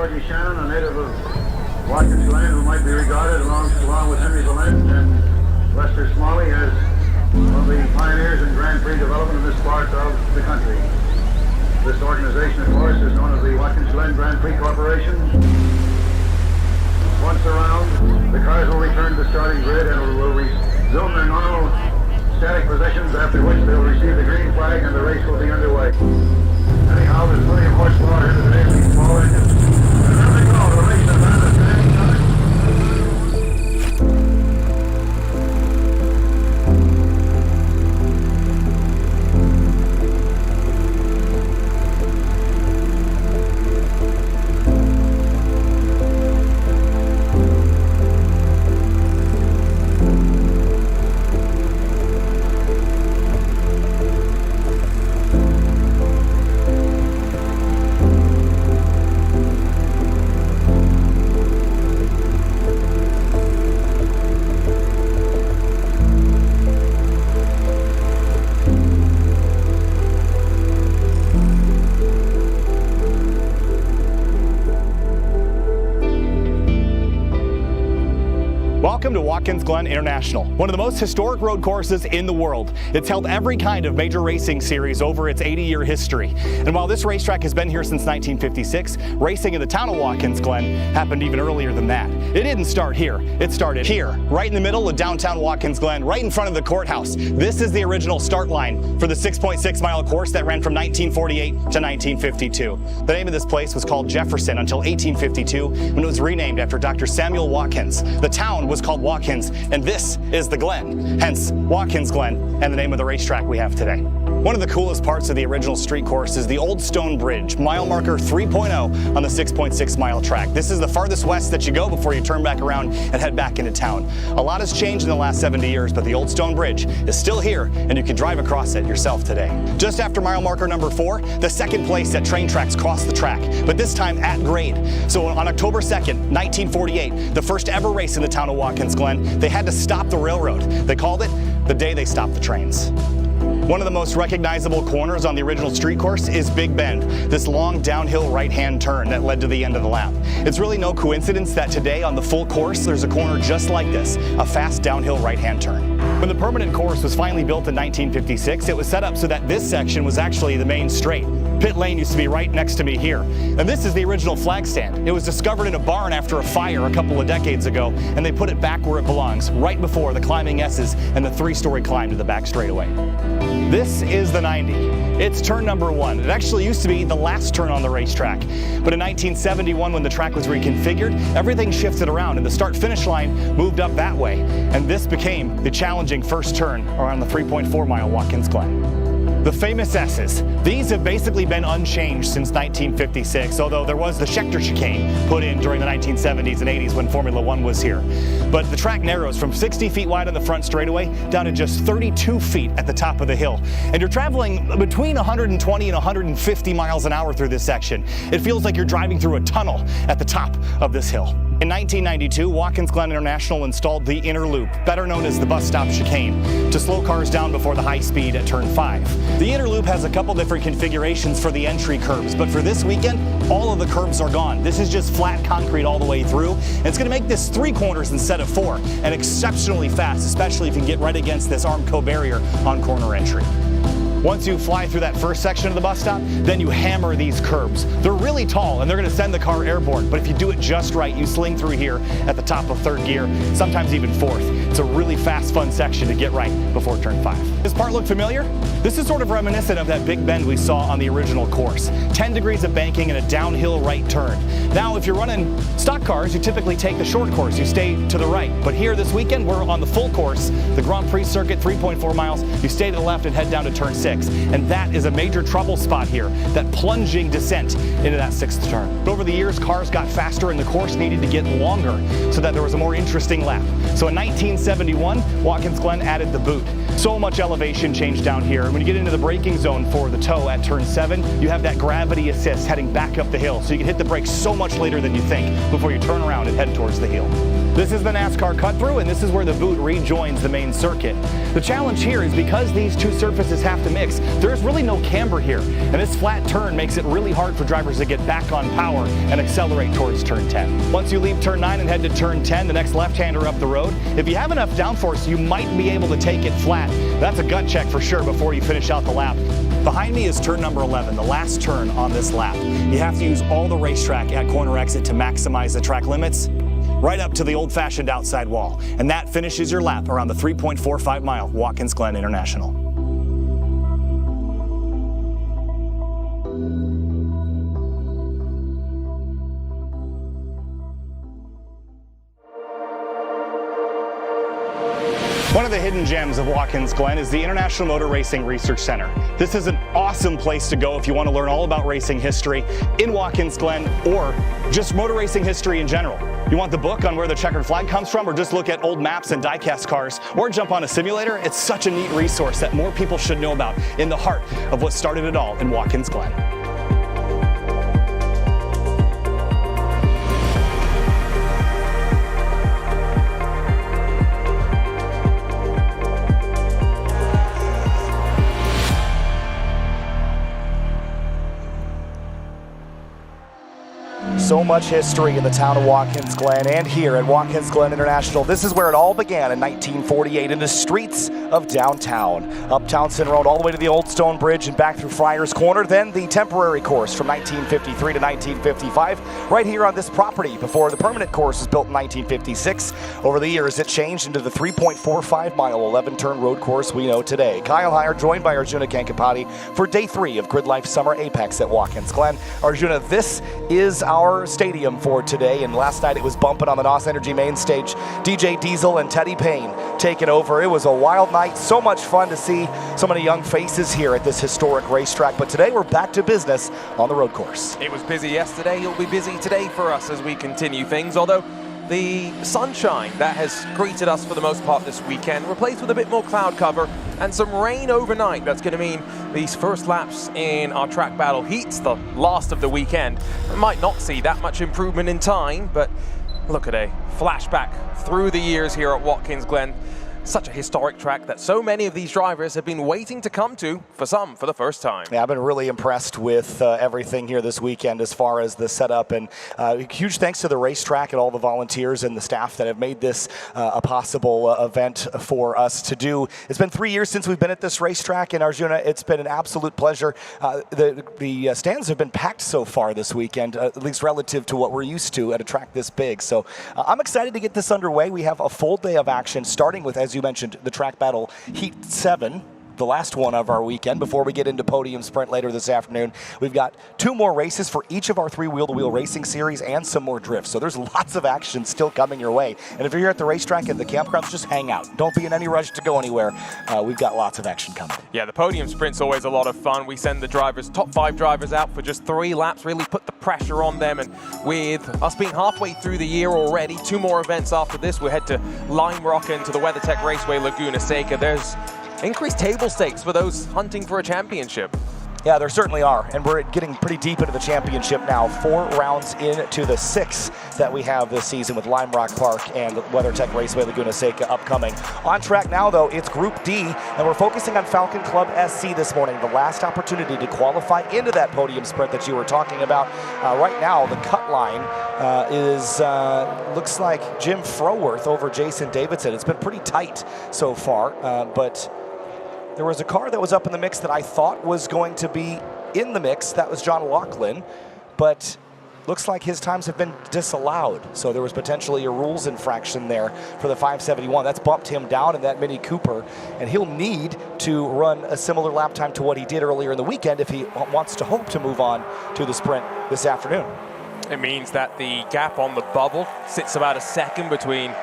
Georgie Shannon, a native of Watkins Glen, who might be regarded along with Henry Valent and Lester Smalley as one of the pioneers in Grand Prix development in this part of the country. This organization, of course, is known as the Watkins Glen Grand Prix Corporation. Once around, the cars will return to the starting grid and will resume their normal static positions, after which they'll receive the green flag and the race will be underway. Anyhow, there's plenty of horsepower here today for these small engines. And there we go, the race is on at standing time. Welcome to Watkins Glen International, one of the most historic road courses in the world. It's held every kind of major racing series over its 80-year history. And while this racetrack has been here since 1956, racing in the town of Watkins Glen happened even earlier than that. It didn't start here. It started here, right in the middle of downtown Watkins Glen, right in front of the courthouse. This is the original start line for the 6.6-mile course that ran from 1948 to 1952. The name of this place was called Jefferson until 1852, when it was renamed after Dr. Samuel Watkins. The town was called Watkins, and this is the Glen, hence Watkins Glen, and the name of the racetrack we have today. One of the coolest parts of the original street course is the old stone bridge, mile marker 3.0 on the 6.6-mile track. This is the farthest west that you go before you turn back around and head back into town. A lot has changed in the last 70 years, but the old stone bridge is still here, and you can drive across it yourself today. Just after mile marker number 4, the second place at train tracks crossed the track, but this time at grade. So on October 2nd, 1948, the first ever race in the town of Watkins Glen, they had to stop the railroad. They called it the day they stopped the trains. One of the most recognizable corners on the original street course is Big Bend, this long downhill right-hand turn that led to the end of the lap. It's really no coincidence that today on the full course there's a corner just like this, a fast downhill right-hand turn. When the permanent course was finally built in 1956, it was set up so that this section was actually the main straight. Pit lane used to be right next to me here. And this is the original flag stand. It was discovered in a barn after a fire a couple of decades ago, and they put it back where it belongs, right before the climbing S's and the 3-story climb to the back straightaway. This is the 90. It's turn number 1. It actually used to be the last turn on the racetrack. But in 1971, when the track was reconfigured, everything shifted around and the start-finish line moved up that way. And this became the challenging first turn around the 3.4-mile Watkins Glen. The famous S's. These have basically been unchanged since 1956, although there was the Schechter chicane put in during the 1970s and 80s when Formula One was here. But the track narrows from 60 feet wide on the front straightaway down to just 32 feet at the top of the hill. And you're traveling between 120 and 150 miles an hour through this section. It feels like you're driving through a tunnel at the top of this hill. In 1992, Watkins Glen International installed the inner loop, better known as the bus stop chicane, to slow cars down before the high speed at turn 5. The inner loop has a couple different configurations for the entry curbs, but for this weekend, all of the curbs are gone. This is just flat concrete all the way through, and it's going to make this 3 corners instead of 4, and exceptionally fast, especially if you can get right against this Armco barrier on corner entry. Once you fly through that first section of the bus stop, then you hammer these curbs. They're really tall and they're going to send the car airborne, but if you do it just right, you sling through here at the top of 3rd gear, sometimes even 4th. It's a really fast, fun section to get right before turn 5. Does this part look familiar? This is sort of reminiscent of that big bend we saw on the original course. 10 degrees of banking and a downhill right turn. Now, if you're running stock cars, you typically take the short course. You stay to the right. But here this weekend, we're on the full course, the Grand Prix circuit, 3.4 miles. You stay to the left and head down to turn 6. And that is a major trouble spot here, that plunging descent into that 6th turn. But over the years, cars got faster and the course needed to get longer so that there was a more interesting lap. So in 1971, Watkins Glen added the boot. So much elevation change down here. And when you get into the braking zone for the toe at turn 7, you have that gravity assist heading back up the hill. So you can hit the brakes so much later than you think before you turn around and head towards the hill. This is the NASCAR cut through, and this is where the boot rejoins the main circuit. The challenge here is because these two surfaces have to mix, there's really no camber here. And this flat turn makes it really hard for drivers to get back on power and accelerate towards turn 10. Once you leave turn 9 and head to turn 10, the next left-hander up the road, if you have enough downforce, you might be able to take it flat. That's a gut check for sure before you finish out the lap. Behind me is turn number 11, the last turn on this lap. You have to use all the racetrack at corner exit to maximize the track limits, right up to the old-fashioned outside wall. And that finishes your lap around the 3.45-mile Watkins Glen International. One of the hidden gems of Watkins Glen is the International Motor Racing Research Center. This is an awesome place to go if you want to learn all about racing history in Watkins Glen or just motor racing history in general. You want the book on where the checkered flag comes from, or just look at old maps and diecast cars, or jump on a simulator? It's such a neat resource that more people should know about in the heart of what started it all in Watkins Glen. So much history in the town of Watkins Glen and here at Watkins Glen International. This is where it all began in 1948 in the streets of downtown. Up Townsend Road all the way to the Old Stone Bridge and back through Friars Corner, then the temporary course from 1953 to 1955 right here on this property before the permanent course was built in 1956. Over the years it changed into the 3.45-mile 11-turn road course we know today. Kyle Heyer joined by Arjuna Kankapati for day 3 of GRIDLIFE Summer Apex at Watkins Glen. Arjuna, this is our stadium for today, and last night it was bumping on the NOS Energy main stage. DJ Diesel and Teddy Payne taking over. It was a wild night, so much fun to see so many young faces here at this historic racetrack, but today we're back to business on the road course. It was busy yesterday, it'll be busy today for us as we continue things, although the sunshine that has greeted us for the most part this weekend replaced with a bit more cloud cover and some rain overnight. That's going to mean these first laps in our track battle heats, the last of the weekend, might not see that much improvement in time, but look at a flashback through the years here at Watkins Glen. Such a historic track that so many of these drivers have been waiting to come to, for some, for the first time. Yeah, I've been really impressed with everything here this weekend as far as the setup, and huge thanks to the racetrack and all the volunteers and the staff that have made this a possible event for us to do. It's been 3 years since we've been at this racetrack, and Arjuna, it's been an absolute pleasure. The stands have been packed so far this weekend, at least relative to what we're used to at a track this big. So I'm excited to get this underway. We have a full day of action, starting with, as you mentioned, the track battle Heat 7, the last one of our weekend before we get into podium sprint later this afternoon. We've got 2 more races for each of our 3 wheel-to-wheel racing series and some more drifts. So there's lots of action still coming your way. And if you're here at the racetrack and the campgrounds, just hang out. Don't be in any rush to go anywhere. We've got lots of action coming. Yeah, the podium sprint's always a lot of fun. We send the drivers, top 5 drivers out for just 3 laps, really put the pressure on them. And with us being halfway through the year already, 2 more events after this, we'll head to Lime Rock and to the WeatherTech Raceway Laguna Seca. There's increased table stakes for those hunting for a championship. Yeah, there certainly are, and we're getting pretty deep into the championship now. 4 rounds into the 6th that we have this season with Lime Rock Park and WeatherTech Raceway Laguna Seca upcoming. On track now, though, it's Group D, and we're focusing on Falcon Club SC this morning, the last opportunity to qualify into that podium sprint that you were talking about. Right now, the cut line looks like Jim Froworth over Jason Davidson. It's been pretty tight so far, but there was a car that was up in the mix that I thought was going to be in the mix. That was John Laughlin, but looks like his times have been disallowed. So there was potentially a rules infraction there for the 571. That's bumped him down in that Mini Cooper, and he'll need to run a similar lap time to what he did earlier in the weekend if he wants to hope to move on to the sprint this afternoon. It means that the gap on the bubble sits about a second between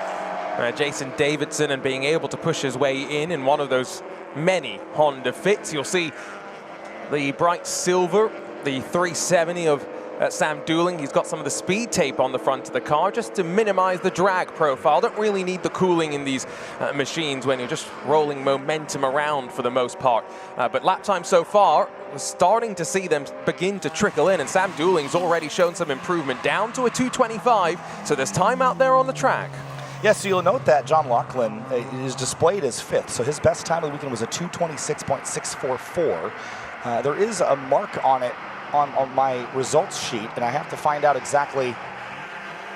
Jason Davidson and being able to push his way in one of those many Honda Fits. You'll see the bright silver, the 370 of Sam Dooling. He's got some of the speed tape on the front of the car just to minimize the drag profile. Don't really need the cooling in these machines when you're just rolling momentum around for the most part. But lap time so far, we're starting to see them begin to trickle in, and Sam Dooling's already shown some improvement down to a 2:25, so there's time out there on the track. Yes, so you'll note that John Laughlin is displayed as 5th, so his best time of the weekend was a 2:26.644. There is a mark on it on my results sheet, and I have to find out exactly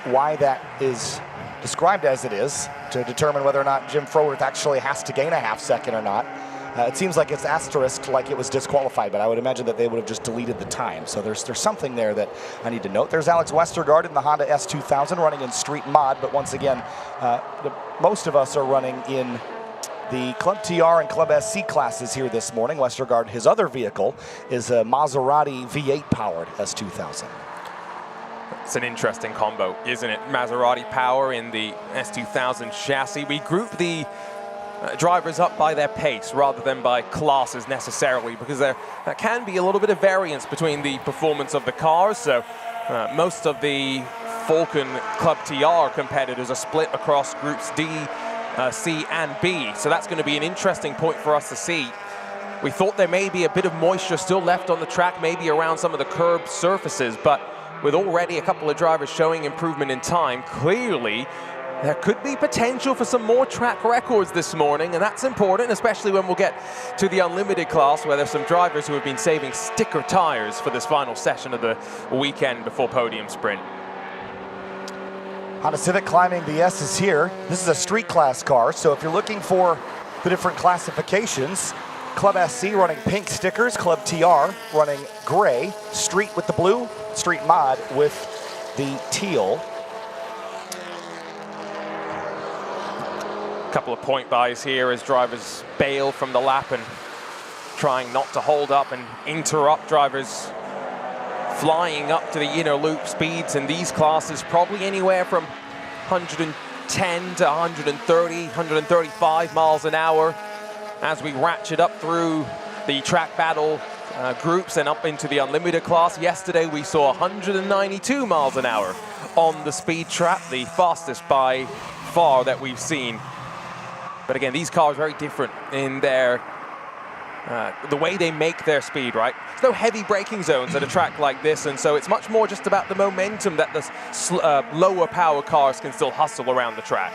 why that is described as it is to determine whether or not Jim Froworth actually has to gain a half second or not. It seems like it's asterisked like it was disqualified, but I would imagine that they would have just deleted the time. So there's something there that I need to note. There's Alex Westergaard in the Honda S2000 running in street mod, but once again, most of us are running in the Club TR and Club SC classes here this morning. Westergaard, his other vehicle, is a Maserati V8 powered S2000. It's an interesting combo, isn't it? Maserati power in the S2000 chassis. We group the drivers up by their pace rather than by classes necessarily, because there can be a little bit of variance between the performance of the cars. So most of the Falcon Club TR competitors are split across groups D, C and B. So that's going to be an interesting point for us to see. We thought there may be a bit of moisture still left on the track, maybe around some of the curb surfaces, but with already a couple of drivers showing improvement in time, clearly there could be potential for some more track records this morning, and that's important, especially when we'll get to the unlimited class, where there's some drivers who have been saving sticker tires for this final session of the weekend before podium sprint. Honda Civic climbing the S's here. This is a street class car, so if you're looking for the different classifications, Club SC running pink stickers, Club TR running gray, street with the blue, street mod with the teal. Couple of point buys here as drivers bail from the lap and trying not to hold up and interrupt drivers flying up to the inner loop. Speeds in these classes probably anywhere from 110 to 130, 135 miles an hour as we ratchet up through the track battle groups and up into the unlimited class. Yesterday we saw 192 miles an hour on the speed trap, the fastest by far that we've seen. But again, these cars are very different in their the way they make their speed, right? There's no heavy braking zones at a track like this, and so it's much more just about the momentum that the lower power cars can still hustle around the track.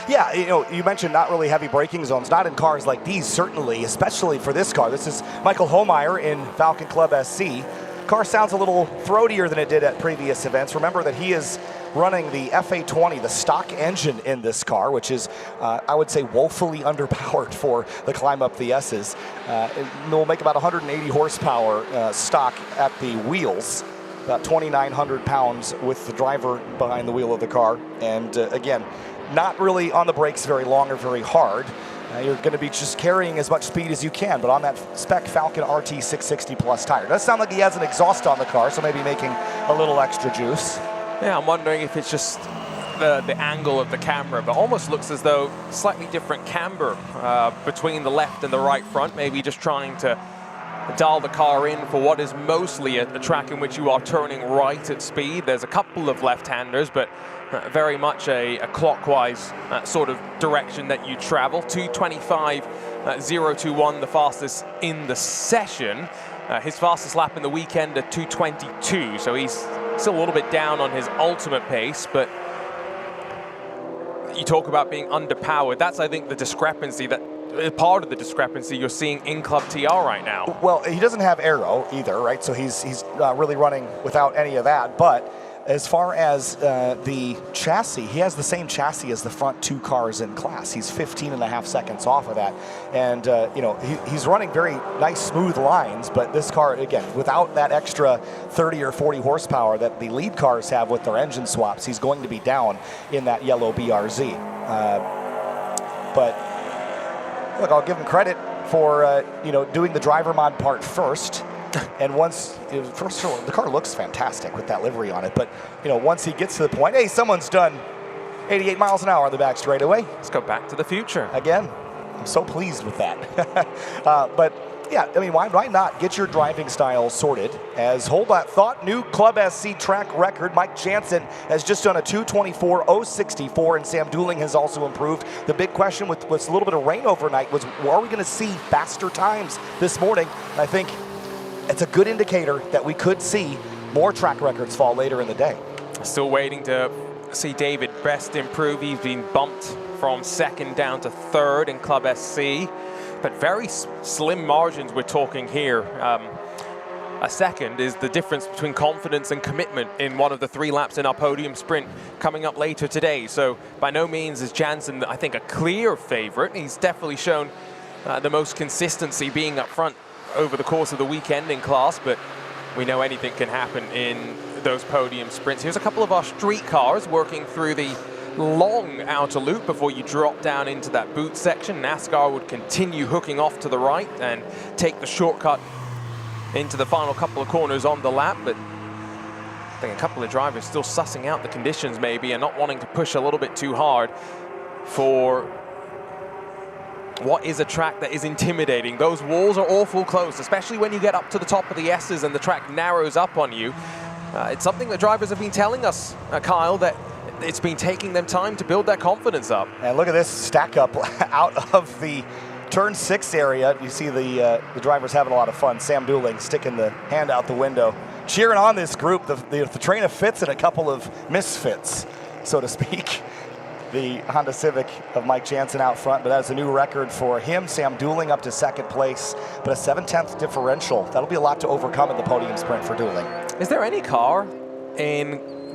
Yeah, you know, you mentioned not really heavy braking zones, not in cars like these, certainly, especially for this car. This is Michael Homeyer in Falcon Club SC. Car sounds a little throatier than it did at previous events. Remember that he is running the FA20, the stock engine in this car, which is, I would say, woefully underpowered for the climb up the S's. It will make about 180 horsepower stock at the wheels, about 2,900 pounds with the driver behind the wheel of the car. And again, not really on the brakes very long or very hard. You're going to be just carrying as much speed as you can, but on that spec Falcon RT 660 plus tire. It does sound like he has an exhaust on the car, so maybe making a little extra juice. Yeah, I'm wondering if it's just the angle of the camera, but almost looks as though slightly different camber between the left and the right front, maybe just trying to dial the car in for what is mostly a track in which you are turning right at speed. There's a couple of left-handers, but very much a clockwise sort of direction that you travel. 2:25.021, the fastest in the session. His fastest lap in the weekend at 2:22, so he's still a little bit down on his ultimate pace, but you talk about being underpowered. That's, I think, the discrepancy, that part of the discrepancy you're seeing in Club TR right now. Well, he doesn't have aero either, right? So he's really running without any of that, but as far as the chassis, he has the same chassis as the front two cars in class. He's 15.5 seconds off of that. And, you know, he's running very nice, smooth lines, but this car, again, without that extra 30 or 40 horsepower that the lead cars have with their engine swaps, he's going to be down in that yellow BRZ. But, look, I'll give him credit for, you know, doing the driver mod part first. And once, first of all, the car looks fantastic with that livery on it, but, you know, once he gets to the point, hey, someone's done 88 miles an hour on the back straightaway. Let's go back to the future. Again, I'm so pleased with that. But Yeah, I mean, why not get your driving style sorted? As Hold That Thought, new Club SC track record. Mike Jansen has just done a 2:24.064, and Sam Dooling has also improved. The big question with a little bit of rain overnight was, are we going to see faster times this morning? And I think it's a good indicator that we could see more track records fall later in the day. Still waiting to see David Best improve. He's been bumped from second down to third in Club SC. But very slim margins we're talking here. A second is the difference between confidence and commitment in one of the 3 laps in our podium sprint coming up later today. So by no means is Jansen, I think, a clear favorite. He's definitely shown the most consistency being up front over the course of the weekend in class, but we know anything can happen in those podium sprints. Here's a couple of our street cars working through the long outer loop before you drop down into that boot section. NASCAR would continue hooking off to the right and take the shortcut into the final couple of corners on the lap, but I think a couple of drivers still sussing out the conditions maybe and not wanting to push a little bit too hard for what is a track that is intimidating. Those walls are awful close, especially when you get up to the top of the S's and the track narrows up on you. It's something that drivers have been telling us, Kyle, that it's been taking them time to build that confidence up. And look at this stack up out of the turn 6 area. You see the drivers having a lot of fun. Sam Dooling sticking the hand out the window, cheering on this group, the train of fits and a couple of misfits, so to speak. The Honda Civic of Mike Jansen out front, but that's a new record for him. Sam Dooling up to second place, but a 7/10 differential. That'll be a lot to overcome in the podium sprint for Dooling. Is there any car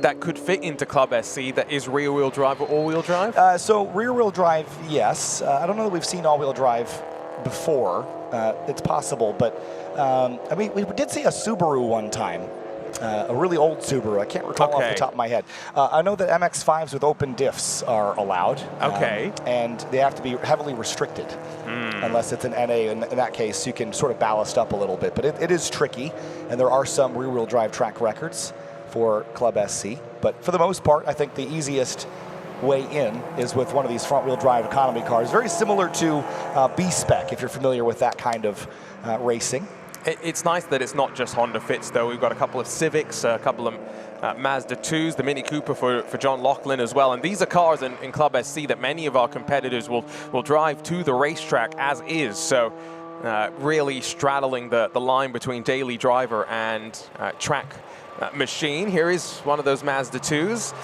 that could fit into Club SC that is rear-wheel drive or all-wheel drive? So rear-wheel drive, yes. I don't know that we've seen all-wheel drive before. It's possible, but I mean, we did see a Subaru one time, a really old Subaru. I can't recall off the top of my head. I know that MX-5s with open diffs are allowed. Okay. And they have to be heavily restricted, unless it's an NA. In that case, you can sort of ballast up a little bit, but it is tricky, and there are some rear-wheel drive track records for Club SC, but for the most part, I think the easiest way in is with one of these front-wheel drive economy cars, very similar to B-Spec, if you're familiar with that kind of racing. It's nice that it's not just Honda fits, though. We've got a couple of Civics, a couple of Mazda 2s, the Mini Cooper for John Laughlin as well, and these are cars in Club SC that many of our competitors will drive to the racetrack as is, so really straddling the line between daily driver and track machine. Here is one of those Mazda 2s.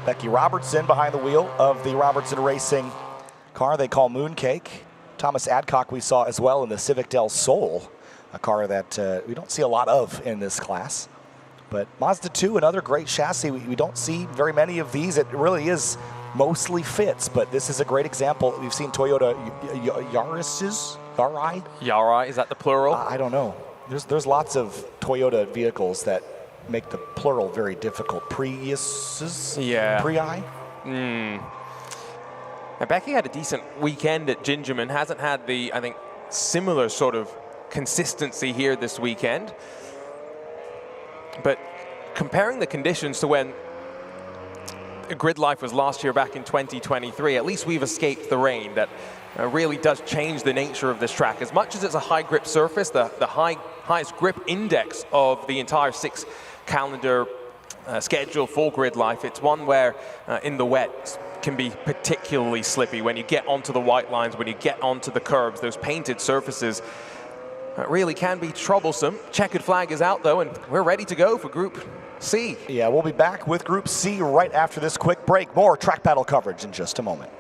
Becky Robertson behind the wheel of the Robertson Racing car they call Mooncake. Thomas Adcock we saw as well in the Civic Del Sol, a car that we don't see a lot of in this class. But Mazda 2, another great chassis. We don't see very many of these. It really is mostly fits, but this is a great example. We've seen Toyota Yaris's, Yarai, is that the plural? I don't know. There's lots of Toyota vehicles that make the plural very difficult. Priuses? Yeah. Prii? And Becky had a decent weekend at Gingerman. Hasn't had the, I think, similar sort of consistency here this weekend. But comparing the conditions to when GRIDLIFE was last year back in 2023, at least we've escaped the rain. That really does change the nature of this track. As much as it's a high grip surface, the highest grip index of the entire 6 calendar schedule for GRIDLIFE, it's one where in the wet can be particularly slippy when you get onto the white lines, when you get onto the curbs. Those painted surfaces really can be troublesome. Checkered flag is out though, and we're ready to go for Group C. Yeah, we'll be back with Group C right after this quick break. More track battle coverage in just a moment.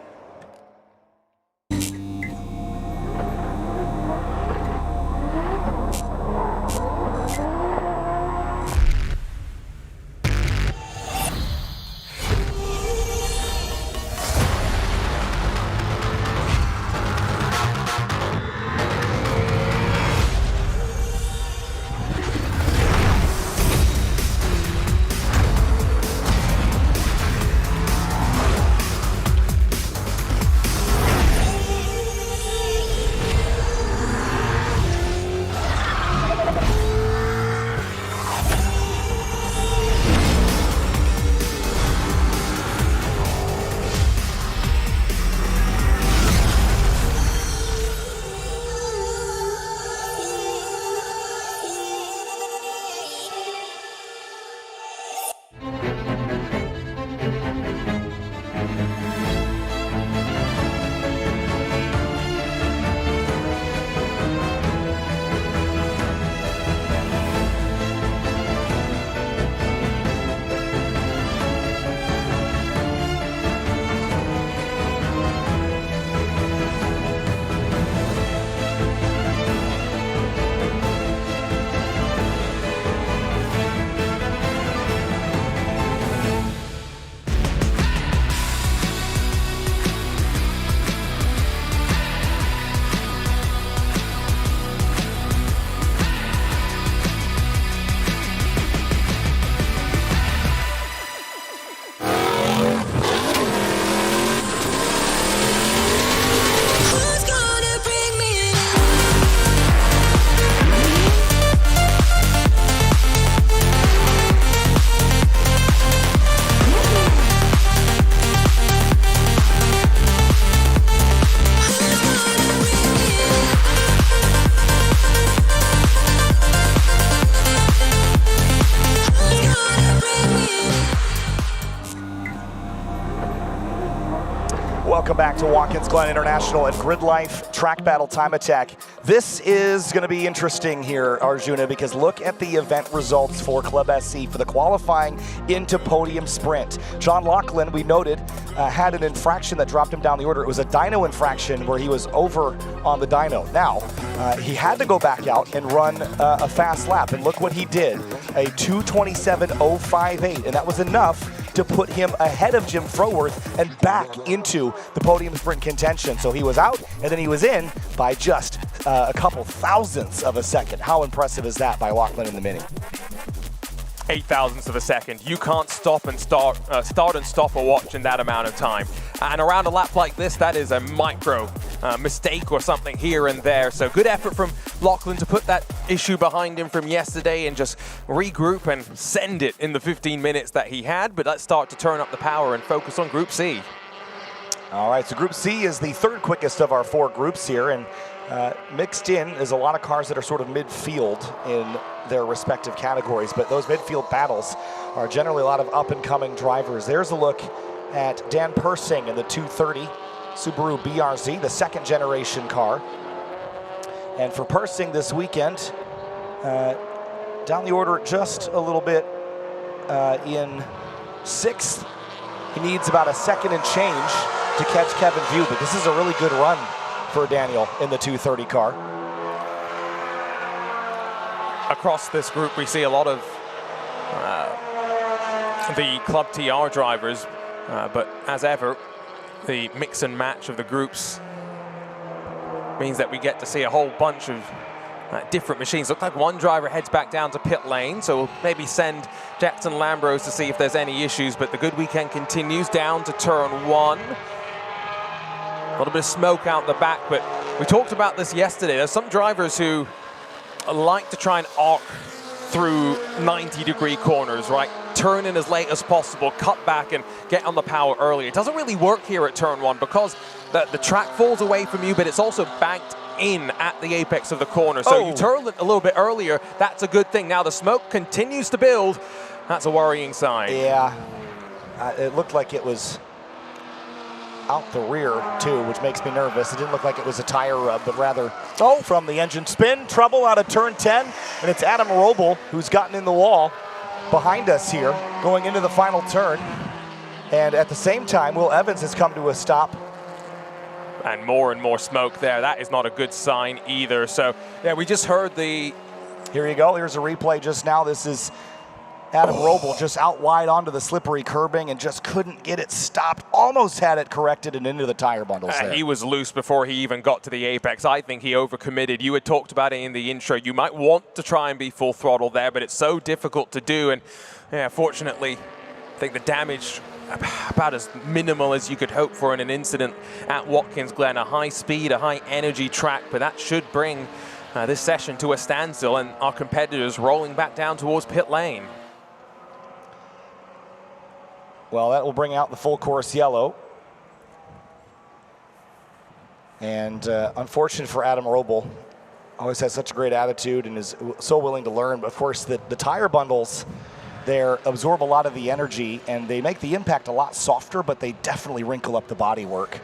Welcome back to Watkins Glen International and GRIDLIFE Track Battle Time Attack. This is going to be interesting here, Arjuna, because look at the event results for Club SC for the qualifying into podium sprint. John Laughlin, we noted, had an infraction that dropped him down the order. It was a dyno infraction where he was over on the dyno. Now, he had to go back out and run a fast lap, and look what he did, a 2:27.058, and that was enough to put him ahead of Jim Froworth and back into the podium sprint contention. So he was out, and then he was in by just a couple thousandths of a second. How impressive is that by Laughlin in the Mini? 8 thousandths of a second. You can't stop and start and stop a watch in that amount of time. And around a lap like this, that is a micro mistake or something here and there. So good effort from Laughlin to put that issue behind him from yesterday and just regroup and send it in the 15 minutes that he had. But let's start to turn up the power and focus on Group C. All right, so Group C is the third quickest of our 4 groups here, and mixed in is a lot of cars that are sort of midfield in their respective categories, but those midfield battles are generally a lot of up-and-coming drivers. There's a look at Dan Persing in the 230 Subaru BRZ, the second generation car. And for Persing this weekend, down the order just a little bit in 6th. He needs about a second and change to catch Kevin View, but this is a really good run for Daniel in the 230 car. Across this group, we see a lot of the Club TR drivers, but as ever, the mix and match of the groups means that we get to see a whole bunch of different machines. Looks like one driver heads back down to pit lane, so we'll maybe send Jackson Lambros to see if there's any issues, but the good weekend continues down to turn 1. A little bit of smoke out the back, but we talked about this yesterday. There's some drivers who like to try and arc through 90-degree corners, right? Turn in as late as possible, cut back and get on the power early. It doesn't really work here at turn 1 because the track falls away from you, but it's also banked in at the apex of the corner. So you turn it a little bit earlier, that's a good thing. Now the smoke continues to build. That's a worrying sign. Yeah, it looked like it was out the rear too, which makes me nervous. It didn't look like it was a tire rub, but rather from the engine spin. Trouble out of turn 10, and it's Adam Roble who's gotten in the wall behind us here going into the final turn. And at the same time, Will Evans has come to a stop. And more smoke there. That is not a good sign either. So yeah, we just heard the... Here you go, here's a replay just now. This is Adam Roble just out wide onto the slippery curbing and just couldn't get it stopped. Almost had it corrected and into the tire bundles there. He was loose before he even got to the apex. I think he overcommitted. You had talked about it in the intro. You might want to try and be full throttle there, but it's so difficult to do. And yeah, fortunately, I think the damage about as minimal as you could hope for in an incident at Watkins Glen. A high speed, a high energy track, but that should bring this session to a standstill and our competitors rolling back down towards pit lane. Well, that will bring out the full course yellow. And unfortunate for Adam Roble. Always has such a great attitude and is so willing to learn. But of course, the tire bundles there absorb a lot of the energy and they make the impact a lot softer, but they definitely wrinkle up the bodywork.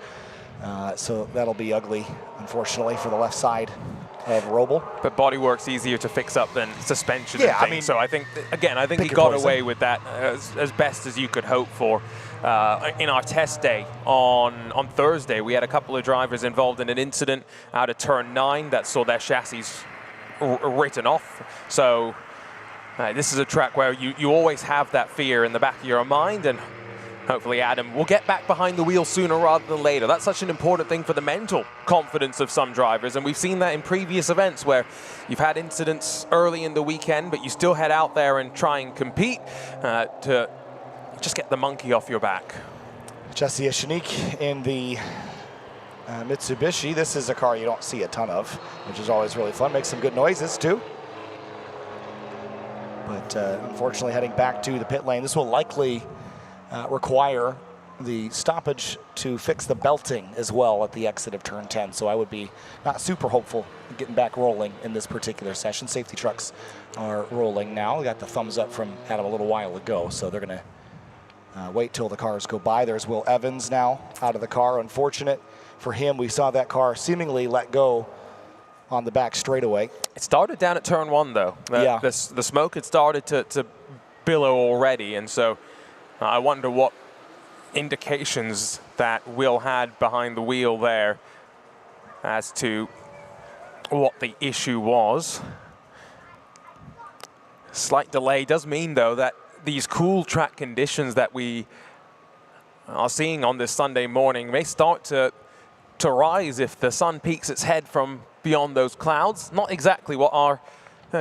So that'll be ugly, unfortunately, for the left side of Roble. But bodywork's easier to fix up than suspension. Yeah, and I mean, so I think, again, I think he got away with that as best as you could hope for. In our test day on Thursday, we had a couple of drivers involved in an incident out of turn 9 that saw their chassis written off. So this is a track where you always have that fear in the back of your mind, and hopefully Adam will get back behind the wheel sooner rather than later. That's such an important thing for the mental confidence of some drivers, and we've seen that in previous events where you've had incidents early in the weekend, but you still head out there and try and compete to just get the monkey off your back. Jesse Eshanique in the Mitsubishi. This is a car you don't see a ton of, which is always really fun. Makes some good noises too. But unfortunately heading back to the pit lane. This will likely require the stoppage to fix the belting as well at the exit of turn 10. So I would be not super hopeful getting back rolling in this particular session. Safety trucks are rolling now. We got the thumbs up from Adam a little while ago, so they're going to wait till the cars go by. There's Will Evans now out of the car. Unfortunate for him, we saw that car seemingly let go on the back straightaway. It started down at turn 1, though. The smoke had started to billow already, and so I wonder what indications that Will had behind the wheel there as to what the issue was. Slight delay does mean, though, that these cool track conditions that we are seeing on this Sunday morning may start to rise if the sun peeks its head from beyond those clouds. Not exactly what our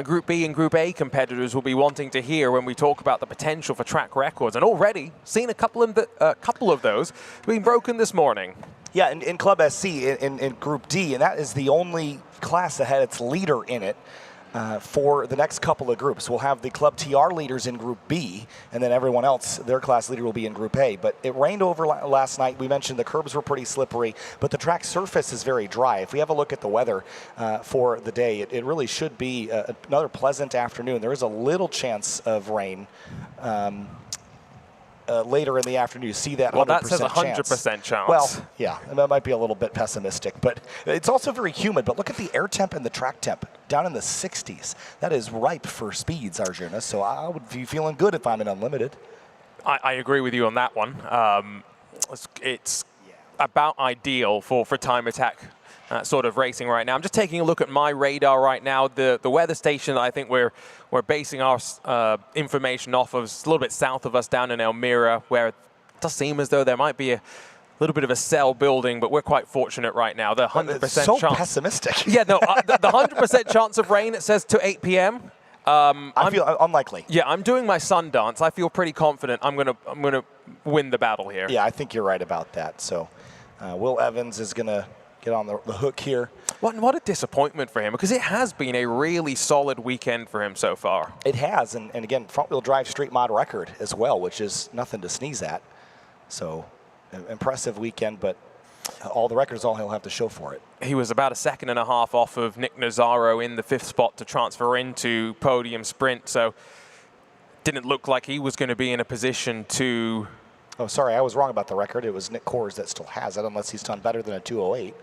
Group B and Group A competitors will be wanting to hear when we talk about the potential for track records. And already seen a couple of those being broken this morning. Yeah, in Club SC, in Group D, and that is the only class that had its leader in it. For the next couple of groups. We'll have the Club TR leaders in Group B, and then everyone else, their class leader will be in Group A. But it rained over last night. We mentioned the curbs were pretty slippery, but the track surface is very dry. If we have a look at the weather for the day, it really should be another pleasant afternoon. There is a little chance of rain later in the afternoon. You see that 100% well, that says 100% chance. Well, yeah, that might be a little bit pessimistic, but it's also very humid. But look at the air temp and the track temp down in the 60s. That is ripe for speeds, Arjuna. So I would be feeling good if I'm in Unlimited. I agree with you on that one. It's about ideal for time attack sort of racing right now. I'm just taking a look at my radar right now. The weather station I think we're basing our information off of is a little bit south of us down in Elmira, where it does seem as though there might be a little bit of a cell building, but we're quite fortunate right now. The 100% so chance. pessimistic. Yeah, no, the 100% chance of rain, it says to 8 p.m. I feel unlikely. Yeah, I'm doing my sun dance. I feel pretty confident I'm gonna win the battle here. Yeah, I think you're right about that. So Will Evans is gonna get on the hook here. What a disappointment for him, because it has been a really solid weekend for him so far. It has, and again, front-wheel drive street mod record as well, which is nothing to sneeze at. So impressive weekend, but all the records, all he'll have to show for it. He was about a second and a half off of Nick Nazaro in the 5th spot to transfer into podium sprint, so didn't look like he was going to be in a position to... Oh, sorry, I was wrong about the record. It was Nick Kors that still has it, unless he's done better than a 208.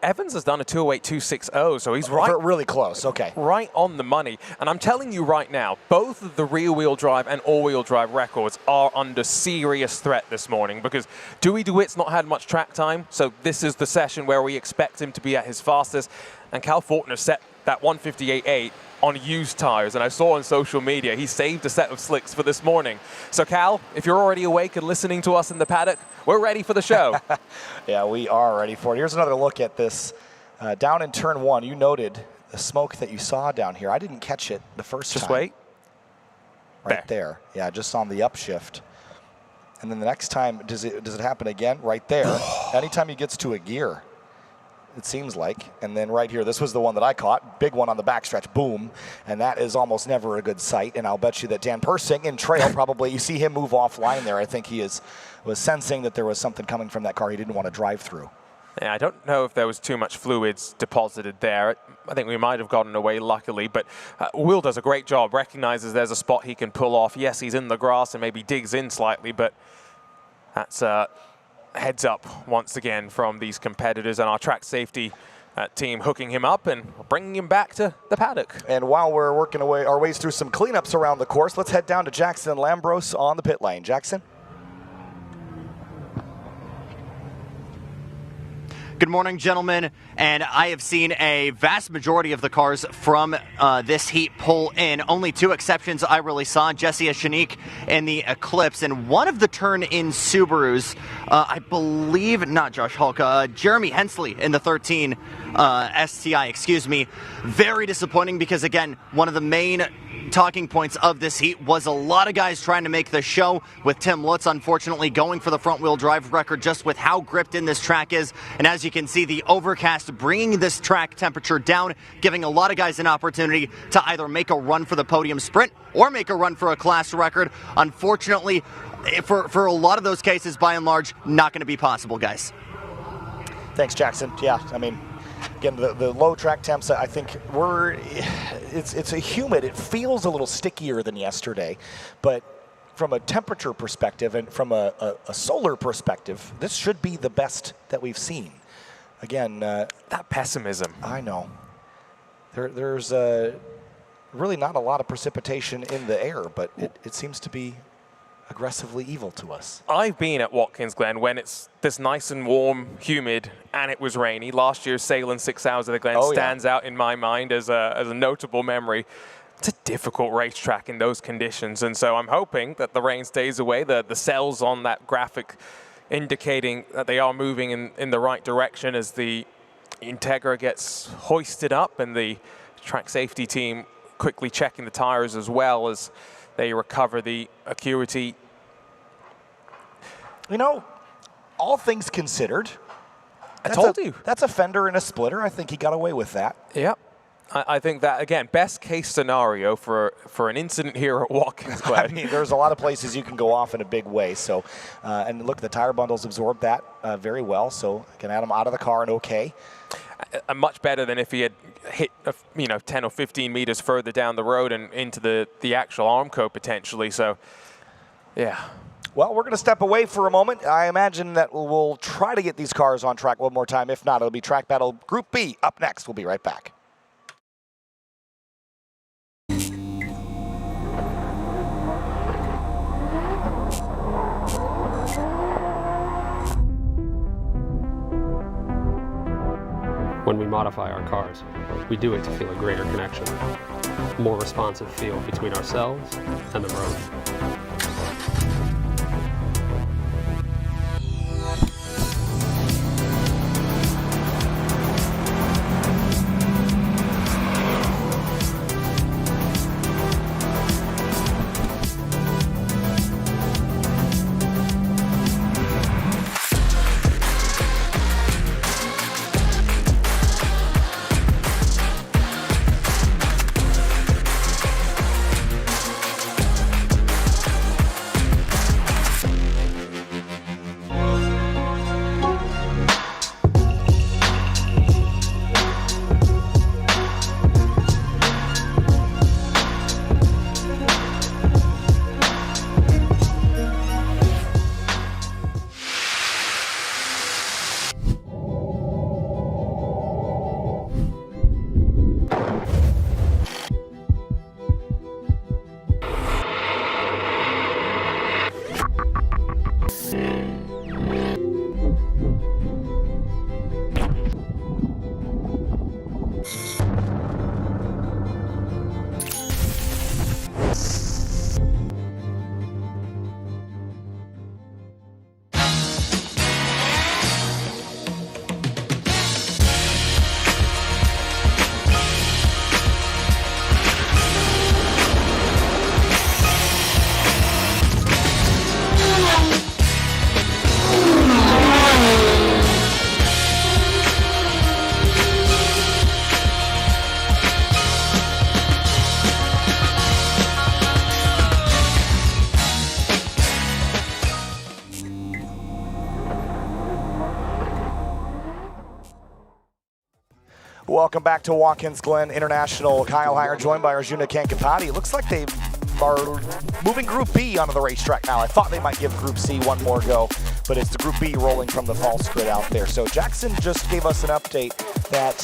Evans has done a 208.260, so he's right. Really close, okay. Right on the money. And I'm telling you right now, both of the rear-wheel drive and all-wheel drive records are under serious threat this morning, because Dewey DeWitt's not had much track time, so this is the session where we expect him to be at his fastest. And Cal Fortner set that 158.8 on used tires, and I saw on social media he saved a set of slicks for this morning. So Cal, if you're already awake and listening to us in the paddock, we're ready for the show. Yeah, we are ready for it. Here's another look at this. Down in turn 1, you noted the smoke that you saw down here. I didn't catch it the first time. Just wait. Right there. Yeah, just on the upshift. And then the next time, does it happen again? Right there. Anytime he gets to a gear, it seems like. And then right here, this was the one that I caught. Big one on the backstretch, boom. And that is almost never a good sight. And I'll bet you that Dan Persing in trail probably, you see him move offline there. I think he was sensing that there was something coming from that car he didn't want to drive through. Yeah, I don't know if there was too much fluids deposited there. I think we might have gotten away luckily, but Will does a great job, recognizes there's a spot he can pull off. Yes, he's in the grass and maybe digs in slightly, but that's heads up once again from these competitors, and our track safety team hooking him up and bringing him back to the paddock. And while we're working our ways through some cleanups around the course, let's head down to Jackson Lambros on the pit lane. Jackson? Good morning, gentlemen, and I have seen a vast majority of the cars from this heat pull in. Only 2 exceptions I really saw, Jesse Eshanique in the Eclipse, and one of the turn-in Subarus, I believe, not Josh Hulk, Jeremy Hensley in the 13 STI, excuse me. Very disappointing because, again, one of the main talking points of this heat was a lot of guys trying to make the show, with Tim Lutz unfortunately going for the front wheel drive record just with how gripped in this track is. And as you can see, the overcast bringing this track temperature down, giving a lot of guys an opportunity to either make a run for the podium sprint or make a run for a class record. Unfortunately, for a lot of those cases, by and large, not going to be possible, guys. Thanks, Jackson. Yeah, I mean, again, the low track temps, I think it's a humid. It feels a little stickier than yesterday, but from a temperature perspective and from a solar perspective, this should be the best that we've seen. Again, that pessimism. I know. There's really not a lot of precipitation in the air, but it seems to be aggressively evil to us. I've been at Watkins Glen when it's this nice and warm, humid, and it was rainy. Last year's Sailing 6 Hours of the Glen stands out in my mind as a notable memory. It's a difficult racetrack in those conditions, and so I'm hoping that the rain stays away. The cells on that graphic indicating that they are moving in the right direction as the Integra gets hoisted up, and the track safety team quickly checking the tires as well as they recover the acuity. You know, all things considered, I told you. That's a fender and a splitter. I think he got away with that. Yep. I think that, again, best case scenario for an incident here at Watkins Glen. I mean, there's a lot of places you can go off in a big way. So, and look, the tire bundles absorbed that very well. So, can add him out of the car and okay. Much better than if he had hit 10 or 15 meters further down the road and into the actual Armco potentially. So, yeah. Well, we're going to step away for a moment. I imagine that we'll try to get these cars on track one more time. If not, it'll be Track Battle Group B up next. We'll be right back. When we modify our cars, we do it to feel a greater connection, a more responsive feel between ourselves and the road. Welcome back to Watkins Glen International. Kyle Heyer joined by Arjuna Kankapati. It looks like they are moving Group B onto the racetrack now. I thought they might give Group C one more go, but it's the Group B rolling from the false grid out there. So Jackson just gave us an update that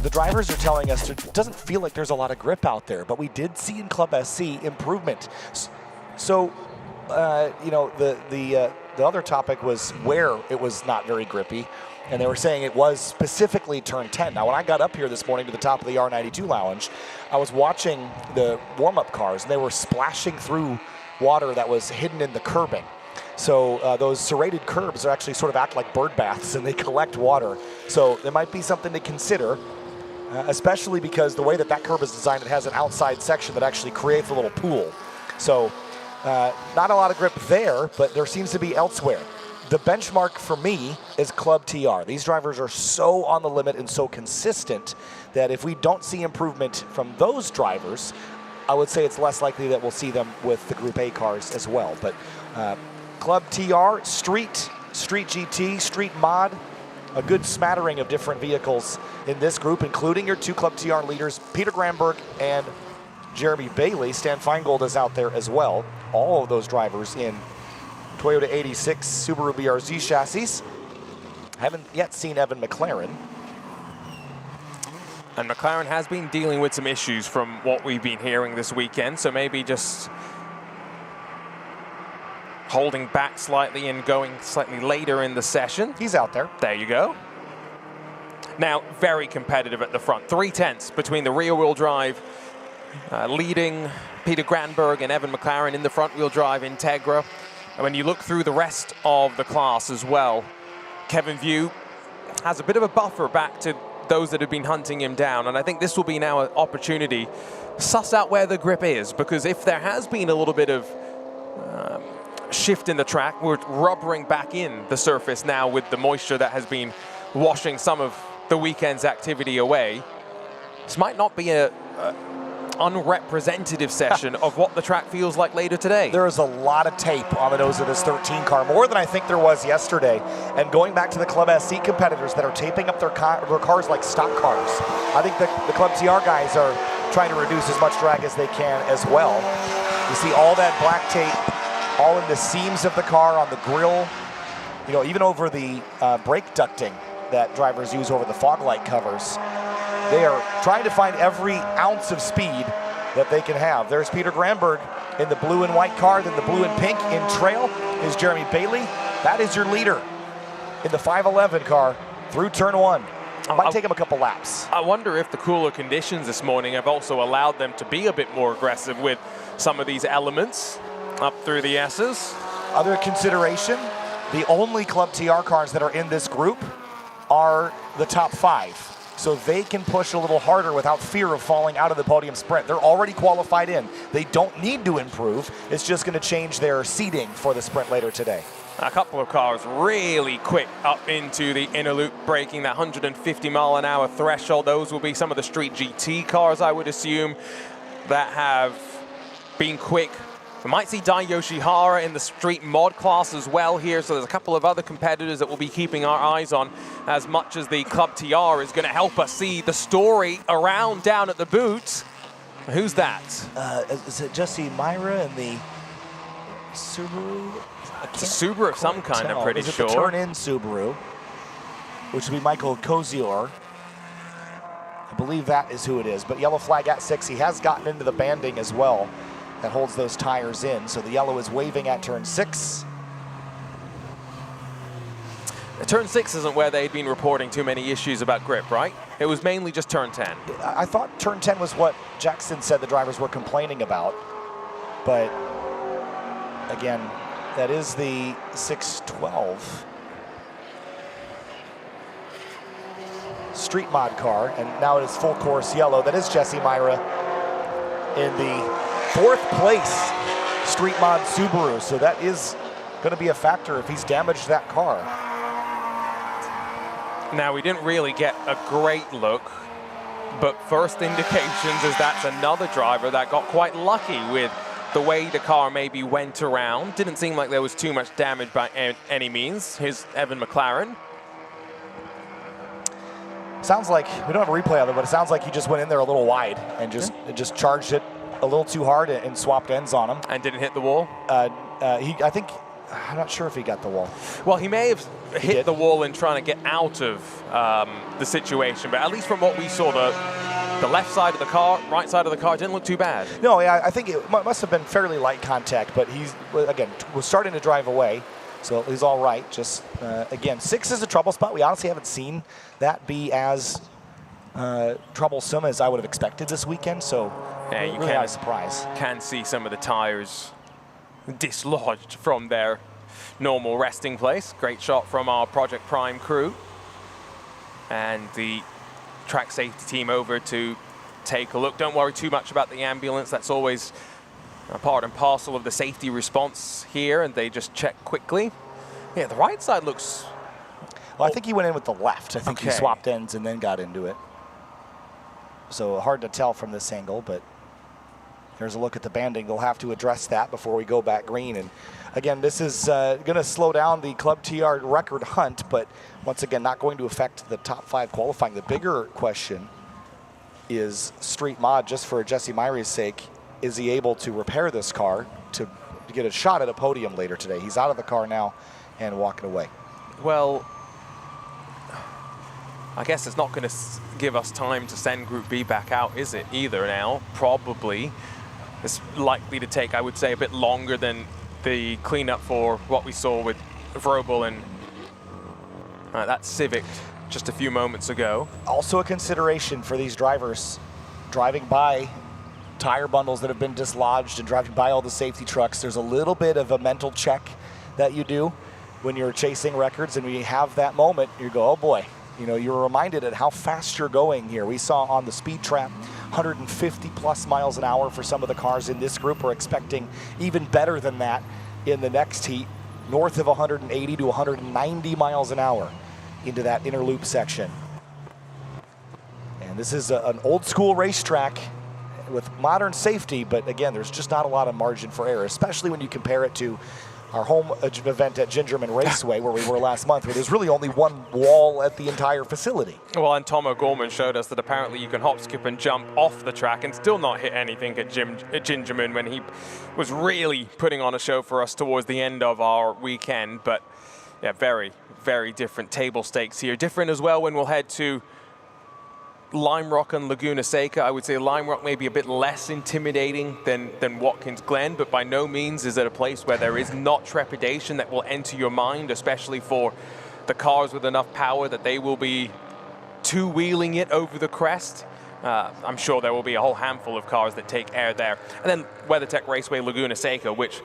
the drivers are telling us it doesn't feel like there's a lot of grip out there, but we did see in Club SC improvement. So, the other topic was where it was not very grippy. And they were saying it was specifically turn 10. Now, when I got up here this morning to the top of the R92 lounge, I was watching the warm-up cars, and they were splashing through water that was hidden in the curbing. So those serrated curbs are actually sort of act like bird baths, and they collect water. So there might be something to consider, especially because the way that curb is designed, it has an outside section that actually creates a little pool. So not a lot of grip there, but there seems to be elsewhere. The benchmark for me is Club TR. These drivers are so on the limit and so consistent that if we don't see improvement from those drivers, I would say it's less likely that we'll see them with the Group A cars as well. But Club TR, Street GT, Street Mod, a good smattering of different vehicles in this group, including your two Club TR leaders, Peter Granberg and Jeremy Bailey. Stan Feingold is out there as well. All of those drivers in Toyota 86 Subaru BRZ chassis. Haven't yet seen Evan McLaren. And McLaren has been dealing with some issues from what we've been hearing this weekend, so maybe just holding back slightly and going slightly later in the session. He's out there. There you go. Now, very competitive at the front. 3/10 between the rear-wheel drive leading Peter Granberg and Evan McLaren in the front-wheel drive Integra. And when you look through the rest of the class as well, Kevin View has a bit of a buffer back to those that have been hunting him down. And I think this will be now an opportunity to suss out where the grip is, because if there has been a little bit of shift in the track, we're rubbering back in the surface now with the moisture that has been washing some of the weekend's activity away. This might not be a unrepresentative session of what the track feels like later today. There is a lot of tape on the nose of this 13 car, more than I think there was yesterday. And going back to the Club SC competitors that are taping up their cars like stock cars, I think the Club TR guys are trying to reduce as much drag as they can as well. You see all that black tape all in the seams of the car, on the grille, you know, even over the brake ducting that drivers use over the fog light covers. They are trying to find every ounce of speed that they can have. There's Peter Granberg in the blue and white car, then the blue and pink in trail is Jeremy Bailey. That is your leader in the 511 car through turn one. Might take him a couple laps. I wonder if the cooler conditions this morning have also allowed them to be a bit more aggressive with some of these elements up through the S's. Other consideration, the only Club TR cars that are in this group are the top 5. So they can push a little harder without fear of falling out of the podium sprint. They're already qualified in. They don't need to improve. It's just going to change their seating for the sprint later today. A couple of cars really quick up into the inner loop, breaking that 150-mile-an-hour threshold. Those will be some of the Street GT cars, I would assume, that have been quick. We might see Dai Yoshihara in the street mod class as well here, so there's a couple of other competitors that we'll be keeping our eyes on, as much as the Club TR is going to help us see the story around down at the boot. Who's that? Is it Jesse Myra and the Subaru? It's a Subaru of some kind, I'm pretty sure. Is it the turn-in Subaru, which would be Michael Kozior. I believe that is who it is, but yellow flag at 6. He has gotten into the banding as well. That holds those tires in. So the yellow is waving at turn 6. Turn 6 isn't where they'd been reporting too many issues about grip, right? It was mainly just turn 10. I thought turn 10 was what Jackson said the drivers were complaining about. But again, that is the 612 street mod car, and now it is full course yellow. That is Jesse Myra in the 4th place street mod Subaru, so that is going to be a factor if he's damaged that car. Now, we didn't really get a great look, but first indications is that's another driver that got quite lucky with the way the car maybe went around. Didn't seem like there was too much damage by any means. Here's Evan McLaren. Sounds like, we don't have a replay of it, but it sounds like he just went in there a little wide and just charged it a little too hard and swapped ends on him. And didn't hit the wall? I think, I'm not sure if he got the wall. Well, he may have hit the wall in trying to get out of the situation, but at least from what we saw, the left side of the car, right side of the car didn't look too bad. No, yeah, I think it must have been fairly light contact, but he's, again, was starting to drive away, so he's all right. Just, again, 6 is a trouble spot. We honestly haven't seen that be as troublesome as I would have expected this weekend, so yeah, you really not a surprise. Can see some of the tires dislodged from their normal resting place. Great shot from our Project Prime crew. And the track safety team over to take a look. Don't worry too much about the ambulance. That's always a part and parcel of the safety response here, and they just check quickly. Yeah, the right side looks... Well, I think he went in with the left. I think he swapped ends and then got into it. So hard to tell from this angle, but here's a look at the banding. They'll have to address that before we go back green. And again, this is going to slow down the Club TR record hunt, but once again, not going to affect the top 5 qualifying. The bigger question is street mod, just for Jesse Myrie's sake. Is he able to repair this car to get a shot at a podium later today? He's out of the car now and walking away. Well, I guess it's not going to give us time to send Group B back out, is it, either now? Probably. It's likely to take, I would say, a bit longer than the cleanup for what we saw with Vrobel and that Civic just a few moments ago. Also a consideration for these drivers driving by tire bundles that have been dislodged and driving by all the safety trucks. There's a little bit of a mental check that you do when you're chasing records, and when you have that moment, you go, oh boy, you know, you're reminded at how fast you're going here. We saw on the speed trap 150 plus miles an hour for some of the cars in this group. We're expecting even better than that in the next heat, north of 180 to 190 miles an hour into that inner loop section. And this is an old school racetrack with modern safety, but again, there's just not a lot of margin for error, especially when you compare it to our home event at Gingerman Raceway, where we were last month, where there's really only one wall at the entire facility. Well, and Tom O'Gorman showed us that apparently you can hop, skip, and jump off the track and still not hit anything at Gingerman, when he was really putting on a show for us towards the end of our weekend. But yeah, very, very different table stakes here. Different as well when we'll head to Lime Rock and Laguna Seca. I would say Lime Rock may be a bit less intimidating than Watkins Glen, but by no means is it a place where there is not trepidation that will enter your mind, especially for the cars with enough power that they will be two-wheeling it over the crest. I'm sure there will be a whole handful of cars that take air there. And then WeatherTech Raceway Laguna Seca, which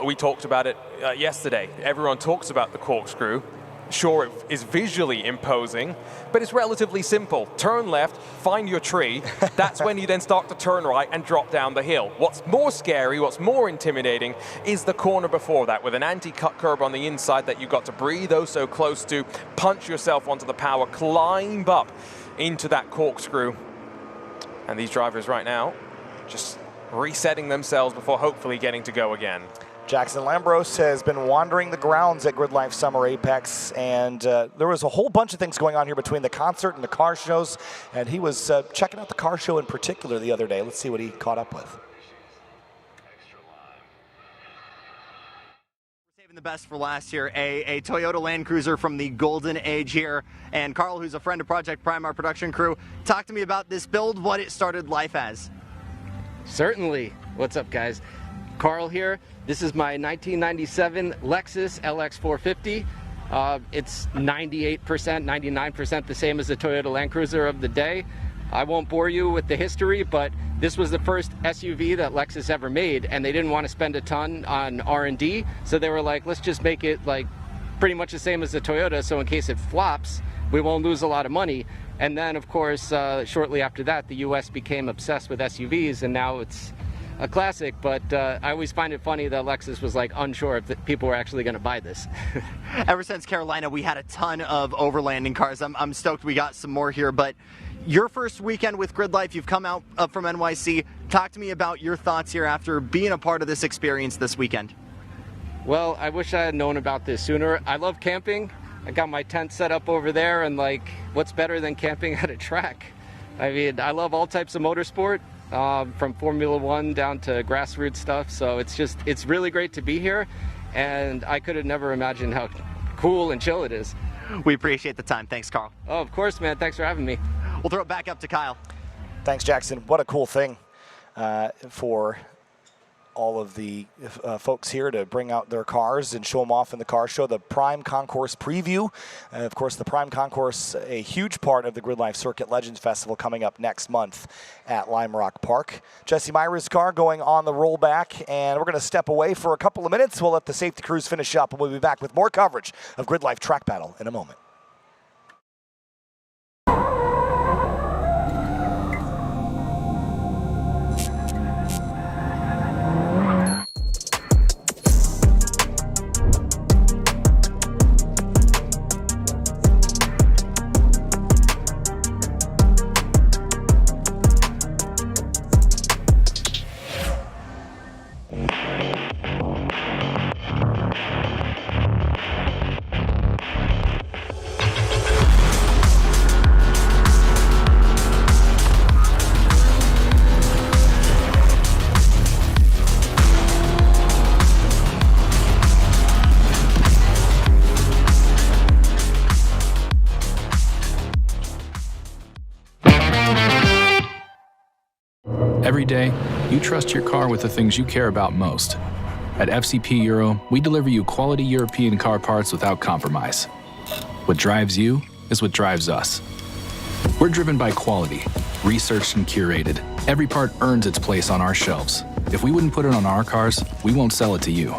we talked about it yesterday. Everyone talks about the corkscrew. Sure, it is visually imposing, but it's relatively simple. Turn left, find your tree. That's when you then start to turn right and drop down the hill. What's more scary, what's more intimidating, is the corner before that, with an anti-cut curb on the inside that you've got to breathe oh so close to, punch yourself onto the power, climb up into that corkscrew. And these drivers right now just resetting themselves before hopefully getting to go again. Jackson Lambros has been wandering the grounds at GRIDLIFE Summer Apex, and there was a whole bunch of things going on here between the concert and the car shows, and he was checking out the car show in particular the other day. Let's see what he caught up with. We're saving the best for last year, a Toyota Land Cruiser from the golden age here. And Carl, who's a friend of Project Prime, our production crew, talk to me about this build, what it started life as. Certainly. What's up, guys? Carl here. This is my 1997 Lexus LX 450. It's 98%, 99% the same as the Toyota Land Cruiser of the day. I won't bore you with the history, but this was the first SUV that Lexus ever made, and they didn't want to spend a ton on R&D, so they were like, let's just make it like pretty much the same as the Toyota, so in case it flops, we won't lose a lot of money. And then, of course, shortly after that, the US became obsessed with SUVs, and now it's a classic, but I always find it funny that Lexus was like unsure if people were actually going to buy this. Ever since Carolina, we had a ton of overlanding cars. I'm stoked we got some more here, but your first weekend with GRIDLIFE, you've come out up from NYC. Talk to me about your thoughts here after being a part of this experience this weekend. Well, I wish I had known about this sooner. I love camping. I got my tent set up over there, and like, what's better than camping at a track? I mean, I love all types of motorsport. From Formula One down to grassroots stuff, so it's really great to be here, and I could have never imagined how cool and chill it is. We appreciate the time. Thanks, Carl. Oh, of course, man. Thanks for having me. We'll throw it back up to Kyle. Thanks, Jackson. What a cool thing for all of the folks here to bring out their cars and show them off in the car show. The Prime Concourse preview. Of course, the Prime Concourse, a huge part of the GRIDLIFE Circuit Legends Festival coming up next month at Lime Rock Park. Jesse Myrie's car going on the rollback, and we're going to step away for a couple of minutes. We'll let the safety crews finish up, and we'll be back with more coverage of GRIDLIFE Track Battle in a moment. day, you trust your car with the things you care about most. At FCP Euro, we deliver you quality European car parts without compromise. What drives you is what drives us. We're driven by quality, researched and curated. Every part earns its place on our shelves. If we wouldn't put it on our cars, we won't sell it to you.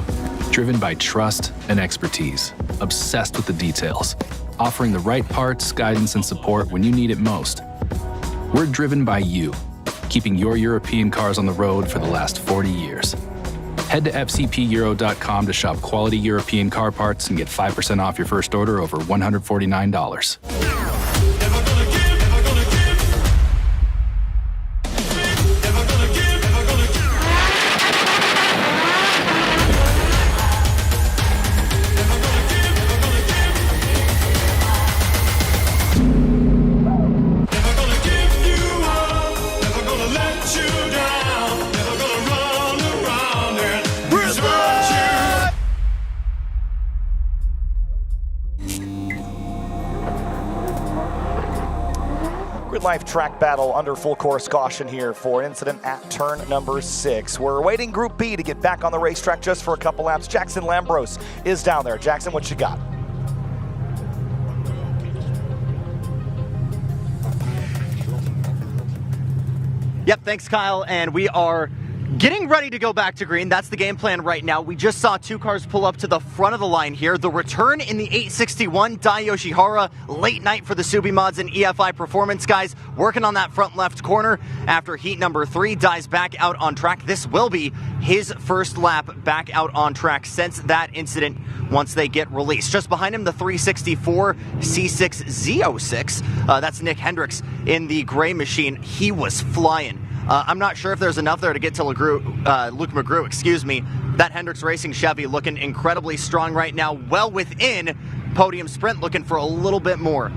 Driven by trust and expertise, obsessed with the details, offering the right parts, guidance, and support when you need it most. We're driven by you, keeping your European cars on the road for the last 40 years. Head to fcpeuro.com to shop quality European car parts and get 5% off your first order over $149. GRIDLIFE track battle under full course caution here for an incident at turn number 6. We're awaiting Group B to get back on the racetrack just for a couple laps. Jackson Lambros is down there. Jackson, what you got? Yep, thanks, Kyle. And we are getting ready to go back to green. That's the game plan right now. We just saw 2 cars pull up to the front of the line here. The return in the 861, Dai Yoshihara, late night for the Subi Mods and EFI Performance guys, working on that front left corner. After heat number 3, Dai's back out on track. This will be his first lap back out on track since that incident once they get released. Just behind him, the 364 C6Z06. That's Nick Hendricks in the gray machine. He was flying. I'm not sure if there's enough there to get to Luke McGrew, excuse me. That Hendricks Racing Chevy looking incredibly strong right now, well within podium sprint, looking for a little bit more.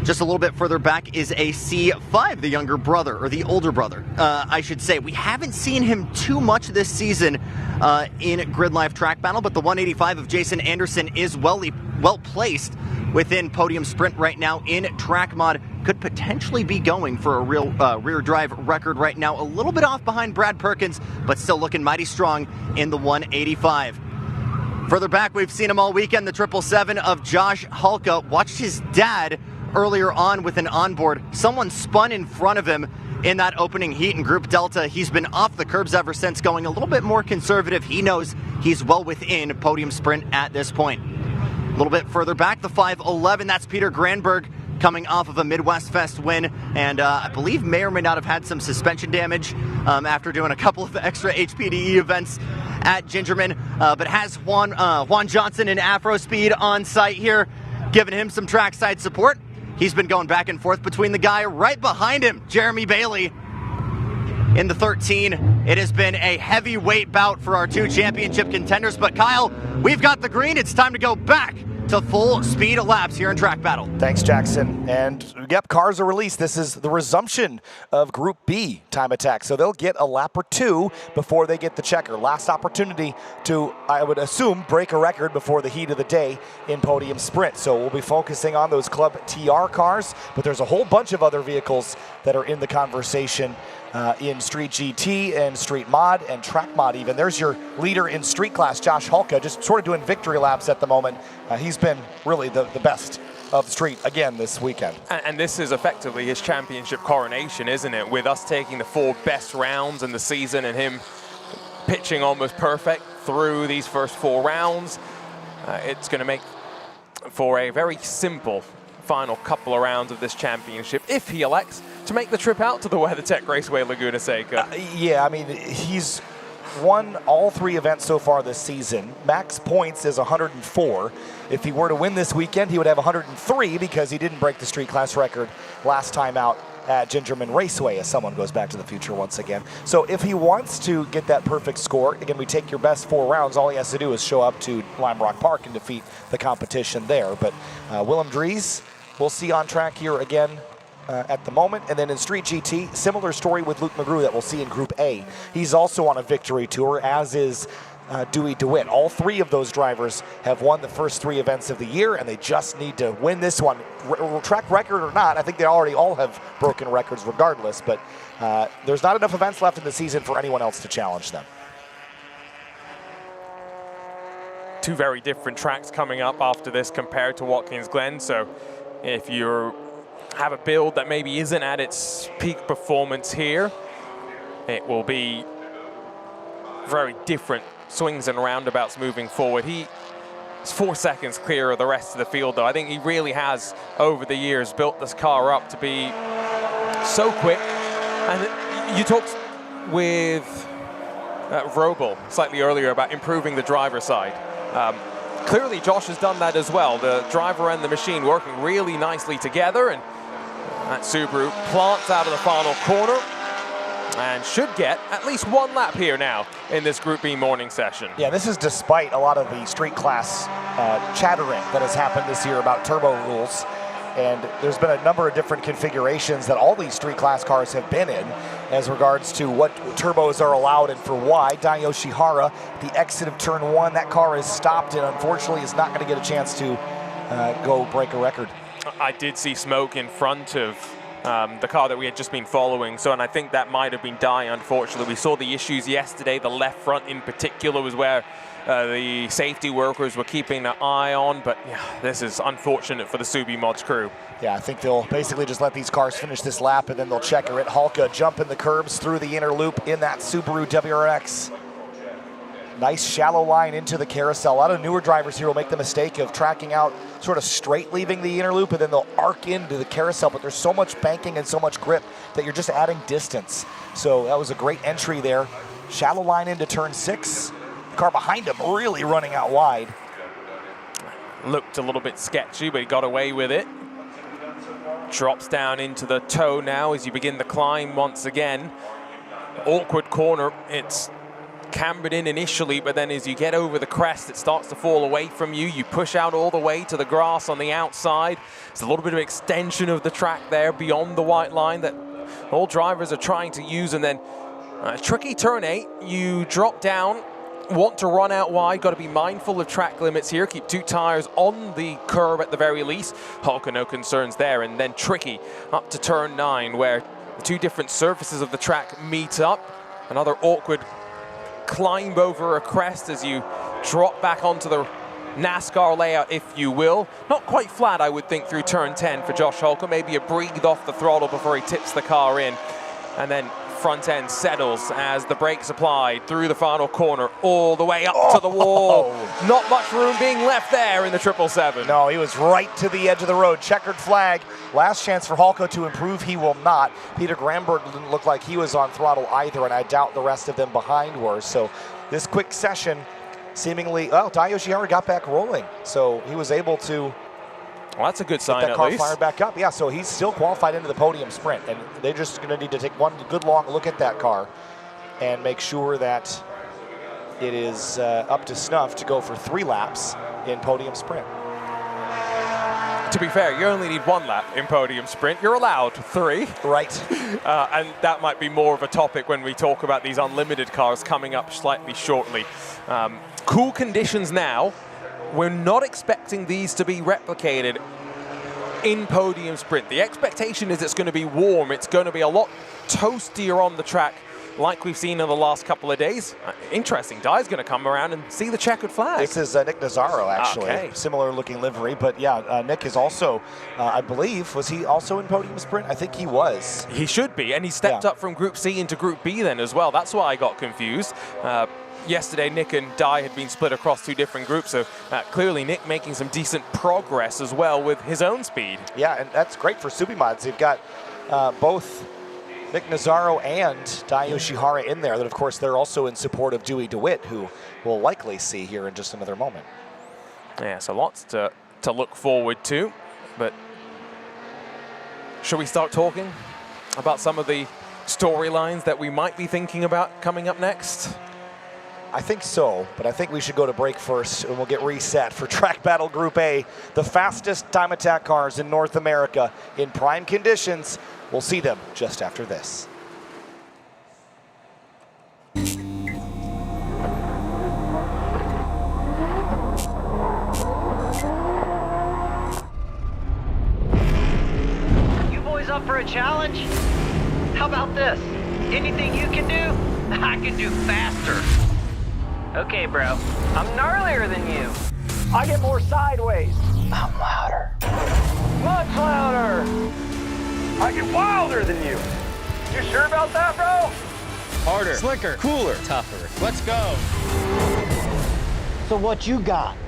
Just a little bit further back is a C5, the younger brother, or the older brother, I should say. We haven't seen him too much this season in GRIDLIFE track battle, but the 185 of Jason Anderson is well placed within podium sprint right now in track mod. Could potentially be going for a real rear drive record right now. A little bit off behind Brad Perkins, but still looking mighty strong in the 185. Further back, we've seen him all weekend, the 777 of Josh Halka. Watched his dad earlier on with an onboard. Someone spun in front of him in that opening heat in Group Delta. He's been off the curbs ever since, going a little bit more conservative. He knows he's well within podium sprint at this point. A little bit further back, the 511, that's Peter Granberg, coming off of a Midwest Fest win, and I believe may or may not have had some suspension damage after doing a couple of extra HPDE events at Gingerman, but has Juan Johnson in Afro Speed on site here, giving him some trackside support. He's been going back and forth between the guy right behind him, Jeremy Bailey, in the 13. It has been a heavyweight bout for our 2 championship contenders, but Kyle, we've got the green. It's time to go back to full speed laps here in track battle. Thanks, Jackson. And yep, cars are released. This is the resumption of Group B time attack. So they'll get a lap or 2 before they get the checker. Last opportunity to, I would assume, break a record before the heat of the day in podium sprint. So we'll be focusing on those Club TR cars, but there's a whole bunch of other vehicles that are in the conversation in Street GT and Street Mod and Track Mod even. There's your leader in Street Class, Josh Halka, just sort of doing victory laps at the moment. He's been really the best of the Street again this weekend. And this is effectively his championship coronation, isn't it? With us taking the 4 best rounds in the season and him pitching almost perfect through these first 4 rounds. It's going to make for a very simple final couple of rounds of this championship if he elects to make the trip out to the WeatherTech Raceway Laguna Seca. Yeah, I mean, he's won all 3 events so far this season. Max points is 104. If he were to win this weekend, he would have 103 because he didn't break the Street Class record last time out at Gingerman Raceway, as someone goes back to the future once again. So if he wants to get that perfect score, again, we take your best 4 rounds. All he has to do is show up to Lime Rock Park and defeat the competition there. But Willem Dries, we'll see on track here again at the moment. And then in Street GT, similar story with Luke McGrew that we'll see in Group A. He's also on a victory tour, as is Dewey DeWitt. All three of those drivers have won the first 3 events of the year, and they just need to win this one. Track record or not, I think they already all have broken records regardless, but there's not enough events left in the season for anyone else to challenge them. Two very different tracks coming up after this compared to Watkins Glen, so if you have a build that maybe isn't at its peak performance here, it will be very different swings and roundabouts moving forward. He's 4 seconds clear of the rest of the field, though. I think he really has, over the years, built this car up to be so quick. And you talked with Robel slightly earlier about improving the driver's side. Clearly, Josh has done that as well. The driver and the machine working really nicely together, and that Subaru plants out of the final corner and should get at least 1 lap here now in this Group B morning session. Yeah, this is despite a lot of the street class chattering that has happened this year about turbo rules. And there's been a number of different configurations that all these street class cars have been in as regards to what turbos are allowed and for why. Dai Yoshihara, the exit of turn 1, that car is stopped and unfortunately is not going to get a chance to go break a record. I did see smoke in front of the car that we had just been following, and I think that might have been Dai, unfortunately. We saw the issues yesterday. The left front in particular was where the safety workers were keeping an eye on, but yeah, this is unfortunate for the Subi Mods crew. Yeah, I think they'll basically just let these cars finish this lap and then they'll checker it. Halka jumping the curbs through the inner loop in that Subaru WRX. Nice shallow line into the carousel. A lot of newer drivers here will make the mistake of tracking out sort of straight leaving the inner loop and then they'll arc into the carousel, but there's so much banking and so much grip that you're just adding distance. So that was a great entry there. Shallow line into turn 6. Car behind him really running out wide. Looked a little bit sketchy, but he got away with it. Drops down into the toe now as you begin the climb once again. Awkward corner. It's cambered in initially, but then as you get over the crest, it starts to fall away from you. You push out all the way to the grass on the outside. It's a little bit of extension of the track there beyond the white line that all drivers are trying to use. And then tricky turn 8, you drop down, want to run out wide, got to be mindful of track limits here, keep 2 tires on the curb at the very least. Halka, no concerns there. And then tricky up to turn 9 where the 2 different surfaces of the track meet up. Another awkward climb over a crest as you drop back onto the NASCAR layout, if you will. Not quite flat, I would think, through turn 10 for Josh Halka. Maybe a breathe off the throttle before he tips the car in. And then front end settles as the brakes applied through the final corner all the way up to the wall. Not much room being left there in the 777. No, he was right to the edge of the road. Checkered flag. Last chance for Halka to improve. He will not. Peter Gramberg didn't look like he was on throttle either, and I doubt the rest of them behind were. So this quick session seemingly, well, Dai Yoshihara got back rolling. So he was able to well, that's a good sign, that at car least. fired back up. Yeah, so he's still qualified into the podium sprint, and they're just going to need to take one good long look at that car and make sure that it is up to snuff to go for 3 laps in podium sprint. To be fair, you only need 1 lap in podium sprint. You're allowed 3. Right. And that might be more of a topic when we talk about these unlimited cars coming up slightly shortly. Cool conditions now. We're not expecting these to be replicated in podium sprint. The expectation is it's going to be warm. It's going to be a lot toastier on the track like we've seen in the last couple of days. Interesting. Dai's going to come around and see the checkered flag. This is Nick Nazaro, actually. Okay. Similar looking livery. But yeah, Nick is also, I believe, was he also in podium sprint? I think he was. He should be. And he stepped up from Group C into Group B then as well. That's why I got confused. Yesterday, Nick and Dai had been split across 2 different groups, so clearly Nick making some decent progress as well with his own speed. Yeah, and that's great for Subi Mods. They've got both Nick Nazaro and Dai Yoshihara in there. That, of course, they're also in support of Dewey DeWitt, who we'll likely see here in just another moment. Yeah, so lots to look forward to. But should we start talking about some of the storylines that we might be thinking about coming up next? I think so, but I think we should go to break first, and we'll get reset for Track Battle Group A, the fastest time attack cars in North America in prime conditions. We'll see them just after this. challenge? How about this? Anything you can do, I can do faster. Okay, bro. I'm gnarlier than you. I get more sideways. I'm louder. Much louder. I get wilder than you. You sure about that, bro? Harder. Slicker. Cooler. Tougher. Let's go. So what you got?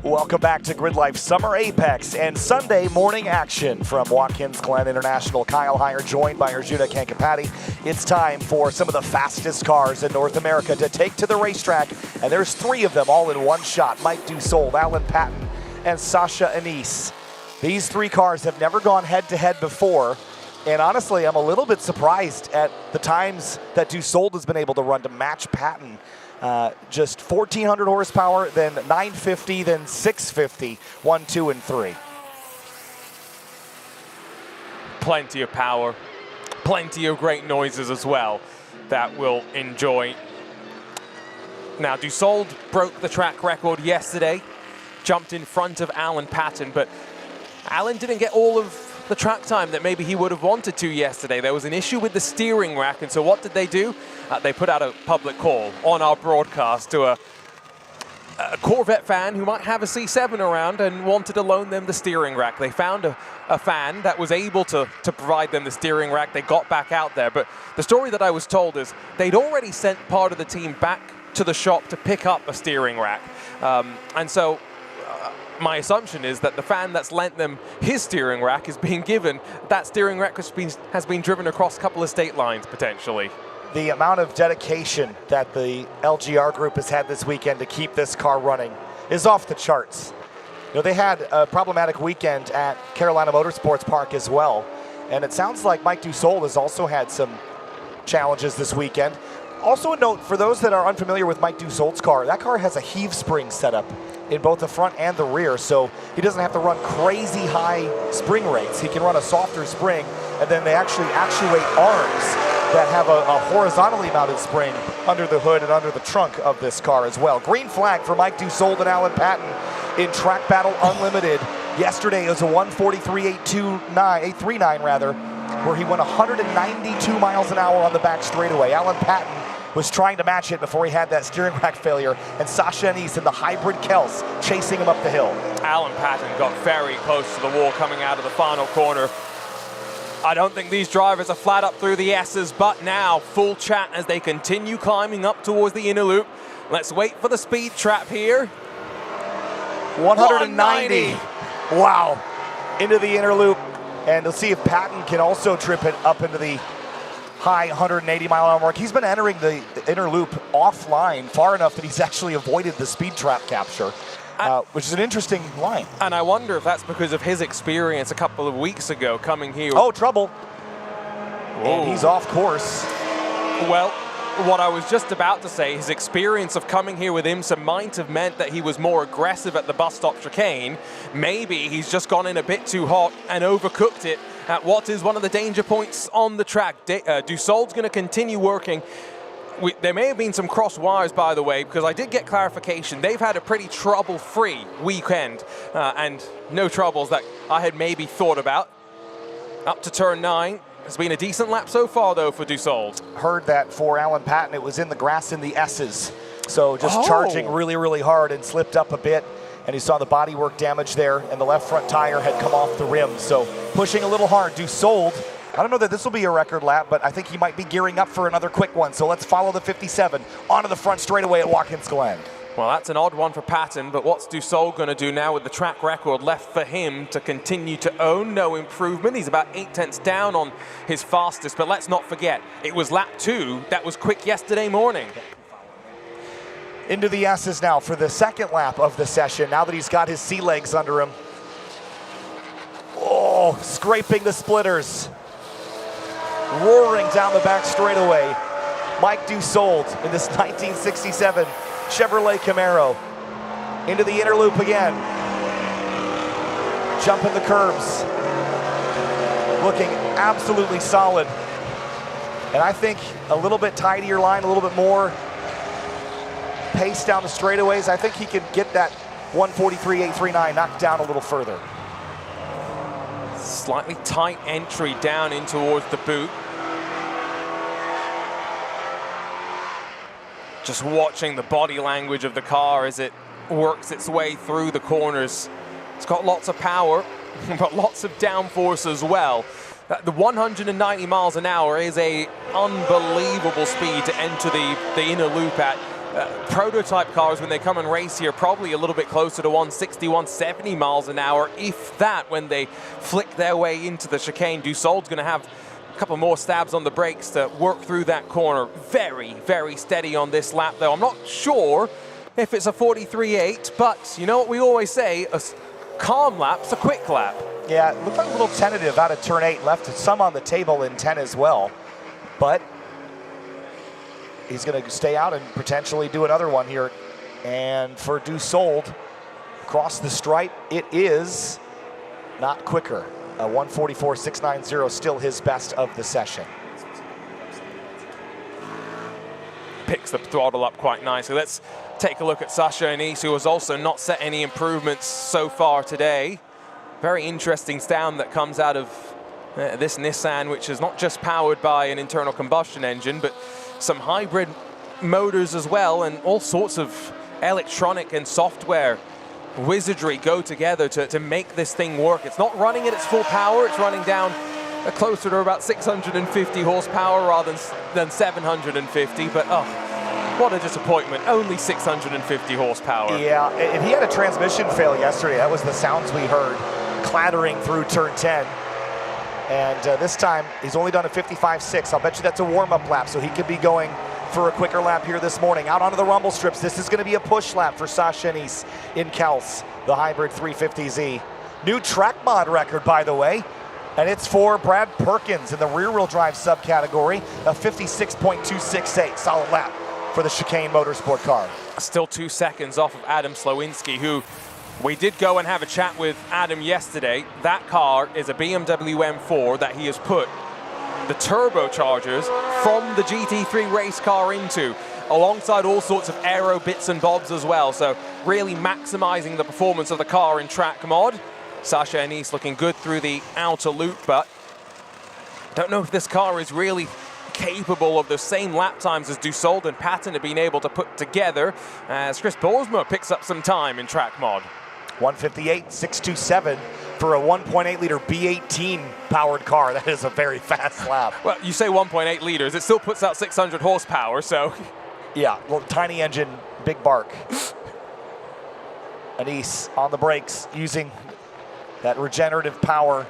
Welcome back to Grid Life Summer Apex and Sunday morning action from Watkins Glen International. Kyle Heyer joined by Arjuna Kankapati. It's time for some of the fastest cars in North America to take to the racetrack, and there's 3 of them all in one shot. Mike Dussault, Alan Patton, and Sasha Anise. These 3 cars have never gone head-to-head before, and honestly, I'm a little bit surprised at the times that Dussault has been able to run to match Patton. Just 1,400 horsepower, then 950, then 650, 1, 2, and 3. Plenty of power, plenty of great noises as well that we'll enjoy. Now, Dussault broke the track record yesterday, jumped in front of Alan Patton, but Alan didn't get all of the track time that maybe he would have wanted to yesterday. There was an issue with the steering rack, and so what did they do? They put out a public call on our broadcast to a Corvette fan who might have a C7 around and wanted to loan them the steering rack. They found a fan that was able to provide them the steering rack. They got back out there, but the story that I was told is they'd already sent part of the team back to the shop to pick up a steering rack. And so my assumption is that the fan that's lent them his steering rack is being given that steering rack has been driven across a couple of state lines potentially. The amount of dedication that the LGR group has had this weekend to keep this car running is off the charts. You know, they had a problematic weekend at Carolina Motorsports Park as well, and it sounds like Mike Dussault has also had some challenges this weekend. Also a note for those that are unfamiliar with Mike Dussault's car, that car has a heave spring setup in both the front and the rear, so he doesn't have to run crazy high spring rates. He can run a softer spring, and then they actually actuate arms that have a horizontally mounted spring under the hood and under the trunk of this car as well. Green flag for Mike Dussault and Alan Patton in Track Battle Unlimited. Yesterday it was a 1:43.839 rather, where he went 192 miles an hour on the back straightaway. Alan Patton was trying to match it before he had that steering rack failure, and Sasha Anise in the hybrid Kels chasing him up the hill. Alan Patton got very close to the wall coming out of the final corner. I don't think these drivers are flat up through the S's, but now full chat as they continue climbing up towards the inner loop. Let's wait for the speed trap here. 190. Wow. Into the inner loop. And we'll see if Patton can also trip it up into the high 180 mile an hour mark. He's been entering the inner loop offline far enough that he's actually avoided the speed trap capture. Which is an interesting line. And I wonder if that's because of his experience a couple of weeks ago coming here. Oh, trouble. Whoa. And he's off course. Well, what I was just about to say. His experience of coming here with IMSA might have meant that he was more aggressive at the bus stop chicane. Maybe he's just gone in a bit too hot and overcooked it at what is one of the danger points on the track. Dussault's going to continue working. There may have been some cross wires, by the way, because I did get clarification. They've had a pretty trouble-free weekend, and no troubles that I had maybe thought about. Up to turn 9. It's been a decent lap so far, though, for Dussault. Heard that for Alan Patton, it was in the grass in the S's. So just charging really, really hard and slipped up a bit. And you saw the bodywork damage there, and the left front tire had come off the rim. So pushing a little hard. Dussault, I don't know that this will be a record lap, but I think he might be gearing up for another quick one. So let's follow the 57 onto the front straightaway at Watkins Glen. Well, that's an odd one for Patton, but what's Dussault going to do now with the track record left for him to continue to own? No improvement. He's about 8/10 down on his fastest, but let's not forget, it was lap 2 that was quick yesterday morning. Into the S's now for the second lap of the session, now that he's got his sea legs under him. Oh, scraping the splitters. Roaring down the back straightaway. Mike Dussault in this 1967 Chevrolet Camaro. Into the inner loop again. Jumping the curbs. Looking absolutely solid. And I think a little bit tidier line, a little bit more pace down the straightaways. I think he could get that 143.839 knocked down a little further. Slightly tight entry down in towards the boot. Just watching the body language of the car as it works its way through the corners. It's got lots of power, but lots of downforce as well. The 190 miles an hour is a unbelievable speed to enter the inner loop at. Prototype cars, when they come and race here, probably a little bit closer to 160, 170 miles an hour, if that, when they flick their way into the chicane. Dussault's going to have a couple more stabs on the brakes to work through that corner. Very, very steady on this lap, though. I'm not sure if it's a 43.8, but you know what we always say, a calm lap's a quick lap. Yeah, it looked like a little tentative out of turn 8, left some on the table in 10 as well. But he's going to stay out and potentially do another one here. And for Dussault, across the stripe, it is not quicker. 144.690, still his best of the session. Picks the throttle up quite nicely. Let's take a look at Sasha Anise, who has also not set any improvements so far today. Very interesting sound that comes out of this Nissan, which is not just powered by an internal combustion engine, but some hybrid motors as well, and all sorts of electronic and software wizardry go together to make this thing work. It's not running at its full power. It's running down closer to about 650 horsepower rather than 750, but oh, what a disappointment. Only 650 horsepower. Yeah, and he had a transmission fail yesterday. That was the sounds we heard clattering through turn 10. And this time, he's only done a 55.6. I'll bet you that's a warm-up lap, so he could be going for a quicker lap here this morning. Out onto the rumble strips. This is going to be a push lap for Sasha Anise in Kels, the hybrid 350Z. New track mod record, by the way, and it's for Brad Perkins in the rear-wheel drive subcategory, a 56.268. Solid lap for the Chicane Motorsport car. Still 2 seconds off of Adam Slowinski, who we did go and have a chat with Adam yesterday. That car is a BMW M4 that he has put the turbochargers from the GT3 race car into, alongside all sorts of aero bits and bobs as well. So really maximizing the performance of the car in track mod. Sasha Anise looking good through the outer loop, but I don't know if this car is really capable of the same lap times as Dussault and Patton have been able to put together, as Chris Boersma picks up some time in track mod. 158.627 for a 1.8 liter B18 powered car. That is a very fast lap. Well, you say 1.8 liters, it still puts out 600 horsepower, so. Yeah, little tiny engine, big bark. Anise on the brakes using that regenerative power.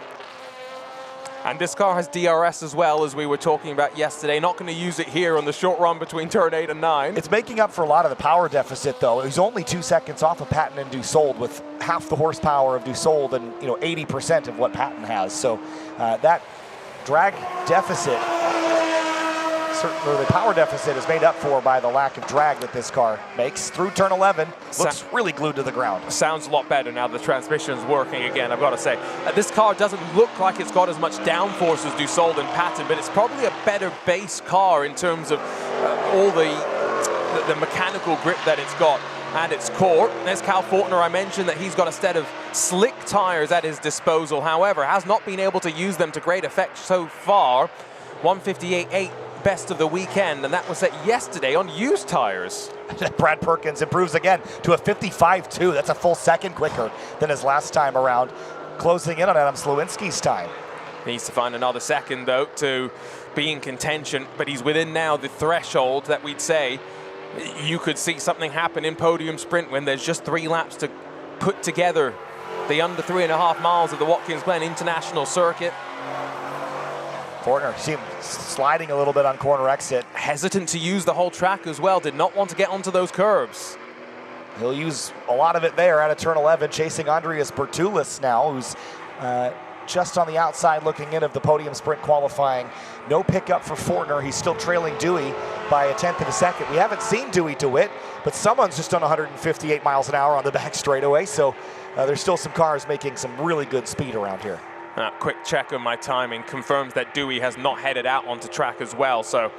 And this car has DRS as well, as we were talking about yesterday. Not going to use it here on the short run between turn 8 and 9. It's making up for a lot of the power deficit, though. He's only 2 seconds off of Patton and Dussault, with half the horsepower of Dussault and 80% of what Patton has. So that drag deficit is the power deficit is made up for by the lack of drag that this car makes. Through turn 11, looks really glued to the ground. Sounds a lot better now the transmission's working again, I've got to say. This car doesn't look like it's got as much downforce as Dussault and Patton, but it's probably a better base car in terms of all the mechanical grip that it's got at its core. There's Cal Fortner. I mentioned that he's got a set of slick tires at his disposal, however, has not been able to use them to great effect so far. 158.8 best of the weekend, and that was set yesterday on used tires. Brad Perkins improves again to a 55.2. That's a full second quicker than his last time around, closing in on Adam Slowinski's time. Needs to find another second, though, to be in contention, but he's within now the threshold that we'd say you could see something happen in podium sprint when there's just 3 laps to put together the under 3.5 miles of the Watkins Glen International Circuit. Fortner seemed sliding a little bit on corner exit. Hesitant to use the whole track as well, did not want to get onto those curbs. He'll use a lot of it there out of turn 11, chasing Andreas Bertulis now, who's just on the outside looking in of the podium sprint qualifying. No pickup for Fortner. He's still trailing Dewey by a tenth of a second. We haven't seen Dewey DeWitt, but someone's just done 158 miles an hour on the back straightaway, so there's still some cars making some really good speed around here. Quick check on my timing confirms that Dewey has not headed out onto track as well, so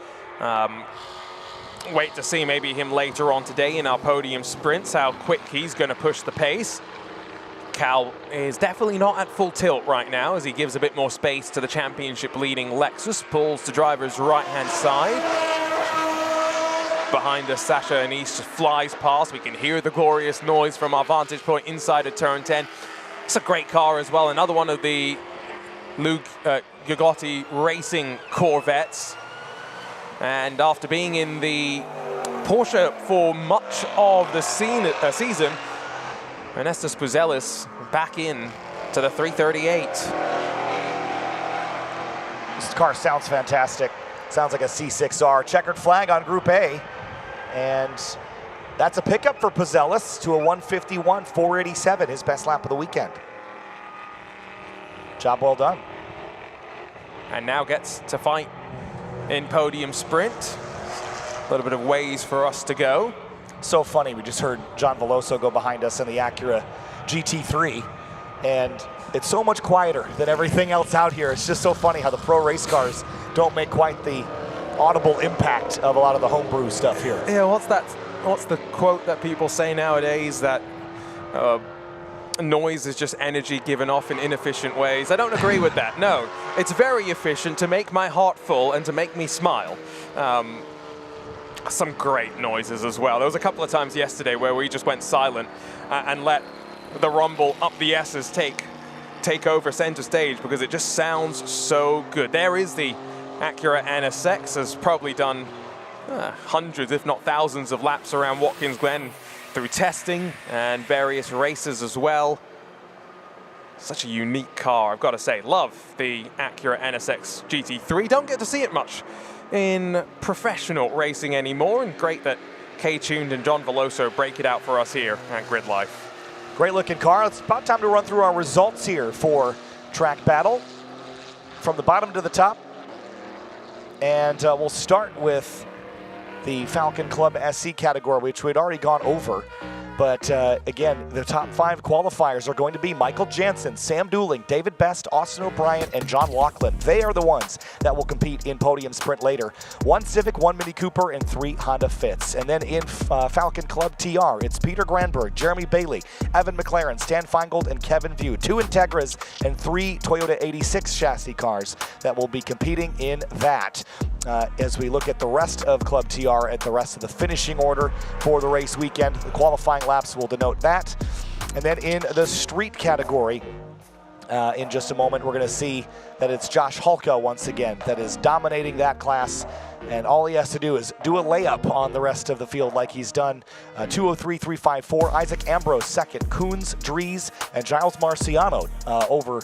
wait to see maybe him later on today in our podium sprints, how quick he's going to push the pace. Cal is definitely not at full tilt right now as he gives a bit more space to the championship leading Lexus, pulls to driver's right-hand side. Behind us, Sasha Anise flies past. We can hear the glorious noise from our vantage point inside of turn 10. It's a great car as well, another one of the Luke Gigotti Racing Corvettes. And after being in the Porsche for much of the season, Ernestus Puzelis back in to the 338. This car sounds fantastic. Sounds like a C6R. Checkered flag on Group A. And that's a pickup for Puzelis to a 151.487, his best lap of the weekend. Job well done. And now gets to fight in podium sprint. A little bit of ways for us to go. So funny, we just heard John Veloso go behind us in the Acura GT3, and it's so much quieter than everything else out here. It's just so funny how the pro race cars don't make quite the audible impact of a lot of the homebrew stuff here. Yeah, what's the quote that people say nowadays, that noise is just energy given off in inefficient ways? I don't agree with that. No, it's very efficient to make my heart full and to make me smile. Some great noises as well. There was a couple of times yesterday where we just went silent and let the rumble up the S's take over center stage because it just sounds so good. There is the Acura NSX, has probably done hundreds, if not thousands, of laps around Watkins Glen through testing and various races as well. Such a unique car, I've got to say. Love the Acura NSX GT3. Don't get to see it much in professional racing anymore, and great that K-Tuned and John Veloso break it out for us here at Grid Life. Great looking car. It's about time to run through our results here for Track Battle from the bottom to the top. And we'll start with the Falcon Club SC category, which we'd already gone over. But again, the top 5 qualifiers are going to be Michael Jansen, Sam Dooling, David Best, Austin O'Brien, and John Laughlin. They are the ones that will compete in podium sprint later. 1 Civic, 1 Mini Cooper, and 3 Honda Fits. And then in Falcon Club TR, it's Peter Granberg, Jeremy Bailey, Evan McLaren, Stan Feingold, and Kevin View. 2 Integras and 3 Toyota 86 chassis cars that will be competing in that. As we look at the rest of Club TR at the rest of the finishing order for the race weekend, the qualifying laps will denote that. And then in the street category, in just a moment, we're going to see that it's Josh Hulka once again that is dominating that class. And all he has to do is do a layup on the rest of the field like he's done. 203.354, Isaac Ambrose second, Coons, Dries, and Giles Marciano over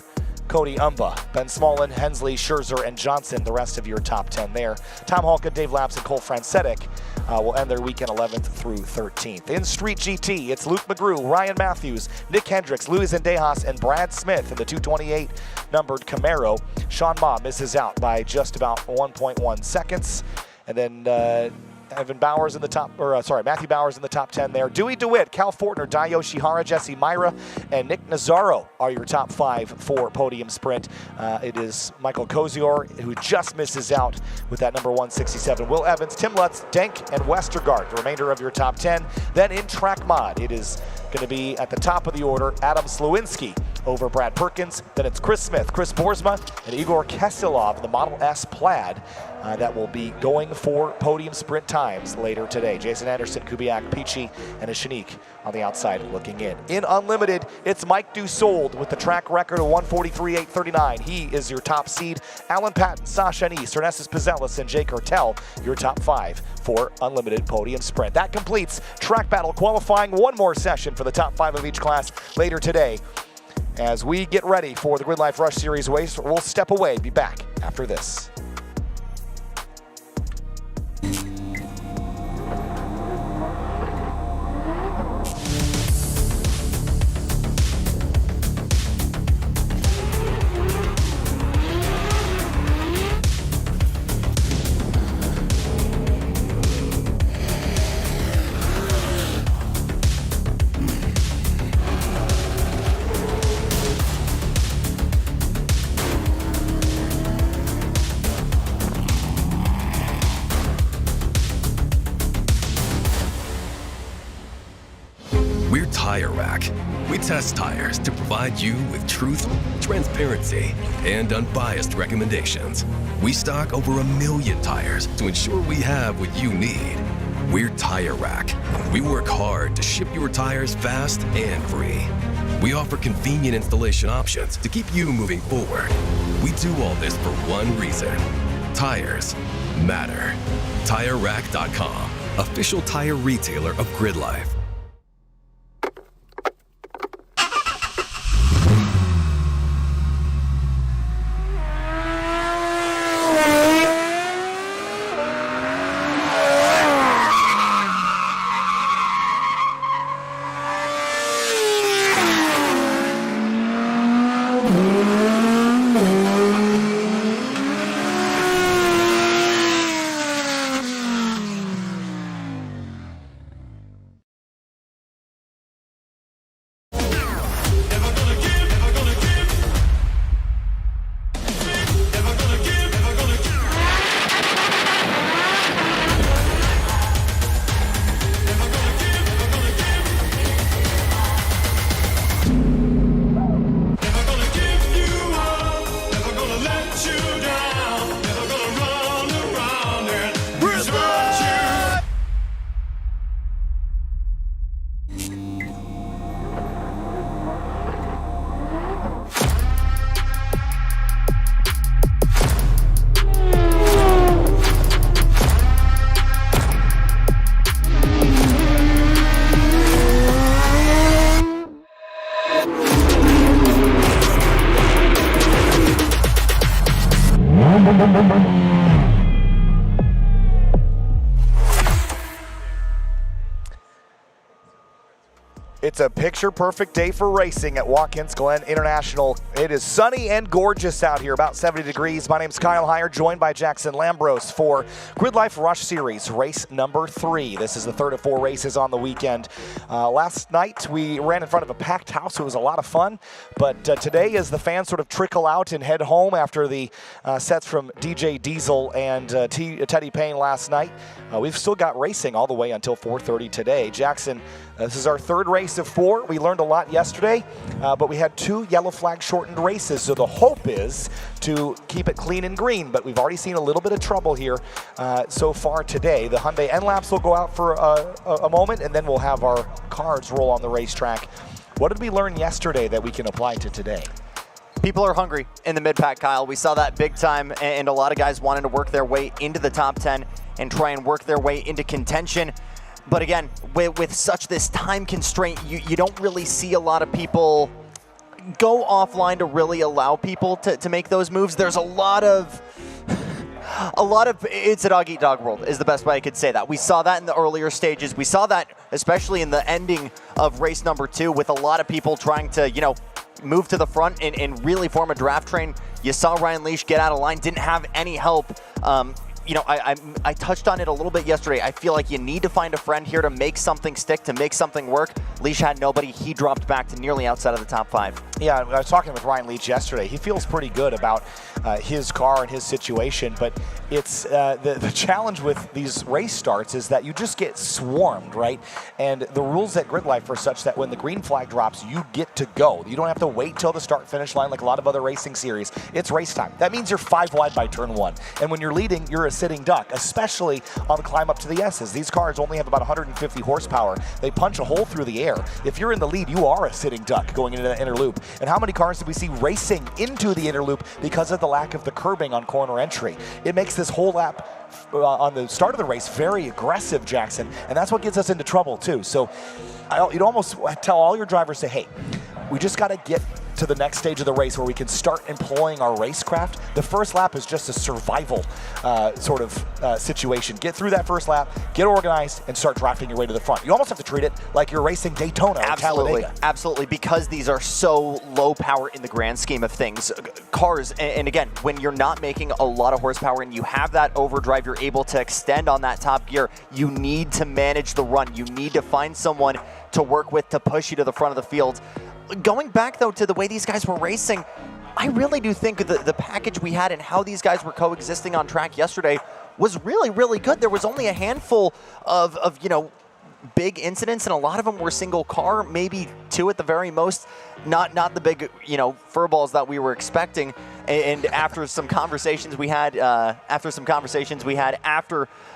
Cody Umba, Ben Smolin, Hensley, Scherzer, and Johnson, the rest of your top 10 there. Tom Hulka, Dave Lapps, and Cole Francetic will end their weekend 11th through 13th. In Street GT, it's Luke McGrew, Ryan Matthews, Nick Hendricks, Luis Zendejas, and Brad Smith in the 228 numbered Camaro. Sean Ma misses out by just about 1.1 seconds. And then Matthew Bowers in the top 10 there. Dewey DeWitt, Cal Fortner, Dio Shihara, Jesse Myra, and Nick Nazaro are your top 5 for podium sprint. It is Michael Kozior, who just misses out with that number 167. Will Evans, Tim Lutz, Denk, and Westergaard, the remainder of your top 10. Then in track mod, it is going to be at the top of the order, Adam Slewinski over Brad Perkins. Then it's Chris Smith, Chris Boersma, and Igor Kesilov, the Model S Plaid, that will be going for podium sprint times later today. Jason Anderson, Kubiak, Peachy, and Shanik on the outside looking in. In Unlimited, it's Mike Dussault with the track record of 143.839. He is your top seed. Alan Patton, Sasha Anise, Ernestus Pizelis, and Jake Hertel, your top 5 for Unlimited podium sprint. That completes track battle qualifying. One more session for the top 5 of each class later today. As we get ready for the Grid Life Rush Series race, we'll step away, be back after this. Tire Rack. We test tires to provide you with truth, transparency, and unbiased recommendations. We stock over 1 million tires to ensure we have what you need. We're Tire Rack. We work hard to ship your tires fast and free. We offer convenient installation options to keep you moving forward. We do all this for one reason. Tires matter. TireRack.com, official tire retailer of GRIDLIFE. It's a picture-perfect day for racing at Watkins Glen International. It is sunny and gorgeous out here, about 70 degrees. My name's Kyle Heyer, joined by Jackson Lambros for Grid Life Rush Series, race number 3. This is the third of 4 races on the weekend. Last night, we ran in front of a packed house. It was a lot of fun. But today, as the fans sort of trickle out and head home after the sets from DJ Diesel and Teddy Payne last night, we've still got racing all the way until 4:30 today. Jackson, this is our third race of 4. We learned a lot yesterday, but we had 2 yellow flag shortened races, so the hope is to keep it clean and green, but we've already seen a little bit of trouble here so far today. The Hyundai NLAPs will go out for a moment, and then we'll have our cars roll on the racetrack. What did we learn yesterday that we can apply to today? People are hungry in the mid-pack, Kyle. We saw that big time, and a lot of guys wanted to work their way into the top 10 and try and work their way into contention. But again, with such this time constraint, you don't really see a lot of people go offline to really allow people to make those moves. There's a lot of it's a dog-eat-dog world is the best way I could say that. We saw that in the earlier stages. We saw that especially in the ending of race number 2 with a lot of people trying to, move to the front and really form a draft train. You saw Ryan Leash get out of line, didn't have any help. you know, I touched on it a little bit yesterday. I feel like you need to find a friend here to make something stick, to make something work. Leach had nobody. He dropped back to nearly outside of the top 5. Yeah, I was talking with Ryan Leach yesterday. He feels pretty good about his car and his situation, but it's the challenge with these race starts is that you just get swarmed, right? And the rules at GRIDLIFE are such that when the green flag drops, you get to go. You don't have to wait till the start-finish line like a lot of other racing series. It's race time. That means you're 5 wide by turn 1. And when you're leading, you're a sitting duck, especially on the climb up to the S's. These cars only have about 150 horsepower. They punch a hole through the air. If you're in the lead, you are a sitting duck going into the inner loop. And how many cars did we see racing into the inner loop because of the lack of the curbing on corner entry? It makes this whole lap on the start of the race very aggressive, Jackson, and that's what gets us into trouble too. So you'd almost tell all your drivers, say, hey, we just got to get to the next stage of the race where we can start employing our racecraft. The first lap is just a survival sort of situation. Get through that first lap, get organized, and start drafting your way to the front. You almost have to treat it like you're racing Daytona or Talladega. Absolutely, because these are so low power in the grand scheme of things. Cars, and again, when you're not making a lot of horsepower and you have that overdrive, you're able to extend on that top gear, you need to manage the run. You need to find someone to work with to push you to the front of the field. Going back, though, to the way these guys were racing, I really do think the package we had and how these guys were coexisting on track yesterday was really, really good. There was only a handful of you know, big incidents, and a lot of them were single car, maybe 2 at the very most. Not the big, you know, furballs that we were expecting. And after some conversations we had, after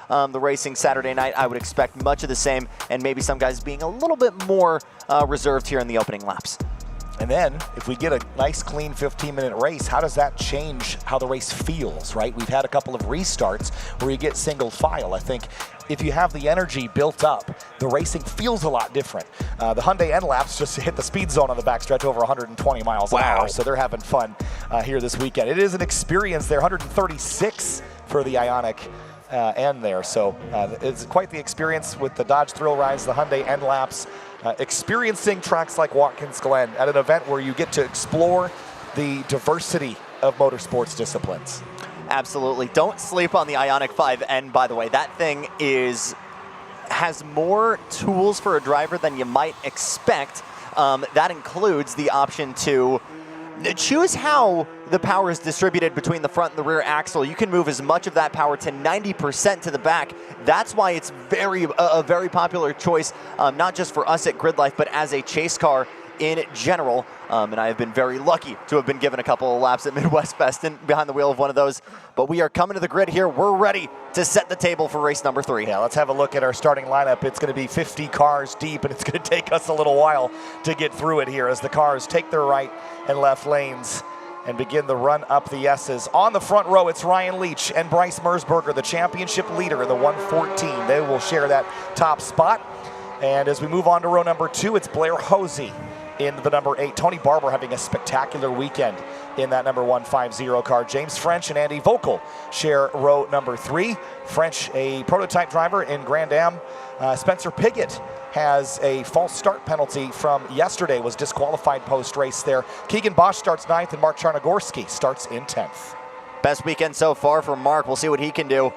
the racing Saturday night, I would expect much of the same, and maybe some guys being a little bit more reserved here in the opening laps. And then, if we get a nice, clean 15-minute race, how does that change how the race feels, right? We've had a couple of restarts where you get single file. I think if you have the energy built up, the racing feels a lot different. The Hyundai NLAPs just hit the speed zone on the backstretch over 120 miles an hour, so they're having fun here this weekend. It is an experience there, 136 for the Ioniq N there, so it's quite the experience with the Dodge Thrill Rides, the Hyundai NLAPs, experiencing tracks like Watkins Glen at an event where you get to explore the diversity of motorsports disciplines. Absolutely. Don't sleep on the Ioniq 5N, by the way. That thing has more tools for a driver than you might expect. That includes the option to choose how the power is distributed between the front and the rear axle. You can move as much of that power to 90% to the back. That's why it's a very popular choice, not just for us at GRIDLIFE, but as a chase car in general. And I have been very lucky to have been given a couple of laps at Midwest Fest and behind the wheel of one of those. But we are coming to the grid here. We're ready to set the table for race number 3. Yeah, let's have a look at our starting lineup. It's going to be 50 cars deep, and it's going to take us a little while to get through it here as the cars take their right and left lanes and begin the run up the S's. On the front row, it's Ryan Leach and Bryce Mersberger, the championship leader in the 114. They will share that top spot. And as we move on to row number 2, it's Blair Hosey in the number 8. Tony Barber having a spectacular weekend in that number 150 car. James French and Andy Vogel share row number 3. French, a prototype driver in Grand Am. Spencer Piggott has a false start penalty from yesterday, was disqualified post-race there. Keegan Bosch starts 9th, and Mark Charnogorski starts in 10th. Best weekend so far for Mark. We'll see what he can do.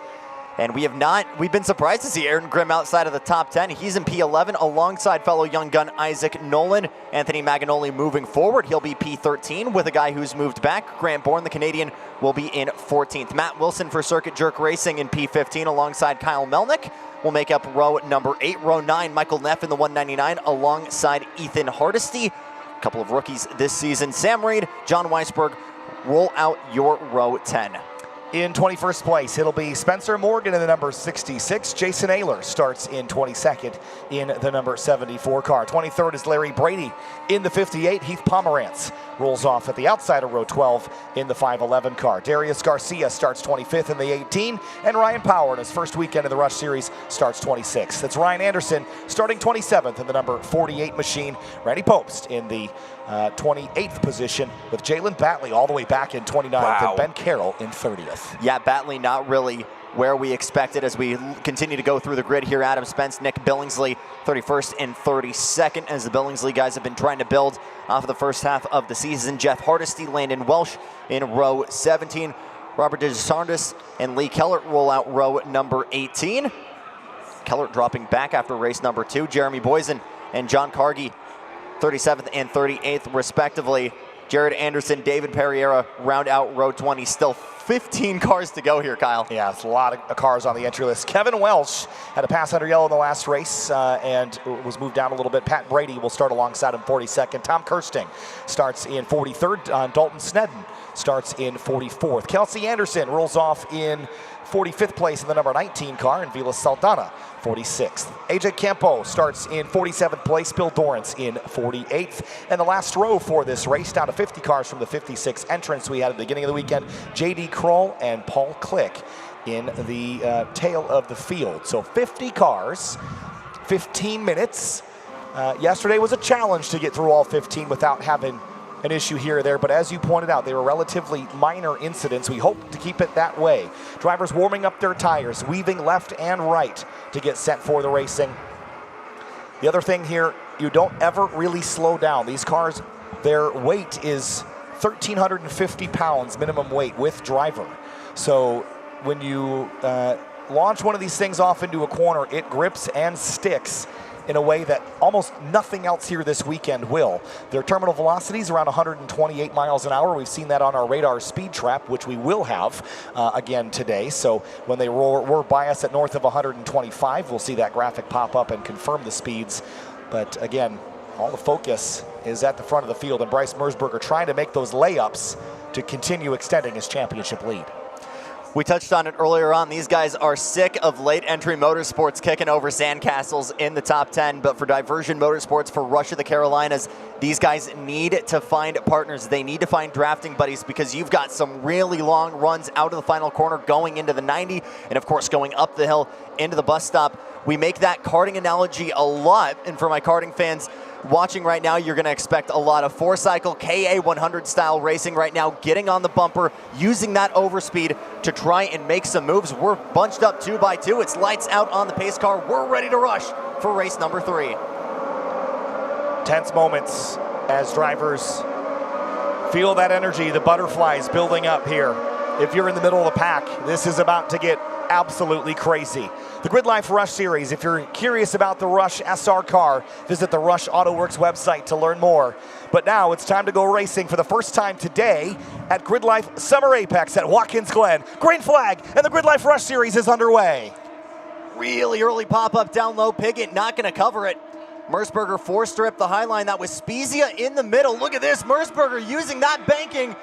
And we've been surprised to see Aaron Grimm outside of the top 10. He's in P11 alongside fellow young gun Isaac Nolan. Anthony Maganoli moving forward. He'll be P13 with a guy who's moved back. Grant Bourne, the Canadian, will be in 14th. Matt Wilson for Circuit Jerk Racing in P15 alongside Kyle Melnick will make up row number 8. Row 9, Michael Neff in the 199 alongside Ethan Hardesty. A couple of rookies this season. Sam Reed, John Weisberg, roll out your row 10. In 21st place, it'll be Spencer Morgan in the number 66. Jason Ayler starts in 22nd in the number 74 car. 23rd is Larry Brady in the 58. Heath Pomerantz rolls off at the outside of row 12 in the 511 car. Darius Garcia starts 25th in the 18. And Ryan Power in his first weekend in the Rush Series starts 26th. That's Ryan Anderson starting 27th in the number 48 machine. Randy Popst in the 28th position with Jalen Batley all the way back in 29th and Ben Carroll in 30th. Yeah, Batley not really where we expected as we continue to go through the grid here. Adam Spence, Nick Billingsley, 31st and 32nd as the Billingsley guys have been trying to build off of the first half of the season. Jeff Hardesty, Landon Welsh in row 17. Robert DeSantis and Lee Kellert roll out row number 18. Kellert dropping back after race number 2. Jeremy Boysen and John Cargy, 37th and 38th respectively. Jared Anderson, David Pereira round out row 20. Still 15 cars to go here, Kyle. Yeah, it's a lot of cars on the entry list. Kevin Welsh had a pass under yellow in the last race and was moved down a little bit. Pat Brady will start alongside him 42nd. Tom Kirsting starts in 43rd. Dalton Snedden starts in 44th. Kelsey Anderson rolls off in 45th place in the number 19 car, and Vila Saldana 46th. AJ Campo starts in 47th place, Bill Dorrance in 48th. And the last row for this race, down to 50 cars from the 56 entrants we had at the beginning of the weekend, J.D. Kroll and Paul Click in the tail of the field. So 50 cars, 15 minutes. Yesterday was a challenge to get through all 15 without having an issue here or there, but as you pointed out, they were relatively minor incidents. We hope to keep it that way. Drivers warming up their tires, weaving left and right to get set for the racing. The other thing here, you don't ever really slow down. These cars, their weight is 1,350 pounds minimum weight with driver. So when you launch one of these things off into a corner, it grips and sticks in a way that almost nothing else here this weekend will. Their terminal velocity is around 128 miles an hour. We've seen that on our radar speed trap, which we will have again today. So when they roar by us at north of 125, we'll see that graphic pop up and confirm the speeds. But again, all the focus is at the front of the field, and Bryce Mersberger trying to make those layups to continue extending his championship lead. We touched on it earlier on. These guys are sick of late entry motorsports kicking over sandcastles in the top 10. But for Diversion Motorsports, for Rush of the Carolinas, these guys need to find partners. They need to find drafting buddies, because you've got some really long runs out of the final corner going into the 90, and of course going up the hill into the bus stop. We make that karting analogy a lot, and for my karting fans watching right now, you're going to expect a lot of four-cycle KA100 style racing right now, getting on the bumper, using that overspeed to try and make some moves. We're bunched up 2 by 2. It's lights out on the pace car. We're ready to rush for race number 3. Tense moments as drivers feel that energy, the butterflies building up here. If you're in the middle of the pack, this is about to get absolutely crazy. The GRIDLIFE Rush Series, if you're curious about the Rush SR car, visit the Rush Auto Works website to learn more. But now it's time to go racing for the first time today at GRIDLIFE Summer Apex at Watkins Glen. Green flag, and the GRIDLIFE Rush Series is underway. Really early pop-up down low. Piggott not going to cover it. Mersberger four-strip the high line. That was Spezia in the middle. Look at this, Mersberger using that banking.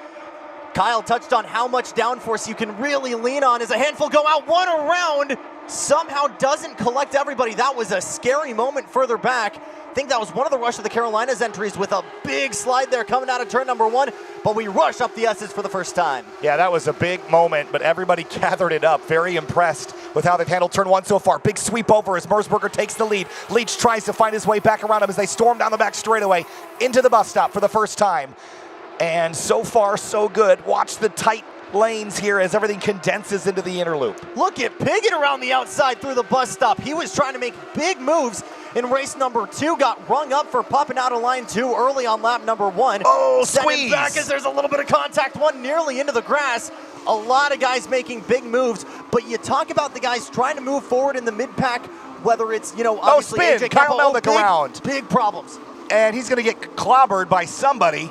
Kyle touched on how much downforce you can really lean on as a handful go out one around. Somehow doesn't collect everybody. That was a scary moment further back. I think that was one of the Rush of the Carolinas entries with a big slide there coming out of turn number 1, but we rush up the S's for the first time. Yeah, that was a big moment, but everybody gathered it up. Very impressed with how they've handled turn 1 so far. Big sweep over as Mersberger takes the lead. Leach tries to find his way back around him as they storm down the back straightaway into the bus stop for the first time. And so far, so good. Watch the tight lanes here as everything condenses into the inner loop. Look at Piggott around the outside through the bus stop. He was trying to make big moves in race number 2, got rung up for popping out of line 2 early on lap number 1. Oh, squeeze! Back as there's a little bit of contact, one nearly into the grass. A lot of guys making big moves, but you talk about the guys trying to move forward in the mid-pack, whether it's, obviously spin, AJ Kyle Melnick around. Big problems. And he's going to get clobbered by somebody.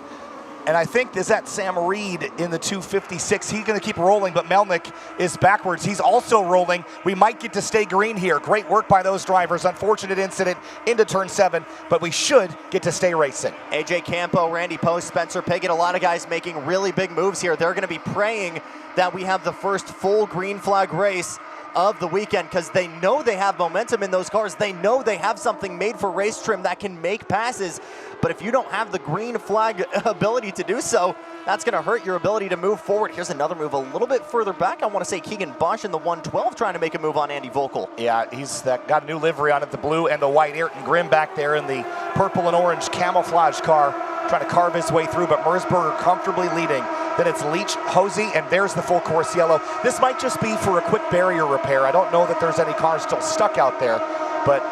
And I think is that Sam Reed in the 256. He's going to keep rolling, but Melnick is backwards. He's also rolling. We might get to stay green here. Great work by those drivers. Unfortunate incident into turn 7, but we should get to stay racing. AJ Campo, Randy Post, Spencer Piggott, a lot of guys making really big moves here. They're going to be praying that we have the first full green flag race of the weekend, because they know they have momentum in those cars. They know they have something made for race trim that can make passes. But if you don't have the green flag ability to do so, that's going to hurt your ability to move forward. Here's another move a little bit further back. I want to say Keegan Bosch in the 112 trying to make a move on Andy Volkel. Yeah, he's got a new livery on it, the blue and the white. Ayrton Grimm back there in the purple and orange camouflage car trying to carve his way through, but Mersberger comfortably leading. Then it's Leach, Hosey, and there's the full course yellow. This might just be for a quick barrier repair. I don't know that there's any cars still stuck out there, but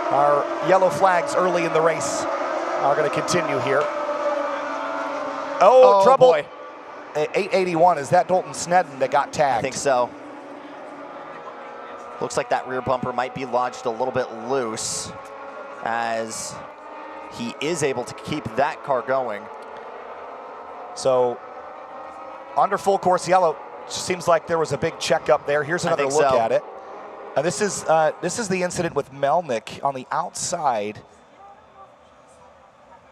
our yellow flags early in the race are going to continue here. Oh, trouble. Boy. 881, is that Dalton Snedden that got tagged? I think so. Looks like that rear bumper might be lodged a little bit loose as he is able to keep that car going. So under full course yellow, seems like there was a big checkup there. Here's another look at it. This is the incident with Melnick on the outside.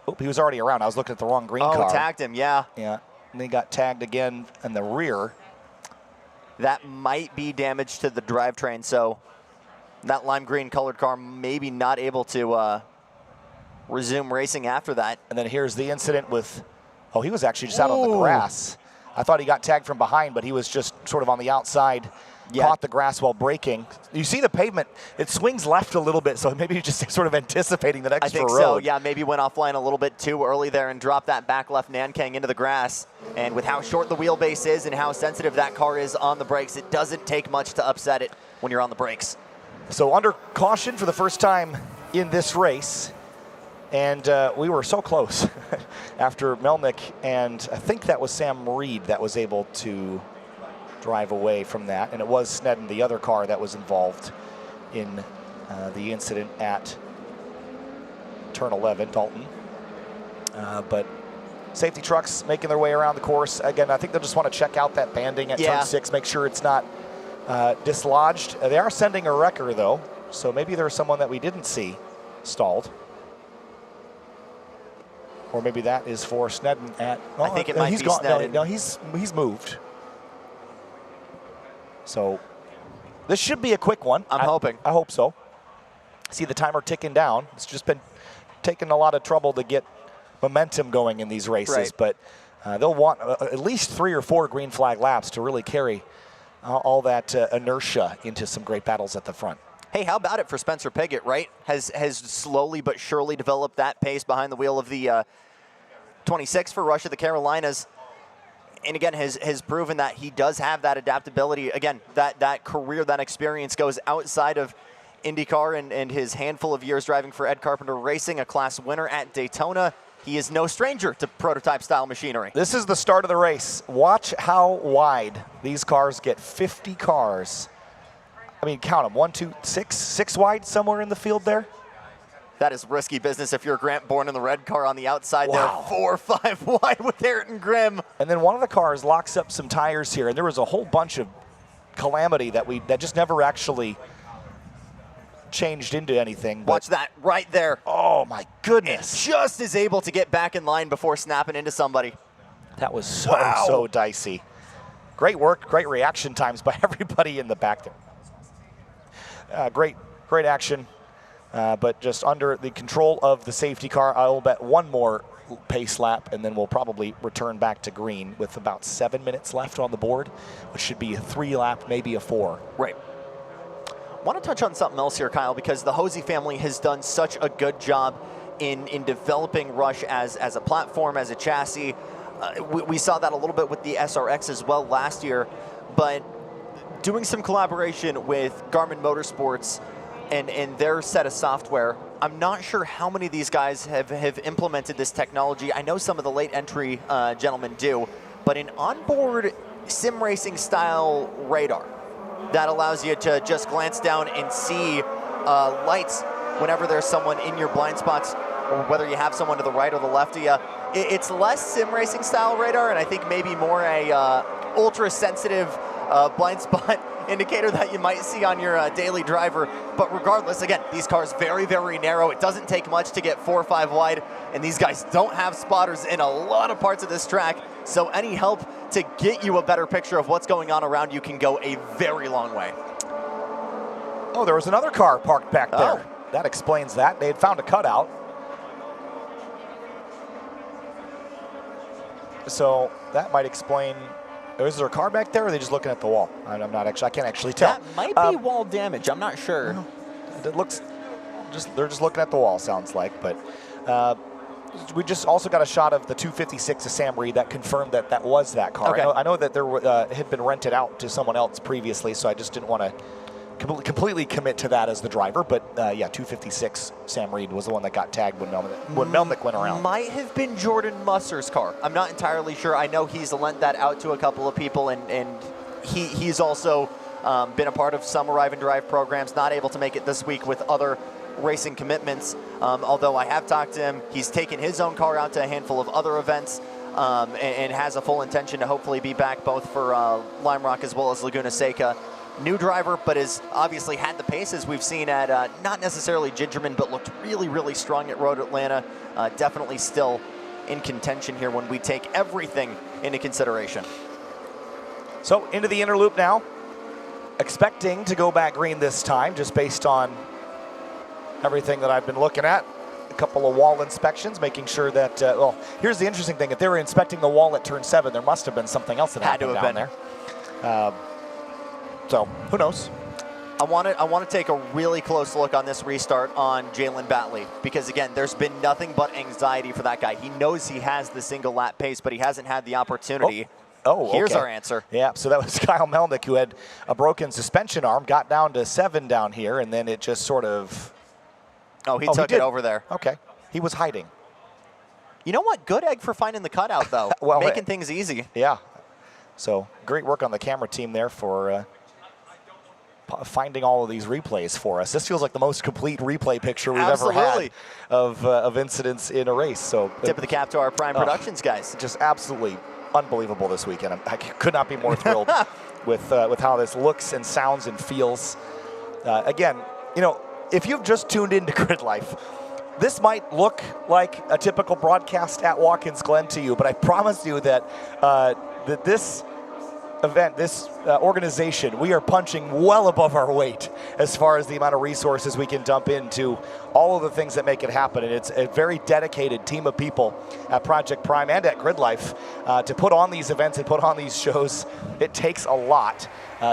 Oop, he was already around. I was looking at the wrong green car. Oh, tagged him, yeah. Yeah, and he got tagged again in the rear. That might be damage to the drivetrain, so that lime green colored car maybe not able to resume racing after that. And then here's the incident with, oh, he was actually just out on the grass. I thought he got tagged from behind, but he was just sort of on the outside, caught the grass while braking. You see the pavement, it swings left a little bit, so maybe he's just sort of anticipating the next road. I think so, yeah, maybe went offline a little bit too early there and dropped that back left Nankang into the grass. And with how short the wheelbase is and how sensitive that car is on the brakes, it doesn't take much to upset it when you're on the brakes. So under caution for the first time in this race. And we were so close after Melnick, and I think that was Sam Reed that was able to drive away from that. And it was Snedden, the other car that was involved in the incident at turn 11, Dalton. But safety trucks making their way around the course. Again, I think they'll just want to check out that banding at turn 6, make sure it's not dislodged. They are sending a wrecker, though, so maybe there's someone that we didn't see stalled. Or maybe that is for Snedden at. Oh, I think it might be Snedden. No, he's moved. So this should be a quick one. I'm hoping. I hope so. See the timer ticking down. It's just been taking a lot of trouble to get momentum going in these races, but they'll want at least 3 or 4 green flag laps to really carry all that inertia into some great battles at the front. Hey, how about it for Spencer Piggott, right? Has slowly but surely developed that pace behind the wheel of the 26 for Rush of the Carolinas. And again, has proven that he does have that adaptability. Again, that career, that experience goes outside of IndyCar and his handful of years driving for Ed Carpenter Racing, a class winner at Daytona. He is no stranger to prototype-style machinery. This is the start of the race. Watch how wide these cars get. 50 cars. I mean, count them. 1, 2, 6 wide somewhere in the field there. That is risky business if you're Grant Bourne in the red car on the outside there. 4 or 5 wide with Ayrton Grimm. And then one of the cars locks up some tires here, and there was a whole bunch of calamity that just never actually changed into anything. Watch that right there. Oh, my goodness. And just is able to get back in line before snapping into somebody. That was so dicey. Great work, great reaction times by everybody in the back there. Great action, but just under the control of the safety car. I'll bet one more pace lap, and then we'll probably return back to green with about 7 minutes left on the board, which should be a 3 lap, maybe a 4. Right. I want to touch on something else here, Kyle, because the Hosey family has done such a good job in developing Rush as a platform, as a chassis. We saw that a little bit with the SRX as well last year, but doing some collaboration with Garmin Motorsports and their set of software, I'm not sure how many of these guys have implemented this technology. I know some of the late entry gentlemen do, but an onboard sim racing style radar that allows you to just glance down and see lights whenever there's someone in your blind spots, or whether you have someone to the right or the left of you. It's less sim racing style radar, and I think maybe more a ultra sensitive blind spot indicator that you might see on your daily driver. But regardless, again, these cars very, very narrow. It doesn't take much to get 4 or 5 wide, and these guys don't have spotters in a lot of parts of this track. So any help to get you a better picture of what's going on around you can go a very long way. Oh, there was another car parked back there. That explains that. They had found a cutout. So that might explain. Is there a car back there, or are they just looking at the wall? I'm not actually. I can't actually tell. That might be wall damage. I'm not sure. It looks. They're just looking at the wall. Sounds like, but we just also got a shot of the 256 of Sam Reed that confirmed that was that car. Okay. I know that there had been rented out to someone else previously, so I just didn't want to completely commit to that as the driver, but yeah, 256, Sam Reed was the one that got tagged when Melnick went around. Might have been Jordan Musser's car. I'm not entirely sure. I know he's lent that out to a couple of people, and he's also been a part of some Arrive and Drive programs, not able to make it this week with other racing commitments. Although I have talked to him, he's taken his own car out to a handful of other events, and has a full intention to hopefully be back both for Lime Rock as well as Laguna Seca. New driver, but has obviously had the paces we've seen at not necessarily Gingerman, but looked really, really strong at Road Atlanta. Definitely still in contention here when we take everything into consideration. So into the inner loop now. Expecting to go back green this time, just based on everything that I've been looking at. A couple of wall inspections, making sure that, well, here's the interesting thing. If they were inspecting the wall at turn 7, there must have been something else that happened down there. So, who knows? I want to take a really close look on this restart on Jalen Batley, because again, there's been nothing but anxiety for that guy. He knows he has the single lap pace, but he hasn't had the opportunity. Oh, Here's okay. our answer. Yeah, so that was Kyle Melnick, who had a broken suspension arm, got down to 7 down here, and then it just sort of... Oh, he took it over there. Okay. He was hiding. You know what? Good egg for finding the cutout, though. Well, making things easy. Yeah. So great work on the camera team there for finding all of these replays for us. This feels like the most complete replay picture we've ever had of incidents in a race. So tip of the cap to our Prime Productions guys. Just absolutely unbelievable this weekend. I could not be more thrilled with how this looks and sounds and feels. Again, you know, if you've just tuned into Grid Life, this might look like a typical broadcast at Watkins Glen to you, but I promise you that that this event, this organization, we are punching well above our weight as far as the amount of resources we can dump into all of the things that make it happen. And it's a very dedicated team of people at Project Prime and at Grid Life to put on these events and put on these shows. It takes a lot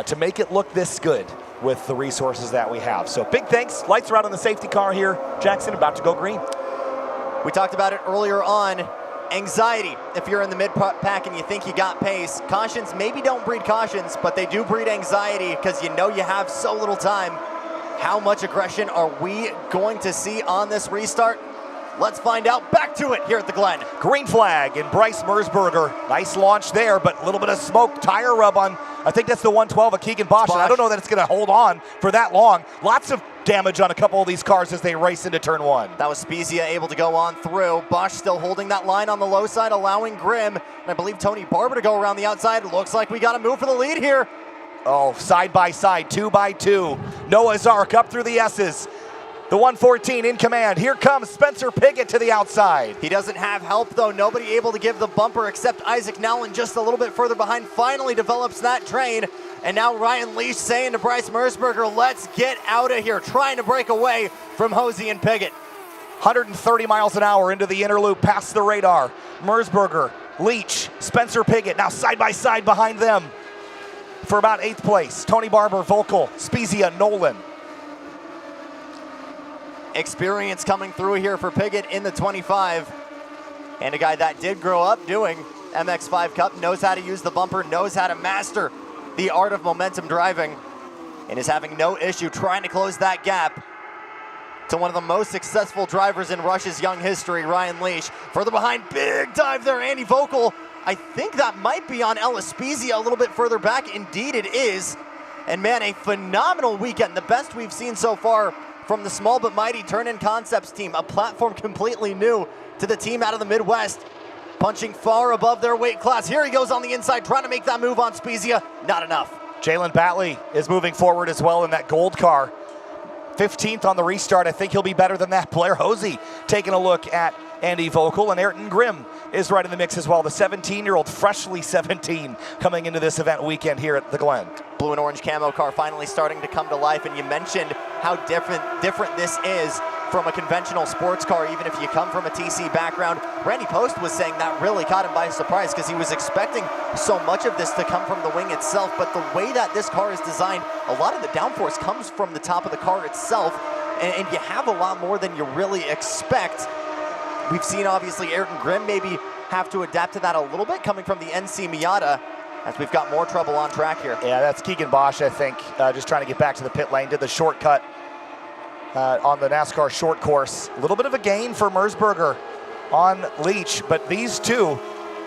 to make it look this good with the resources that we have. So big thanks. Lights are out on the safety car here. Jackson about to go green. We talked about it earlier on. Anxiety, if you're in the mid-pack and you think you got pace. Cautions maybe don't breed cautions, but they do breed anxiety because you know you have so little time. How much aggression are we going to see on this restart? Let's find out. Back to it here at the Glen. Green flag and Bryce Mersberger. Nice launch there, but a little bit of smoke. Tire rub on, I think that's the 112 of Keegan Bosch. And I don't know that it's going to hold on for that long. Lots of damage on a couple of these cars as they race into turn 1. That was Spezia able to go on through. Bosch still holding that line on the low side, allowing Grimm, and I believe Tony Barber to go around the outside. It looks like we got to move for the lead here. Oh, side by side, 2 by 2. Noah's Ark up through the S's. The 114 in command. Here comes Spencer Piggott to the outside. He doesn't have help, though. Nobody able to give the bumper except Isaac Nowlin just a little bit further behind. Finally develops that train. And now Ryan Leash saying to Bryce Mersberger, let's get out of here, trying to break away from Hosey and Piggott. 130 miles an hour into the inner loop, past the radar. Mersberger, Leach, Spencer Piggott, now side by side behind them for about 8th place. Tony Barber, Volkel, Spezia, Nolan. Experience coming through here for Piggott in the 25. And a guy that did grow up doing MX5 Cup, knows how to use the bumper, knows how to master the art of momentum driving, and is having no issue trying to close that gap to one of the most successful drivers in Rush's young history, Ryan Leash. Further behind, big dive there, Andy Volkel. I think that might be on Ellis Spezia a little bit further back. Indeed it is. And man, a phenomenal weekend. The best we've seen so far from the small but mighty Turn-In Concepts team. A platform completely new to the team out of the Midwest. Punching far above their weight class. Here he goes on the inside, trying to make that move on Spezia. Not enough. Jalen Batley is moving forward as well in that gold car. 15th on the restart. I think he'll be better than that. Blair Hosey taking a look at Andy Volkel, and Ayrton Grimm is right in the mix as well. The 17-year-old, freshly 17, coming into this event weekend here at the Glen. Blue and orange camo car finally starting to come to life, and you mentioned how different this is from a conventional sports car, even if you come from a TC background. Randy Post was saying that really caught him by surprise because he was expecting so much of this to come from the wing itself, but the way that this car is designed, a lot of the downforce comes from the top of the car itself, and you have a lot more than you really expect. We've seen, obviously, Ayrton Grimm maybe have to adapt to that a little bit, coming from the NC Miata. as we've got more trouble on track here. Yeah, that's Keegan Bosch, I think, just trying to get back to the pit lane. Did the shortcut on the NASCAR short course. A little bit of a gain for Mersberger on Leach, but these two,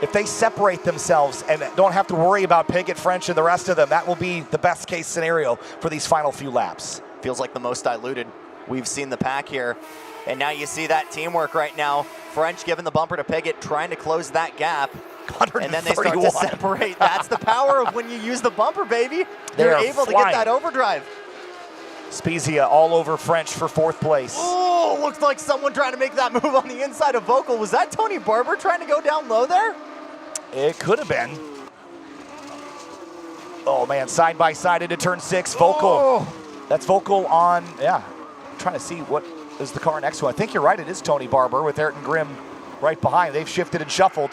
if they separate themselves and don't have to worry about Piggott, French, and the rest of them, that will be the best case scenario for these final few laps. Feels like the most diluted we've seen the pack here. And now you see that teamwork right now. French giving the bumper to Piggott, trying to close that gap. And then they start to separate. That's the power of when you use the bumper, baby. They're able to get that overdrive. Spezia all over French for 4th place. Oh, looks like someone trying to make that move on the inside of Vocal. Was that Tony Barber trying to go down low there? It could have been. Oh man, side by side into turn 6. Vocal. Oh. That's Vocal on, yeah. I'm trying to see what is the car next to. I think you're right, it is Tony Barber with Ayrton Grimm right behind. They've shifted and shuffled.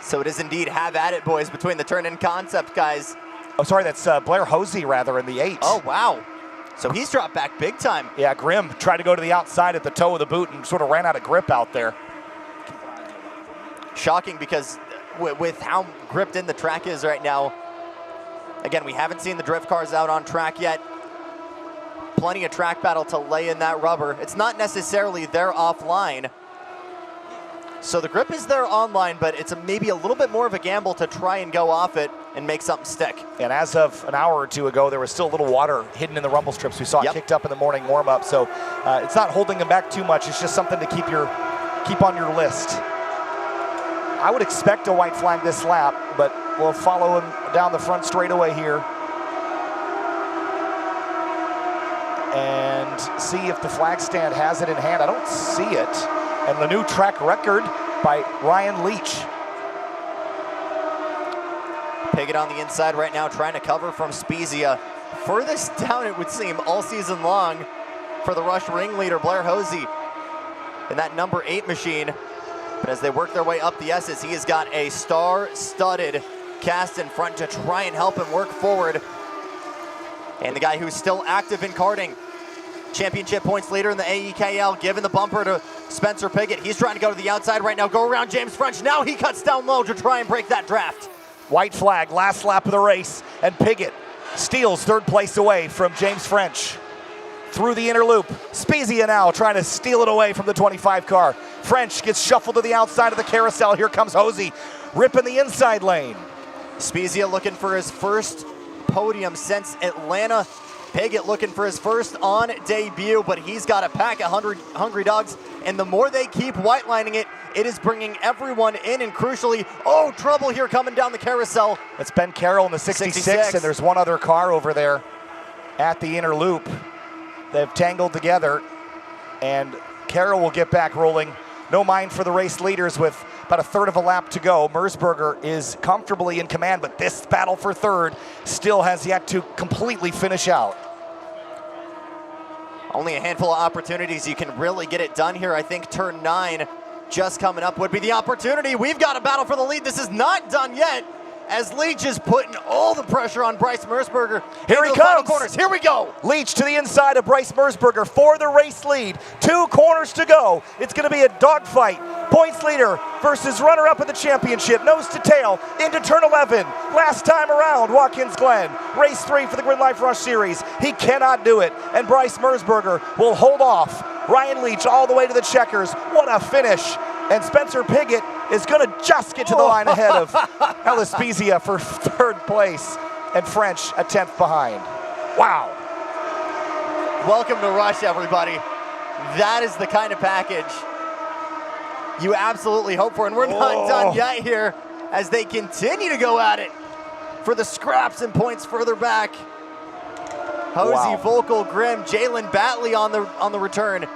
So it is indeed have at it, boys, between the turn-in concept guys. Oh, sorry, that's Blair Hosey, rather, in the 8. Oh, wow. So he's dropped back big time. Yeah, Grimm tried to go to the outside at the toe of the boot and sort of ran out of grip out there. Shocking because with how gripped in the track is right now. Again, we haven't seen the drift cars out on track yet. Plenty of track battle to lay in that rubber. It's not necessarily there offline. So the grip is there online, but it's maybe a little bit more of a gamble to try and go off it and make something stick. And as of an hour or two ago, there was still a little water hidden in the rumble strips. We saw it kicked up in the morning warm-up, so it's not holding them back too much. It's just something to keep on your list. I would expect a white flag this lap, but we'll follow him down the front straightaway here and see if the flag stand has it in hand. I don't see it. And the new track record by Ryan Leach. Piggott on the inside right now, trying to cover from Spezia. Furthest down, it would seem, all season long for the Rush ringleader, Blair Hosey, in that number 8 machine. But as they work their way up the S's, he has got a star-studded cast in front to try and help him work forward. And the guy who's still active in karting, championship points leader in the AEKL, giving the bumper to Spencer Piggott. He's trying to go to the outside right now, go around James French. Now he cuts down low to try and break that draft. White flag, last lap of the race, and Piggott steals 3rd place away from James French. Through the inner loop, Spezia now trying to steal it away from the 25 car. French gets shuffled to the outside of the carousel. Here comes Hosey, ripping the inside lane. Spezia looking for his first podium since Atlanta. Piggott looking for his first on debut, but he's got a pack of hungry dogs, and the more they keep white lining it, it is bringing everyone in, and crucially, oh, trouble here coming down the carousel. It's Ben Carroll in the 66, and there's one other car over there at the inner loop. They've tangled together, and Carroll will get back rolling. No mind for the race leaders with about a 1/3 of a lap to go. Mersberger is comfortably in command, but this battle for 3rd still has yet to completely finish out. Only a handful of opportunities you can really get it done here. I think turn 9 just coming up would be the opportunity. We've got a battle for the lead. This is not done yet, as Leach is putting all the pressure on Bryce Mersberger. Here he comes. Final corners. Here we go. Leach to the inside of Bryce Mersberger for the race lead. 2 corners to go. It's going to be a dogfight. Points leader versus runner-up in the championship. Nose to tail into turn 11. Last time around, Watkins Glen. Race 3 for the GRIDLIFE Rush Series. He cannot do it. And Bryce Mersberger will hold off Ryan Leach all the way to the checkers. What a finish. And Spencer Piggott is going to just get to the line ahead of Ellis Spezia for 3rd place, and French a 10th behind. Wow. Welcome to Rush, everybody. That is the kind of package you absolutely hope for, and we're not done yet here as they continue to go at it for the scraps and points further back. Hosey, Vocal, Grimm, Jalen Batley on the return.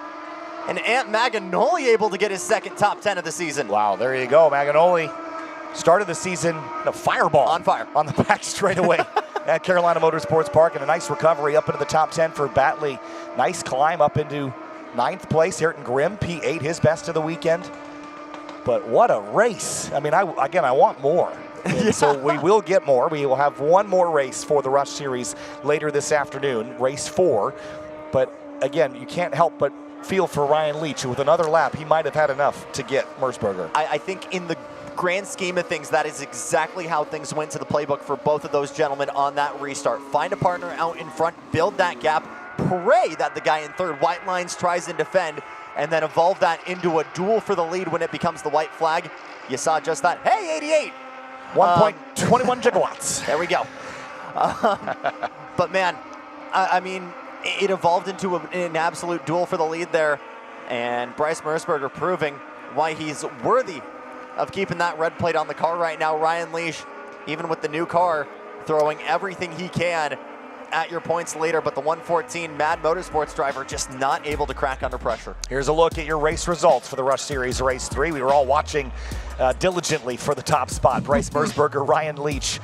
And Ant Maganoli able to get his 2nd top 10 of the season. Wow, there you go. Maganoli started the season in a fireball. On fire. On the back straightaway at Carolina Motorsports Park, and a nice recovery up into the top 10 for Batley. Nice climb up into 9th place. Ayrton Grimm, P8, his best of the weekend. But what a race. I mean, I want more. So we will get more. We will have one more race for the Rush Series later this afternoon, race 4. But again, you can't help but feel for Ryan Leach. With another lap, he might have had enough to get Mersberger. I think in the grand scheme of things, that is exactly how things went to the playbook for both of those gentlemen on that restart. Find a partner out in front, build that gap, pray that the guy in third white lines tries and defend, and then evolve that into a duel for the lead when it becomes the white flag. You saw just that. Hey, 88! 1.21 gigawatts. There we go. But man, I mean, it evolved into an absolute duel for the lead there. And Bryce Mersberger proving why he's worthy of keeping that red plate on the car right now. Ryan Leash, even with the new car, throwing everything he can at your points later, but the 114 Mad Motorsports driver just not able to crack under pressure. Here's a look at your race results for the Rush Series Race 3. We were all watching diligently for the top spot. Bryce Mersberger, Ryan Leach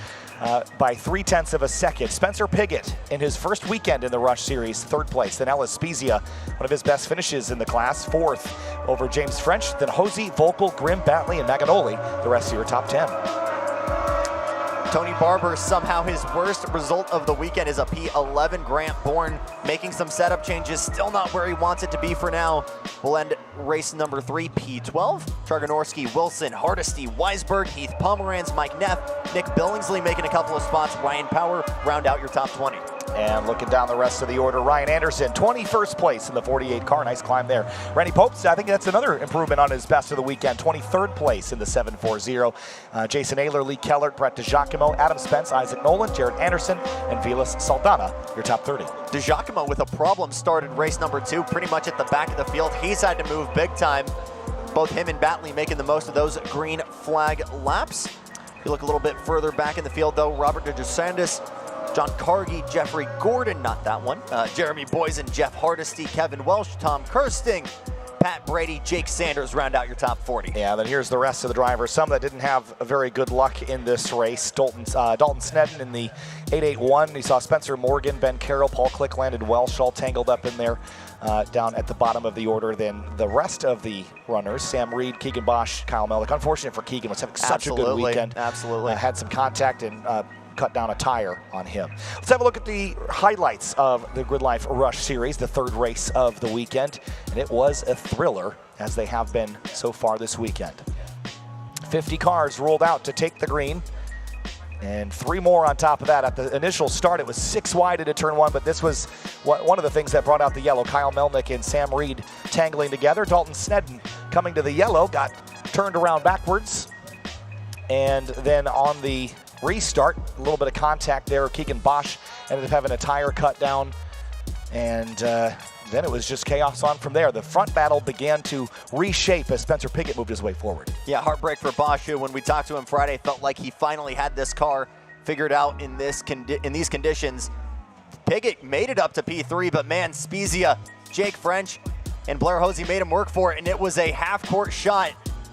by 0.3 of a second. Spencer Pigot in his first weekend in the Rush Series, 3rd place. Then Ellis Spezia, one of his best finishes in the class, 4th over James French. Then Hosey, Volkel, Grimm, Batley, and Maganoli, the rest of your top 10. Tony Barber, somehow his worst result of the weekend is a P11. Grant Bourne making some setup changes, still not where he wants it to be for now. We'll end race number 3, P12. Charganorski, Wilson, Hardesty, Weisberg, Heath Pomeranz, Mike Neff, Nick Billingsley making a couple of spots. Ryan Power, round out your top 20. And looking down the rest of the order, Ryan Anderson, 21st place in the 48 car. Nice climb there. Randy Popes, I think that's another improvement on his best of the weekend. 23rd place in the 740. Jason Ayler, Lee Kellert, Brett DiGiacomo, Adam Spence, Isaac Nolan, Jared Anderson, and Vilas Saldana, your top 30. DiGiacomo with a problem started race number 2 pretty much at the back of the field. He's had to move big time. Both him and Batley making the most of those green flag laps. You look a little bit further back in the field though, Robert DeGiussandis, John Cargy, Jeffrey Gordon, not that one, Jeremy Boysen, Jeff Hardesty, Kevin Welsh, Tom Kirsting, Pat Brady, Jake Sanders round out your top 40. Yeah, then here's the rest of the drivers. Some that didn't have a very good luck in this race. Dalton Snedden in the 881. You saw Spencer Morgan, Ben Carroll, Paul Click, Landon Welsh all tangled up in there down at the bottom of the order. Then the rest of the runners, Sam Reed, Keegan Bosch, Kyle Melnick. Unfortunate for Keegan, was having such a good weekend. Absolutely. Had some contact and cut down a tire on him. Let's have a look at the highlights of the GridLife Rush Series, the 3rd race of the weekend, and it was a thriller, as they have been so far this weekend. 50 cars rolled out to take the green, and 3 more on top of that. At the initial start, it was 6 wide into turn 1, but this was one of the things that brought out the yellow. Kyle Melnick and Sam Reed tangling together. Dalton Snedden coming to the yellow, got turned around backwards, and then on the restart, a little bit of contact there. Keegan Bosch ended up having a tire cut down, and then it was just chaos on from there. The front battle began to reshape as Spencer Pigot moved his way forward. Yeah, heartbreak for Bosch, who, when we talked to him Friday, felt like he finally had this car figured out in these conditions. Pigot made it up to P3, but man, Spezia, Jake French, and Blair Hosey made him work for it, and it was a half-court shot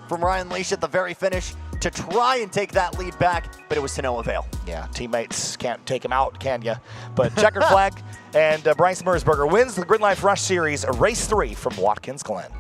from Ryan Leash at the very finish to try and take that lead back, but it was to no avail. Yeah, teammates can't take him out, can you? But checkered flag, and Bryce Mersberger wins the GridLife Rush Series Race 3 from Watkins Glen.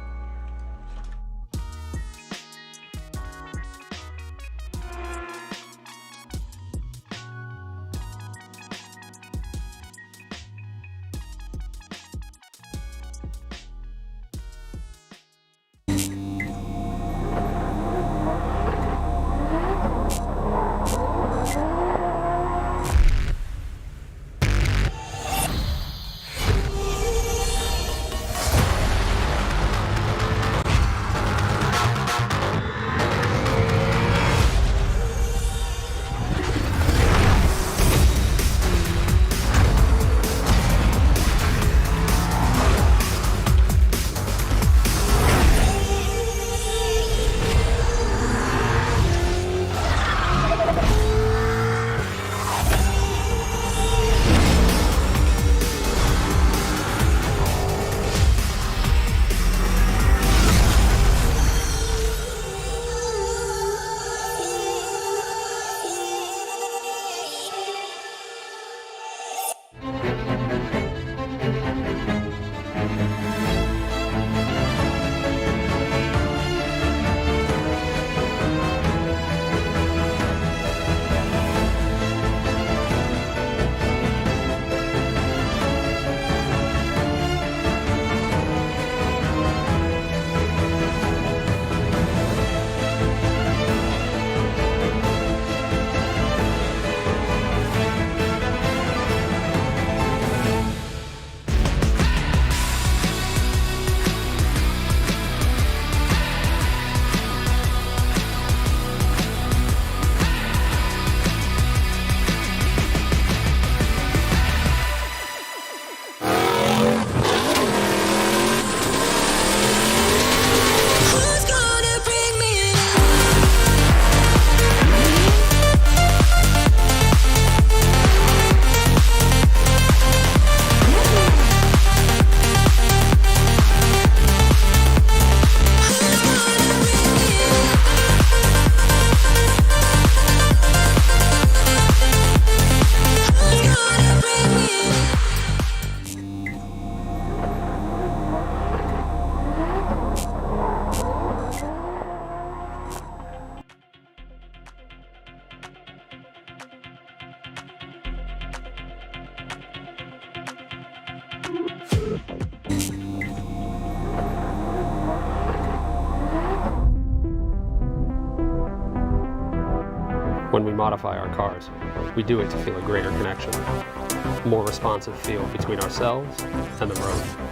When we modify our cars, we do it to feel a greater connection, a more responsive feel between ourselves and the road.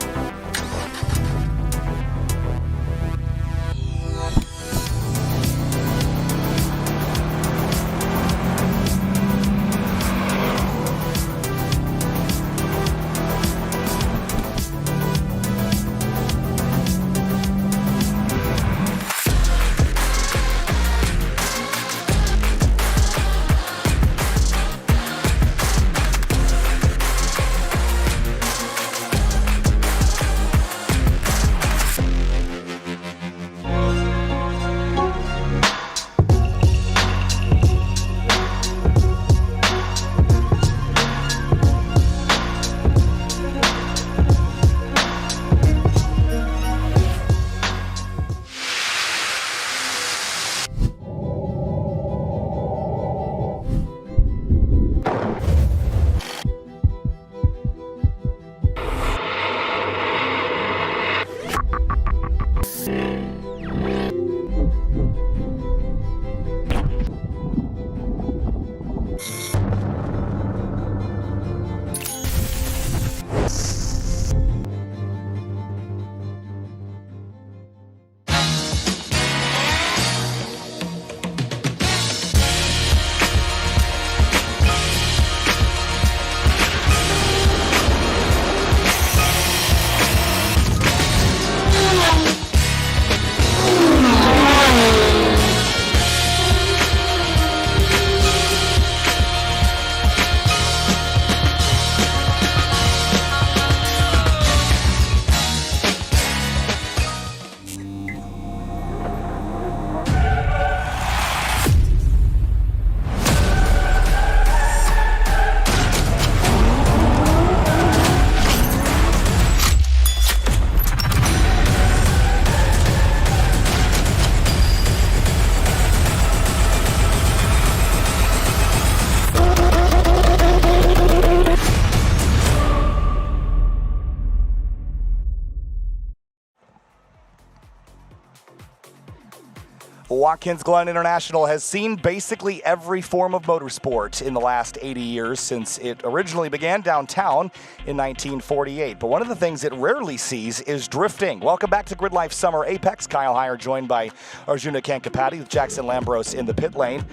Watkins Glen International has seen basically every form of motorsport in the last 80 years since it originally began downtown in 1948. But one of the things it rarely sees is drifting. Welcome back to GridLife Summer Apex. Kyle Heyer joined by Arjuna Kankapati with Jackson Lambros in the pit lane.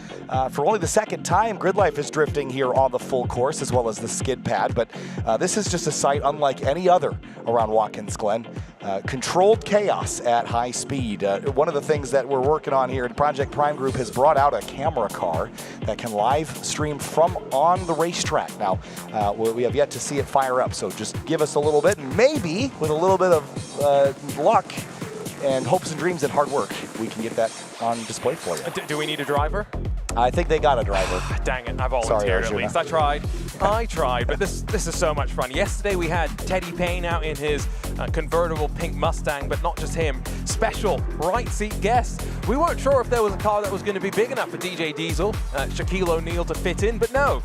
For only the second time, GridLife is drifting here on the full course as well as the skid pad. But this is just a sight unlike any other around Watkins Glen. Controlled chaos at high speed. One of the things that we're working on here, Project Prime Group has brought out a camera car that can live stream from on the racetrack. Now, we have yet to see it fire up, so just give us a little bit, and maybe with a little bit of luck and hopes and dreams and hard work, we can get that on display for you. Do we need a driver? I think they got a driver. Dang it, I volunteered at least. I tried, but this is so much fun. Yesterday we had Teddy Payne out in his convertible pink Mustang, but not just him. Special right seat guest. We weren't sure if there was a car that was going to be big enough for DJ Diesel, Shaquille O'Neal to fit in, but no.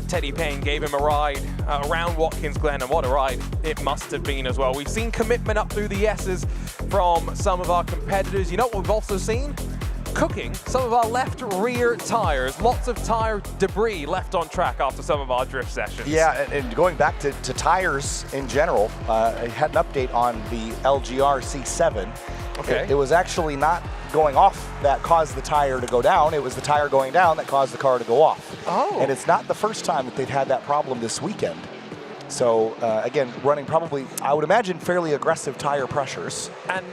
Teddy Payne gave him a ride around Watkins Glen, and what a ride it must have been as well. We've seen commitment up through the S's from some of our competitors. You know what we've also seen? Cooking some of our left rear tires. Lots of tire debris left on track after some of our drift sessions. Yeah, and going back to tires in general, I had an update on the LGR C7. Okay. It was actually not going off that caused the tire to go down. It was the tire going down that caused the car to go off. Oh. And it's not the first time that they've had that problem this weekend. So again, running probably, I would imagine, fairly aggressive tire pressures. And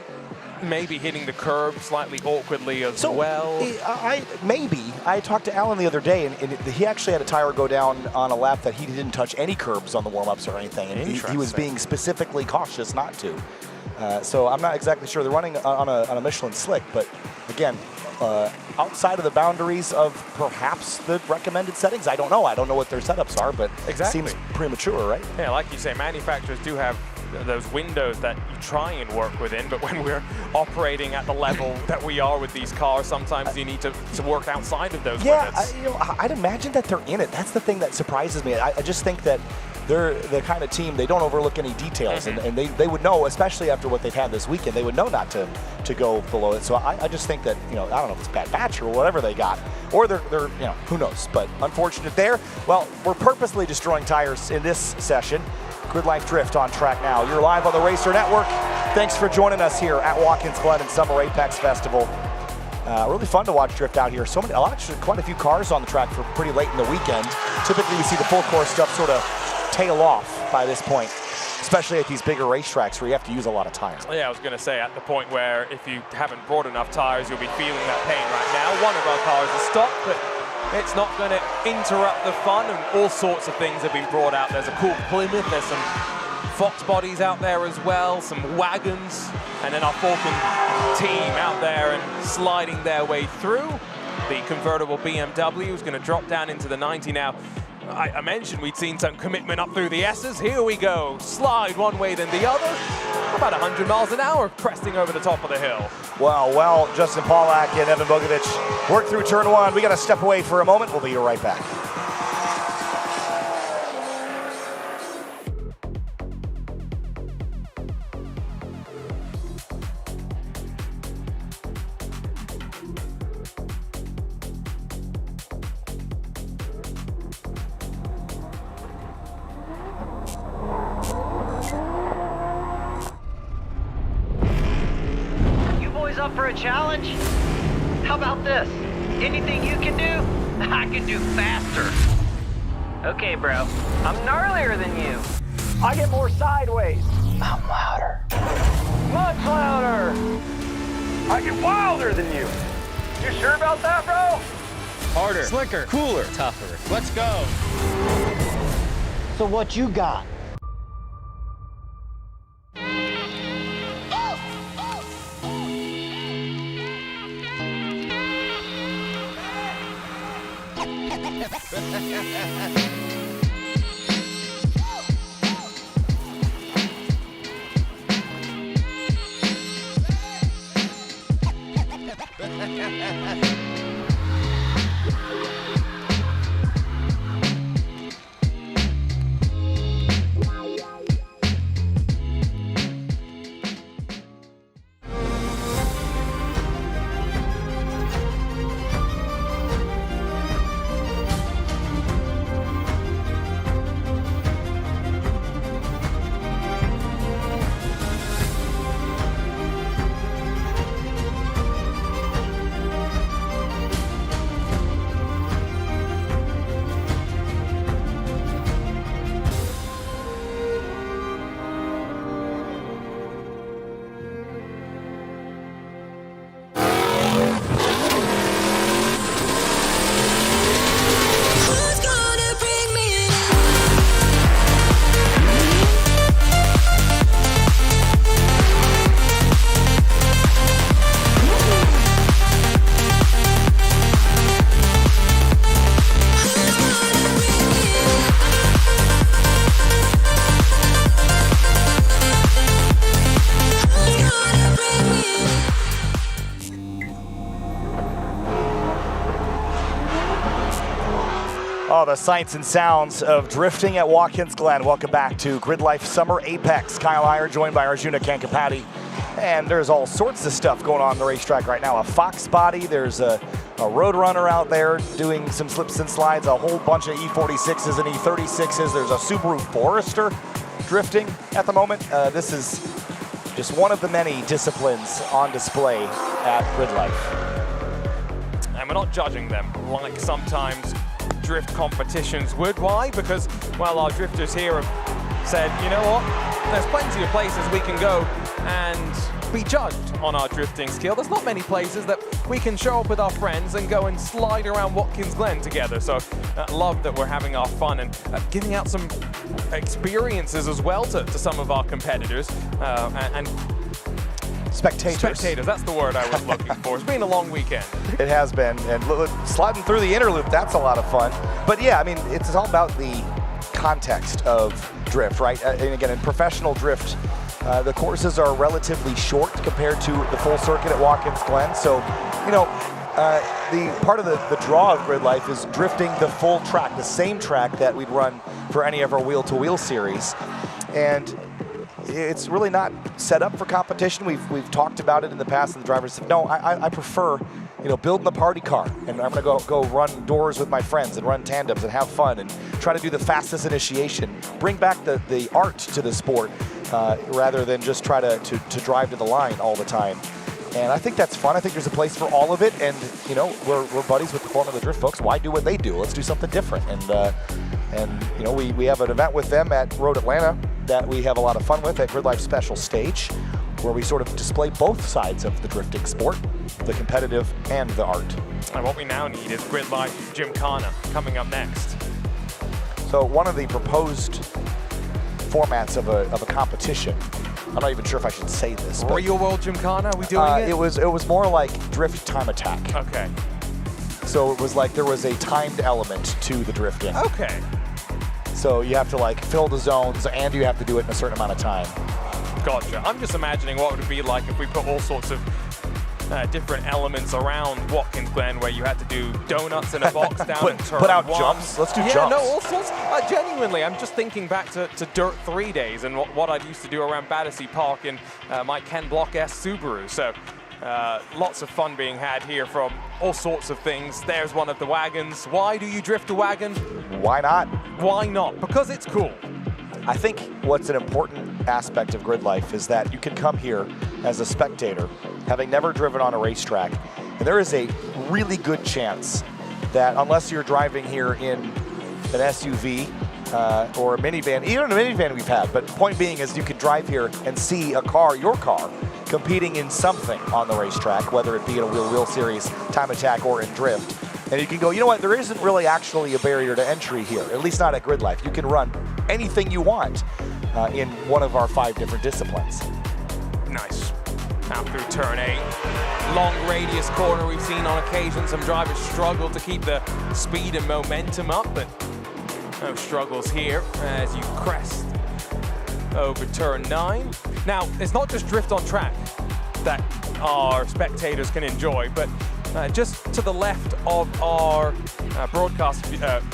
maybe hitting the curb slightly awkwardly as well. I talked to Alan the other day, and he actually had a tire go down on a lap that he didn't touch any curbs on the warm-ups or anything. And he was being specifically cautious not to. So I'm not exactly sure. They're running on a Michelin slick, but again, outside of the boundaries of perhaps the recommended settings, I don't know. I don't know what their setups are, but it seems premature, right? Yeah, like you say, manufacturers do have those windows that you try and work within, but when we're operating at the level that we are with these cars, sometimes you need to work outside of those limits. I'd imagine that they're in it. That's the thing that surprises me. I just think that they're the kind of team, they don't overlook any details, and they would know, especially after what they've had this weekend, they would know not to go below it. So I just think that, I don't know if it's a bad batch or whatever they got, or they're who knows, but unfortunate there. Well, we're purposely destroying tires in this session. GRIDLIFE Drift on track now. You're live on the Racer Network. Thanks for joining us here at Watkins Glen and Summer Apex Festival. Really fun to watch drift out here. Quite a few cars on the track for pretty late in the weekend. Typically you see the full course stuff sort of tail off by this point, especially at these bigger racetracks where you have to use a lot of tires. Yeah, I was going to say, at the point where if you haven't brought enough tires, you'll be feeling that pain right now. One of our cars is stopped, but it's not going to interrupt the fun, and all sorts of things have been brought out. There's a cool Plymouth, there's some Fox bodies out there as well, some wagons, and then our Falcon team out there and sliding their way through. The convertible BMW is going to drop down into the 90 now. I mentioned we'd seen some commitment up through the S's. Here we go. Slide one way then the other. About 100 miles an hour cresting over the top of the hill. Well, Justin Pollack and Evan Bogovic work through turn one. We got to step away for a moment. We'll be right back. Up for a challenge? How about this? Anything you can do, I can do faster. Okay, bro. I'm gnarlier than you. I get more sideways. I'm louder. Much louder. I get wilder than you. You sure about that, bro? Harder. Slicker. Cooler. Tougher. Let's go. So what you got? Oh, the sights and sounds of drifting at Watkins Glen. Welcome back to GRIDLIFE Summer Apex. Kyle Iyer joined by Arjuna Kankapati. And there's all sorts of stuff going on the racetrack right now. A Fox body, there's a Roadrunner out there doing some slips and slides, a whole bunch of E46s and E36s. There's a Subaru Forester drifting at the moment. This is just one of the many disciplines on display at GRIDLIFE. And we're not judging them like sometimes drift competitions would. Why? Because, well, our drifters here have said, you know what, there's plenty of places we can go and be judged on our drifting skill. There's not many places that we can show up with our friends and go and slide around Watkins Glen together. So love that we're having our fun and giving out some experiences as well to some of our competitors and Spectators, that's the word I was looking for. It's been a long weekend. It has been, and sliding through the inner loop, that's a lot of fun. But yeah, I mean, it's all about the context of drift, right? And again, in professional drift, the courses are relatively short compared to the full circuit at Watkins Glen. So, you know, the part of the draw of GRIDLIFE is drifting the full track, the same track that we'd run for any of our wheel-to-wheel series. And it's really not set up for competition. We've talked about it in the past, and the drivers said, no, I prefer, you know, building a party car, and I'm gonna go run doors with my friends and run tandems and have fun and try to do the fastest initiation, bring back the art to the sport rather than just try to drive to the line all the time. And I think that's fun. I think there's a place for all of it. And, you know, we're buddies with the Formula Drift folks. Why do what they do? Let's do something different. And you know, we have an event with them at Road Atlanta that we have a lot of fun with at GRIDLIFE Special Stage, where we sort of display both sides of the drifting sport, the competitive and the art. And what we now need is GRIDLIFE Gymkhana coming up next. So one of the proposed formats of a competition, I'm not even sure if I should say this. Real World Gymkhana, are we doing it? It was more like drift time attack. Okay. So it was like there was a timed element to the drifting. Okay. So you have to like fill the zones and you have to do it in a certain amount of time. Gotcha. I'm just imagining what it would be like if we put all sorts of different elements around Watkins Glen, where you had to do donuts in a box down in turn put out one. jumps. Let's do jumps. Yeah, no, all sorts. Genuinely, I'm just thinking back to Dirt 3 days and what I used to do around Battersea Park in my Ken Block S Subaru. So lots of fun being had here from all sorts of things. There's one of the wagons. Why do you drift a wagon? Why not? Why not? Because it's cool. I think what's an important aspect of GRIDLIFE is that you can come here as a spectator, having never driven on a racetrack, and there is a really good chance that unless you're driving here in an SUV or a minivan, even a minivan we've had, but the point being is you can drive here and see a car, your car, competing in something on the racetrack, whether it be in a wheel-wheel series, time attack, or in drift. And you can go, you know what, there isn't really actually a barrier to entry here, at least not at GRIDLIFE. You can run anything you want in one of our 5 different disciplines. Nice. Out through turn 8. Long radius corner. We've seen on occasion some drivers struggle to keep the speed and momentum up, but no struggles here as you crest over turn 9. Now, it's not just drift on track that our spectators can enjoy, but just to the left of our broadcast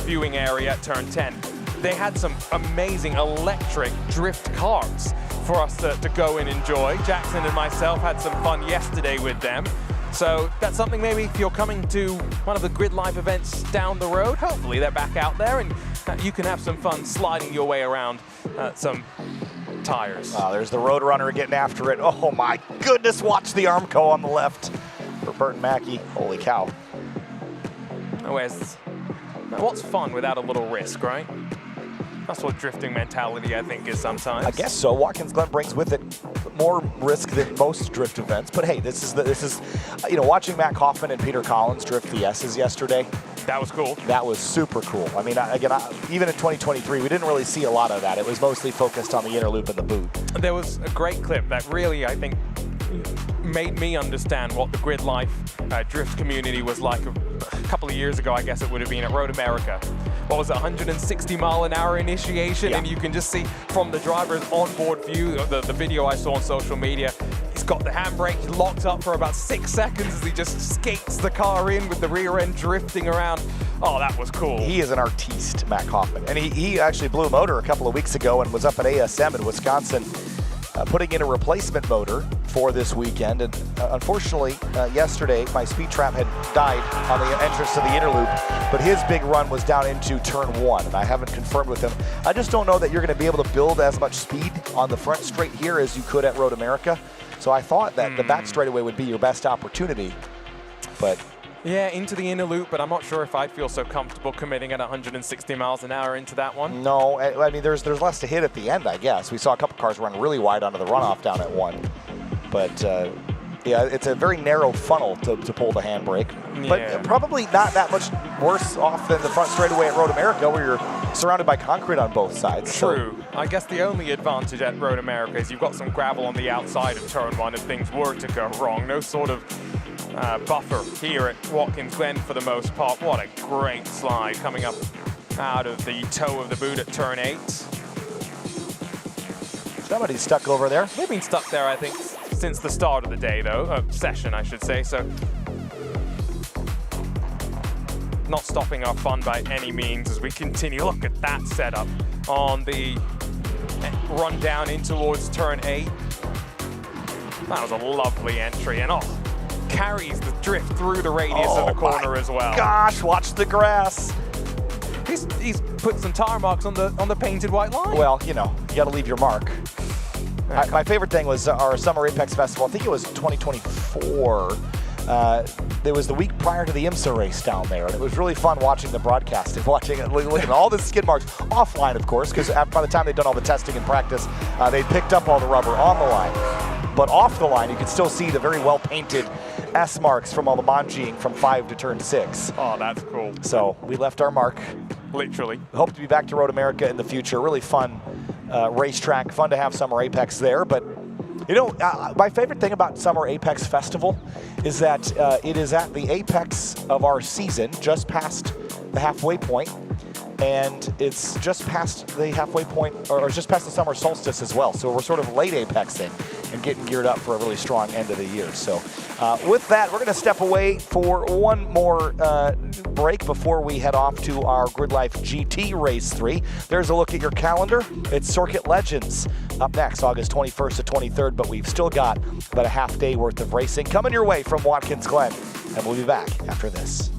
viewing area at turn 10, they had some amazing electric drift cars for us to go and enjoy. Jackson and myself had some fun yesterday with them. So that's something maybe if you're coming to one of the GRIDLIFE events down the road, hopefully they're back out there and you can have some fun sliding your way around some tires. There's the Roadrunner getting after it. Oh my goodness, watch the Armco on the left for Burton Mackey. Holy cow. What's fun without a little risk, right? That's what drifting mentality, I think, is sometimes. I guess so. Watkins Glen brings with it more risk than most drift events. But hey, this is, you know, watching Matt Kaufman and Peter Collins drift the S's yesterday. That was cool. That was super cool. I mean, even in 2023, we didn't really see a lot of that. It was mostly focused on the inner loop and the boot. There was a great clip that really, I think, made me understand what the GRIDLIFE drift community was like a couple of years ago. I guess it would have been at Road America. What was it, 160 mile an hour initiation? Yeah. And you can just see from the driver's onboard view, the video I saw on social media, he's got the handbrake locked up for about 6 seconds as he just skates the car in with the rear end drifting around. Oh, that was cool. He is an artiste, Matt Kaufman. And he actually blew a motor a couple of weeks ago and was up at ASM in Wisconsin putting in a replacement motor for this weekend. And unfortunately, yesterday, my speed trap had died on the entrance to the inner loop, but his big run was down into turn 1, and I haven't confirmed with him. I just don't know that you're going to be able to build as much speed on the front straight here as you could at Road America. So I thought that the back straightaway would be your best opportunity, but... Yeah, into the inner loop, but I'm not sure if I'd feel so comfortable committing at 160 miles an hour into that one. No, I mean, there's less to hit at the end, I guess. We saw a couple cars run really wide onto the runoff down at 1. But, yeah, it's a very narrow funnel to pull the handbrake. Yeah. But probably not that much worse off than the front straightaway at Road America, where you're surrounded by concrete on both sides. True. So. I guess the only advantage at Road America is you've got some gravel on the outside of turn 1 if things were to go wrong. No sort of buffer here at Watkins Glen for the most part. What a great slide coming up out of the toe of the boot at turn 8. Somebody's stuck over there. They've been stuck there, I think, since the start of the day, though. Session, I should say. So not stopping our fun by any means as we continue. Look at that setup on the run down in towards turn 8. That was a lovely entry, and carries the drift through the radius of the corner as well. Gosh, watch the grass. He's put some tire marks on the painted white line. Well, you know, you got to leave your mark. My favorite thing was our Summer Apex Festival. I think it was 2024. There was the week prior to the IMSA race down there, and it was really fun watching the broadcast and watching it, looking at all the skid marks offline, of course, because by the time they'd done all the testing and practice, they'd picked up all the rubber on the line. But off the line, you could still see the very well-painted S marks from all the manjiing from 5 to turn 6. Oh, that's cool. So we left our mark. Literally. Hope to be back to Road America in the future. Really fun racetrack. Fun to have Summer Apex there. But, you know, my favorite thing about Summer Apex Festival is that it is at the apex of our season, just past the halfway point. And it's just past the halfway point, or just past the summer solstice as well. So we're sort of late apexing and getting geared up for a really strong end of the year. So with that, we're going to step away for one more break before we head off to our GRIDLIFE GT Race 3. There's a look at your calendar. It's Circuit Legends up next, August 21st to 23rd, but we've still got about a half day worth of racing coming your way from Watkins Glen. And we'll be back after this.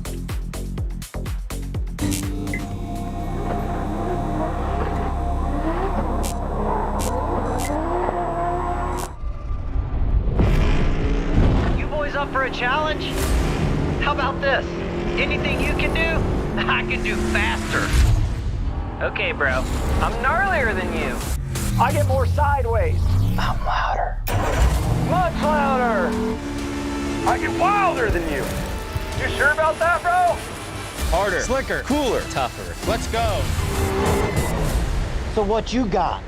Up for a challenge? How about this? Anything you can do, I can do faster. Okay, bro. I'm gnarlier than you. I get more sideways. I'm louder. Much louder. I get wilder than you. You sure about that, bro? Harder. Slicker. Cooler. Tougher. Let's go. So what you got?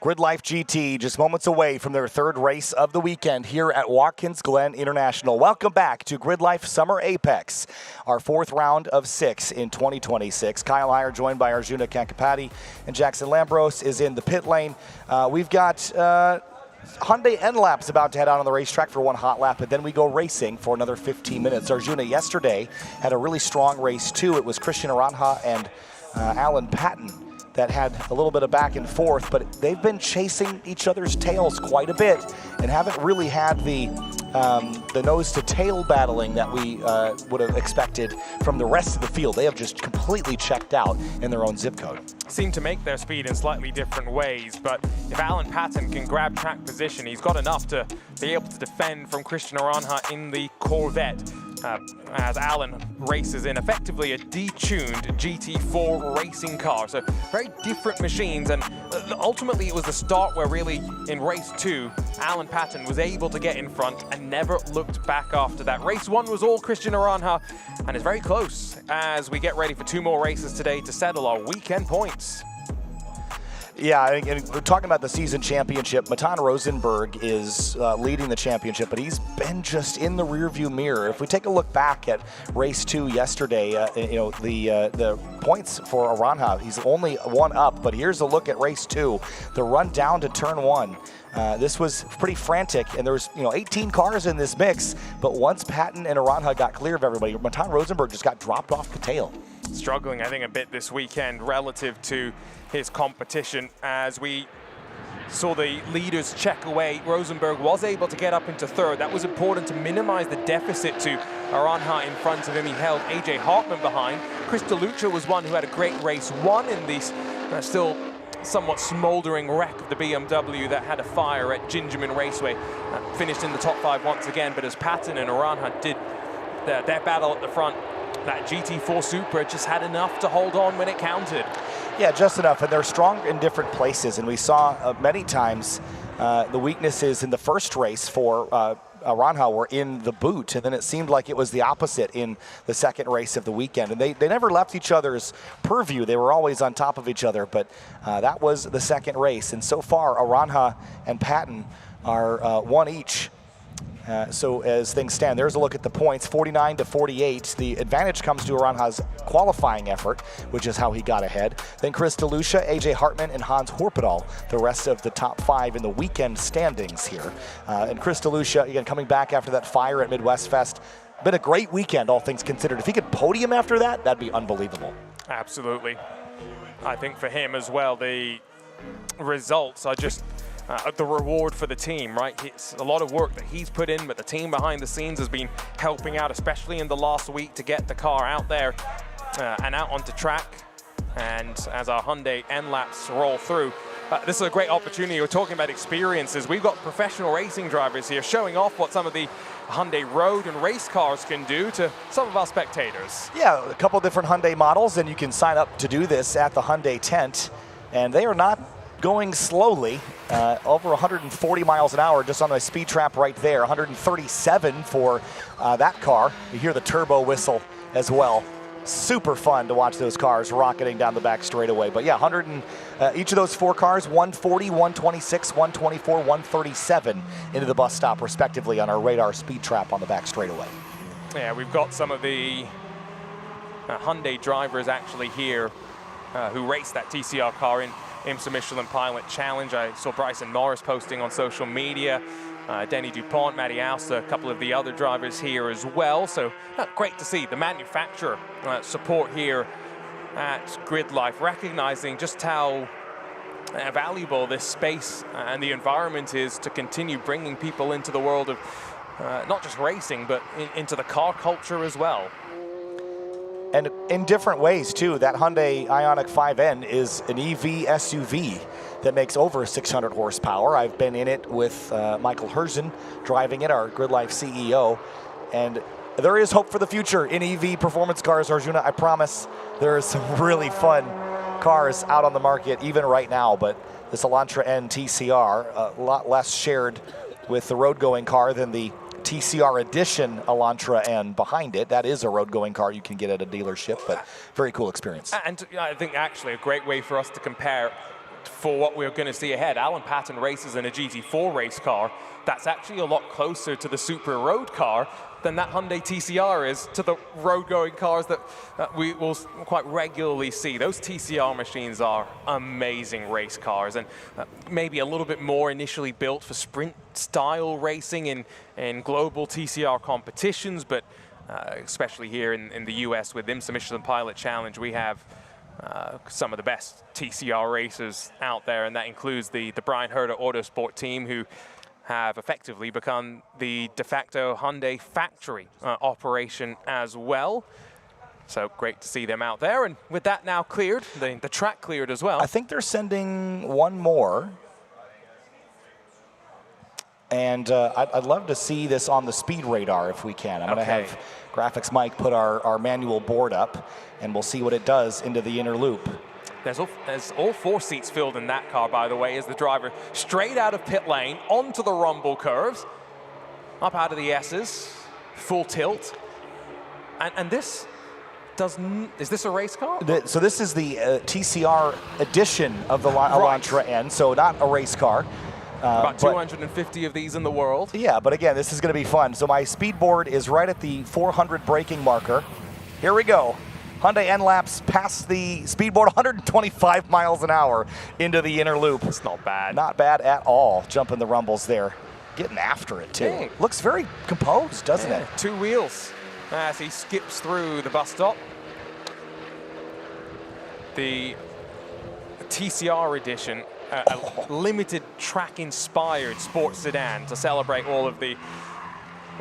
GRIDLIFE GT just moments away from their third race of the weekend here at Watkins Glen International. Welcome back to GRIDLIFE Summer Apex, our fourth round of 6 in 2026. Kyle Heyer joined by Arjuna Kankapati, and Jackson Lambros is in the pit lane. We've got Hyundai NLAP's about to head out on the racetrack for one hot lap, and then we go racing for another 15 minutes. Arjuna yesterday had a really strong race too. It was Christian Aranja and Alan Patton that had a little bit of back and forth, but they've been chasing each other's tails quite a bit and haven't really had the nose-to-tail battling that we would have expected from the rest of the field. They have just completely checked out in their own zip code. Seem to make their speed in slightly different ways, but if Alan Patton can grab track position, he's got enough to be able to defend from Christian Aranja in the Corvette. As Alan races in effectively a detuned GT4 racing car. So very different machines, and ultimately it was the start where really in race 2, Alan Patton was able to get in front and never looked back after that. Race 1 was all Christian Aranja, and it's very close as we get ready for 2 more races today to settle our weekend points. Yeah, and we're talking about the season championship. Matan Rosenberg is leading the championship, but he's been just in the rearview mirror. If we take a look back at race 2 yesterday, the points for Aranja, he's only 1 up, but here's a look at race 2, the run down to turn 1. This was pretty frantic, and there was 18 cars in this mix, but once Patton and Aranja got clear of everybody, Matan Rosenberg just got dropped off the tail. Struggling, I think, a bit this weekend relative to his competition. As we saw the leaders check away, Rosenberg was able to get up into 3rd. That was important to minimize the deficit to Aranja in front of him. He held AJ Hartman behind. Chris DeLucia was one who had a great race 1 in these still somewhat smoldering wreck of the BMW that had a fire at Gingerman Raceway. Finished in the top 5 once again, but as Patton and Aranja did their battle at the front, that GT4 Supra just had enough to hold on when it counted. Yeah, just enough, and they're strong in different places, and we saw many times the weaknesses in the first race for Aranja were in the boot, and then it seemed like it was the opposite in the second race of the weekend, and they never left each other's purview. They were always on top of each other, but that was the second race, and so far Aranja and Patton are 1 each. So as things stand, there's a look at the points, 49 to 48. The advantage comes to Aranja's qualifying effort, which is how he got ahead. Then Chris DeLucia, AJ Hartman, and Hans Horpedal, the rest of the top 5 in the weekend standings here. And Chris DeLucia, again, coming back after that fire at Midwest Fest. Been a great weekend, all things considered. If he could podium after that, that'd be unbelievable. Absolutely. I think for him as well, the results are just the reward for the team, right? It's a lot of work that he's put in, but the team behind the scenes has been helping out, especially in the last week, to get the car out there and out onto track. And as our Hyundai NLAPs roll through, this is a great opportunity. We're talking about experiences. We've got professional racing drivers here showing off what some of the Hyundai road and race cars can do to some of our spectators. Yeah, a couple different Hyundai models, and you can sign up to do this at the Hyundai tent. And they are not going slowly, over 140 miles an hour just on the speed trap right there, 137 for that car. You hear the turbo whistle as well. Super fun to watch those cars rocketing down the back straightaway. But yeah, each of those 4 cars, 140, 126, 124, 137 into the bus stop respectively on our radar speed trap on the back straightaway. Yeah, we've got some of the Hyundai drivers actually here who raced that TCR car in IMSA Michelin Pilot Challenge. I saw Bryson Morris posting on social media, Denny DuPont, Matty Auster, a couple of the other drivers here as well. So great to see the manufacturer support here at GRIDLIFE, recognizing just how valuable this space and the environment is to continue bringing people into the world of not just racing, but into the car culture as well. And in different ways, too. That Hyundai Ioniq 5N is an EV SUV that makes over 600 horsepower. I've been in it with Michael Herzen driving it, our GRIDLIFE CEO. And there is hope for the future in EV performance cars, Arjuna. I promise there is some really fun cars out on the market even right now. But this Elantra N TCR, a lot less shared with the road-going car than the TCR Edition Elantra N behind it. That is a road-going car you can get at a dealership, but very cool experience. And I think actually a great way for us to compare for what we're going to see ahead. Alan Patton races in a GT4 race car. That's actually a lot closer to the super road car than that Hyundai TCR is to the road-going cars that we will quite regularly see. Those TCR machines are amazing race cars, and maybe a little bit more initially built for sprint-style racing in global TCR competitions, but especially here in the US with IMSA Michelin Pilot Challenge, we have some of the best TCR racers out there, and that includes the Brian Herder Autosport team, who have effectively become the de facto Hyundai factory operation as well. So great to see them out there. And with that now cleared, the track cleared as well. I think they're sending one more. And I'd love to see this on the speed radar if we can. I'm going to have Graphics Mike put our manual board up, and we'll see what it does into the inner loop. There's all 4 seats filled in that car, by the way, as the driver straight out of pit lane onto the rumble curves, up out of the S's, full tilt. And this is this a race car? So this is the TCR edition of the Elantra N, so not a race car. About 250 of these in the world. Yeah, but again, this is going to be fun. So my speed board is right at the 400 braking marker. Here we go. Hyundai N laps past the speed board, 125 miles an hour into the inner loop. It's not bad. Not bad at all. Jumping the rumbles there. Getting after it, too. Dang. Looks very composed, doesn't it? 2 wheels as he skips through the bus stop. The TCR edition, a limited track-inspired sports sedan to celebrate all of the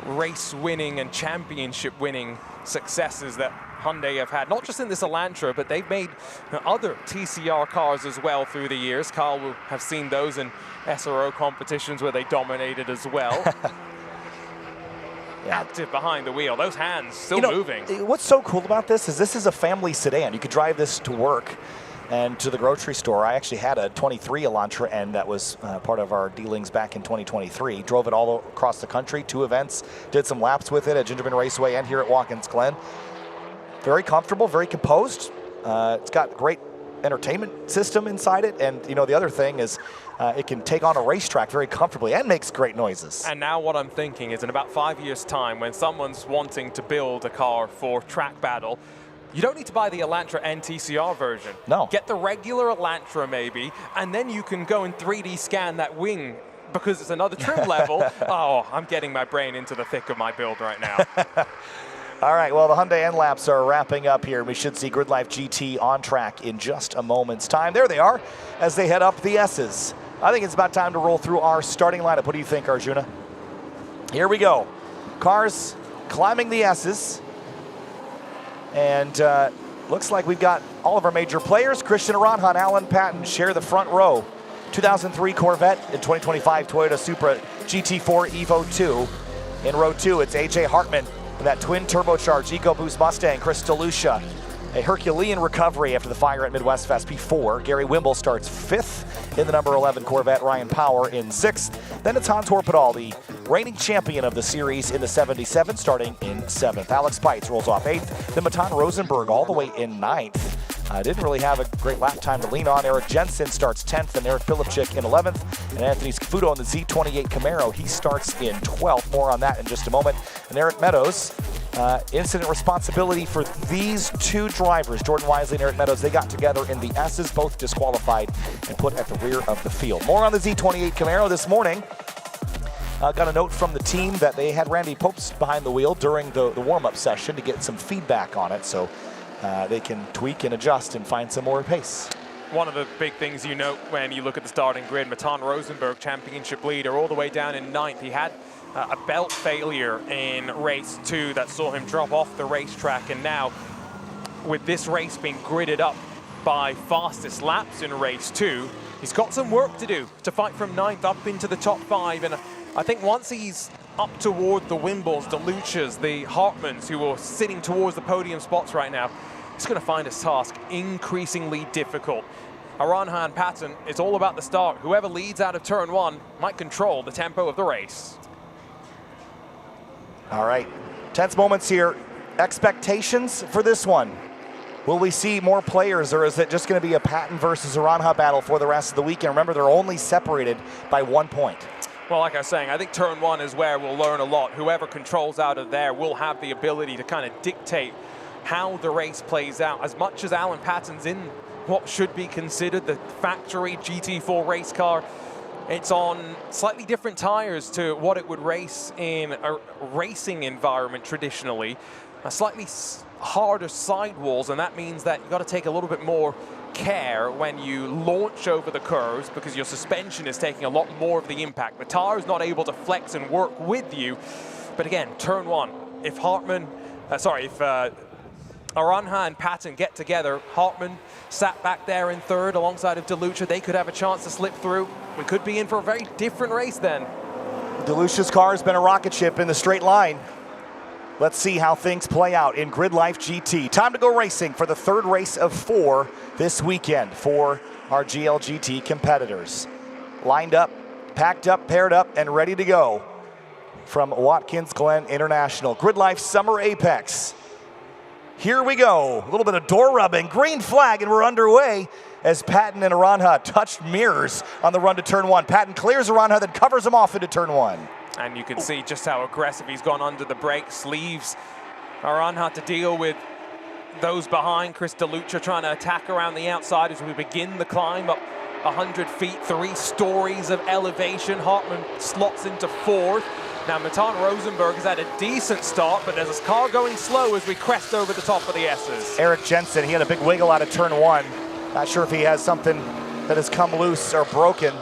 race-winning and championship-winning successes that Hyundai have had, not just in this Elantra, but they've made other TCR cars as well through the years. Carl will have seen those in SRO competitions where they dominated as well. Yeah. Active behind the wheel, those hands still moving. What's so cool about this is a family sedan. You could drive this to work and to the grocery store. I actually had a 23 Elantra N that was part of our dealings back in 2023. Drove it all across the country, 2 events, did some laps with it at Gingerman Raceway and here at Watkins Glen. Very comfortable, very composed. It's got great entertainment system inside it, and the other thing is it can take on a racetrack very comfortably and makes great noises. And now what I'm thinking is in about 5 years' time, when someone's wanting to build a car for track battle, you don't need to buy the Elantra N TCR version. No. Get the regular Elantra maybe, and then you can go and 3D scan that wing because it's another trim level. Oh, I'm getting my brain into the thick of my build right now. All right, well, the Hyundai N laps are wrapping up here. We should see GridLife GT on track in just a moment's time. There they are as they head up the S's. I think it's about time to roll through our starting lineup. What do you think, Arjuna? Here we go. Cars climbing the S's. And looks like we've got all of our major players. Christian Aranha and Alan Patton share the front row. 2003 Corvette and 2025 Toyota Supra GT4 Evo 2. In row 2, it's AJ Hartman with that twin turbocharged EcoBoost Mustang. Chris DeLucia, a Herculean recovery after the fire at Midwest Fest P4. Gary Wimble starts 5th in the number 11 Corvette. Ryan Power in 6th. Then it's Hans Horpedal, the reigning champion of the series in the 77, starting in 7th. Alex Pites rolls off 8th. Then Matan Rosenberg all the way in 9th. Didn't really have a great lap time to lean on. Eric Jensen starts 10th, and Eric Filipchik in 11th. And Anthony Scafuto in the Z28 Camaro, he starts in 12th. More on that in just a moment. And Eric Meadows, incident responsibility for these 2 drivers, Jordan Wisely and Eric Meadows. They got together in the S's, both disqualified and put at the rear of the field. More on the Z28 Camaro this morning. Got a note from the team that they had Randy Popes behind the wheel during the warm-up session to get some feedback on it, so they can tweak and adjust and find some more pace. One of the big things you note when you look at the starting grid, Matan Rosenberg, championship leader, all the way down in 9th. He had a belt failure in race 2 that saw him drop off the racetrack, and now with this race being gridded up by fastest laps in race 2, he's got some work to do to fight from 9th up into the top 5, and I think once he's up toward the Wimbles, the Luchas, the Hartmans, who are sitting towards the podium spots right now, he's going to find his task increasingly difficult. Aranha and Patton, it's all about the start. Whoever leads out of turn 1 might control the tempo of the race. All right, tense moments here. Expectations for this one. Will we see more players, or is it just going to be a Patton versus Aranja battle for the rest of the weekend? Remember, they're only separated by 1 point. Well, like I was saying, I think turn 1 is where we'll learn a lot. Whoever controls out of there will have the ability to kind of dictate how the race plays out. As much as Alan Patton's in what should be considered the factory GT4 race car, it's on slightly different tires to what it would race in a racing environment traditionally. A slightly harder sidewalls, and that means that you've got to take a little bit more care when you launch over the curves because your suspension is taking a lot more of the impact. The tire is not able to flex and work with you. But again, turn 1, if Aranja and Patton get together, Hartman sat back there in third alongside of DeLucia, they could have a chance to slip through. We could be in for a very different race then. DeLucia's car has been a rocket ship in the straight line. Let's see how things play out in GRIDLIFE GT. Time to go racing for the third race of 4 this weekend for our GLGT competitors. Lined up, packed up, paired up, and ready to go from Watkins Glen International. GRIDLIFE Summer Apex. Here we go. A little bit of door rubbing, green flag, and we're underway as Patton and Aranja touched mirrors on the run to turn 1. Patton clears Aranja, then covers him off into turn 1. And you can see just how aggressive he's gone under the brakes, leaves Aranja to deal with those behind. Chris DeLucia trying to attack around the outside as we begin the climb up 100 feet, 3 stories of elevation. Hartman slots into 4th. Now, Matan Rosenberg has had a decent start, but there's a car going slow as we crest over the top of the S's. Eric Jensen, he had a big wiggle out of turn 1. Not sure if he has something that has come loose or broken.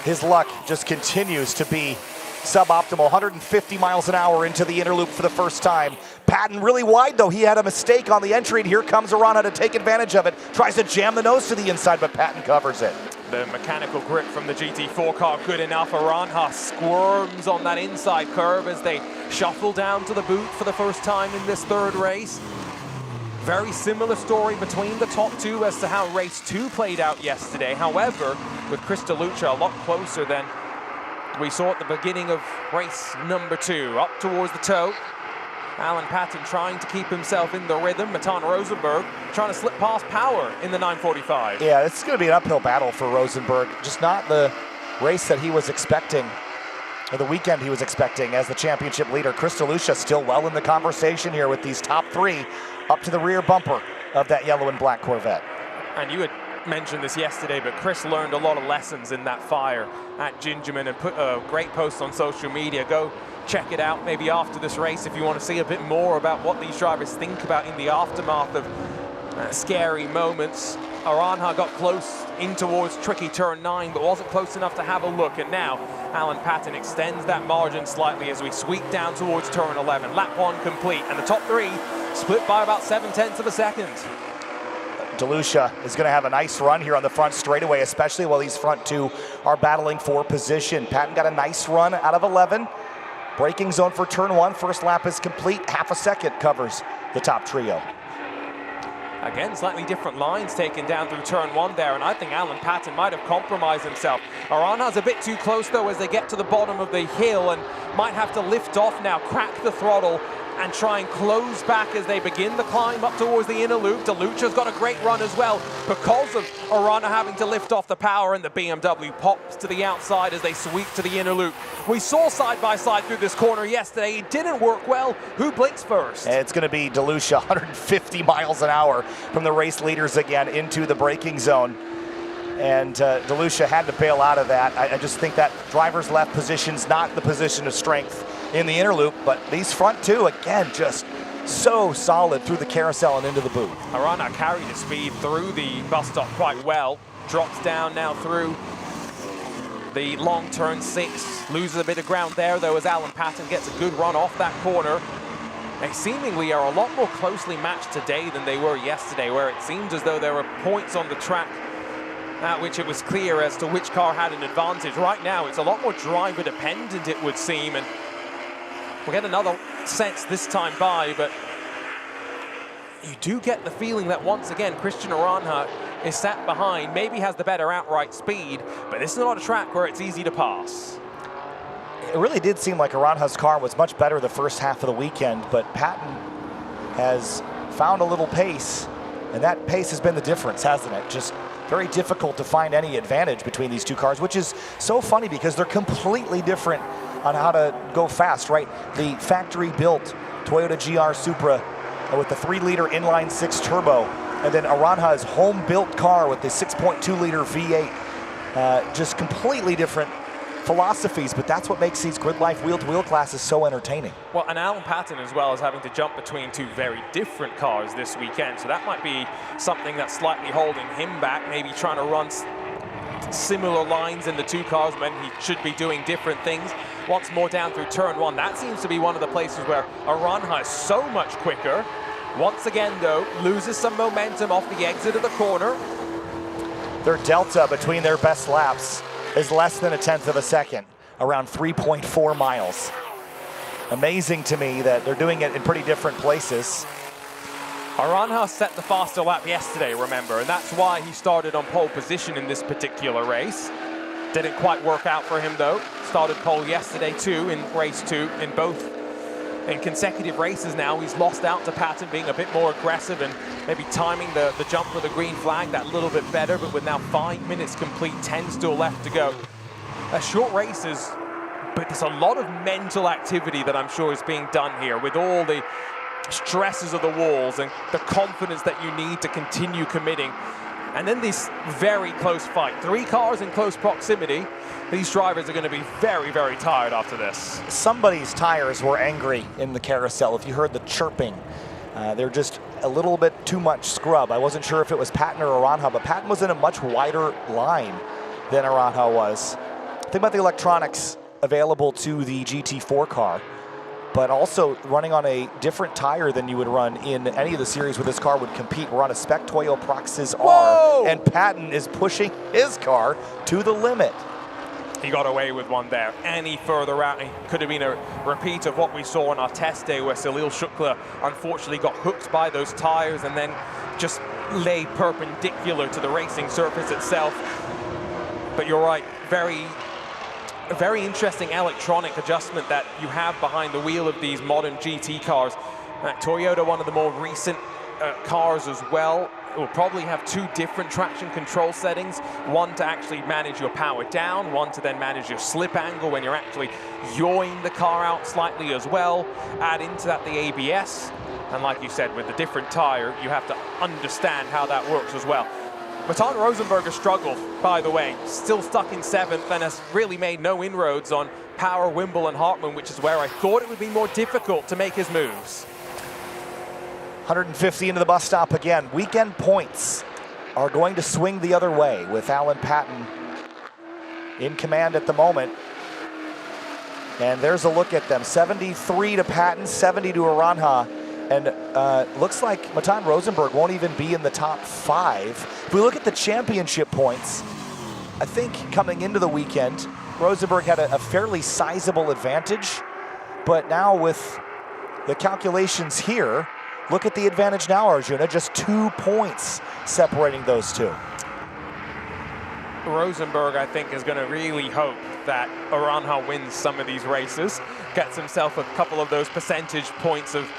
His luck just continues to be suboptimal. 150 miles an hour into the inner loop for the first time. Patton really wide, though. He had a mistake on the entry, and here comes Aranja to take advantage of it. Tries to jam the nose to the inside, but Patton covers it. The mechanical grip from the GT4 car good enough. Aranja squirms on that inside curve as they shuffle down to the boot for the first time in this third race. Very similar story between the top 2 as to how race 2 played out yesterday. However, with Chris DeLucia a lot closer than we saw at the beginning of race number 2. Up towards the toe. Alan Patton trying to keep himself in the rhythm. Matan Rosenberg trying to slip past Power in the 945. Yeah, it's going to be an uphill battle for Rosenberg. Just not the race that he was expecting, or the weekend he was expecting as the championship leader. Chris DeLucia still well in the conversation here with these top 3 up to the rear bumper of that yellow and black Corvette. And you had mentioned this yesterday, but Chris learned a lot of lessons in that fire at Gingerman and put a great post on social media. Go check it out maybe after this race if you want to see a bit more about what these drivers think about in the aftermath of scary moments. Aranja got close in towards tricky turn 9, but wasn't close enough to have a look. And now Alan Patton extends that margin slightly as we sweep down towards turn 11. Lap 1 complete, and the top 3 split by about 7/10 of a second. DeLucia is going to have a nice run here on the front straightaway, especially while these front 2 are battling for position. Patton got a nice run out of 11. Braking zone for turn 1. First lap is complete. Half a second covers the top trio. Again, slightly different lines taken down through turn 1 there, and I think Alan Patton might have compromised himself. Aranja's a bit too close, though, as they get to the bottom of the hill and might have to lift off now, crack the throttle, and try and close back as they begin the climb up towards the inner loop. DeLucia's got a great run as well because of Aranja having to lift off the power, and the BMW pops to the outside as they sweep to the inner loop. We saw side by side through this corner yesterday. It didn't work well. Who blinks first? It's going to be DeLucia, 150 miles an hour from the race leaders again into the braking zone. And DeLucia had to bail out of that. I just think that driver's left position's not the position of strength in the inner loop, but these front 2, again, just so solid through the carousel and into the booth. Aranja carried his speed through the bus stop quite well. Drops down now through the long turn 6. Loses a bit of ground there, though, as Alan Patton gets a good run off that corner. They seemingly are a lot more closely matched today than they were yesterday, where it seemed as though there were points on the track at which it was clear as to which car had an advantage. Right now, it's a lot more driver dependent, it would seem, and we'll get another sense this time by, but you do get the feeling that once again, Christian Aranja is sat behind, maybe has the better outright speed, but this is not a track where it's easy to pass. It really did seem like Aranja's car was much better the first half of the weekend, but Patton has found a little pace And that pace has been the difference, hasn't it? Just very difficult to find any advantage between these two cars, which is so funny because they're completely different on how to go fast, right? The factory-built Toyota GR Supra with the 3-liter inline-6 turbo, and then Aranha's home-built car with the 6.2-liter V8. Just completely different philosophies, but that's what makes these GRIDLIFE wheel-to-wheel classes so entertaining. Well, and Alan Patton as well is having to jump between two very different cars this weekend, so that might be something that's slightly holding him back, maybe trying to run similar lines in the two cars when he should be doing different things. Once more down through turn 1, that seems to be one of the places where Aranha is so much quicker. Once again, though, loses some momentum off the exit of the corner. Their delta between their best laps is less than 1/10 of a second, around 3.4 miles. Amazing to me that they're doing it in pretty different places. Aranha set the faster lap yesterday, remember, and that's why he started on pole position in this particular race. Didn't quite work out for him, though. Started pole yesterday, too, in race 2, in consecutive races now. He's lost out to Patton being a bit more aggressive and maybe timing the jump for the green flag that little bit better, but with now 5 minutes complete, 10 still left to go. Short races, but there's a lot of mental activity that I'm sure is being done here with all the stresses of the walls and the confidence that you need to continue committing. And then this very close fight. 3 cars in close proximity. These drivers are going to be very, very tired after this. Somebody's tires were angry in the carousel. If you heard the chirping, they're just a little bit too much scrub. I wasn't sure if it was Patton or Aranha, but Patton was in a much wider line than Aranha was. Think about the electronics available to the GT4 car, but also running on a different tire than you would run in any of the series where this car would compete. We're on a Spec Toyo Proxys R, and Patton is pushing his car to the limit. He got away with one there. Any further out, it could have been a repeat of what we saw on our test day where Salil Shukla unfortunately got hooked by those tires and then just lay perpendicular to the racing surface itself. But you're right, a very interesting electronic adjustment that you have behind the wheel of these modern GT cars. Toyota, one of the more recent cars as well, will probably have 2 different traction control settings. One to actually manage your power down, one to then manage your slip angle when you're actually yawing the car out slightly as well. Add into that the ABS. And like you said, with the different tire, you have to understand how that works as well. Matan Rosenberg has struggled, by the way, still stuck in 7th and has really made no inroads on Power, Wimble and Hartman, which is where I thought it would be more difficult to make his moves. 150 into the bus stop again. Weekend points are going to swing the other way with Alan Patton in command at the moment. And there's a look at them. 73 to Patton, 70 to Aranha. And looks like Matan Rosenberg won't even be in the top 5. If we look at the championship points, I think coming into the weekend, Rosenberg had a fairly sizable advantage. But now with the calculations here, look at the advantage now, Arjuna, just 2 points separating those two. Rosenberg, I think, is going to really hope that Aranha wins some of these races, gets himself a couple of those percentage points of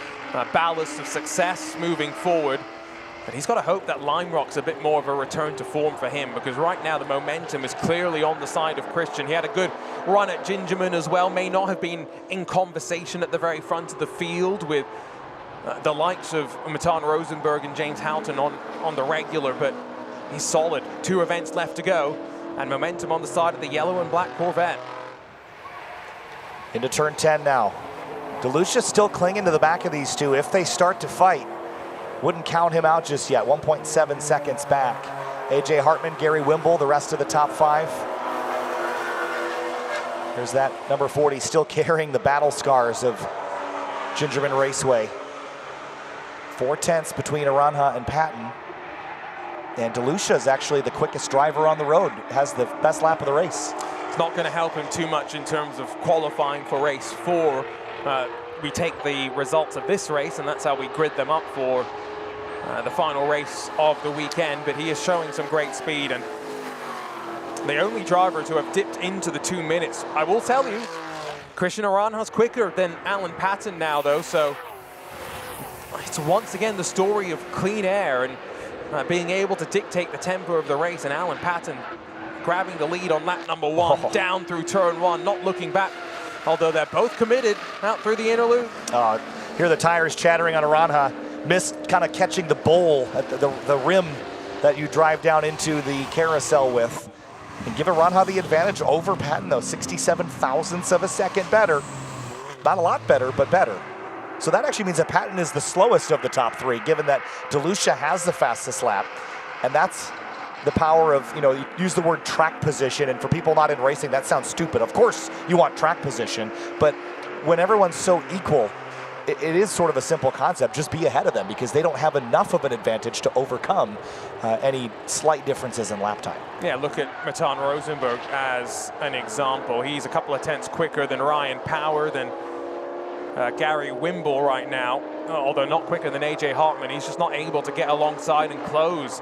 ballast of success moving forward. But he's got to hope that Lime Rock's a bit more of a return to form for him, because right now the momentum is clearly on the side of Christian. He had a good run at Gingerman as well, may not have been in conversation at the very front of the field with the likes of Matan Rosenberg and James Houghton on the regular, but he's solid. 2 events left to go, and momentum on the side of the yellow and black Corvette. Into turn 10 now. DeLucia still clinging to the back of these two. If they start to fight, wouldn't count him out just yet. 1.7 seconds back. AJ Hartman, Gary Wimble, the rest of the top 5. There's that number 40 still carrying the battle scars of Gingerman Raceway. 4/10 between Aranha and Patton. And DeLucia is actually the quickest driver on the road, has the best lap of the race. It's not going to help him too much in terms of qualifying for race 4. We take the results of this race, and that's how we grid them up for the final race of the weekend. But he is showing some great speed, and the only driver to have dipped into the 2 minutes. I will tell you, Christian Aranha's quicker than Alan Patton now, though, so it's once again the story of clean air, and being able to dictate the tempo of the race, and Alan Patton grabbing the lead on lap number 1, down through turn 1, not looking back, although they're both committed out through the inner loop. Hear the tires chattering on Aranja. Missed kind of catching the bowl at the rim that you drive down into the carousel with. And give Aranja the advantage over Patton, though. 67 thousandths of a second better. Not a lot better, but better. So that actually means that Patton is the slowest of the top 3, given that DeLucia has the fastest lap. And that's the power of, you use the word track position, and for people not in racing, that sounds stupid. Of course you want track position, but when everyone's so equal, it is sort of a simple concept. Just be ahead of them, because they don't have enough of an advantage to overcome any slight differences in lap time. Yeah, look at Matan Rosenberg as an example. He's a couple of tenths quicker than Ryan Power, than Gary Wimble right now, although not quicker than AJ Hartman. He's just not able to get alongside and close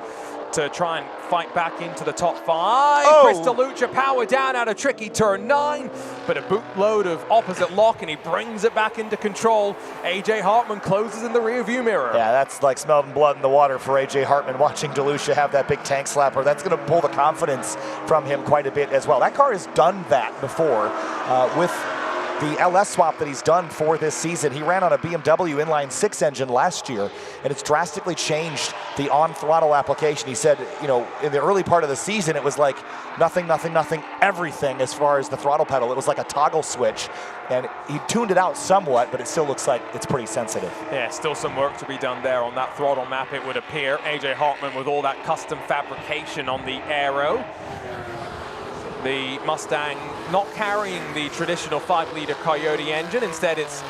to try and fight back into the top 5. Chris DeLucia power down out of tricky turn 9, but a bootload of opposite lock, and he brings it back into control. AJ Hartman closes in the rear view mirror. Yeah, that's like smelling blood in the water for AJ Hartman, watching DeLucia have that big tank slapper. That's going to pull the confidence from him quite a bit as well. That car has done that before with the LS swap that he's done for this season. He ran on a BMW inline 6 engine last year, and it's drastically changed the on-throttle application. He said, in the early part of the season, it was like nothing, everything as far as the throttle pedal. It was like a toggle switch, and he tuned it out somewhat, but it still looks like it's pretty sensitive. Yeah, still some work to be done there on that throttle map, it would appear. AJ Hartman with all that custom fabrication on the aero. The Mustang not carrying the traditional 5-liter Coyote engine. Instead, it's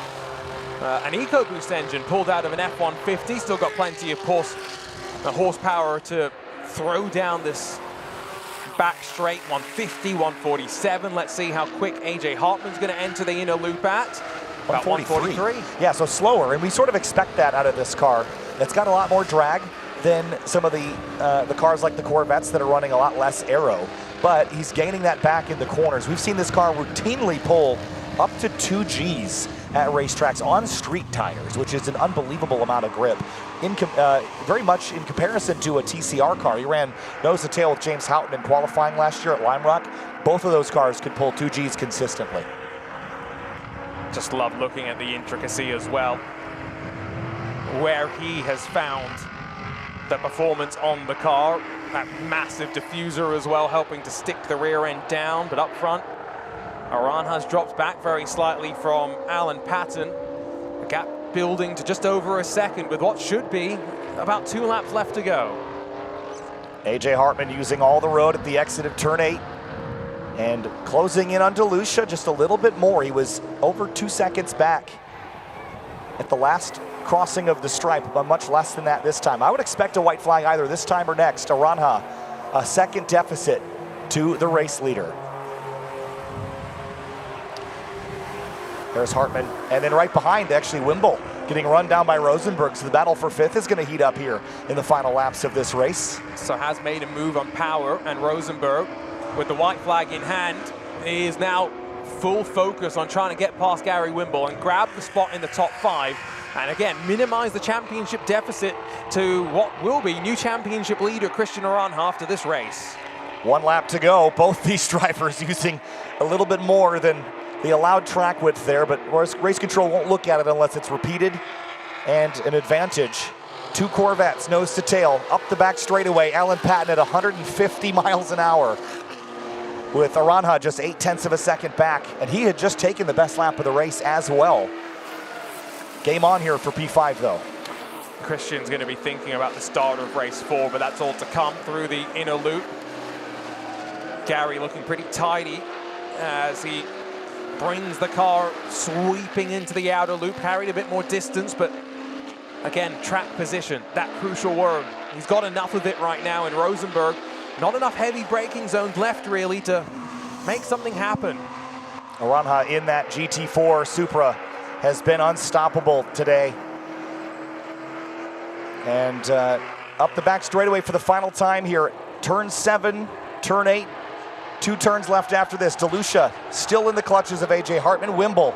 an EcoBoost engine pulled out of an F-150. Still got plenty of horsepower to throw down this back straight. 150, 147. Let's see how quick AJ Hartman's going to enter the inner loop at. About 143. Yeah, so slower, and we sort of expect that out of this car. It's got a lot more drag than some of the cars like the Corvettes that are running a lot less aero. But he's gaining that back in the corners. We've seen this car routinely pull up to 2 Gs at racetracks on street tires, which is an unbelievable amount of grip. Very much in comparison to a TCR car. He ran nose to tail with James Houghton in qualifying last year at Lime Rock. Both of those cars could pull 2 Gs consistently. Just love looking at the intricacy as well, where he has found the performance on the car. That massive diffuser as well, helping to stick the rear end down. But up front, Aranja's dropped back very slightly from Alan Patton. The gap building to just over a second with what should be about 2 laps left to go. AJ Hartman using all the road at the exit of turn 8 and closing in on DeLucia just a little bit more. He was over 2 seconds back at the last crossing of the stripe, but much less than that this time. I would expect a white flag either this time or next. Aranja, a second deficit to the race leader. There's Hartman, and then right behind, actually, Wimble getting run down by Rosenberg. So the battle for 5th is going to heat up here in the final laps of this race. So has made a move on Power, and Rosenberg, with the white flag in hand, is now full focus on trying to get past Gary Wimble and grab the spot in the top 5. And again, minimize the championship deficit to what will be new championship leader Christian Aranja after this race. 1 lap to go. Both these drivers using a little bit more than the allowed track width there, but race control won't look at it unless it's repeated. And an advantage. 2 Corvettes, nose to tail, up the back straightaway. Alan Patton at 150 miles an hour, with Aranja just 0.8 of a second back. And he had just taken the best lap of the race as well. Game on here for P5 though. Christian's going to be thinking about the start of race 4, but that's all to come through the inner loop. Gary looking pretty tidy as he brings the car sweeping into the outer loop, carried a bit more distance, but again, track position, that crucial word. He's got enough of it right now in Rosenberg. Not enough heavy braking zones left really to make something happen. Aranja in that GT4 Supra has been unstoppable today. And up the back straightaway for the final time here. Turn 7, turn 8, 2 turns left after this. DeLucia still in the clutches of AJ Hartman. Wimble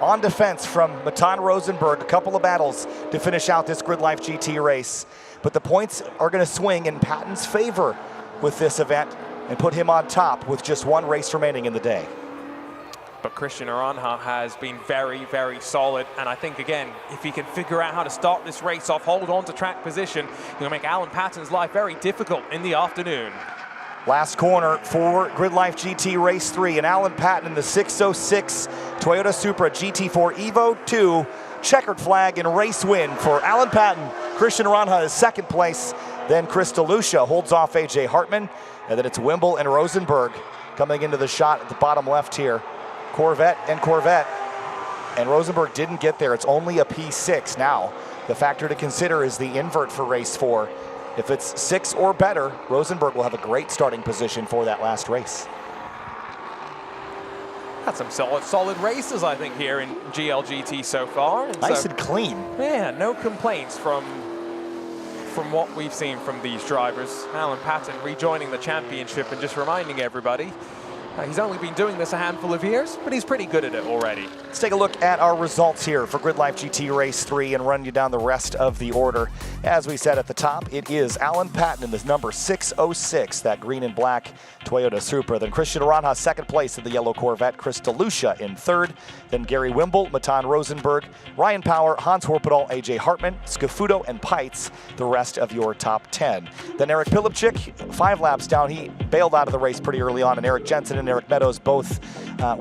on defense from Matan Rosenberg. A couple of battles to finish out this GRIDLIFE GT race. But the points are going to swing in Patton's favor with this event and put him on top with just one race remaining in the day. But Christian Aranja has been very, very solid. And I think, again, if he can figure out how to start this race off, hold on to track position, he'll make Alan Patton's life very difficult in the afternoon. Last corner for GRIDLIFE GT Race 3, and Alan Patton in the 606 Toyota Supra GT4 Evo 2 checkered flag and race win for Alan Patton. Christian Aranja is second place. Then Chris DeLucia holds off AJ Hartman. And then it's Wimble and Rosenberg coming into the shot at the bottom left here. Corvette. And Rosenberg didn't get there. It's only a P6 now. The factor to consider is the invert for race 4. If it's 6 or better, Rosenberg will have a great starting position for that last race. Had some solid races, I think, here in GLGT so far. And nice and clean. Yeah, no complaints from what we've seen from these drivers. Alan Patton rejoining the championship and just reminding everybody, he's only been doing this a handful of years, but he's pretty good at it already. Let's take a look at our results here for GRIDLIFE GT Race 3 and run you down the rest of the order. As we said at the top, it is Alan Patton in this number 606, that green and black Toyota Supra. Then Christian Aranja, second place in the yellow Corvette. Chris DeLucia in third. Then Gary Wimble, Matan Rosenberg, Ryan Power, Hans Horpedal, AJ Hartman, Scafuto, and Pites, the rest of your top 10. Then Eric Pilipchik, 5 laps down. He bailed out of the race pretty early on, and Eric Jensen and Eric Meadows both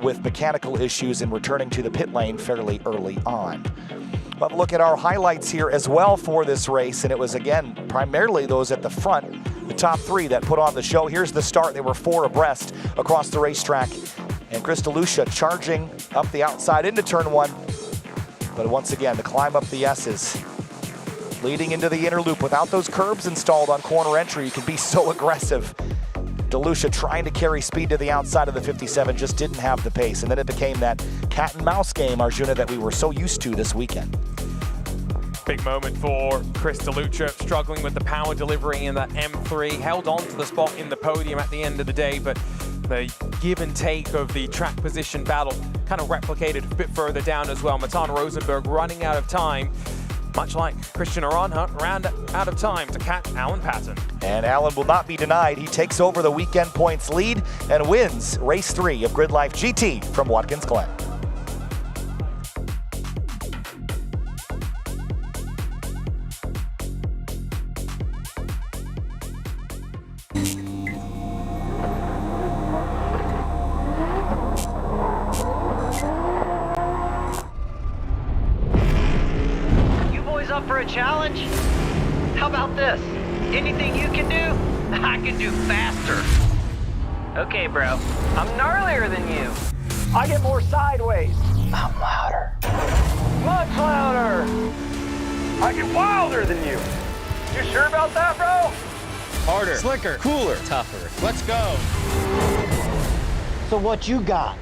with mechanical issues and returning to the pit lane fairly early on. We'll have a look at our highlights here as well for this race, and it was, again, primarily those at the front, the top 3 that put on the show. Here's the start. They were 4 abreast across the racetrack, and Chris DeLucia charging up the outside into turn 1. But once again, to climb up the S's, leading into the inner loop without those curbs installed on corner entry, you can be so aggressive. DeLucia trying to carry speed to the outside of the 57, just didn't have the pace. And then it became that cat and mouse game, Arjuna, that we were so used to this weekend. Big moment for Chris DeLucia, struggling with the power delivery in that M3, held on to the spot in the podium at the end of the day, but the give and take of the track position battle kind of replicated a bit further down as well. Matan Rosenberg running out of time, much like Christian Aranja, ran out of time to catch Alan Patton. And Alan will not be denied. He takes over the weekend points lead and wins race 3 of GRIDLIFE GT from Watkins Glen. Up for a challenge? How about this? Anything you can do, I can do faster. Okay, bro. I'm gnarlier than you. I get more sideways. I'm louder. Much louder. I get wilder than you. You sure about that, bro? Harder. Slicker. Cooler. Tougher. Let's go. So what you got?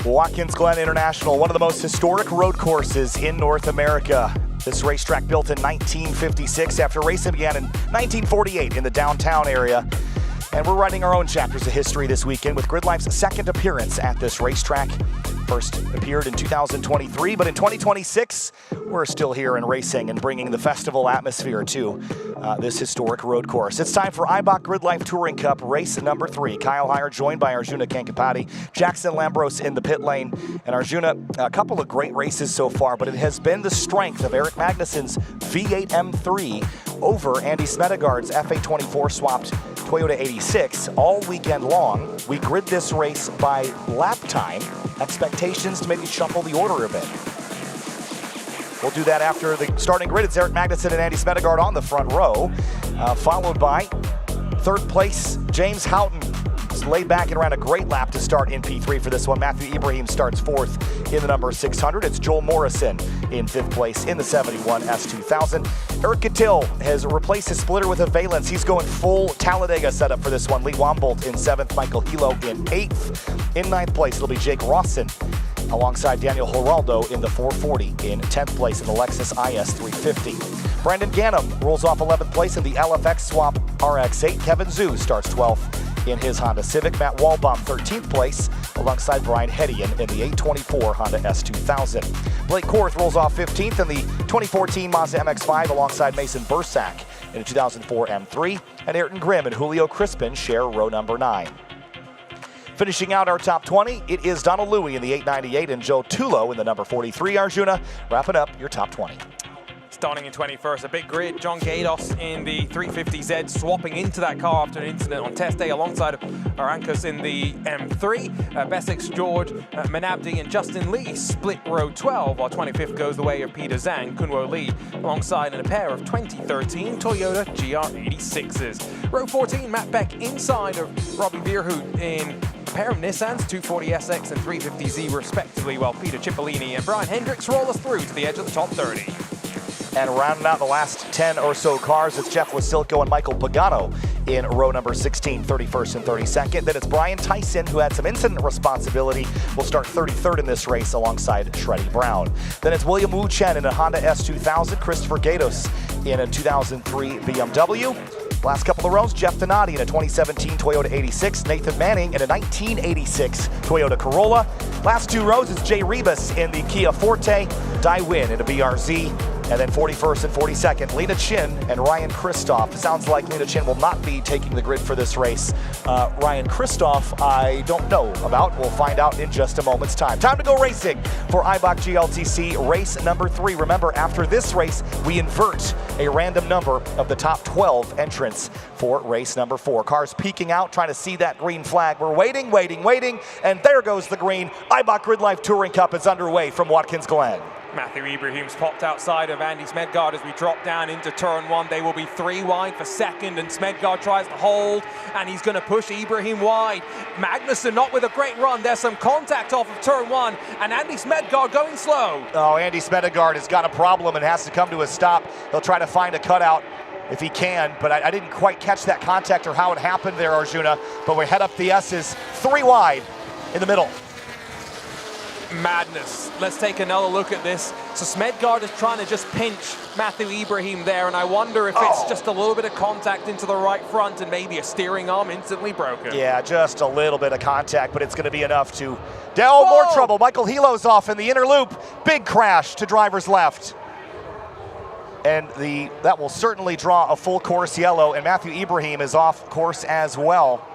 Watkins Glen International, one of the most historic road courses in North America. This racetrack built in 1956 after racing began in 1948 in the downtown area. And we're writing our own chapters of history this weekend with GRIDLIFE's second appearance at this racetrack. First appeared in 2023, but in 2026, we're still here and racing and bringing the festival atmosphere to this historic road course. It's time for IBOC GRIDLIFE Touring Cup race number 3. Kyle Heyer joined by Arjuna Kankapati, Jackson Lambros in the pit lane. And Arjuna, a couple of great races so far, but it has been the strength of Eric Magnussen's V8 M3 over Andy Smedegaard's FA24 swapped Toyota 86 all weekend long. We grid this race by lap time. Expectations to maybe shuffle the order a bit. We'll do that after the starting grid. It's Eric Magnussen and Andy Smedegaard on the front row, followed by third place James Houghton. He's laid back and ran a great lap to start in P3 for this one. Matthew Ibrahim starts fourth in the number 600. It's Joel Morrison in fifth place in the 71 S2000. Eric Cattell has replaced his splitter with a Valence. He's going full Talladega setup for this one. Lee Wombolt in seventh, Michael Hilo in eighth. In ninth place, it'll be Jake Rawson alongside Daniel Geraldo in the 440 in 10th place in the Lexus IS 350. Brandon Gannum rolls off 11th place in the LFX Swap RX-8. Kevin Zhu starts 12th in his Honda Civic. Matt Walbaum 13th place alongside Brian Hedian in the 824 Honda S2000. Blake Korth rolls off 15th in the 2014 Mazda MX-5 alongside Mason Bursack in a 2004 M3. And Ayrton Grimm and Julio Crispin share row number 9. Finishing out our top 20, it is Donald Louie in the 898 and Joe Tulo in the number 43. Arjuna, wrapping up your top 20. Starting in 21st, a big grid. John Gados in the 350Z, swapping into that car after an incident on test day alongside Arancas in the M3. Bessex, George, Manabdi and Justin Lee split row 12, while 25th goes the way of Peter Zhang, Kunwo Lee, alongside in a pair of 2013 Toyota GR86s. Row 14, Matt Beck inside of Robbie Vierhout in a pair of Nissans, 240SX and 350Z respectively, while Peter Cipollini and Brian Hendricks roll us through to the edge of the top 30. And rounding out the last 10 or so cars, it's Jeff Wasilko and Michael Pagano in row number 16, 31st and 32nd. Then it's Brian Tyson, who had some incident responsibility, will start 33rd in this race alongside Shreddy Brown. Then it's William Wu Chen in a Honda S2000, Christopher Gatos in a 2003 BMW. Last couple of rows, Jeff Donati in a 2017 Toyota 86, Nathan Manning in a 1986 Toyota Corolla. Last two rows, it's Jay Rebus in the Kia Forte, Dai Win in a BRZ. And then 41st and 42nd, Lena Chin and Ryan Kristoff. Sounds like Lena Chin will not be taking the grid for this race. Ryan Kristoff, I don't know about. We'll find out in just a moment's time. Time to go racing for IBOC GLTC race number 3. Remember, after this race, we invert a random number of the top 12 entrants for race number 4. Cars peeking out, trying to see that green flag. We're waiting, and there goes the green. IBOC GRIDLIFE Touring Cup is underway from Watkins Glen. Matthew Ibrahim's popped outside of Andy Smedegaard as we drop down into turn 1. They will be 3 wide for second, and Smedegaard tries to hold, and he's going to push Ibrahim wide. Magnussen not with a great run. There's some contact off of turn 1, and Andy Smedegaard going slow. Oh, Andy Smedegaard has got a problem and has to come to a stop. He'll try to find a cutout if he can, but I didn't quite catch that contact or how it happened there, Arjuna. But we head up the S's, 3 wide in the middle. Madness. Let's take another look at this. So Smedegaard is trying to just pinch Matthew Ibrahim there, and I wonder if it's just a little bit of contact into the right front and maybe a steering arm instantly broken. Yeah, just a little bit of contact, but it's going to be enough to... Oh, more trouble. Michael Hilo's off in the inner loop. Big crash to driver's left. And that will certainly draw a full course yellow, and Matthew Ibrahim is off course as well.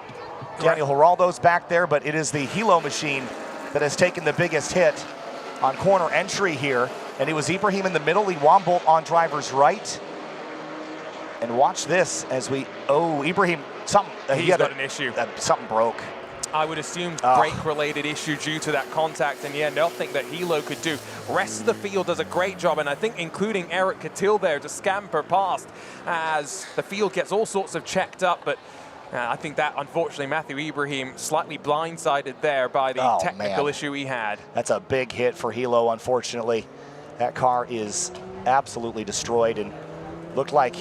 Daniel Geraldo's back there, but it is the Hilo machine that has taken the biggest hit on corner entry here. And it was Ibrahim in the middle, Lee Wombolt on driver's right. And watch this as Ibrahim, he's got an issue. Something broke. I would assume brake-related issue due to that contact, and nothing that Hilo could do. Rest of the field does a great job, and I think including Eric Cattell there to scamper past as the field gets all sorts of checked up, but I think that, unfortunately, Matthew Ibrahim slightly blindsided there by the technical issue he had. That's a big hit for Hilo, unfortunately. That car is absolutely destroyed, and looked like,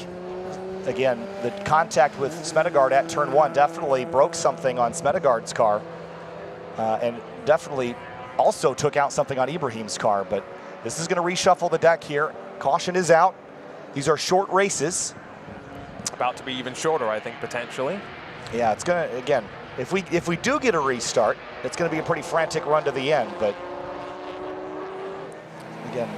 again, the contact with Smedegaard at turn 1 definitely broke something on Smedegaard's car, and definitely also took out something on Ibrahim's car, but this is going to reshuffle the deck here. Caution is out. These are short races. About to be even shorter, I think, potentially. Yeah, it's going to, again, if we do get a restart, it's going to be a pretty frantic run to the end, but again,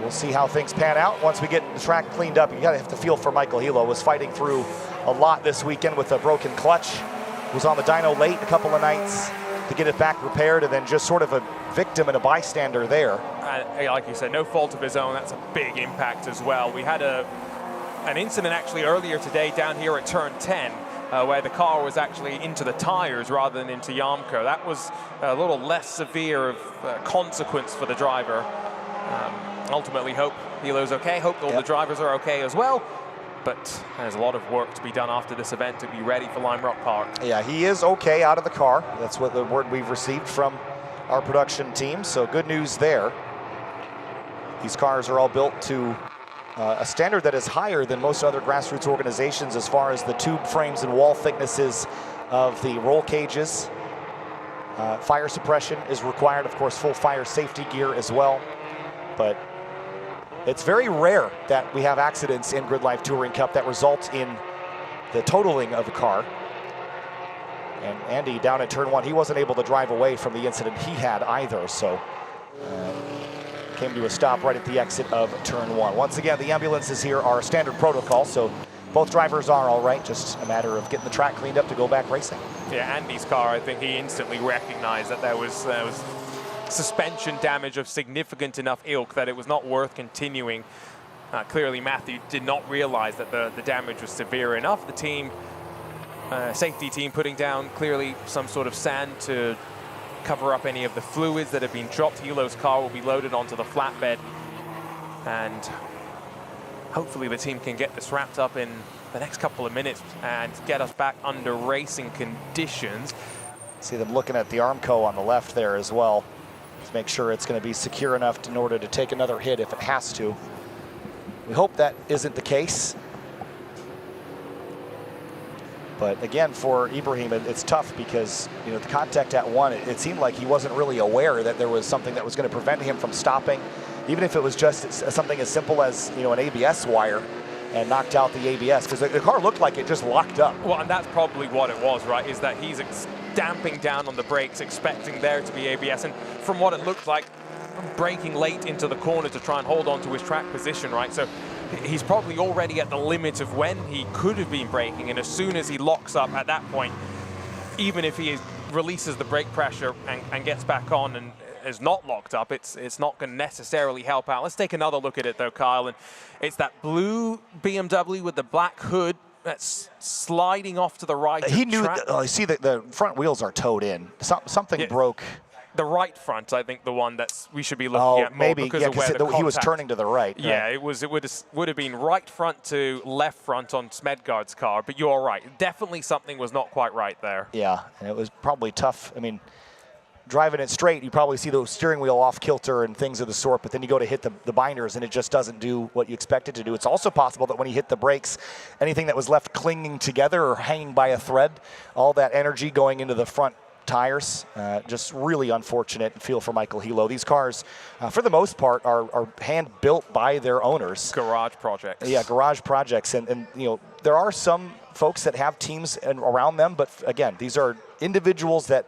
we'll see how things pan out once we get the track cleaned up. You got to have to feel for Michael Hilo. Was fighting through a lot this weekend with a broken clutch. Was on the dyno late a couple of nights to get it back repaired, and then just sort of a victim and a bystander there. And like you said, no fault of his own. That's a big impact as well. We had an incident actually earlier today down here at turn 10 where the car was actually into the tires rather than into Yarmco. That was a little less severe of consequence for the driver. Ultimately, hope Hilo's okay. Hope all the drivers are okay as well. But there's a lot of work to be done after this event to be ready for Lime Rock Park. Yeah, he is okay out of the car. That's what the word we've received from our production team, so good news there. These cars are all built to a standard that is higher than most other grassroots organizations as far as the tube frames and wall thicknesses of the roll cages. Fire suppression is required, of course, full fire safety gear as well. But it's very rare that we have accidents in GRIDLIFE Touring Cup that result in the totaling of a car. And Andy down at turn 1, he wasn't able to drive away from the incident he had either, so came to a stop right at the exit of turn 1. Once again, the ambulances here are standard protocol, so both drivers are all right, just a matter of getting the track cleaned up to go back racing. Yeah, Andy's car, I think he instantly recognized that there was suspension damage of significant enough ilk that it was not worth continuing. Clearly, Matthew did not realize that the damage was severe enough. The team, safety team, putting down clearly some sort of sand to cover up any of the fluids that have been dropped. Hilo's car will be loaded onto the flatbed, and hopefully the team can get this wrapped up in the next couple of minutes and get us back under racing conditions. See them looking at the Armco on the left there as well, to make sure it's going to be secure enough in order to take another hit if it has to. We hope that isn't the case. But again, for Ibrahim, it's tough because, you know, the contact at 1, it seemed like he wasn't really aware that there was something that was going to prevent him from stopping, even if it was just something as simple as, you know, an ABS wire, and knocked out the ABS, because the car looked like it just locked up. Well, and that's probably what it was, right, is that he's damping down on the brakes, expecting there to be ABS, and from what it looked like, braking late into the corner to try and hold on to his track position, right? So he's probably already at the limit of when he could have been braking, and as soon as he locks up at that point, even if he releases the brake pressure and gets back on and is not locked up, it's not going to necessarily help out. Let's take another look at it though, Kyle, and it's that blue BMW with the black hood that's sliding off to the right. He knew, see the front wheels are towed in. Something broke. The right front, I think, the one that's we should be looking at more, maybe, because of where he was turning to the right. Yeah, it would have been right front to left front on Smedgaard's car, but you're right. Definitely something was not quite right there. Yeah, and it was probably tough. I mean, driving it straight, you probably see the steering wheel off kilter and things of the sort, but then you go to hit the binders and it just doesn't do what you expect it to do. It's also possible that when he hit the brakes, anything that was left clinging together or hanging by a thread, all that energy going into the front tires, just really unfortunate. And feel for Michael Hilo. These cars, for the most part, are hand-built by their owners. Garage projects. Yeah, garage projects. And you know, there are some folks that have teams around them, but again, these are individuals that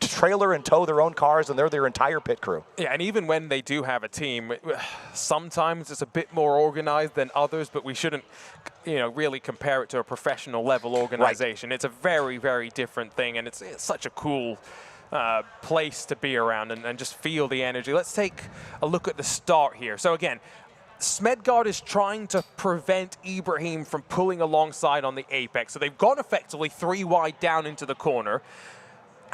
trailer and tow their own cars, and they're their entire pit crew. Yeah, and even when they do have a team, sometimes it's a bit more organized than others, but we shouldn't, you know, really compare it to a professional level organization. Right. It's a very, very different thing, and it's such a cool place to be around and just feel the energy. Let's take a look at the start here. So again, Smedgaard is trying to prevent Ibrahim from pulling alongside on the apex. So they've gone effectively 3 wide down into the corner.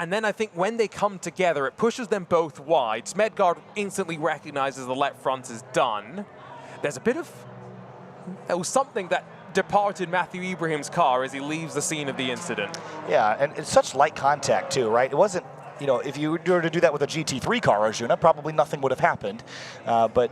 And then I think when they come together, it pushes them both wide. Smedgaard instantly recognizes the left front is done. There's a bit of, it was something that departed Matthew Ibrahim's car as he leaves the scene of the incident. Yeah, and it's such light contact too, right? It wasn't, you know, if you were to do that with a GT3 car, Arjuna, probably nothing would have happened. But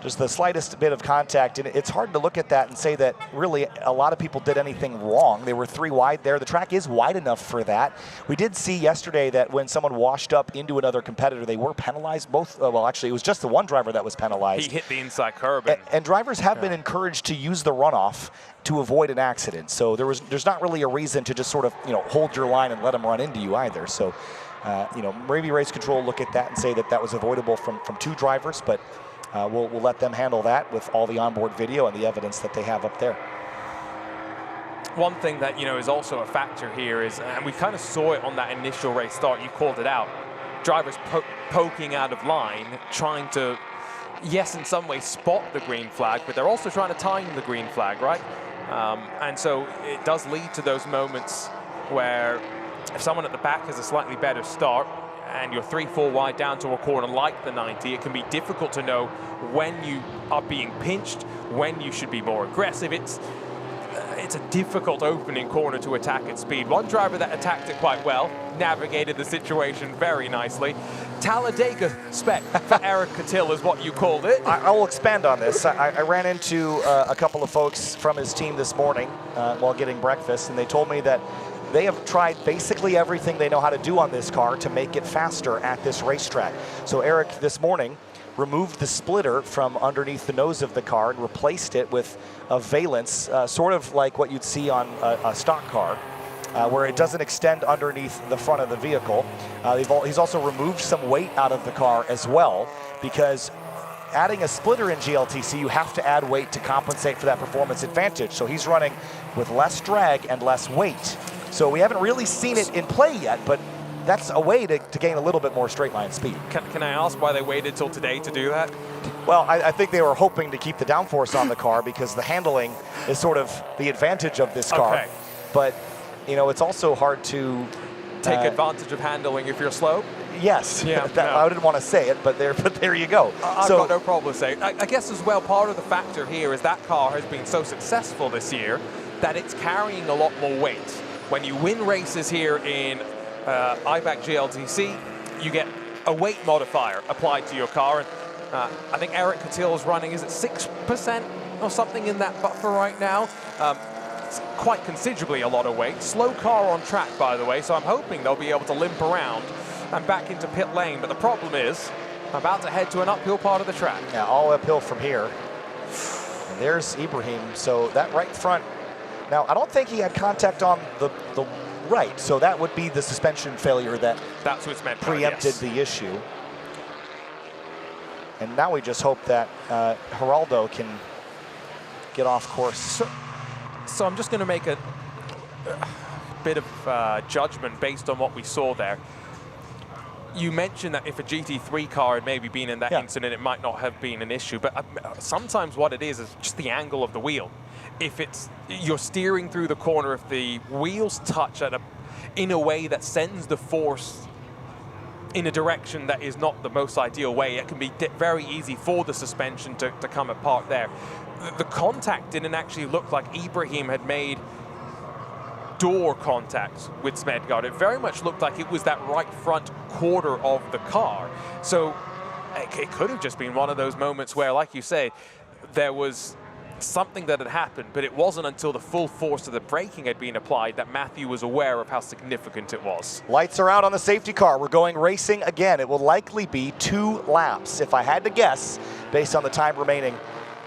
There's the slightest bit of contact, and it's hard to look at that and say that really a lot of people did anything wrong. They were 3 wide there. The track is wide enough for that. We did see yesterday that when someone washed up into another competitor, they were penalized. Both, well, actually, it was just the one driver that was penalized. He hit the inside curb. And drivers have been encouraged to use the runoff to avoid an accident. So there's not really a reason to just sort of, hold your line and let them run into you either. So, maybe race control look at that and say that that was avoidable from 2 drivers, but we'll let them handle that with all the onboard video and the evidence that they have up there. One thing that, is also a factor here is, and we kind of saw it on that initial race start, you called it out, drivers poking out of line, trying to, yes, in some ways spot the green flag, but they're also trying to time the green flag, right? And so it does lead to those moments where if someone at the back has a slightly better start and you're 3-4 wide down to a corner like the 90, it can be difficult to know when you are being pinched, when you should be more aggressive. It's a difficult opening corner to attack at speed. One driver that attacked it quite well, navigated the situation very nicely. Talladega spec for Eric Catil is what you called it. I will expand on this. I ran into a couple of folks from his team this morning while getting breakfast, and they told me that they have tried basically everything they know how to do on this car to make it faster at this racetrack. So Eric this morning removed the splitter from underneath the nose of the car and replaced it with a valence, sort of like what you'd see on a stock car, where it doesn't extend underneath the front of the vehicle. He's also removed some weight out of the car as well, because adding a splitter in GLTC, you have to add weight to compensate for that performance advantage. So he's running with less drag and less weight. So we haven't really seen it in play yet, but that's a way to gain a little bit more straight line speed. Can I ask why they waited till today to do that? Well, I think they were hoping to keep the downforce on the car because the handling is sort of the advantage of this car. Okay. But, it's also hard to take advantage of handling if you're slow. Yes, yeah, I didn't want to say it, but there you go. I've got no problem saying. I guess as well, part of the factor here is that car has been so successful this year that it's carrying a lot more weight. When you win races here in IBAC GLTC, you get a weight modifier applied to your car. And I think Eric Catil is running, is it 6% or something in that buffer right now? It's quite considerably a lot of weight. Slow car on track, by the way, so I'm hoping they'll be able to limp around and back into pit lane. But the problem is, I'm about to head to an uphill part of the track. Yeah, all uphill from here. And there's Ibrahim. So that right front. Now, I don't think he had contact on the right, so that would be the suspension failure that's what's meant preempted the issue. And now we just hope that Geraldo can get off course. So I'm just going to make a bit of judgment based on what we saw there. You mentioned that if a GT3 car had maybe been in that incident, it might not have been an issue. But sometimes what it is just the angle of the wheel. If you're steering through the corner, if the wheels touch in a way that sends the force in a direction that is not the most ideal way, it can be very easy for the suspension to come apart there. The contact didn't actually look like Ibrahim had made door contact with Smedgaard. It very much looked like it was that right front quarter of the car. So it could have just been one of those moments where, like you say, there was something that had happened, but it wasn't until the full force of the braking had been applied that Matthew was aware of how significant it was. Lights are out on the safety car. We're going racing again. It will likely be 2 laps. If I had to guess, based on the time remaining,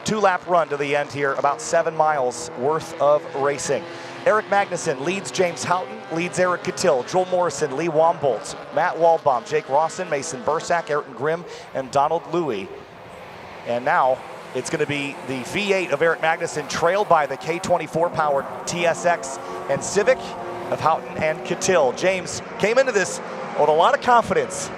2-lap run to the end here, about 7 miles worth of racing. Eric Magnussen leads James Houghton, leads Eric Catil, Joel Morrison, Lee Wombolt, Matt Walbaum, Jake Rawson, Mason Bursack, Ayrton Grimm, and Donald Louie. And now it's going to be the V8 of Eric Magnussen, trailed by the K24 powered TSX and Civic of Houghton and Catil. James came into this with a lot of confidence,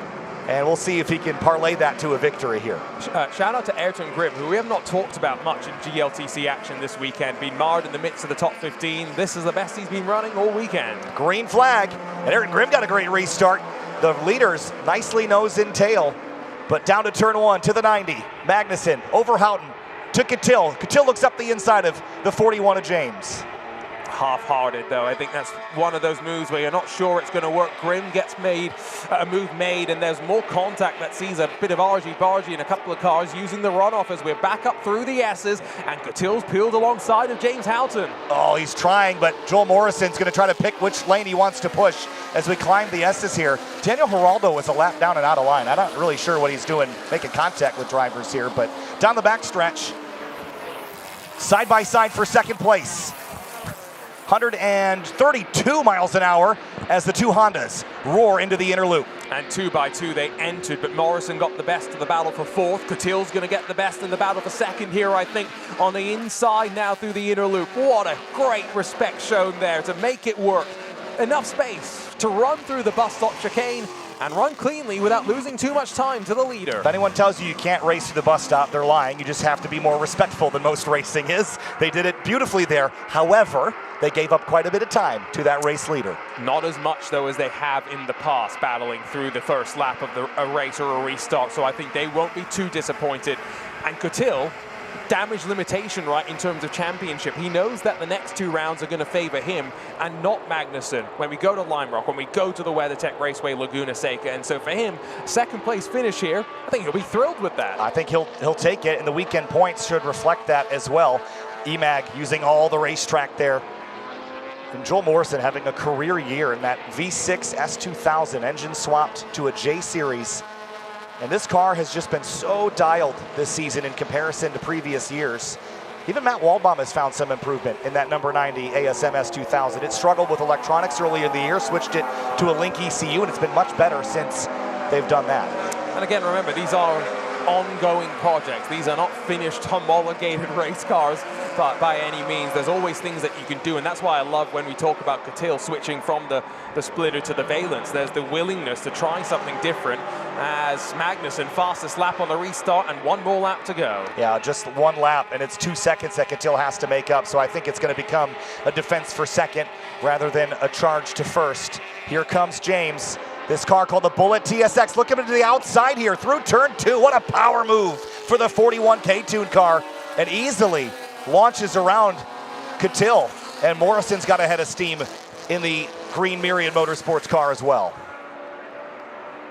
and we'll see if he can parlay that to a victory here. Shout out to Ayrton Grimm, who we have not talked about much in GLTC action this weekend, being marred in the midst of the top 15. This is the best he's been running all weekend. Green flag, and Ayrton Grimm got a great restart. The leaders nicely nose and tail. But down to turn 1 to the 90. Magnussen over Houghton to Catil. Catil looks up the inside of the 41 of James. half-hearted, though. I think that's one of those moves where you're not sure it's going to work. Grim gets a move made, and there's more contact that sees a bit of argy-bargy in a couple of cars using the runoff as we're back up through the S's, and Cattill's peeled alongside of James Houghton. Oh, he's trying, but Joel Morrison's going to try to pick which lane he wants to push as we climb the S's here. Daniel Geraldo is a lap down and out of line. I'm not really sure what he's doing, making contact with drivers here, but down the back stretch, side by side for second place. 132 miles an hour as the two Hondas roar into the inner loop. And 2 by 2 they entered, but Morrison got the best of the battle for fourth. Cattill's going to get the best in the battle for second here, I think, on the inside now through the inner loop. What a great respect shown there to make it work. Enough space to run through the bus stop chicane and run cleanly without losing too much time to the leader. If anyone tells you you can't race through the bus stop, they're lying. You just have to be more respectful than most racing is. They did it beautifully there. However, they gave up quite a bit of time to that race leader. Not as much, though, as they have in the past, battling through the first lap of a race or a restart, so I think they won't be too disappointed. And Cattill, damage limitation, right, in terms of championship. He knows that the next 2 rounds are going to favor him and not Magnussen when we go to Lime Rock, when we go to the WeatherTech Raceway Laguna Seca. And so for him, second place finish here, I think he'll be thrilled with that. I think he'll take it, and the weekend points should reflect that as well. EMAG using all the racetrack there. And Joel Morrison having a career year in that V6 S2000 engine swapped to a J Series. And this car has just been so dialed this season in comparison to previous years. Even Matt Waldbaum has found some improvement in that number 90 ASM S2000. It struggled with electronics earlier in the year, switched it to a Link ECU, and it's been much better since they've done that. And again, remember, these are ongoing projects. These are not finished, homologated race cars by any means. There's always things that you can do, and that's why I love when we talk about Cattill switching from the splitter to the valence. There's the willingness to try something different, as Magnussen, fastest lap on the restart and 1 more lap to go. Yeah, just 1 lap, and it's 2 seconds that Cattill has to make up, so I think it's going to become a defense for second rather than a charge to first. Here comes James. This car called the Bullet TSX, looking into the outside here through turn 2. What a power move for the 41K tuned car, and easily launches around Cattill. And Morrison's got a head of steam in the green Myriad Motorsports car as well.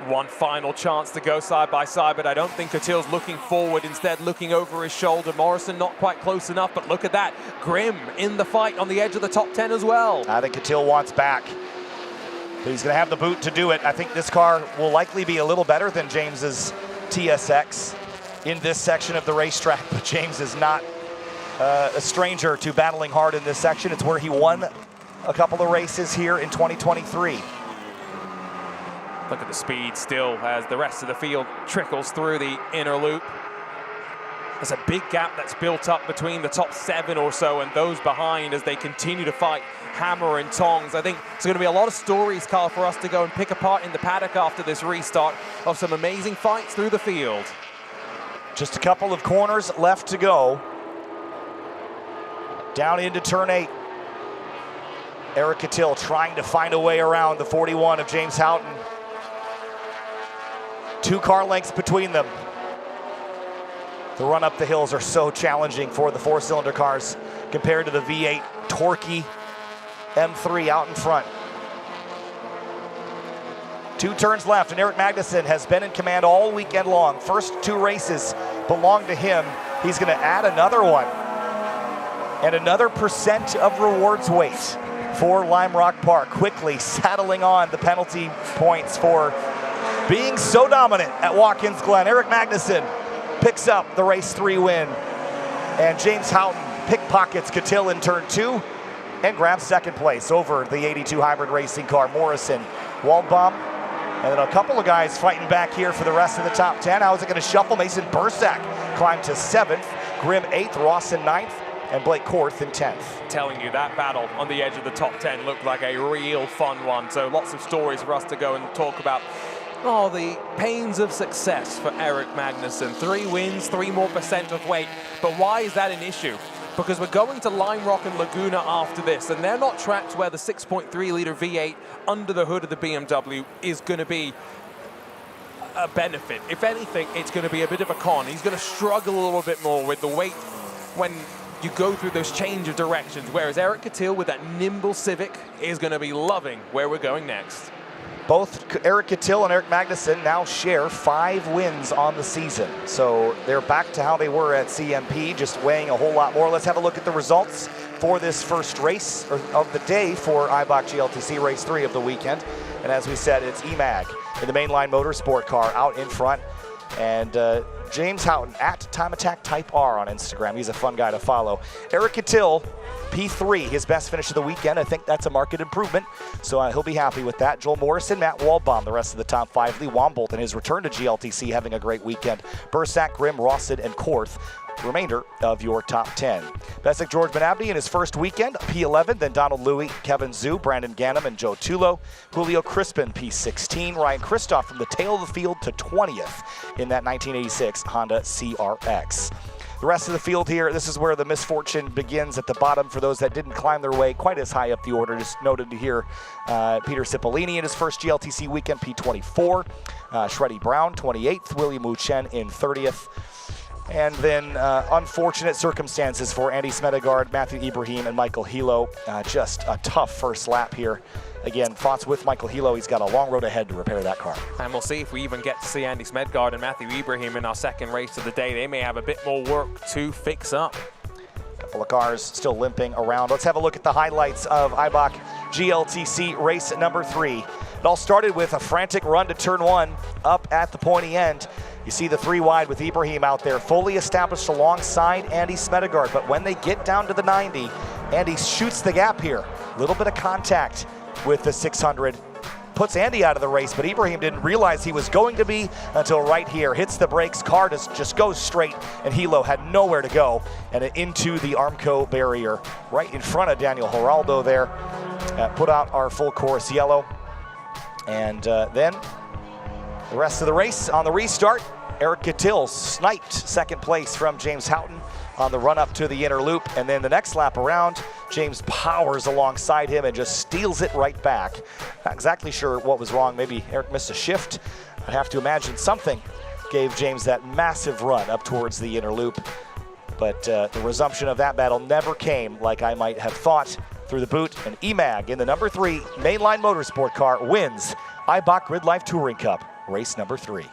One final chance to go side by side, but I don't think Cattill's looking forward, instead looking over his shoulder. Morrison not quite close enough, but look at that. Grim in the fight on the edge of the top 10 as well. I think Cattill wants back, but he's going to have the boot to do it. I think this car will likely be a little better than James's TSX in this section of the racetrack, but James is not a stranger to battling hard in this section. It's where he won a couple of races here in 2023. Look at the speed still as the rest of the field trickles through the inner loop. There's a big gap that's built up between the top 7 or so and those behind as they continue to fight hammer and tongs. I think it's going to be a lot of stories, Carl, for us to go and pick apart in the paddock after this restart of some amazing fights through the field. Just a couple of corners left to go. Down into turn 8. Eric Cattill trying to find a way around the 41 of James Houghton. 2 car lengths between them. The run up the hills are so challenging for the 4-cylinder cars compared to the V8 torquey M3 out in front. 2 turns left, and Eric Magnussen has been in command all weekend long. First 2 races belong to him. He's going to add another one. And another percent of rewards weight for Lime Rock Park, quickly saddling on the penalty points for being so dominant at Watkins Glen. Eric Magnussen picks up the race 3 win, and James Houghton pickpockets Cattill in turn 2 and grabs second place over the 82 hybrid racing car. Morrison, Waldbaum, and then a couple of guys fighting back here for the rest of the top 10. How is it going to shuffle? Mason Bursack climbed to 7th, Grim 8th, Rawson 9th, and Blake Korth in 10th. Telling you, that battle on the edge of the top 10 looked like a real fun one. So lots of stories for us to go and talk about. Oh, the pains of success for Eric Magnussen. 3 wins, 3 more percent of weight. But why is that an issue? Because we're going to Lime Rock and Laguna after this, and they're not tracks where the 6.3-liter V8 under the hood of the BMW is going to be a benefit. If anything, it's going to be a bit of a con. He's going to struggle a little bit more with the weight when you go through those change of directions, whereas Eric Catil with that nimble Civic is going to be loving where we're going next. Both Eric Catil and Eric Magnuson now share 5 wins on the season. So they're back to how they were at CMP, just weighing a whole lot more. Let's have a look at the results for this first race of the day for IBOC GLTC Race 3 of the weekend. And as we said, it's EMAG in the mainline motorsport car out in front. And James Houghton at Time Attack Type R on Instagram. He's a fun guy to follow. Eric Catil, P3, his best finish of the weekend. I think that's a marked improvement, so he'll be happy with that. Joel Morrison, Matt Waldbaum, the rest of the top 5. Lee Wombolt in his return to GLTC having a great weekend. Bursack, Grimm, Rawson, and Korth. Remainder of your top 10. Besic George Benabdi in his first weekend, P11, then Donald Louie, Kevin Zhu, Brandon Ganem, and Joe Tulo. Julio Crispin, P16. Ryan Kristoff from the tail of the field to 20th in that 1986 Honda CRX. The rest of the field here, this is where the misfortune begins at the bottom for those that didn't climb their way quite as high up the order. Just noted to here, Peter Cipollini in his first GLTC weekend, P24. Shreddy Brown, 28th. William Wu Chen in 30th. And then unfortunate circumstances for Andy Smedegaard, Matthew Ibrahim, and Michael Hilo. Just a tough first lap here. Again, thoughts with Michael Hilo. He's got a long road ahead to repair that car. And we'll see if we even get to see Andy Smedegaard and Matthew Ibrahim in our second race of the day. They may have a bit more work to fix up. Couple of cars still limping around. Let's have a look at the highlights of IBOC GLTC race number 3. It all started with a frantic run to turn 1 up at the pointy end. You see the 3 wide with Ibrahim out there, fully established alongside Andy Smedegaard. But when they get down to the 90, Andy shoots the gap here. A little bit of contact with the 600. Puts Andy out of the race, but Ibrahim didn't realize he was going to be until right here. Hits the brakes, car just goes straight, and Hilo had nowhere to go. And into the Armco barrier right in front of Daniel Geraldo there. Put out our full course yellow. And then the rest of the race on the restart, Eric Catil sniped second place from James Houghton on the run up to the inner loop. And then the next lap around, James powers alongside him and just steals it right back. Not exactly sure what was wrong. Maybe Eric missed a shift. I'd have to imagine something gave James that massive run up towards the inner loop. But the resumption of that battle never came like I might have thought. Through the boot, and EMAG in the number 3 mainline motorsport car wins IBOC GRIDLIFE Touring Cup, race number 3.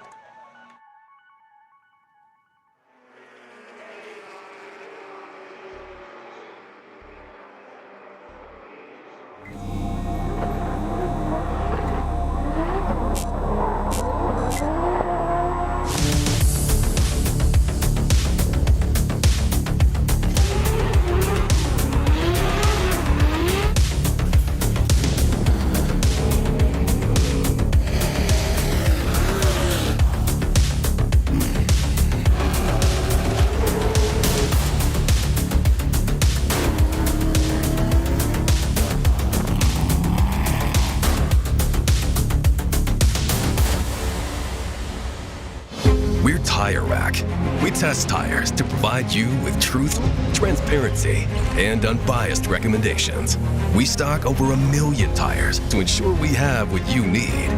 We're Tire Rack. We test tires to provide you with truth, transparency, and unbiased recommendations. We stock over 1 million tires to ensure we have what you need.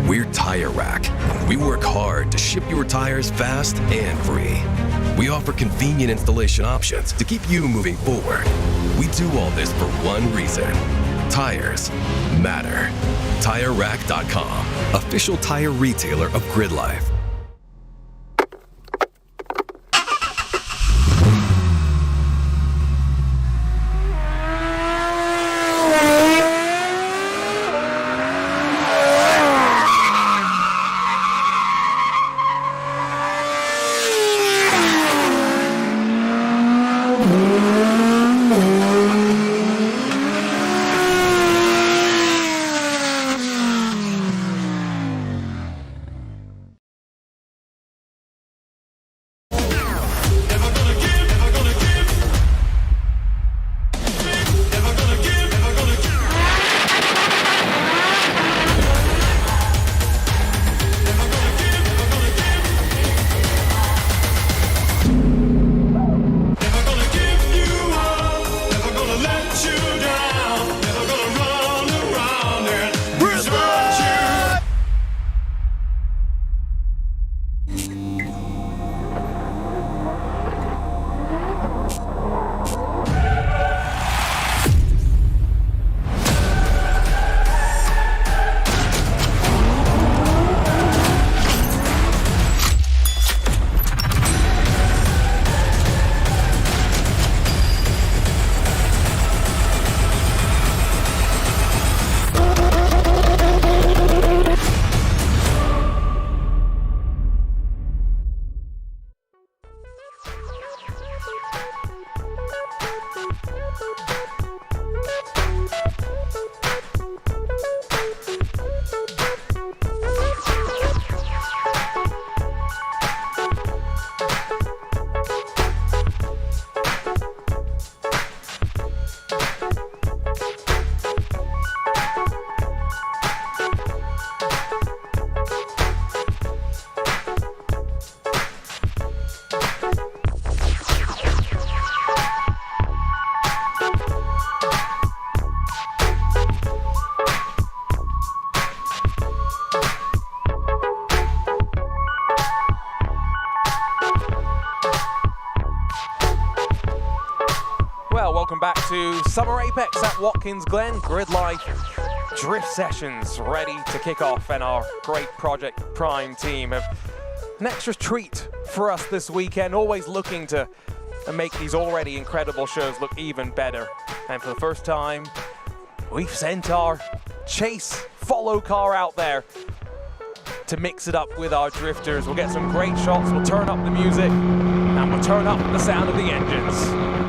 We're Tire Rack. We work hard to ship your tires fast and free. We offer convenient installation options to keep you moving forward. We do all this for one reason. Tires matter. TireRack.com, official tire retailer of GRIDLIFE. to Summer Apex at Watkins Glen. GRIDLIFE drift sessions ready to kick off, and our great Project Prime team have an extra treat for us this weekend, always looking to make these already incredible shows look even better. And for the first time, we've sent our chase follow car out there to mix it up with our drifters. We'll get some great shots, we'll turn up the music, and we'll turn up the sound of the engines.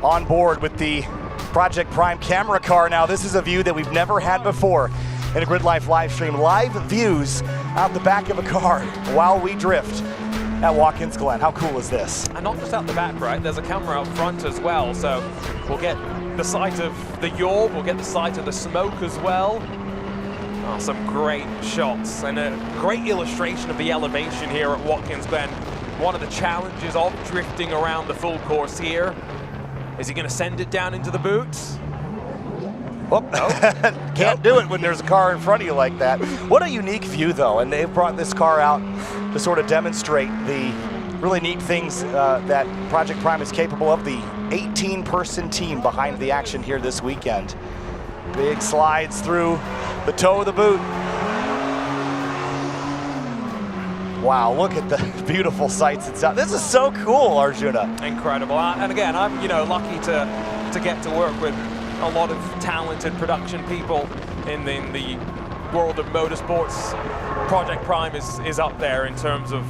On board with the Project Prime camera car now. This is a view that we've never had before in a GRIDLIFE live stream. Live views out the back of a car while we drift at Watkins Glen. How cool is this? And not just out the back, right? There's a camera out front as well, so we'll get the sight of the yaw, we'll get the sight of the smoke as well. Oh, some great shots and a great illustration of the elevation here at Watkins Glen. One of the challenges of drifting around the full course here. Is he going to send it down into the boots? Oh, no. Can't do it when there's a car in front of you like that. What a unique view, though, and they've brought this car out to sort of demonstrate the really neat things that Project Prime is capable of. The 18-person team behind the action here this weekend. Big slides through the toe of the boot. Wow, look at the beautiful sights inside. This is so cool, Arjuna. Incredible. And again, I'm lucky to get to work with a lot of talented production people in the world of motorsports. Project Prime is up there in terms of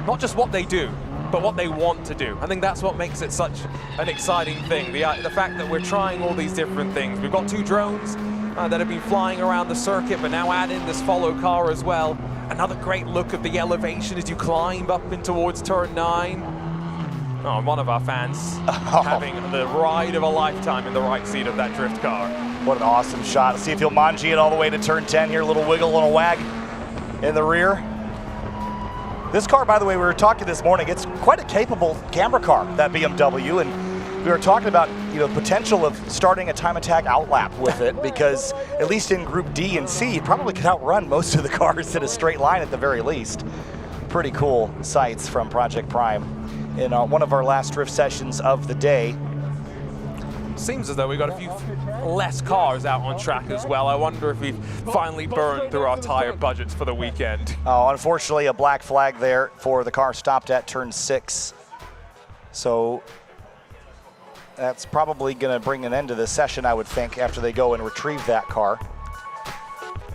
not just what they do, but what they want to do. I think that's what makes it such an exciting thing. The fact that we're trying all these different things. We've got 2 drones that have been flying around the circuit, but now add in this follow car as well. Another great look of the elevation as you climb up in towards turn 9. Oh, one of our fans having the ride of a lifetime in the right seat of that drift car. What an awesome shot. Let's see if he'll manji it all the way to turn 10 here. A little wiggle and a wag in the rear. This car, by the way, we were talking this morning, it's quite a capable camera car, that BMW, and we were talking about the potential of starting a time attack outlap with it, because at least in Group D and C, you probably could outrun most of the cars in a straight line at the very least. Pretty cool sights from Project Prime in one of our last drift sessions of the day. Seems as though we've got a few less cars out on track as well. I wonder if we've finally burned through our tire budgets for the weekend. Oh, unfortunately, a black flag there for the car stopped at turn 6. So that's probably going to bring an end to the session, I would think, after they go and retrieve that car.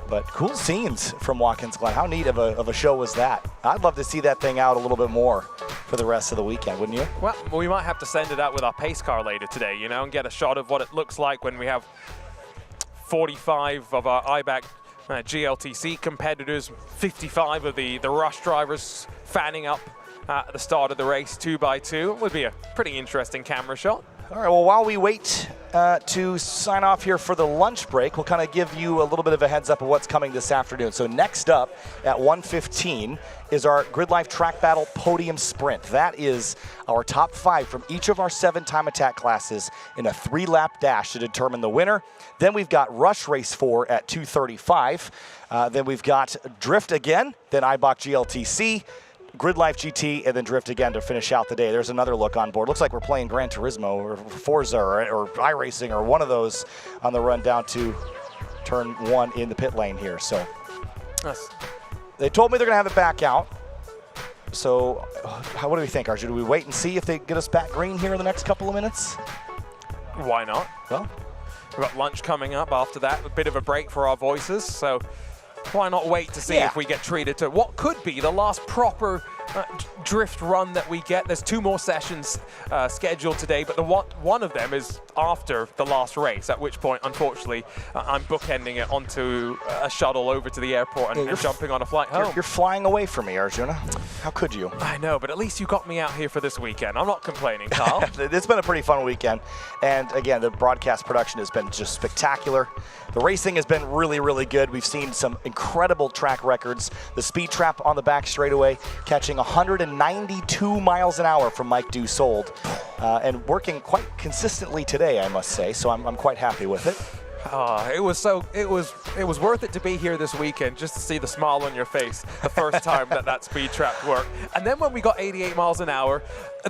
But cool scenes from Watkins Glen. How neat of a show was that? I'd love to see that thing out a little bit more for the rest of the weekend, wouldn't you? Well, we might have to send it out with our pace car later today, and get a shot of what it looks like when we have 45 of our IBAC GLTC competitors, 55 of the rush drivers fanning up at the start of the race 2 by 2. It would be a pretty interesting camera shot. All right, well, while we wait to sign off here for the lunch break, we'll kind of give you a little bit of a heads up of what's coming this afternoon. So next up at 1:15 is our GRIDLIFE Track Battle Podium Sprint. That is our top 5 from each of our 7 time attack classes in a 3-lap dash to determine the winner. Then we've got Rush Race 4 at 2:35. Then we've got Drift again, then IBAC GLTC, GRIDLIFE GT, and then Drift again to finish out the day. There's another look on board. Looks like we're playing Gran Turismo or Forza or iRacing or one of those on the run down to turn 1 in the pit lane here. So they told me they're going to have it back out. So what do we think, Arjun? Do we wait and see if they get us back green here in the next couple of minutes? Why not? Well, we've got lunch coming up after that, a bit of a break for our voices. So why not wait to see if we get treated to what could be the last proper drift run that we get. There's 2 more sessions scheduled today, but one of them is after the last race, at which point, unfortunately, I'm bookending it onto a shuttle over to the airport and jumping on a flight home. You're flying away from me, Arjuna. How could you? I know, but at least you got me out here for this weekend. I'm not complaining, Carl. It's been a pretty fun weekend, and again, the broadcast production has been just spectacular. The racing has been really, really good. We've seen some incredible track records. The speed trap on the back straightaway, catching 192 miles an hour from Mike Dussault, and working quite consistently today, I must say. So I'm quite happy with it. It was worth it to be here this weekend just to see the smile on your face the first time that speed trap worked. And then when we got 88 miles an hour,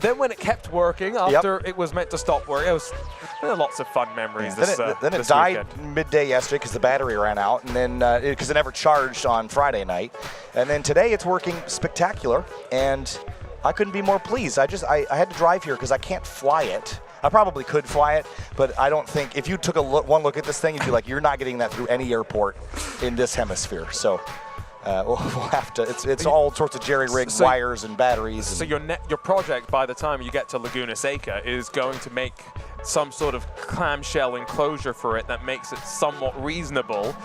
then when it kept working after it was meant to stop working, there were lots of fun memories. Then it died midday yesterday because the battery ran out, and then because it never charged on Friday night. And then today it's working spectacular, and I couldn't be more pleased. I had to drive here because I can't fly it. I probably could fly it, but I don't think, if you took one look at this thing, you'd be like, you're not getting that through any airport in this hemisphere. So we'll have to, it's all sorts of jerry-rigged wires and batteries. So your project, by the time you get to Laguna Seca, is going to make some sort of clamshell enclosure for it that makes it somewhat reasonable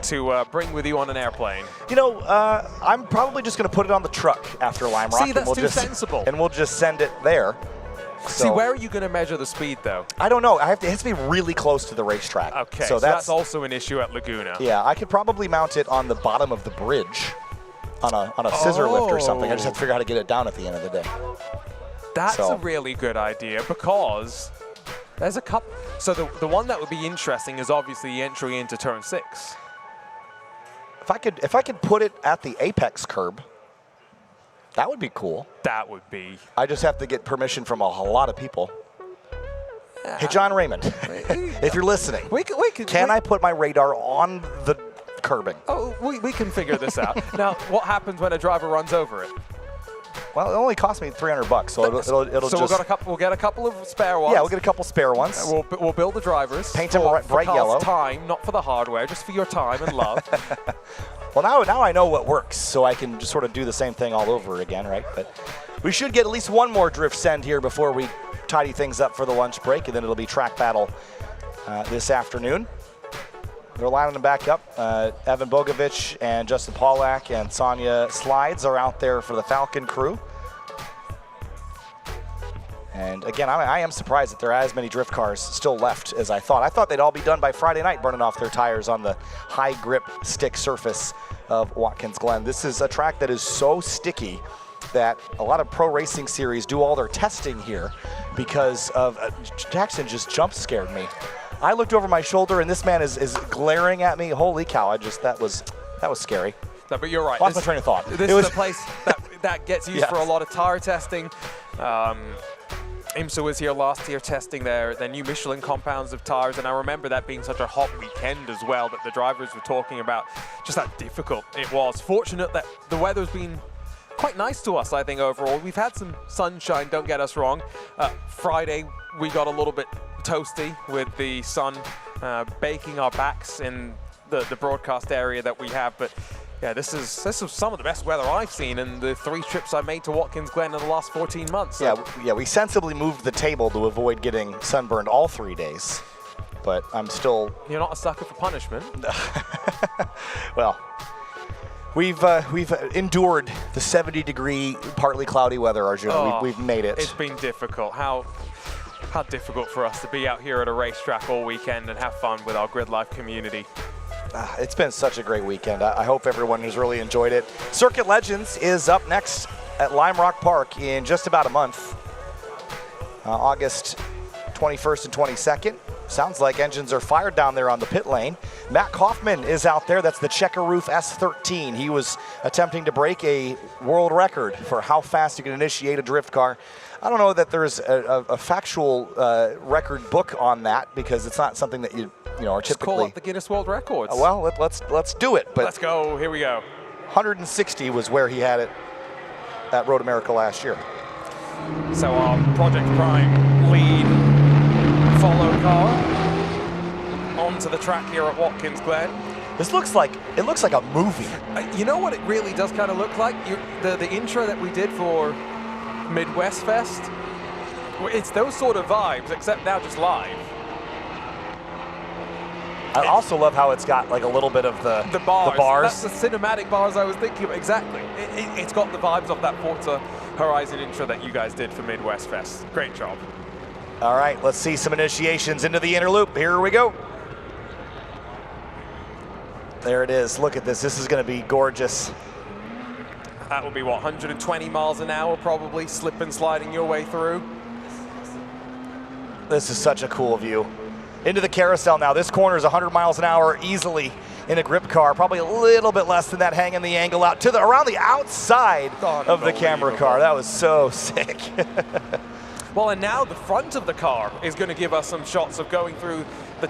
to bring with you on an airplane. You know, I'm probably just going to put it on the truck after Lime Rock. See, that's too sensible. And we'll just send it there. See, where are you going to measure the speed, though? I don't know. It has to be really close to the racetrack. Okay, so that's also an issue at Laguna. Yeah, I could probably mount it on the bottom of the bridge on a scissor lift or something. I just have to figure out how to get it down at the end of the day. That's a really good idea, because there's a couple. So the one that would be interesting is obviously the entry into turn 6. If I could put it at the apex curb, that would be cool. That would be. I just have to get permission from a lot of people. Hey, John Raymond, if you're listening, can I put my radar on the curbing? Oh, we can figure this out. Now, what happens when a driver runs over it? Well, it only cost me $300, so it'll so just. we'll get a couple of spare ones. Yeah, we'll get a couple spare ones. We'll build the drivers. Paint them bright yellow. Time, not for the hardware, just for your time and love. Well, now I know what works, so I can just sort of do the same thing all over again, right? But we should get at least one more drift send here before we tidy things up for the lunch break, and then it'll be track battle this afternoon. They're lining them back up. Evan Bogovich and Justin Pollack and Sonia Slides are out there for the Falcon crew. And again, I am surprised that there are as many drift cars still left as I thought. I thought they'd all be done by Friday night, burning off their tires on the high grip stick surface of Watkins Glen. This is a track that is so sticky that a lot of pro racing series do all their testing here because of Jackson just jump scared me. I looked over my shoulder and this man is glaring at me. Holy cow! That was scary. No, but you're right. Lost my train of thought. This is a place that gets used for a lot of tire testing. IMSA was here last year testing their new Michelin compounds of tires, and I remember that being such a hot weekend as well, that the drivers were talking about just how difficult it was. Fortunate that the weather's been quite nice to us, I think, overall. We've had some sunshine, don't get us wrong. Friday, we got a little bit toasty with the sun baking our backs in the broadcast area that we have, but yeah, this is some of the best weather I've seen in the 3 trips I made to Watkins Glen in the last 14 months. So. Yeah, we sensibly moved the table to avoid getting sunburned all 3 days, but I'm still... You're not a sucker for punishment. Well, we've endured the 70-degree, partly cloudy weather, Arjuna. We've made it. It's been difficult. How difficult for us to be out here at a racetrack all weekend and have fun with our GRIDLIFE community. It's been such a great weekend. I hope everyone has really enjoyed it. Circuit Legends is up next at Lime Rock Park in just about a month. August 21st and 22nd. Sounds like engines are fired down there on the pit lane. Matt Kaufman is out there. That's the Checker Roof S13. He was attempting to break a world record for how fast you can initiate a drift car. I don't know that there's a factual record book on that, because it's not something that you are typically... Just call up the Guinness World Records. Well, let's do it. But let's go. Here we go. 160 was where he had it at Road America last year. So our Project Prime lead follow car onto the track here at Watkins Glen. This looks like a movie. You know what it really does kind of look like? The intro that we did for Midwest Fest, it's those sort of vibes, except now just live. I also love how it's got like a little bit of the bars. That's the cinematic bars I was thinking of. Exactly. It's got the vibes of that Forza Horizon intro that you guys did for Midwest Fest. Great job. All right, let's see some initiations into the inner loop. Here we go. There it is. Look at this. This is going to be gorgeous. That will be, what, 120 miles an hour probably, slip and sliding your way through. This is such a cool view. Into the carousel now. This corner is 100 miles an hour easily in a grip car. Probably a little bit less than that, hanging the angle out to around the outside of the camera car. That was so sick. Well, and now the front of the car is going to give us some shots of going through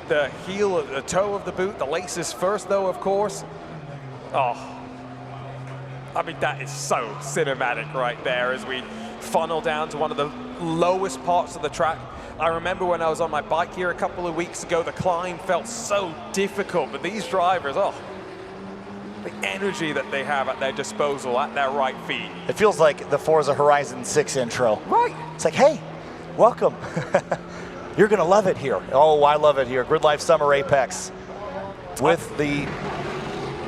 the heel, the toe of the boot, the laces first, though, of course. Oh, I mean, that is so cinematic right there as we funnel down to one of the lowest parts of the track. I remember when I was on my bike here a couple of weeks ago, the climb felt so difficult, but these drivers, oh, the energy that they have at their disposal, at their right feet. It feels like the Forza Horizon 6 intro. Right. It's like, hey, welcome. You're going to love it here. Oh, I love it here. GRIDLIFE Summer Apex with the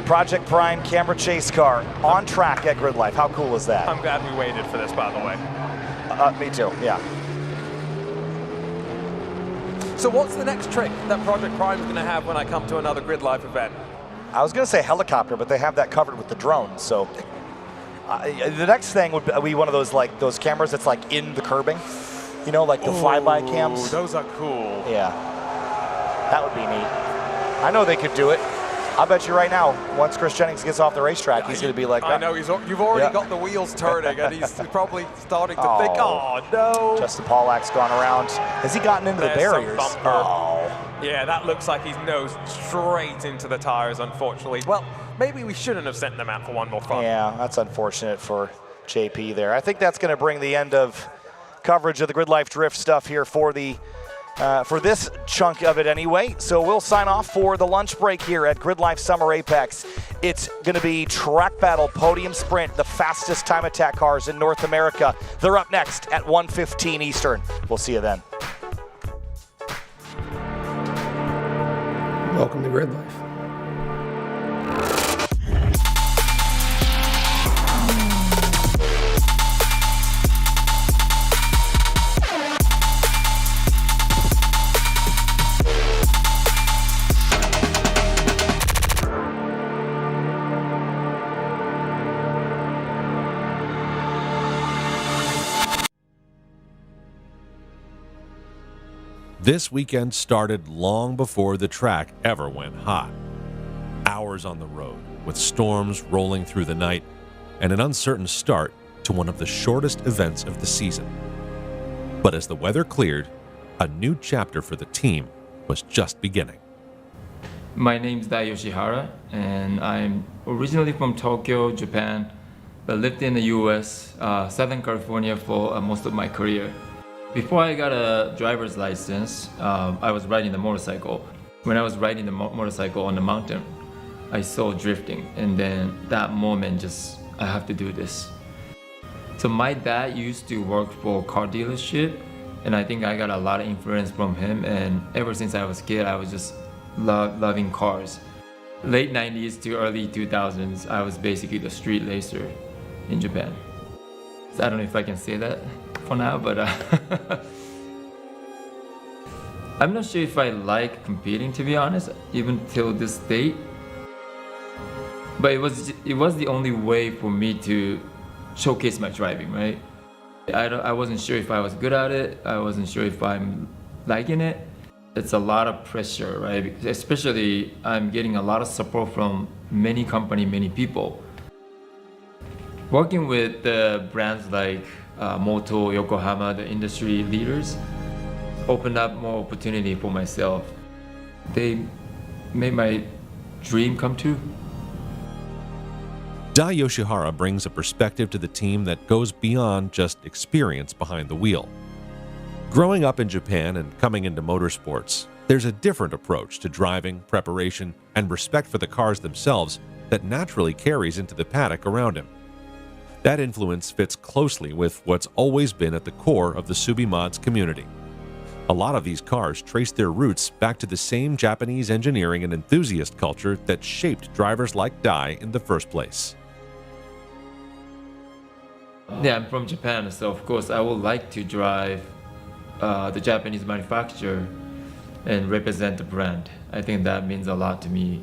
Project Prime camera chase car on track at GRIDLIFE. How cool is that? I'm glad we waited for this, by the way. Me too, yeah. So what's the next trick that Project Prime is going to have when I come to another GRIDLIFE event? I was going to say helicopter, but they have that covered with the drone. So the next thing would be one of those cameras that's like in the curbing, you know, like the flyby cams. Those are cool. Yeah, that would be neat. I know they could do it. I bet you right now, once Chris Jennings gets off the racetrack, he's going to be like, I know, you've already got the wheels turning, and he's probably starting to think, oh, no. Justin Pollack's gone around. Has he gotten into the barriers? Oh. Yeah, that looks like he's nosed straight into the tires, unfortunately. Well, maybe we shouldn't have sent them out for one more fun. Yeah, that's unfortunate for JP there. I think that's going to bring the end of coverage of the GRIDLIFE Drift stuff here for this chunk of it anyway. So we'll sign off for the lunch break here at GRIDLIFE Summer Apex. It's going to be track battle, podium sprint, the fastest time attack cars in North America. They're up next at 1:15 Eastern. We'll see you then. Welcome to GRIDLIFE. This weekend started long before the track ever went hot. Hours on the road, with storms rolling through the night, and an uncertain start to one of the shortest events of the season. But as the weather cleared, a new chapter for the team was just beginning. My name is Dai Yoshihara, and I'm originally from Tokyo, Japan, but lived in the US, Southern California for most of my career. Before I got a driver's license, I was riding the motorcycle. When I was riding the motorcycle on the mountain, I saw drifting, and then that moment I have to do this. So my dad used to work for a car dealership, and I think I got a lot of influence from him, and ever since I was a kid, I was just loving cars. Late 90s to early 2000s, I was basically the street racer in Japan. So I don't know if I can say that for now, but I'm not sure if I like competing, to be honest, even till this date. But it was the only way for me to showcase my driving, right? I wasn't sure if I was good at it. I wasn't sure if I'm liking it. It's a lot of pressure, right? Especially I'm getting a lot of support from many companies, many people. Working with the brands like Moto, Yokohama, the industry leaders, opened up more opportunity for myself. They made my dream come true. Dai Yoshihara brings a perspective to the team that goes beyond just experience behind the wheel. Growing up in Japan and coming into motorsports, There's a different approach to driving, preparation, and respect for the cars themselves that naturally carries into the paddock around him. That influence fits closely with what's always been at the core of the Subi-Mods community. A lot of these cars trace their roots back to the same Japanese engineering and enthusiast culture that shaped drivers like Dai in the first place. Yeah, I'm from Japan, so of course I would like to drive the Japanese manufacturer and represent the brand. I think that means a lot to me.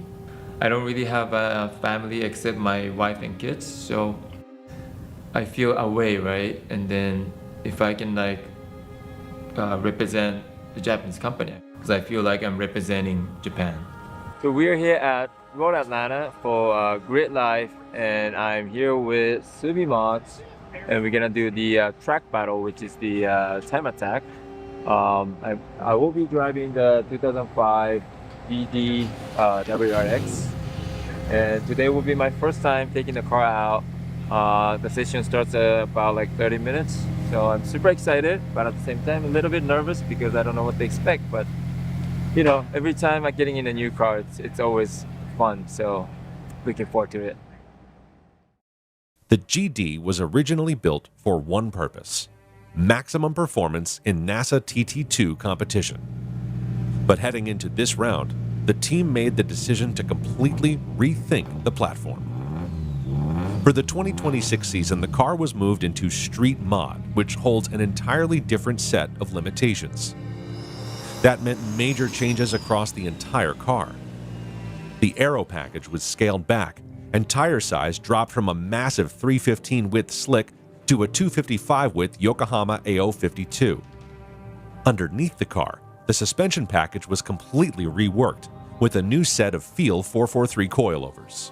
I don't really have a family except my wife and kids, so I feel away, right? And then if I can represent the Japanese company, because I feel like I'm representing Japan. So we're here at Road Atlanta for GRIDLIFE, and I'm here with Subi-Mods, and we're gonna do the track battle, which is the time attack. I will be driving the 2005 GD WRX, and today will be my first time taking the car out. The session starts at about 30 minutes, so I'm super excited, but at the same time a little bit nervous because I don't know what to expect. But you know, every time I'm getting in a new car, it's always fun, so looking forward to it. The GD was originally built for one purpose: maximum performance in NASA TT2 competition. But heading into this round, the team made the decision to completely rethink the platform. For the 2026 season, the car was moved into Street Mod, which holds an entirely different set of limitations. That meant major changes across the entire car. The aero package was scaled back, and tire size dropped from a massive 315 width slick to a 255 width Yokohama AO52. Underneath the car, the suspension package was completely reworked, with a new set of Feel 443 coilovers.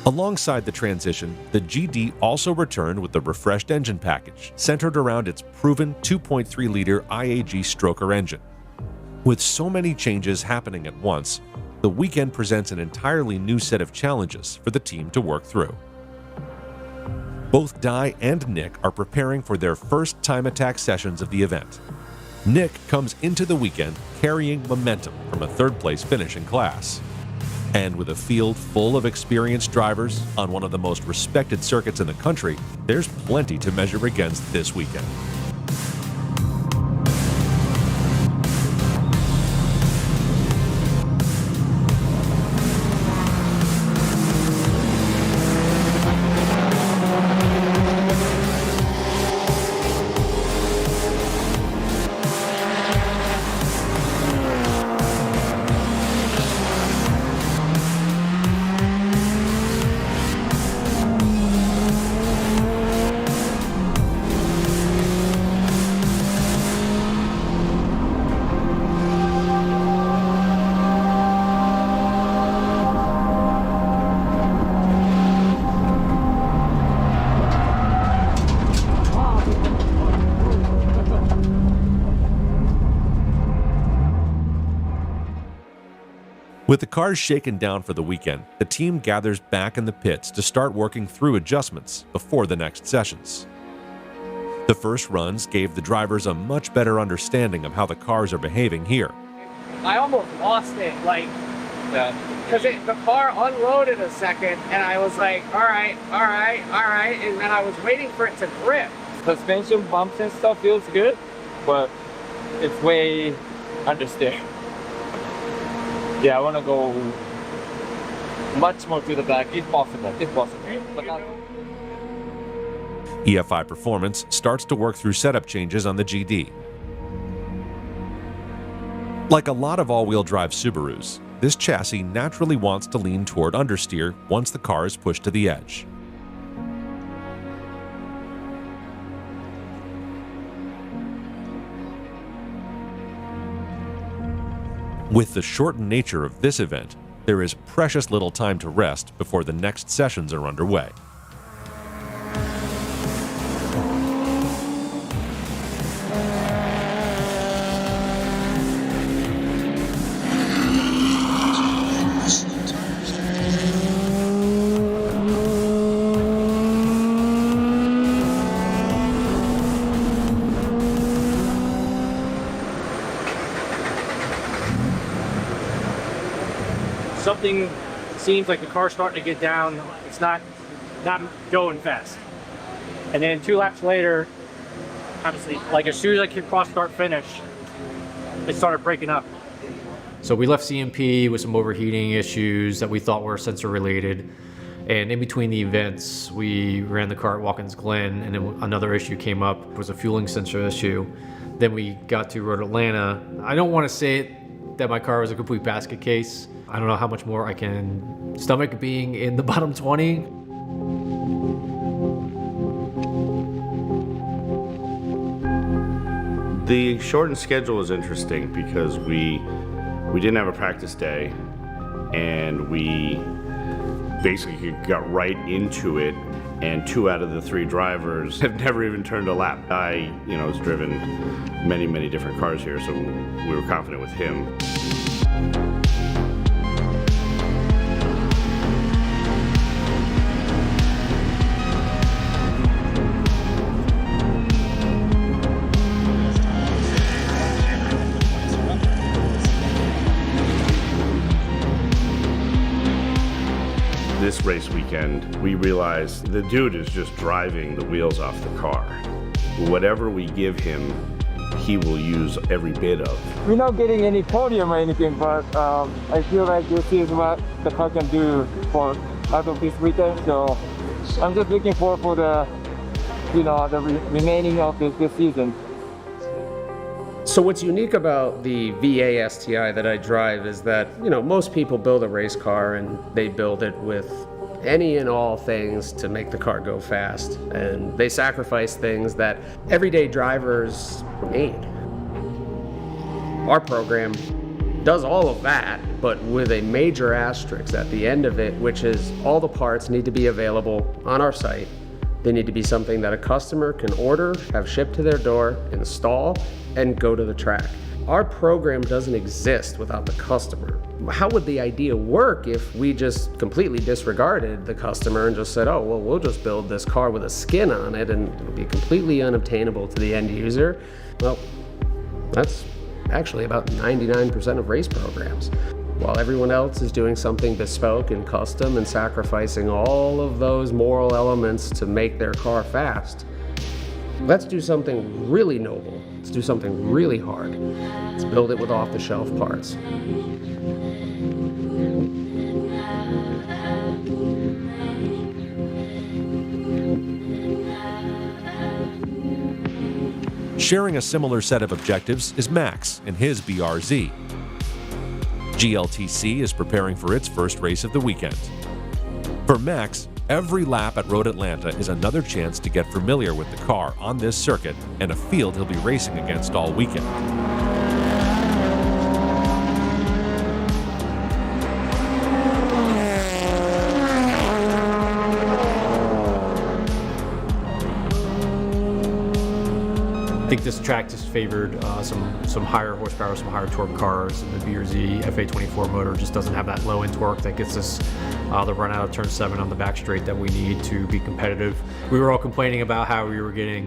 Alongside the transition, the GD also returned with a refreshed engine package centered around its proven 2.3-liter IAG stroker engine. With so many changes happening at once, the weekend presents an entirely new set of challenges for the team to work through. Both Dai and Nick are preparing for their first time attack sessions of the event. Nick comes into the weekend carrying momentum from a third-place finish in class. And with a field full of experienced drivers on one of the most respected circuits in the country, there's plenty to measure against this weekend. With the cars shaken down for the weekend, the team gathers back in the pits to start working through adjustments before the next sessions. The first runs gave the drivers a much better understanding of how the cars are behaving here. I almost lost it, because the car unloaded a second, and I was like, all right, and then I was waiting for it to grip. Suspension bumps and stuff feels good, but it's way understeer. Yeah, I want to go much more to the back if possible. But not... EFI Performance starts to work through setup changes on the GD. Like a lot of all-wheel drive Subarus, this chassis naturally wants to lean toward understeer once the car is pushed to the edge. With the shortened nature of this event, there is precious little time to rest before the next sessions are underway. something seems like the car's starting to get down. It's not going fast. And then 2 laps later, obviously, like as soon as I could cross start finish, it started breaking up. So we left CMP with some overheating issues that we thought were sensor related. And in between the events, we ran the car at Watkins Glen, and then another issue came up. It was a fueling sensor issue. Then we got to Road Atlanta. I don't want to say it that my car was a complete basket case. I don't know how much more I can stomach being in the bottom 20. The shortened schedule was interesting because we didn't have a practice day, and we basically got right into it, and 2 out of the 3 drivers have never even turned a lap. I, has driven many different cars here, so we were confident with him. This race weekend, we realized the dude is just driving the wheels off the car. Whatever we give him, he will use every bit of. We're not getting any podium or anything, but I feel like this is what the car can do for out of this weekend. So I'm just looking forward for the, remaining of this season. So what's unique about the VA STI that I drive is that, most people build a race car and they build it with any and all things to make the car go fast. And they sacrifice things that everyday drivers need. Our program does all of that, but with a major asterisk at the end of it, which is all the parts need to be available on our site. They need to be something that a customer can order, have shipped to their door, install, and go to the track. Our program doesn't exist without the customer. How would the idea work if we just completely disregarded the customer and just said, oh, well, we'll just build this car with a skin on it and it'll be completely unobtainable to the end user? Well, that's actually about 99% of race programs. While everyone else is doing something bespoke and custom and sacrificing all of those moral elements to make their car fast, let's do something really noble. Let's do something really hard. Let's build it with off-the-shelf parts. Sharing a similar set of objectives is Max and his BRZ. GLTC is preparing for its first race of the weekend. For Max, every lap at Road Atlanta is another chance to get familiar with the car on this circuit and a field he'll be racing against all weekend. I think this track just favored some higher horsepower, some higher torque cars, and the BRZ FA24 motor just doesn't have that low end torque that gets us the run out of turn 7 on the back straight that we need to be competitive. We were all complaining about how we were getting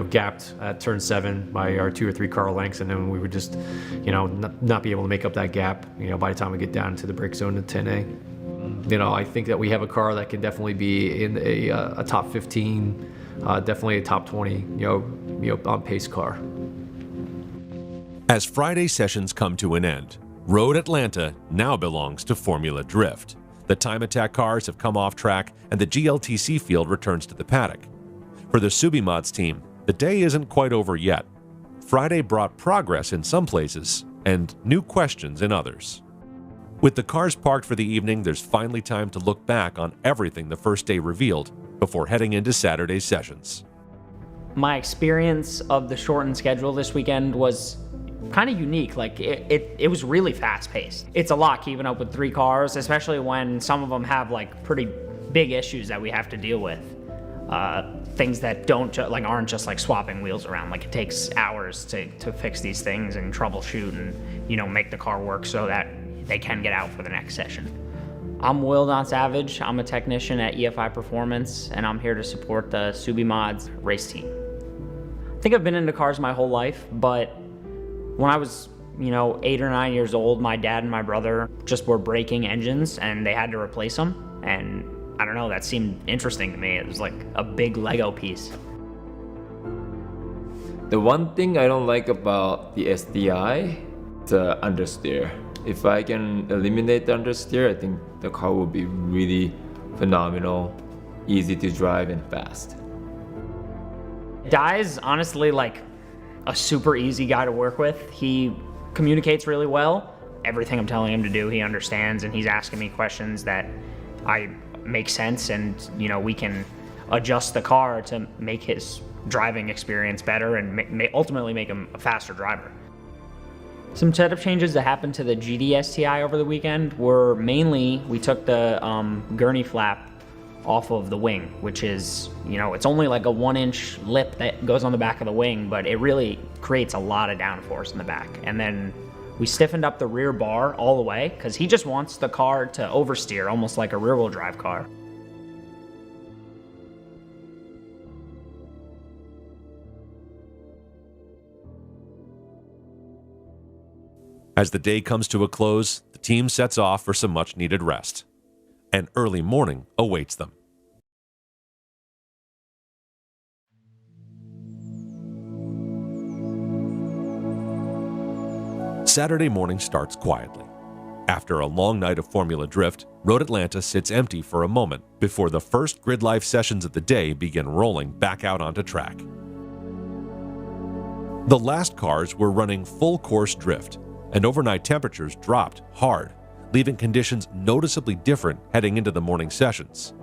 gapped at turn 7 by our 2 or 3 car lengths, and then we would just not be able to make up that gap by the time we get down into the brake zone to 10A. I think that we have a car that can definitely be in a top 15, definitely a top 20 on pace car. As Friday sessions come to an end, Road Atlanta now belongs to Formula Drift. The time attack cars have come off track and the GLTC field returns to the paddock. For the Subimods team, the day isn't quite over yet. Friday brought progress in some places and new questions in others. With the cars parked for the evening, there's finally time to look back on everything the first day revealed before heading into Saturday's sessions. My experience of the shortened schedule this weekend was kind of unique. Like it was really fast paced. It's a lot keeping up with 3 cars, especially when some of them have like pretty big issues that we have to deal with. Things that aren't just like swapping wheels around. Like it takes hours to fix these things and troubleshoot and make the car work so that they can get out for the next session. I'm Will Don Savage. I'm a technician at EFI Performance, and I'm here to support the Subimods race team. I think I've been into cars my whole life, but when I was 8 or 9 years old, my dad and my brother just were breaking engines and they had to replace them. And I don't know, that seemed interesting to me. It was like a big Lego piece. The one thing I don't like about the SDI, the understeer. If I can eliminate the understeer, I think the car will be really phenomenal, easy to drive and fast. Dai's honestly like a super easy guy to work with. He communicates really well. Everything I'm telling him to do, he understands, and he's asking me questions that make sense, and we can adjust the car to make his driving experience better and ultimately make him a faster driver. Some setup changes that happened to the GD STI over the weekend were mainly we took the gurney flap off of the wing, which is, it's only like a 1-inch lip that goes on the back of the wing, but it really creates a lot of downforce in the back. And then we stiffened up the rear bar all the way because he just wants the car to oversteer, almost like a rear-wheel drive car. As the day comes to a close, the team sets off for some much-needed rest. An early morning awaits them. Saturday morning starts quietly. After a long night of Formula Drift, Road Atlanta sits empty for a moment before the first GRIDLIFE sessions of the day begin rolling back out onto track. The last cars were running full course drift, and overnight temperatures dropped hard, leaving conditions noticeably different heading into the morning sessions.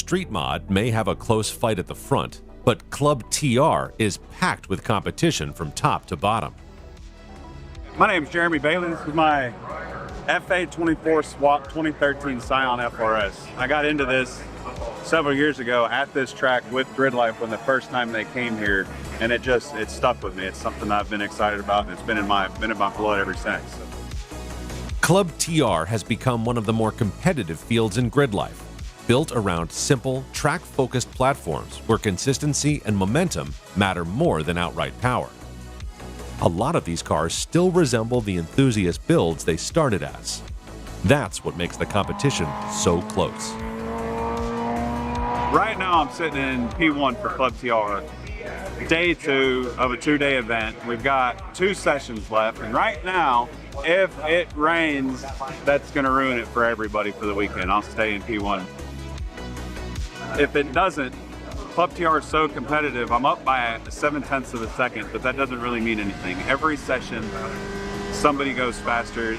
Street Mod may have a close fight at the front, but Club TR is packed with competition from top to bottom. My name is Jeremy Bailey. This is my FA24 Swap 2013 Scion FRS. I got into this several years ago at this track with GRIDLIFE when the first time they came here, and it stuck with me. It's something I've been excited about, and it's been in my blood ever since. Club TR has become one of the more competitive fields in GRIDLIFE, built around simple, track-focused platforms where consistency and momentum matter more than outright power. A lot of these cars still resemble the enthusiast builds they started as. That's what makes the competition so close. Right now I'm sitting in P1 for Club TR. Day 2 of a 2-day event. We've got 2 sessions left, and right now, if it rains, that's going to ruin it for everybody for the weekend. I'll stay in P1. If it doesn't, Club TR is so competitive, I'm up by 0.7 of a second, but that doesn't really mean anything. Every session, somebody goes faster.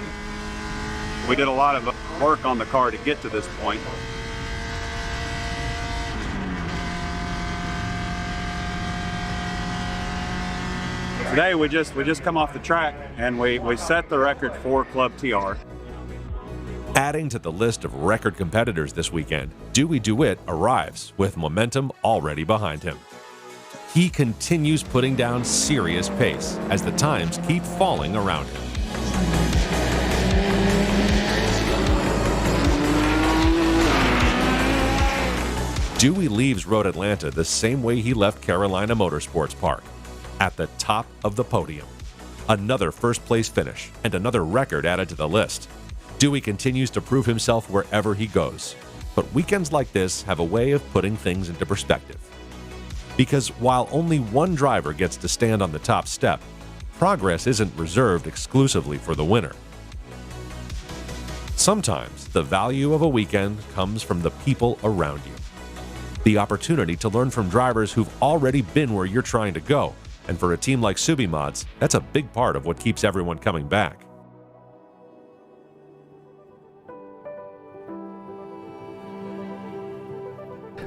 We did a lot of work on the car to get to this point. Today we just come off the track and we set the record for Club TR. Adding to the list of record competitors this weekend, Dewey DeWitt arrives with momentum already behind him. He continues putting down serious pace as the times keep falling around him. Dewey leaves Road Atlanta the same way he left Carolina Motorsports Park, at the top of the podium. Another first-place finish and another record added to the list. Dewey continues to prove himself wherever he goes. But weekends like this have a way of putting things into perspective. Because while only one driver gets to stand on the top step, progress isn't reserved exclusively for the winner. Sometimes the value of a weekend comes from the people around you. The opportunity to learn from drivers who've already been where you're trying to go. And for a team like Subimods, that's a big part of what keeps everyone coming back.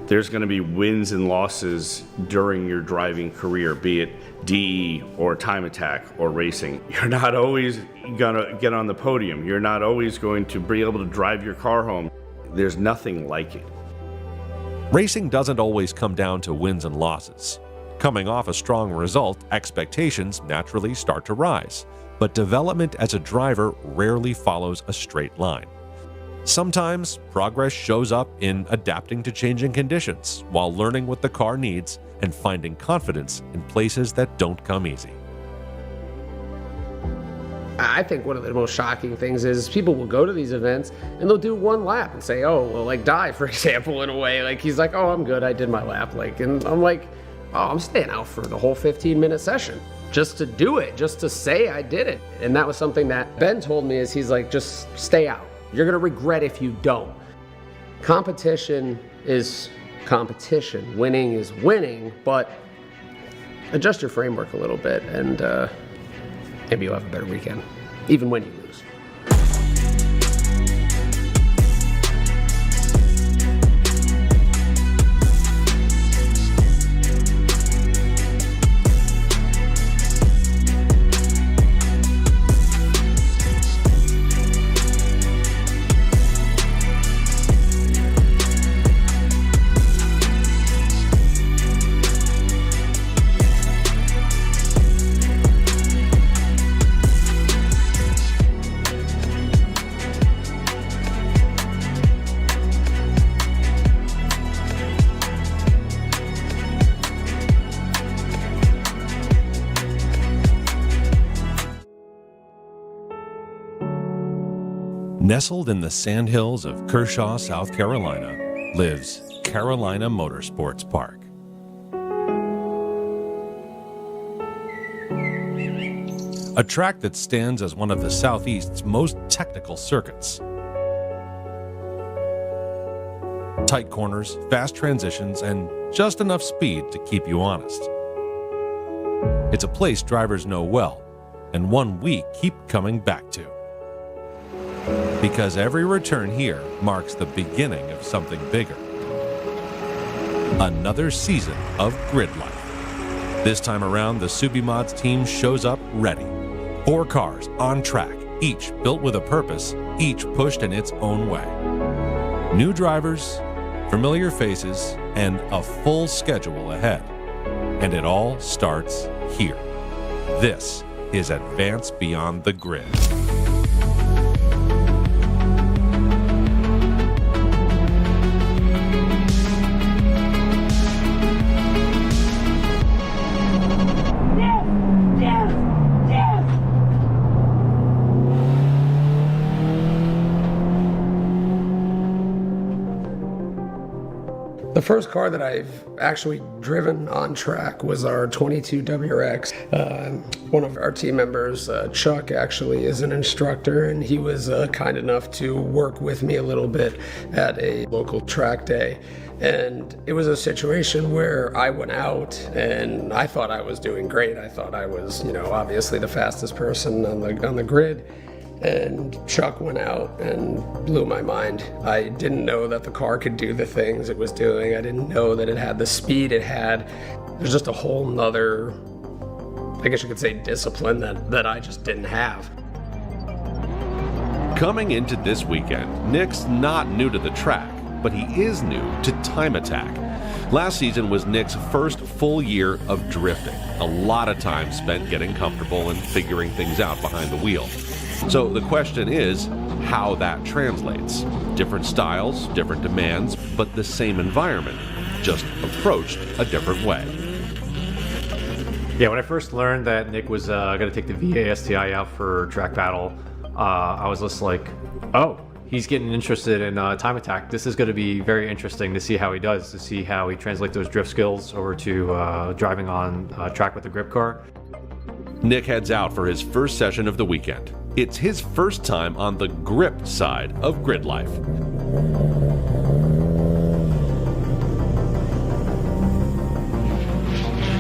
There's going to be wins and losses during your driving career, be it DE or time attack or racing. You're not always going to get on the podium. You're not always going to be able to drive your car home. There's nothing like it. Racing doesn't always come down to wins and losses. Coming off a strong result, expectations naturally start to rise. But development as a driver rarely follows a straight line. Sometimes progress shows up in adapting to changing conditions while learning what the car needs and finding confidence in places that don't come easy. I think one of the most shocking things is people will go to these events and they'll do one lap and say, oh, well, like Di, for example, in a way, like he's like, oh, I'm good, I did my lap. Like, and I'm like, oh, I'm staying out for the whole 15-minute session just to do it, just to say I did it. And that was something that Ben told me is he's like, just stay out. You're gonna regret if you don't. Competition is competition. Winning is winning, but adjust your framework a little bit and maybe you'll have a better weekend, even when you lose. Nestled in the sandhills of Kershaw, South Carolina, lives Carolina Motorsports Park. A track that stands as one of the Southeast's most technical circuits. Tight corners, fast transitions, and just enough speed to keep you honest. It's a place drivers know well, and one we keep coming back to. Because every return here marks the beginning of something bigger. Another season of Grid Life. This time around, the Subimods team shows up ready. 4 cars on track, each built with a purpose, each pushed in its own way. New drivers, familiar faces, and a full schedule ahead. And it all starts here. This is Advance Beyond the Grid. The first car that I've actually driven on track was our 22 WRX. One of our team members, Chuck, actually is an instructor, and he was kind enough to work with me a little bit at a local track day. And it was a situation where I went out and I thought I was doing great. I thought I was, obviously the fastest person on the grid. And Chuck went out and blew my mind. I didn't know that the car could do the things it was doing. I didn't know that it had the speed it had. There's just a whole nother, I guess you could say, discipline that I just didn't have. Coming into this weekend, Nick's not new to the track, but he is new to time attack. Last season was Nick's first full year of drifting. A lot of time spent getting comfortable and figuring things out behind the wheel. So the question is how that translates. Different styles, different demands, but the same environment, just approached a different way. Yeah, when I first learned that Nick was going to take the VA STI out for track battle, I was just like, oh, he's getting interested in time attack. This is going to be very interesting to see how he does, to see how he translates those drift skills over to driving on track with the grip car. Nick heads out for his first session of the weekend. It's his first time on the grip side of grid life.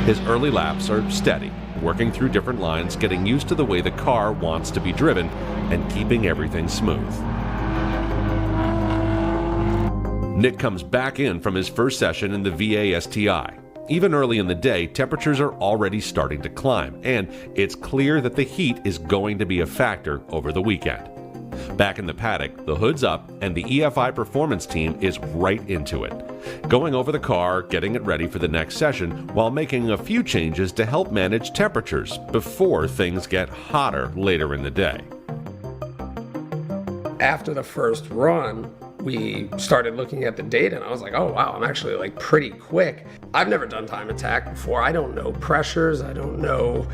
His early laps are steady, working through different lines, getting used to the way the car wants to be driven, and keeping everything smooth. Nick comes back in from his first session in the VA STI. Even early in the day, temperatures are already starting to climb, and it's clear that the heat is going to be a factor over the weekend. Back in the paddock, the hood's up, and the EFI performance team is right into it, going over the car, getting it ready for the next session, while making a few changes to help manage temperatures before things get hotter later in the day. After the first run, we started looking at the data and I was like, oh wow, I'm actually like pretty quick. I've never done time attack before. I don't know pressures. I don't know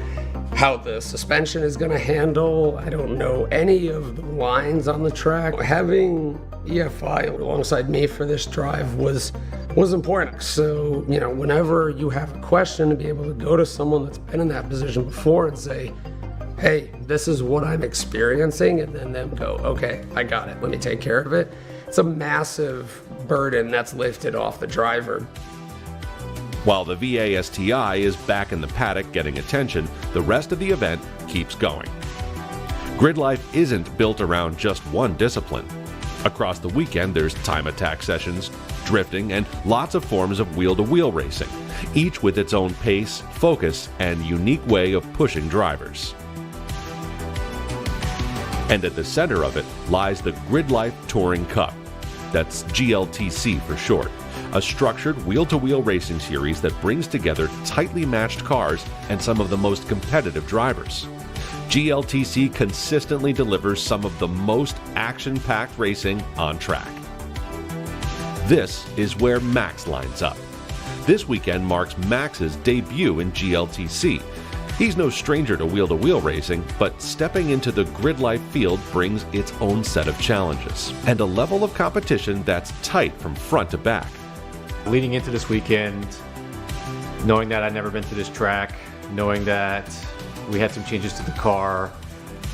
how the suspension is going to handle. I don't know any of the lines on the track. Having EFI alongside me for this drive was important. So, you know, whenever you have a question, to be able to go to someone that's been in that position before and say, hey, this is what I'm experiencing, and then them go, okay, I got it. Let me take care of it. It's a massive burden that's lifted off the driver. While the VA STI is back in the paddock getting attention, the rest of the event keeps going. Grid life isn't built around just one discipline. Across the weekend, there's time attack sessions, drifting, and lots of forms of wheel-to-wheel racing, each with its own pace, focus, and unique way of pushing drivers. And at the center of it lies the GRIDLIFE Touring Cup. That's GLTC for short, a structured wheel-to-wheel racing series that brings together tightly matched cars and some of the most competitive drivers. GLTC consistently delivers some of the most action-packed racing on track. This is where Max lines up. This weekend marks Max's debut in GLTC. He's no stranger to wheel-to-wheel racing, but stepping into the grid life field brings its own set of challenges and a level of competition that's tight from front to back. Leading into this weekend, knowing that I'd never been to this track, knowing that we had some changes to the car,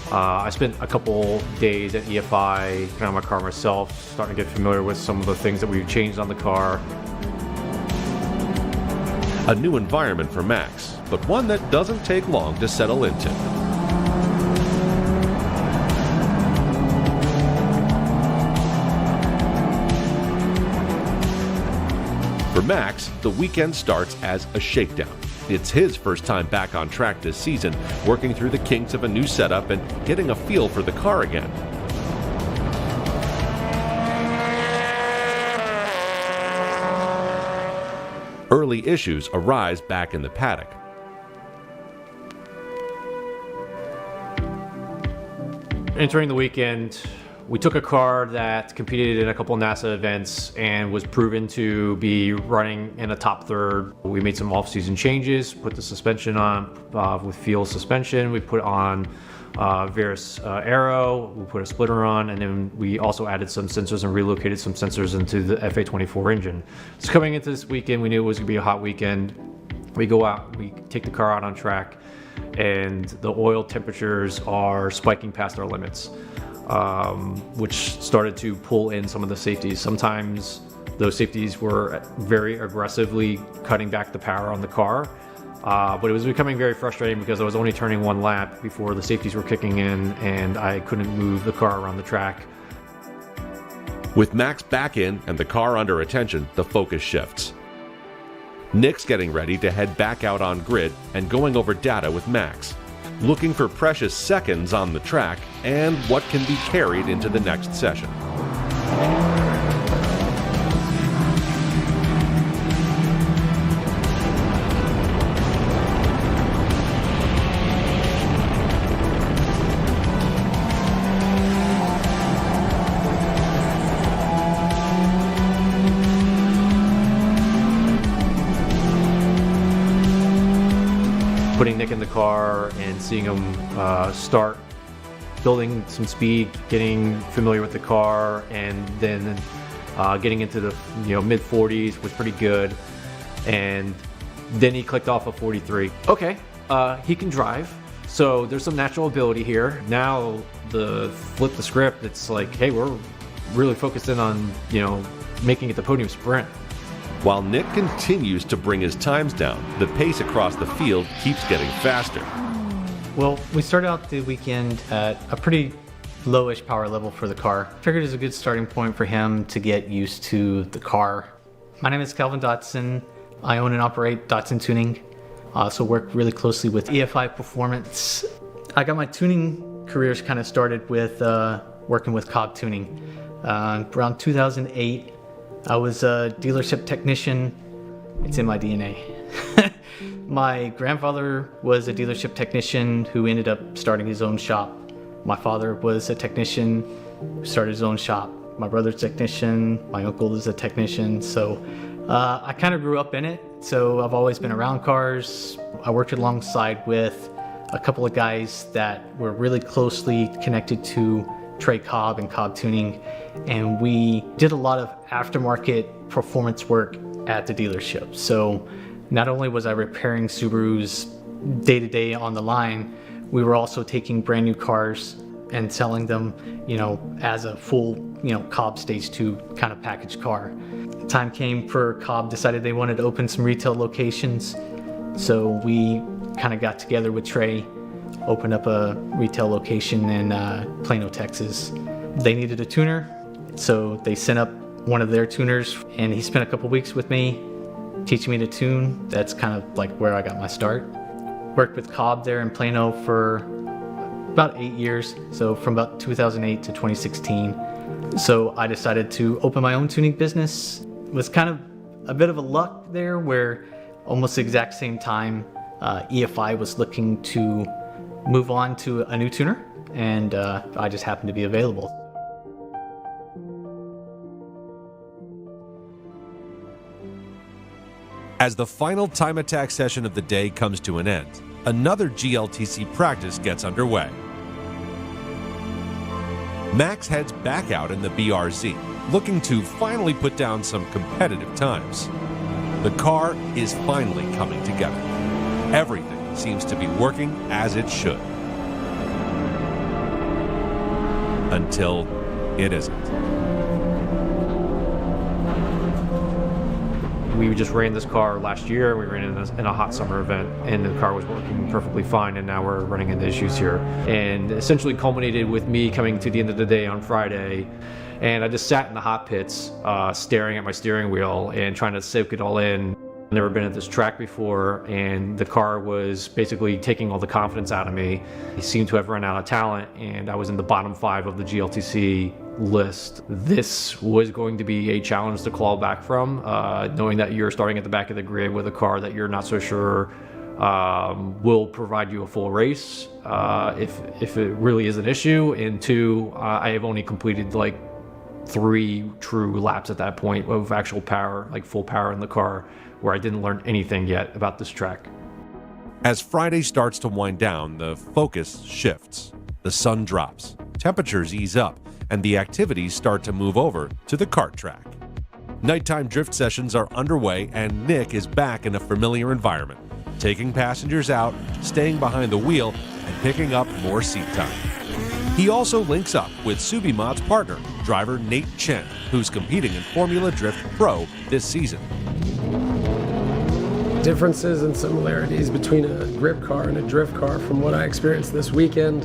I spent a couple days at EFI kind of my car myself, starting to get familiar with some of the things that we've changed on the car. A new environment for Max, but one that doesn't take long to settle into. For Max, the weekend starts as a shakedown. It's his first time back on track this season, working through the kinks of a new setup and getting a feel for the car again. Early issues arise back in the paddock. Entering the weekend, we took a car that competed in a couple NASA events and was proven to be running in a top third. We made some off-season changes, put the suspension on with Feel suspension. We put on Verus Aero, we put a splitter on, and then we also added some sensors and relocated some sensors into the FA24 engine. So coming into this weekend, we knew it was going to be a hot weekend. We go out, we take the car out on track, and the oil temperatures are spiking past our limits, which started to pull in some of the safeties. Sometimes those safeties were very aggressively cutting back the power on the car. But it was becoming very frustrating because I was only turning one lap before the safeties were kicking in and I couldn't move the car around the track. With Max back in and the car under attention, the focus shifts. Nick's getting ready to head back out on grid and going over data with Max, looking for precious seconds on the track and what can be carried into the next session. putting Nick in the car and seeing him start, building some speed, getting familiar with the car, and then getting into the mid 40s was pretty good. And then he clicked off a 43. Okay, he can drive, so there's some natural ability here. Now flip the script, it's like, hey, we're really focused in on making it the podium sprint. While Nick continues to bring his times down, the pace across the field keeps getting faster. Well, we started out the weekend at a pretty lowish power level for the car. Figured it was a good starting point for him to get used to the car. My name is Calvin Dotson. I own and operate Dotson Tuning. I also work really closely with EFI Performance. I got my tuning careers kind of started with working with Cobb Tuning. Around 2008, I was a dealership technician. It's in my DNA. My grandfather was a dealership technician who ended up starting his own shop. My father was a technician who started his own shop. My brother's a technician. My uncle is a technician. So I kind of grew up in it. So I've always been around cars. I worked alongside with a couple of guys that were really closely connected to Trey Cobb and Cobb Tuning, and we did a lot of aftermarket performance work at the dealership. So not only was I repairing Subarus day to day on the line, we were also taking brand new cars and selling them, as a full, Cobb Stage 2 kind of package car. The time came for Cobb decided they wanted to open some retail locations. So we kind of got together with Trey, opened up a retail location in Plano, Texas. They needed a tuner, so they sent up one of their tuners, and he spent a couple weeks with me teaching me to tune. That's kind of like where I got my start. Worked with Cobb there in Plano for about 8 years, so from about 2008 to 2016. So I decided to open my own tuning business. It was kind of a bit of a luck there, where almost the exact same time EFI was looking to move on to a new tuner, and I just happened to be available. As the final time attack session of the day comes to an end, another GLTC practice gets underway. Max heads back out in the BRZ, looking to finally put down some competitive times. The car is finally coming together. Everything seems to be working as it should. Until it isn't. We just ran this car last year. We ran it in a hot summer event, and the car was working perfectly fine, and now we're running into issues here. And essentially culminated with me coming to the end of the day on Friday, and I just sat in the hot pits staring at my steering wheel and trying to soak it all in. Never been at this track before, and the car was basically taking all the confidence out of me. He seemed to have run out of talent, and I was in the bottom 5 of the GLTC list. This was going to be a challenge to claw back from, knowing that you're starting at the back of the grid with a car that you're not so sure will provide you a full race if it really is an issue. And 2, I have only completed like 3 true laps at that point of actual power, like full power in the car, where I didn't learn anything yet about this track. As Friday starts to wind down, the focus shifts. The sun drops, temperatures ease up, and the activities start to move over to the kart track. Nighttime drift sessions are underway, and Nick is back in a familiar environment, taking passengers out, staying behind the wheel, and picking up more seat time. He also links up with Subimod's partner, driver Nate Chen, who's competing in Formula Drift Pro this season. Differences and similarities between a grip car and a drift car from what I experienced this weekend.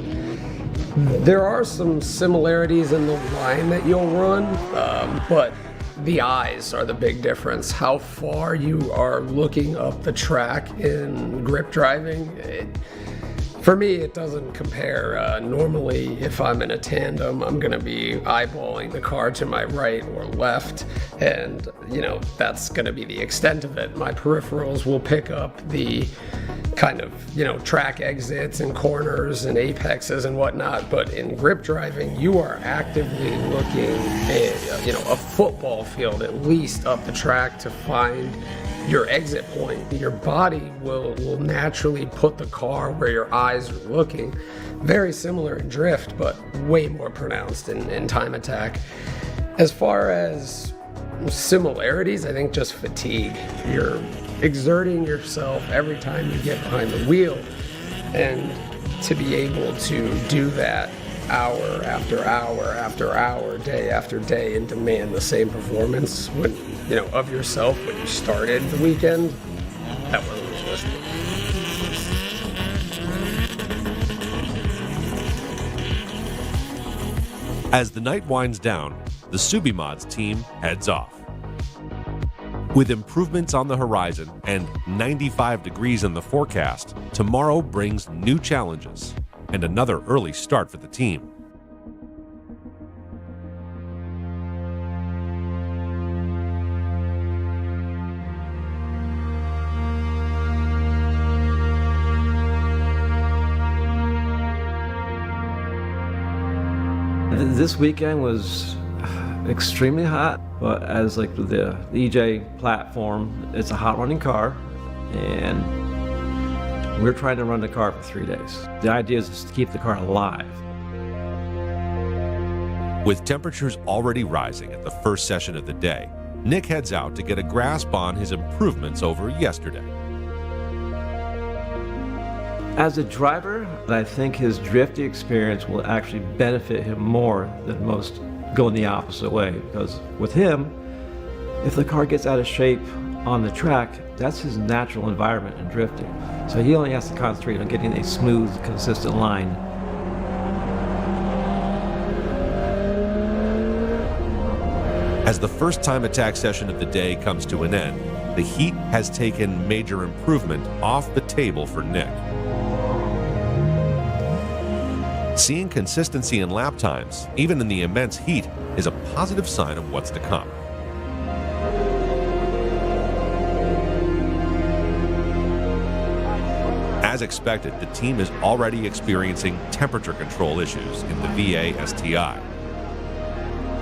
There are some similarities in the line that you'll run, but the eyes are the big difference. How far you are looking up the track in grip driving. For me, it doesn't compare. Normally, if I'm in a tandem, I'm going to be eyeballing the car to my right or left, and that's going to be the extent of it. My peripherals will pick up the kind of, track exits and corners and apexes and whatnot. But in grip driving, you are actively looking at, a football field at least up the track to find your exit point. Your body will naturally put the car where your eyes are looking. Very similar in drift, but way more pronounced in time attack. As far as similarities, I think just fatigue. You're exerting yourself every time you get behind the wheel, and to be able to do that hour after hour after hour, day after day, and demand the same performance when, of yourself when you started the weekend, that one was just As the night winds down, the Subimods team heads off. With improvements on the horizon and 95 degrees in the forecast, tomorrow brings new challenges and another early start for the team. This weekend was extremely hot, but as the EJ platform, it's a hot running car, and we're trying to run the car for 3 days. The idea is to keep the car alive. With temperatures already rising at the first session of the day, Nick heads out to get a grasp on his improvements over yesterday. As a driver, I think his drifting experience will actually benefit him more than most going the opposite way, because with him, if the car gets out of shape on the track, that's his natural environment in drifting. So he only has to concentrate on getting a smooth, consistent line. As the first time attack session of the day comes to an end, the heat has taken major improvement off the table for Nick. Seeing consistency in lap times, even in the immense heat, is a positive sign of what's to come. As expected, the team is already experiencing temperature control issues in the VA STI.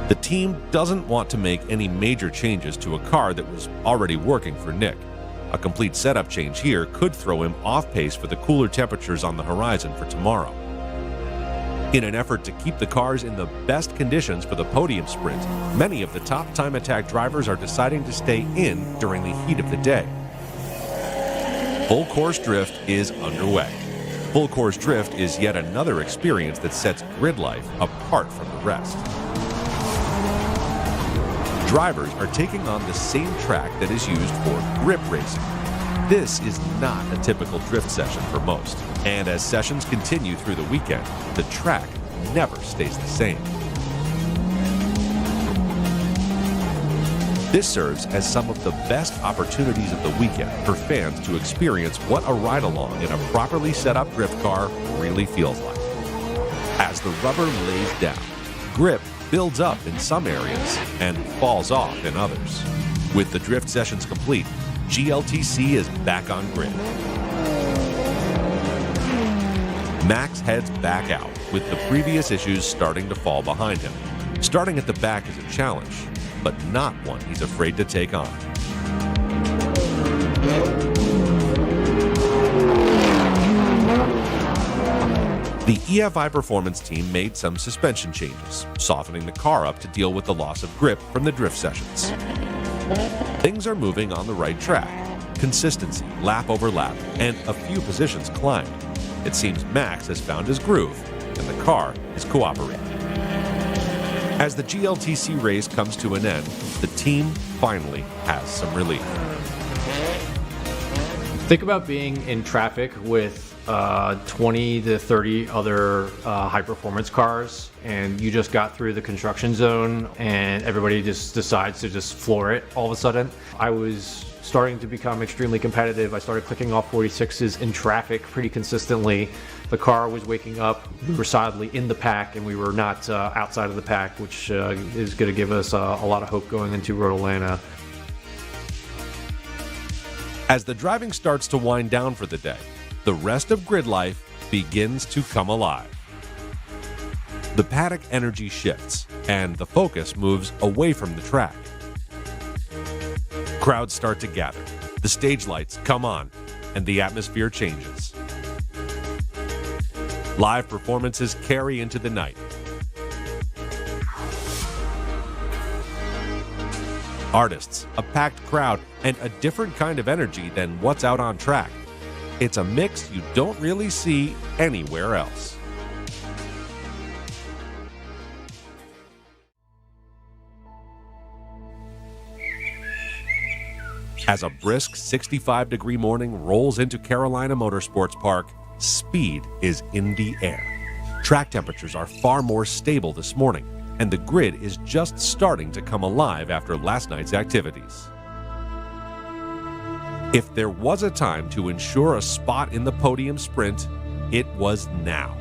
The team doesn't want to make any major changes to a car that was already working for Nick. A complete setup change here could throw him off pace for the cooler temperatures on the horizon for tomorrow. In an effort to keep the cars in the best conditions for the podium sprint, many of the top time attack drivers are deciding to stay in during the heat of the day. Full course drift is underway. Full course drift is yet another experience that sets GRIDLIFE apart from the rest. Drivers are taking on the same track that is used for grip racing. This is not a typical drift session for most, and as sessions continue through the weekend, the track never stays the same. This serves as some of the best opportunities of the weekend for fans to experience what a ride-along in a properly set-up drift car really feels like. As the rubber lays down, grip builds up in some areas and falls off in others. With the drift sessions complete, GLTC is back on grid. Max heads back out, with the previous issues starting to fall behind him. Starting at the back is a challenge, but not one he's afraid to take on. The EFI Performance team made some suspension changes, softening the car up to deal with the loss of grip from the drift sessions. Things are moving on the right track. Consistency, lap over lap, and a few positions climbed. It seems Max has found his groove, and the car is cooperating. As the GLTC race comes to an end, the team finally has some relief. Think about being in traffic with 20 to 30 other high-performance cars, and you just got through the construction zone and everybody just decides to just floor it all of a sudden. I was starting to become extremely competitive. I started clicking off 46s in traffic pretty consistently. The car was waking up. We were solidly in the pack, and we were not outside of the pack, which is going to give us a lot of hope going into Road Atlanta. As the driving starts to wind down for the day, the rest of grid life begins to come alive. The paddock energy shifts, and the focus moves away from the track. Crowds start to gather, the stage lights come on, and the atmosphere changes. Live performances carry into the night. Artists, a packed crowd, and a different kind of energy than what's out on track. It's a mix you don't really see anywhere else. As a brisk 65-degree morning rolls into Carolina Motorsports Park, speed is in the air. Track temperatures are far more stable this morning, and the grid is just starting to come alive after last night's activities. If there was a time to ensure a spot in the podium sprint, it was now.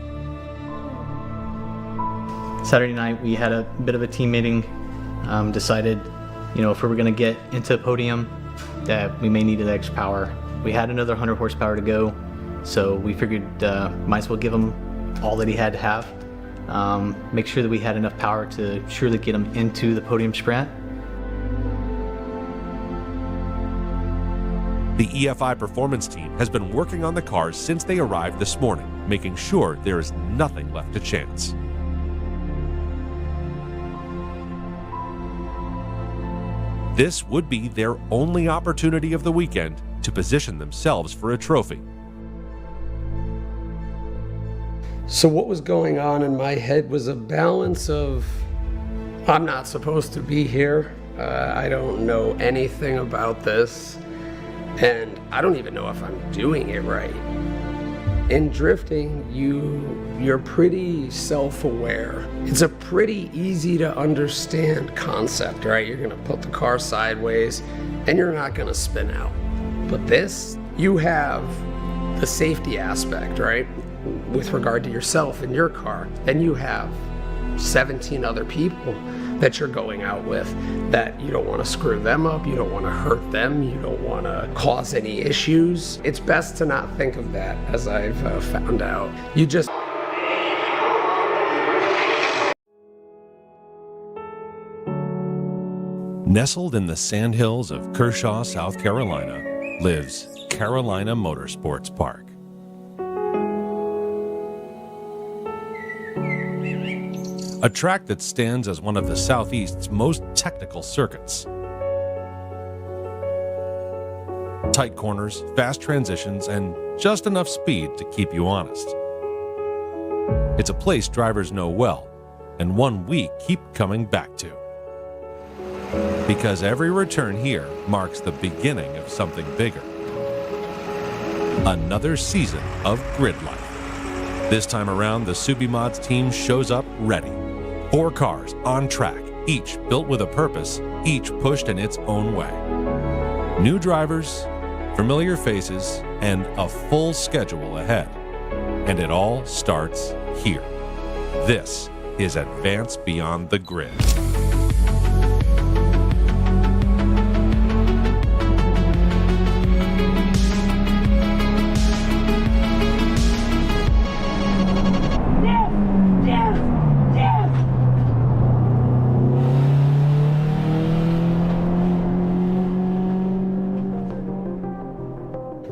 Saturday night we had a bit of a team meeting, decided, if we were going to get into the podium, that we may need an extra power. We had another 100 horsepower to go, so we figured might as well give him all that he had to have. Make sure that we had enough power to surely get him into the podium sprint. The EFI performance team has been working on the cars since they arrived this morning, making sure there is nothing left to chance. This would be their only opportunity of the weekend to position themselves for a trophy. So what was going on in my head was a balance of, I'm not supposed to be here, I don't know anything about this, and I don't even know if I'm doing it right. In drifting, you're pretty self-aware. It's a pretty easy to understand concept, right? You're gonna put the car sideways and you're not gonna spin out. But this, you have the safety aspect, right? With regard to yourself and your car. Then you have 17 other people that you're going out with that you don't want to screw them up, you don't want to hurt them, you don't want to cause any issues. It's best to not think of that, as I've found out. You just... Nestled in the sandhills of Kershaw, South Carolina, lives Carolina Motorsports Park. A track that stands as one of the Southeast's most technical circuits. Tight corners, fast transitions, and just enough speed to keep you honest. It's a place drivers know well, and one we keep coming back to. Because every return here marks the beginning of something bigger. Another season of Grid Life. This time around, the Subimods team shows up ready. 4 cars on track, each built with a purpose, each pushed in its own way. New drivers, familiar faces, and a full schedule ahead. And it all starts here. This is Advance Beyond the Grid.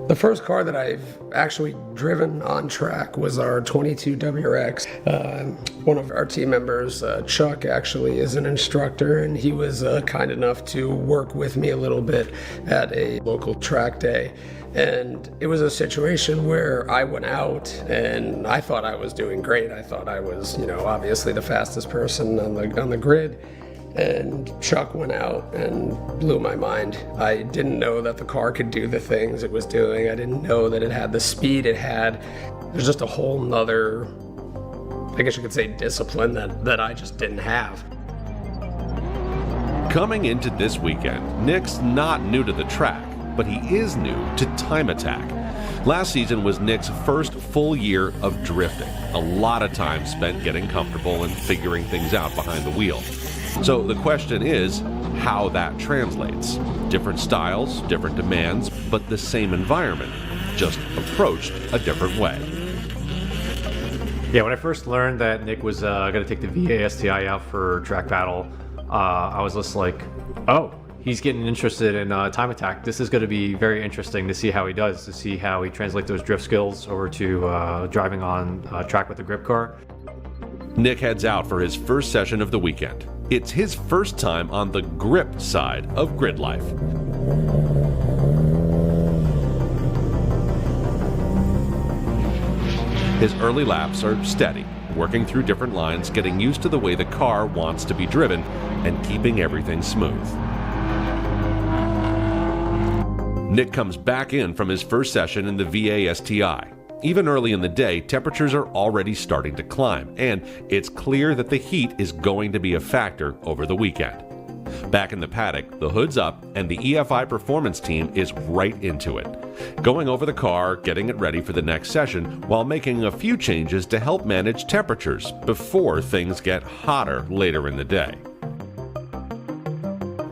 The first car that I've actually driven on track was our 22 WRX. One of our team members, Chuck, actually is an instructor, and he was kind enough to work with me a little bit at a local track day. And it was a situation where I went out and I thought I was doing great. I thought I was, obviously the fastest person on the grid. And Chuck went out and blew my mind. I didn't know that the car could do the things it was doing. I didn't know that it had the speed it had. There's just a whole nother, I guess you could say, discipline that I just didn't have. Coming into this weekend, Nick's not new to the track, but he is new to time attack. Last season was Nick's first full year of drifting. A lot of time spent getting comfortable and figuring things out behind the wheel. So the question is how that translates. Different styles, different demands, but the same environment. just approached a different way. Yeah, when I first learned that Nick was going to take the VA STI out for track battle, I was just like, oh, he's getting interested in time attack. This is going to be very interesting to see how he does, to see how he translates those drift skills over to driving on track with the grip car. Nick heads out for his first session of the weekend. It's his first time on the grip side of grid life. His early laps are steady, working through different lines, getting used to the way the car wants to be driven, and keeping everything smooth. Nick comes back in from his first session in the VA STI. Even early in the day, temperatures are already starting to climb, and it's clear that the heat is going to be a factor over the weekend. Back in the paddock, the hood's up, and the EFI performance team is right into it, going over the car, getting it ready for the next session, while making a few changes to help manage temperatures before things get hotter later in the day.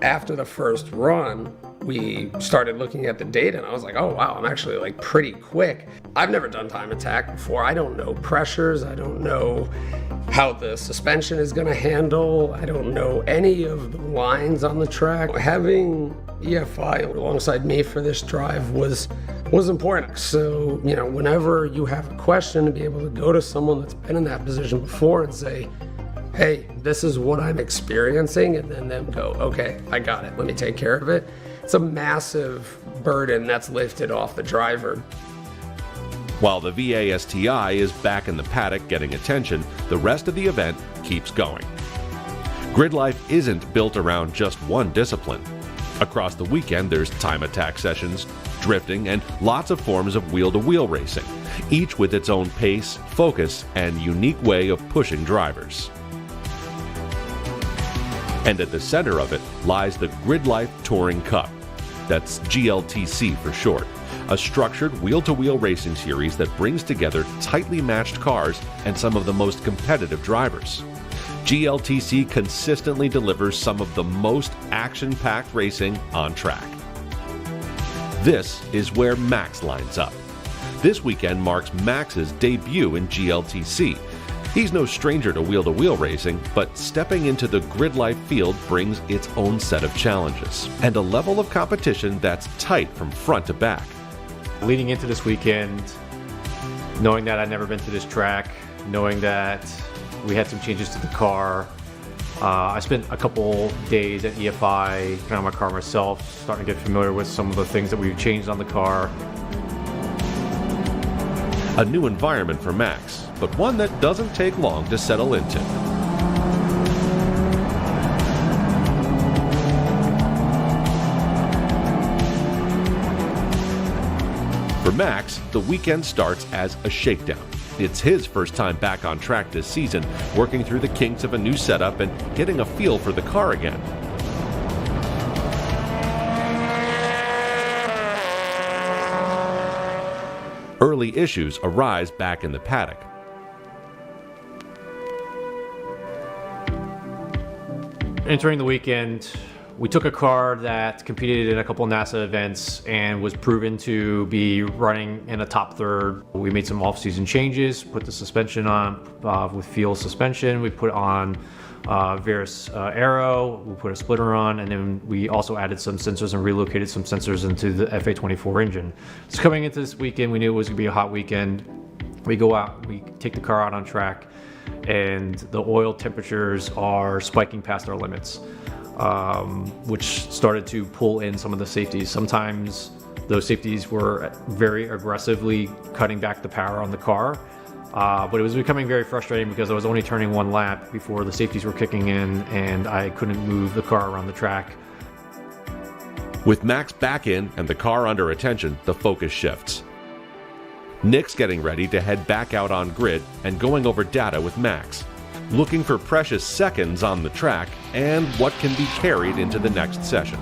After the first run, we started looking at the data and I was like, oh wow, I'm actually like pretty quick. I've never done time attack before. I don't know pressures. I don't know how the suspension is going to handle. I don't know any of the lines on the track. Having EFI alongside me for this drive was important. So, you know, whenever you have a question, to be able to go to someone that's been in that position before and say, hey, this is what I'm experiencing, and then them go, okay, I got it, let me take care of it. It's a massive burden that's lifted off the driver. While the VA STI is back in the paddock getting attention, the rest of the event keeps going. Grid life isn't built around just one discipline. Across the weekend, there's time attack sessions, drifting, and lots of forms of wheel-to-wheel racing, each with its own pace, focus, and unique way of pushing drivers. And at the center of it lies the GRIDLIFE Touring Cup. That's GLTC for short, a structured wheel-to-wheel racing series that brings together tightly matched cars and some of the most competitive drivers. GLTC consistently delivers some of the most action-packed racing on track. This is where Max lines up. This weekend marks Max's debut in GLTC. He's no stranger to wheel-to-wheel racing, but stepping into the grid life field brings its own set of challenges and a level of competition that's tight from front to back. Leading into this weekend, knowing that I'd never been to this track, knowing that we had some changes to the car, I spent a couple days at EFI putting on my car myself, starting to get familiar with some of the things that we've changed on the car. A new environment for Max, but one that doesn't take long to settle into. For Max, the weekend starts as a shakedown. It's his first time back on track this season, working through the kinks of a new setup and getting a feel for the car again. Early issues arise back in the paddock. Entering the weekend, we took a car that competed in a couple NASA events and was proven to be running in a top third. We made some off-season changes, put the suspension on with Feel suspension. We put on Verus Aero, we put a splitter on, and then we also added some sensors and relocated some sensors into the FA24 engine. So coming into this weekend, we knew it was going to be a hot weekend. We go out, we take the car out on track, and the oil temperatures are spiking past our limits, which started to pull in some of the safeties. Sometimes those safeties were very aggressively cutting back the power on the car. But it was becoming very frustrating because I was only turning one lap before the safeties were kicking in and I couldn't move the car around the track. With Max back in and the car under attention, the focus shifts. Nick's getting ready to head back out on grid and going over data with Max, looking for precious seconds on the track and what can be carried into the next session.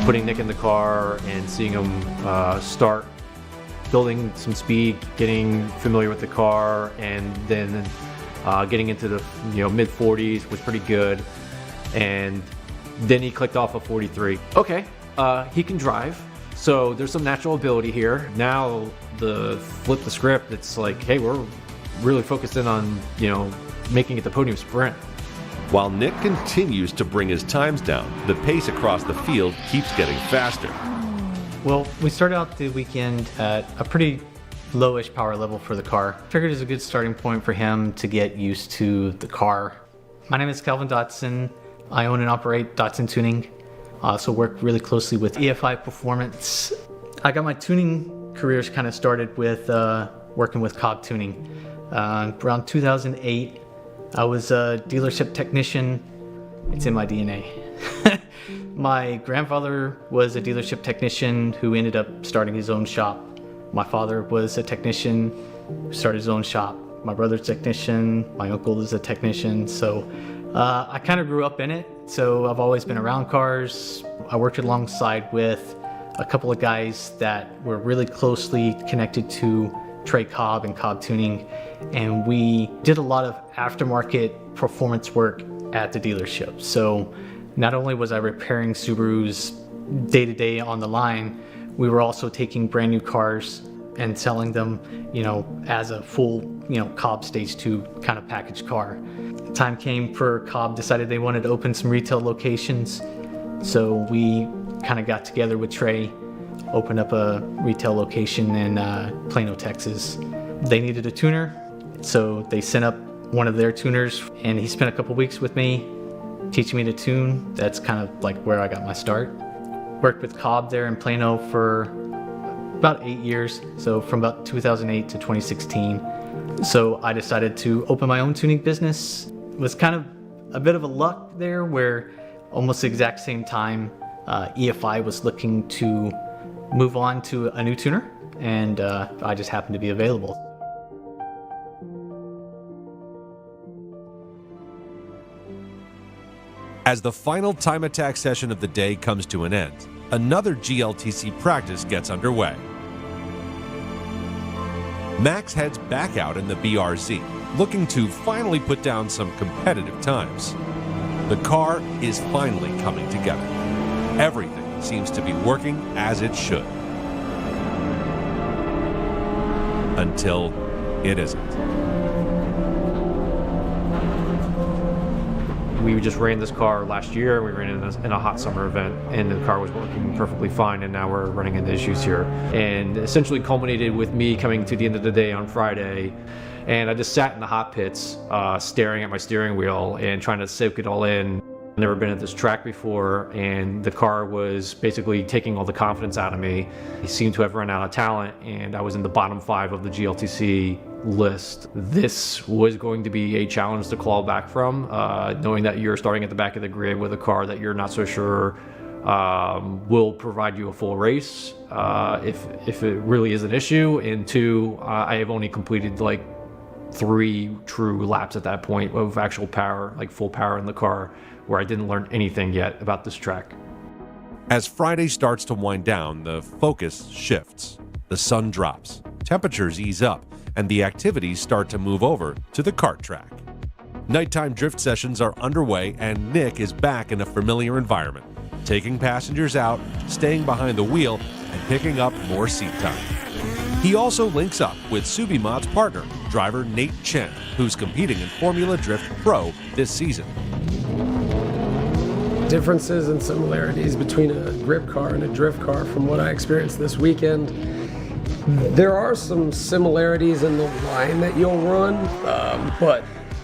putting Nick in the car and seeing him start building some speed, getting familiar with the car, and then getting into the mid 40s was pretty good. And then he clicked off a 43. Okay, he can drive, so there's some natural ability here. Now flip the script, it's like, hey, we're really focused in on making it the podium sprint. While Nick continues to bring his times down, the pace across the field keeps getting faster. Well, we started out the weekend at a pretty lowish power level for the car. Figured it was a good starting point for him to get used to the car. My name is Calvin Dotson. I own and operate Dotson Tuning. I also work really closely with EFI Performance. I got my tuning careers kind of started with working with Cobb Tuning. Around 2008, I was a dealership technician. It's in my DNA. My grandfather was a dealership technician who ended up starting his own shop. My father was a technician who started his own shop. My brother's a technician. My uncle is a technician. So I kind of grew up in it. So I've always been around cars. I worked alongside with a couple of guys that were really closely connected to Trey Cobb and Cobb Tuning. And we did a lot of aftermarket performance work at the dealership. So not only was I repairing Subarus day to day on the line, we were also taking brand new cars and selling them, as a full, Cobb Stage 2 kind of package car. The time came for Cobb decided they wanted to open some retail locations. So we kind of got together with Trey, opened up a retail location in Plano, Texas. They needed a tuner, so they sent up one of their tuners, and he spent a couple weeks with me teaching me to tune. That's kind of like where I got my start. Worked with Cobb there in Plano for about 8 years, so from about 2008 to 2016. So I decided to open my own tuning business. It was kind of a bit of a luck there where almost the exact same time EFI was looking to move on to a new tuner, and I just happened to be available. As the final time attack session of the day comes to an end, another GLTC practice gets underway. Max heads back out in the BRZ, looking to finally put down some competitive times. The car is finally coming together. Everything seems to be working as it should. Until it isn't. We just ran this car last year. We ran it in a hot summer event, and the car was working perfectly fine, and now we're running into issues here. And essentially culminated with me coming to the end of the day on Friday, and I just sat in the hot pits staring at my steering wheel and trying to soak it all in. Never been at this track before, and the car was basically taking all the confidence out of me. He seemed to have run out of talent, and I was in the bottom 5 of the GLTC list. This was going to be a challenge to claw back from, knowing that you're starting at the back of the grid with a car that you're not so sure will provide you a full race if it really is an issue. And 2, I have only completed like 3 true laps at that point of actual power, like full power in the car, where I didn't learn anything yet about this track. As Friday starts to wind down, the focus shifts. The sun drops, temperatures ease up, and the activities start to move over to the kart track. Nighttime drift sessions are underway, and Nick is back in a familiar environment, taking passengers out, staying behind the wheel, and picking up more seat time. He also links up with Subimod's partner, driver Nate Chen, who's competing in Formula Drift Pro this season. Differences and similarities between a grip car and a drift car from what I experienced this weekend. There are some similarities in the line that you'll run, but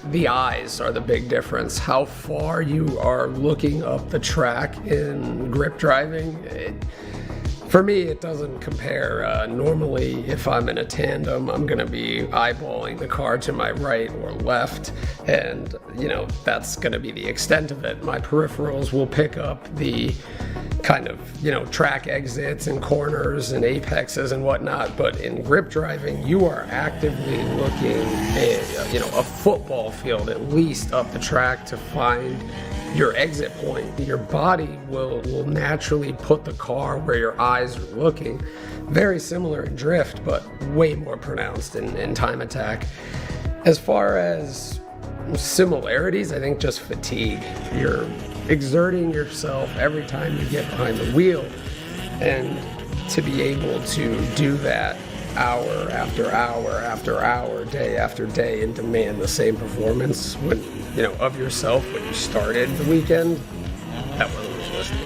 the eyes are the big difference. How far you are looking up the track in grip driving. For me, it doesn't compare. Normally, if I'm in a tandem, I'm going to be eyeballing the car to my right or left, and that's going to be the extent of it. My peripherals will pick up the kind of, track exits and corners and apexes and whatnot. But in grip driving, you are actively looking at, a football field at least up the track to find your exit point. Your body will naturally put the car where your eyes are looking. Very similar in drift, but way more pronounced in time attack. As far as similarities, I think just fatigue. You're exerting yourself every time you get behind the wheel, and to be able to do that hour after hour after hour, day after day, and demand the same performance when, of yourself when you started the weekend, that wasn't realistic.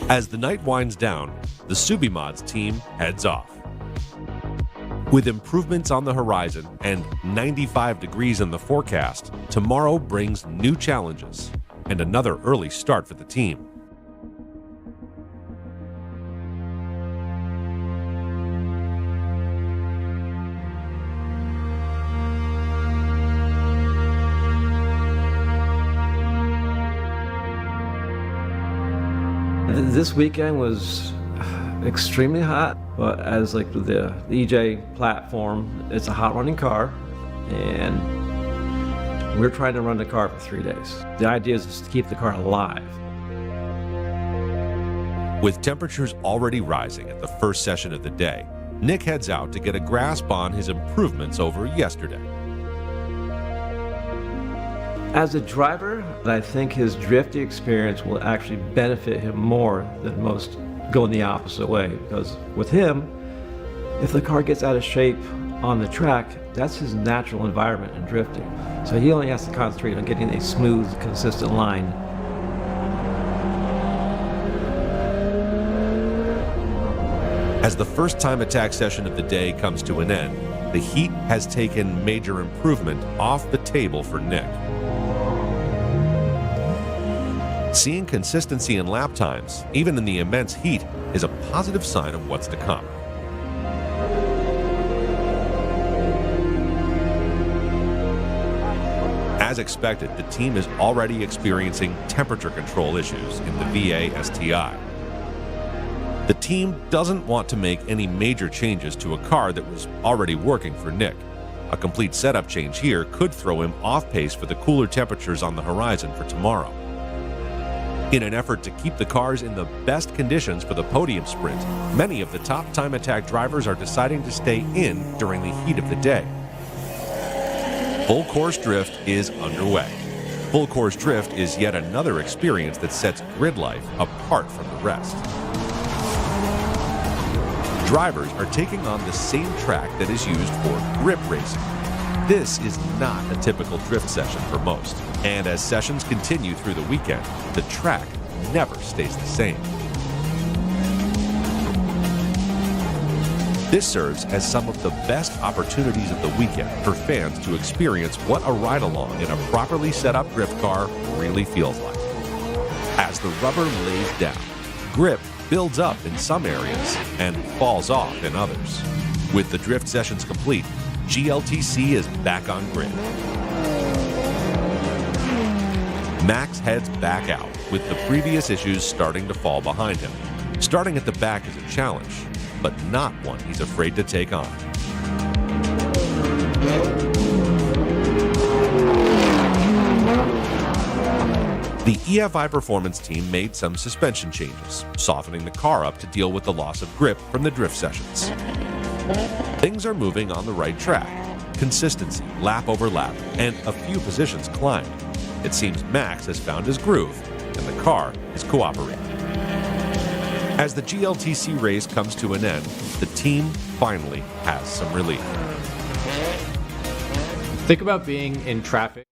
As the night winds down, the Subimods team heads off. With improvements on the horizon and 95 degrees in the forecast, tomorrow brings new challenges and another early start for the team. This weekend was extremely hot, but as like the EJ platform, it's a hot running car, and we're trying to run the car for 3 days. The idea is to keep the car alive. With temperatures already rising at the first session of the day, Nick heads out to get a grasp on his improvements over yesterday. As a driver, I think his drifting experience will actually benefit him more than most going the opposite way, because with him, if the car gets out of shape on the track, that's his natural environment in drifting. So he only has to concentrate on getting a smooth, consistent line. As the first time attack session of the day comes to an end, the heat has taken major improvement off the table for Nick. Seeing consistency in lap times, even in the immense heat, is a positive sign of what's to come. As expected, the team is already experiencing temperature control issues in the VA STI. The team doesn't want to make any major changes to a car that was already working for Nick. A complete setup change here could throw him off pace for the cooler temperatures on the horizon for tomorrow. In an effort to keep the cars in the best conditions for the podium sprint, many of the top time attack drivers are deciding to stay in during the heat of the day. Full course drift is underway. Full course drift is yet another experience that sets GRIDLIFE apart from the rest. Drivers are taking on the same track that is used for grip racing. This is not a typical drift session for most, and as sessions continue through the weekend, the track never stays the same. This serves as some of the best opportunities of the weekend for fans to experience what a ride-along in a properly set-up drift car really feels like. As the rubber lays down, grip builds up in some areas and falls off in others. With the drift sessions complete, GLTC is back on grid. Max heads back out, with the previous issues starting to fall behind him. Starting at the back is a challenge, but not one he's afraid to take on. The EFI Performance team made some suspension changes, softening the car up to deal with the loss of grip from the drift sessions. Things are moving on the right track. Consistency, lap over lap, and a few positions climbed. It seems Max has found his groove, and the car is cooperating. As the GLTC race comes to an end, the team finally has some relief. Think about being in traffic.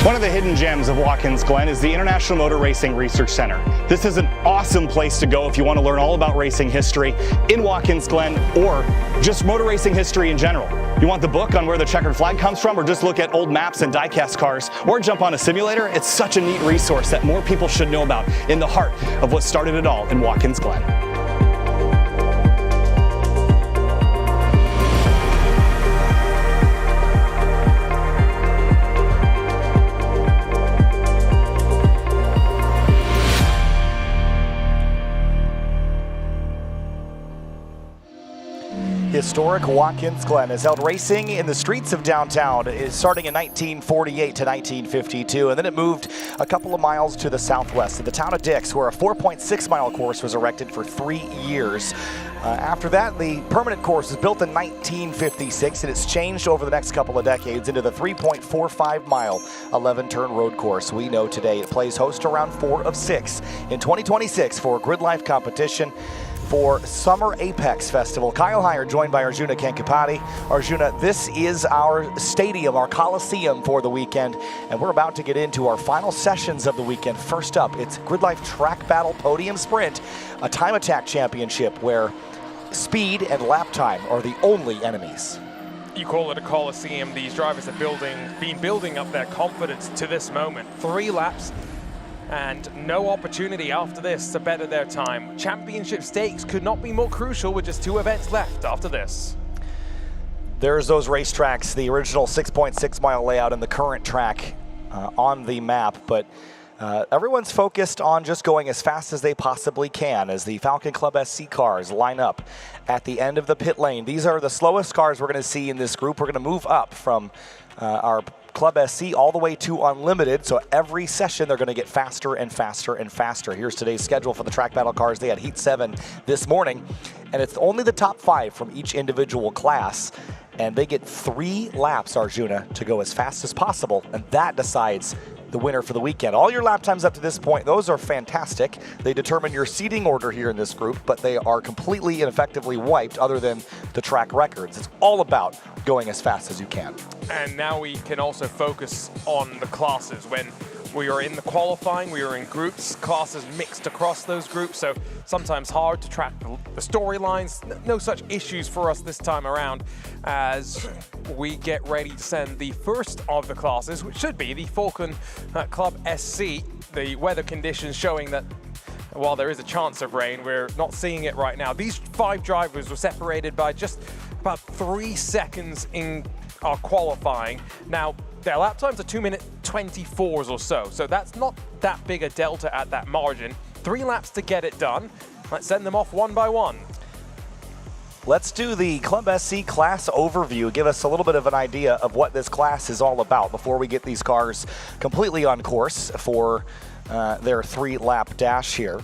One of the hidden gems of Watkins Glen is the International Motor Racing Research Center. This is an awesome place to go if you want to learn all about racing history in Watkins Glen or just motor racing history in general. You want the book on where the checkered flag comes from, or just look at old maps and diecast cars, or jump on a simulator? It's such a neat resource that more people should know about in the heart of what started it all in Watkins Glen. Historic Watkins Glen has held racing in the streets of downtown starting in 1948 to 1952, and then it moved a couple of miles to the southwest to the town of Dix, where a 4.6-mile course was erected for 3 years. After that, the permanent course was built in 1956, and it's changed over the next couple of decades into the 3.45-mile 11-turn road course we know today. It plays host to round 4 of 6 in 2026 for GRIDLIFE competition for Summer Apex Festival. Kyle Heyer joined by Arjuna Kankapati. Arjuna, this is our stadium, our Coliseum for the weekend, and we're about to get into our final sessions of the weekend. First up, it's GRIDLIFE Track Battle Podium Sprint, a time attack championship where speed and lap time are the only enemies. You call it a Coliseum. These drivers have been building up their confidence to this moment. 3 laps and no opportunity after this to better their time. Championship stakes could not be more crucial with just 2 events left after this. There's those racetracks, the original 6.6-mile layout and the current track on the map, but everyone's focused on just going as fast as they possibly can as the Falcon Club SC cars line up at the end of the pit lane. These are the slowest cars we're going to see in this group. We're going to move up from our Club SC all the way to Unlimited, so every session they're going to get faster and faster and faster. Here's today's schedule for the track battle cars. They had Heat 7 this morning, and it's only the top 5 from each individual class, and they get 3 laps, Arjuna, to go as fast as possible, and that decides the winner for the weekend. All your lap times up to this point, those are fantastic. They determine your seating order here in this group, but they are completely and effectively wiped other than the track records. It's all about going as fast as you can. And now we can also focus on the classes. When we are in the qualifying, we are in groups, classes mixed across those groups, so sometimes hard to track the storylines. No such issues for us this time around as we get ready to send the first of the classes, which should be the Falcon Club SC. The weather conditions showing that while there is a chance of rain, we're not seeing it right now. These 5 drivers were separated by just about 3 seconds in our qualifying. Now, their lap times are 2-minute 24s or so, so that's not that big a delta at that margin. 3 laps to get it done. Let's send them off one by one. Let's do the Club SC class overview. Give us a little bit of an idea of what this class is all about before we get these cars completely on course for their 3-lap dash here.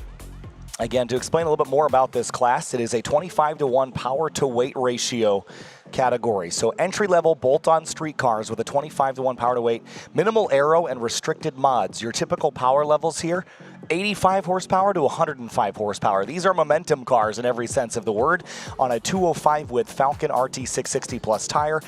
Again, to explain a little bit more about this class, it is a 25-to-1 power-to-weight ratio category. So entry-level bolt-on street cars with a 25-to-1 power-to-weight, minimal aero and restricted mods. Your typical power levels here, 85 horsepower to 105 horsepower. These are momentum cars in every sense of the word on a 205 width Falcon RT 660 plus tire.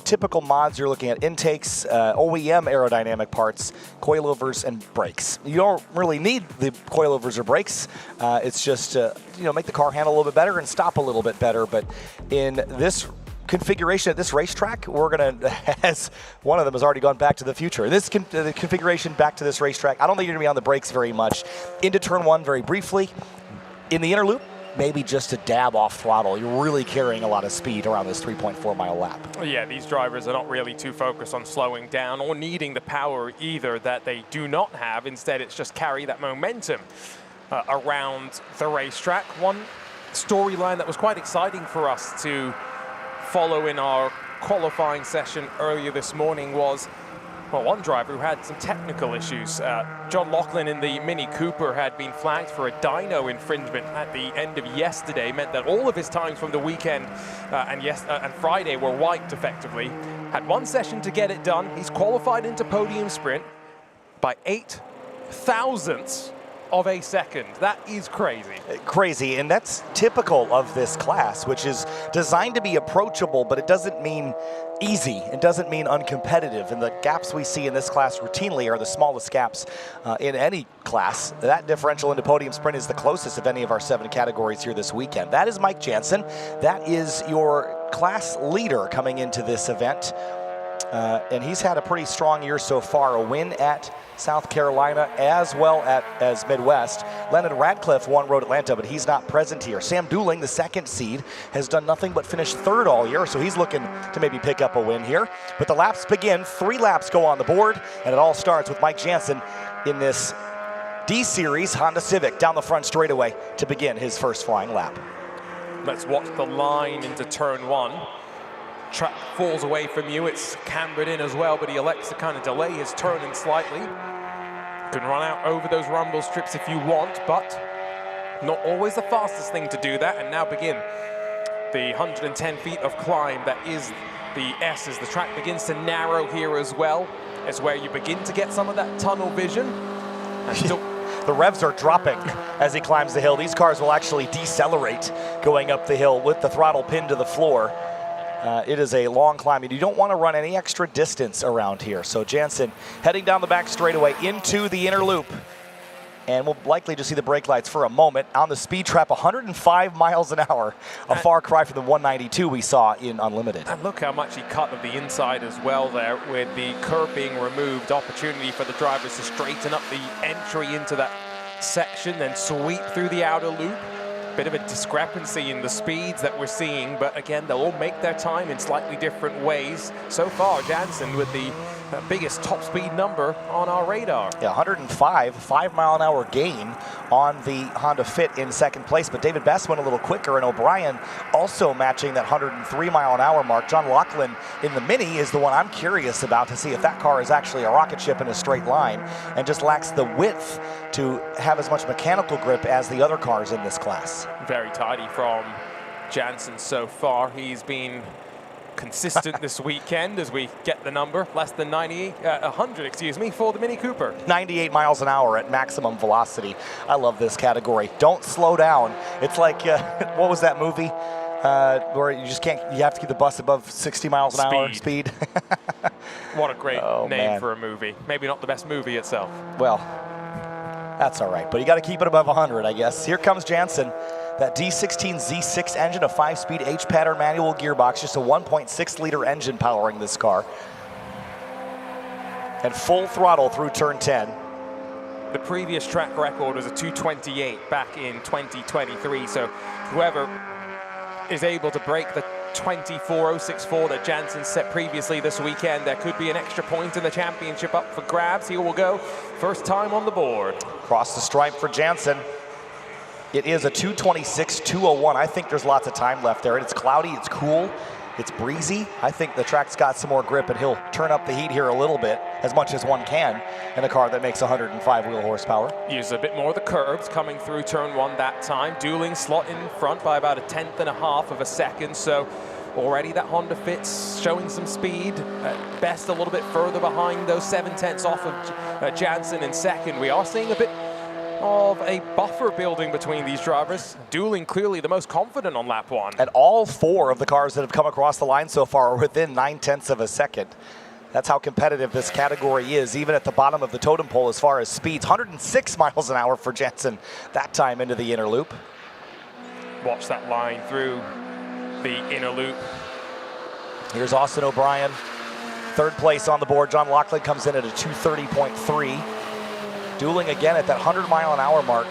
Typical mods, you're looking at intakes, OEM aerodynamic parts, coilovers, and brakes. You don't really need the coilovers or brakes. It's just make the car handle a little bit better and stop a little bit better. But in this configuration at this racetrack, we're going to, as one of them has already gone back to the future. This the configuration back to this racetrack, I don't think you're going to be on the brakes very much. Into turn 1 very briefly. In the inner loop, maybe just a dab off throttle. You're really carrying a lot of speed around this 3.4-mile lap. Yeah, these drivers are not really too focused on slowing down or needing the power either that they do not have. Instead, it's just carry that momentum around the racetrack. One storyline that was quite exciting for us to follow in our qualifying session earlier this morning was, well, one driver who had some technical issues. John Laughlin in the Mini Cooper had been flagged for a dyno infringement at the end of yesterday, meant that all of his times from the weekend and Friday were wiped effectively. Had 1 session to get it done. He's qualified into podium sprint by 8 thousandths of a second. That is crazy. Crazy, and that's typical of this class, which is designed to be approachable, but it doesn't mean easy. It doesn't mean uncompetitive, and the gaps we see in this class routinely are the smallest gaps in any class. That differential into podium sprint is the closest of any of our 7 categories here this weekend. That is Mike Jansen. That is your class leader coming into this event, and he's had a pretty strong year so far. A win at South Carolina as well as Midwest. Lennon Radcliffe won Road Atlanta, but he's not present here. Sam Dooling, the 2nd seed, has done nothing but finish 3rd all year, so he's looking to maybe pick up a win here. But the laps begin. 3 laps go on the board, and it all starts with Mike Jansen in this D-Series Honda Civic down the front straightaway to begin his first flying lap. Let's watch the line into turn 1. Track falls away from you. It's cambered in as well, but he elects to kind of delay his turning slightly. Can run out over those rumble strips if you want, but not always the fastest thing to do that. And now begin the 110 feet of climb that is the S as the track begins to narrow here as well. It's where you begin to get some of that tunnel vision. And still the revs are dropping as he climbs the hill. These cars will actually decelerate going up the hill with the throttle pinned to the floor. It is a long climb, and you don't want to run any extra distance around here. So Jansen heading down the back straightaway into the inner loop. And we'll likely just see the brake lights for a moment. On the speed trap, 105 miles an hour, a far cry from the 192 we saw in Unlimited. And look how much he cut of the inside as well there, with the curb being removed. Opportunity for the drivers to straighten up the entry into that section, then sweep through the outer loop. Bit of a discrepancy in the speeds that we're seeing, but again, they'll all make their time in slightly different ways. So far, Jansen with the biggest top speed number on our radar. Yeah, 105, 5-mile-an-hour gain on the Honda Fit in 2nd place, but David Best went a little quicker, and O'Brien also matching that 103-mile-an-hour mark. John Laughlin in the Mini is the one I'm curious about to see if that car is actually a rocket ship in a straight line and just lacks the width to have as much mechanical grip as the other cars in this class. Very tidy from Jansen so far. He's been consistent this weekend as we get the number less than 100 for the Mini Cooper. 98 miles an hour at maximum velocity. I love this category. Don't slow down. It's like what was that movie where you just can't, you have to keep the bus above 60 miles an hour speed. What a great name for a movie. Maybe not the best movie itself. Well, that's all right, but you got to keep it above 100, I guess. Here comes Jansen. That D16 Z6 engine, a 5-speed H-pattern manual gearbox, just a 1.6-liter engine powering this car. And full throttle through turn 10. The previous track record was a 228 back in 2023, so whoever is able to break the 24.064 that Jansen set previously this weekend, there could be an extra point in the championship up for grabs. Here we'll go, first time on the board. Cross the stripe for Jansen. It is a 226.201. I think there's lots of time left there. It's cloudy, it's cool, it's breezy. I think the track's got some more grip, and he'll turn up the heat here a little bit, as much as one can, in a car that makes 105 wheel horsepower. Use a bit more of the curbs coming through turn 1 that time. Dooling slot in front by about 1/10.5 of a second, so already that Honda Fit's showing some speed. Best a little bit further behind, those 7/10 off of Jansen in second. We are seeing a bit of a buffer building between these drivers. Dooling clearly the most confident on lap 1. And all 4 of the cars that have come across the line so far are within 9/10 of a second. That's how competitive this category is, even at the bottom of the totem pole as far as speeds. 106 miles an hour for Jansen that time into the inner loop. Watch that line through the inner loop. Here's Austin O'Brien, 3rd place on the board. John Laughlin comes in at a 230.3. Dooling again at that 100-mile-an-hour mark.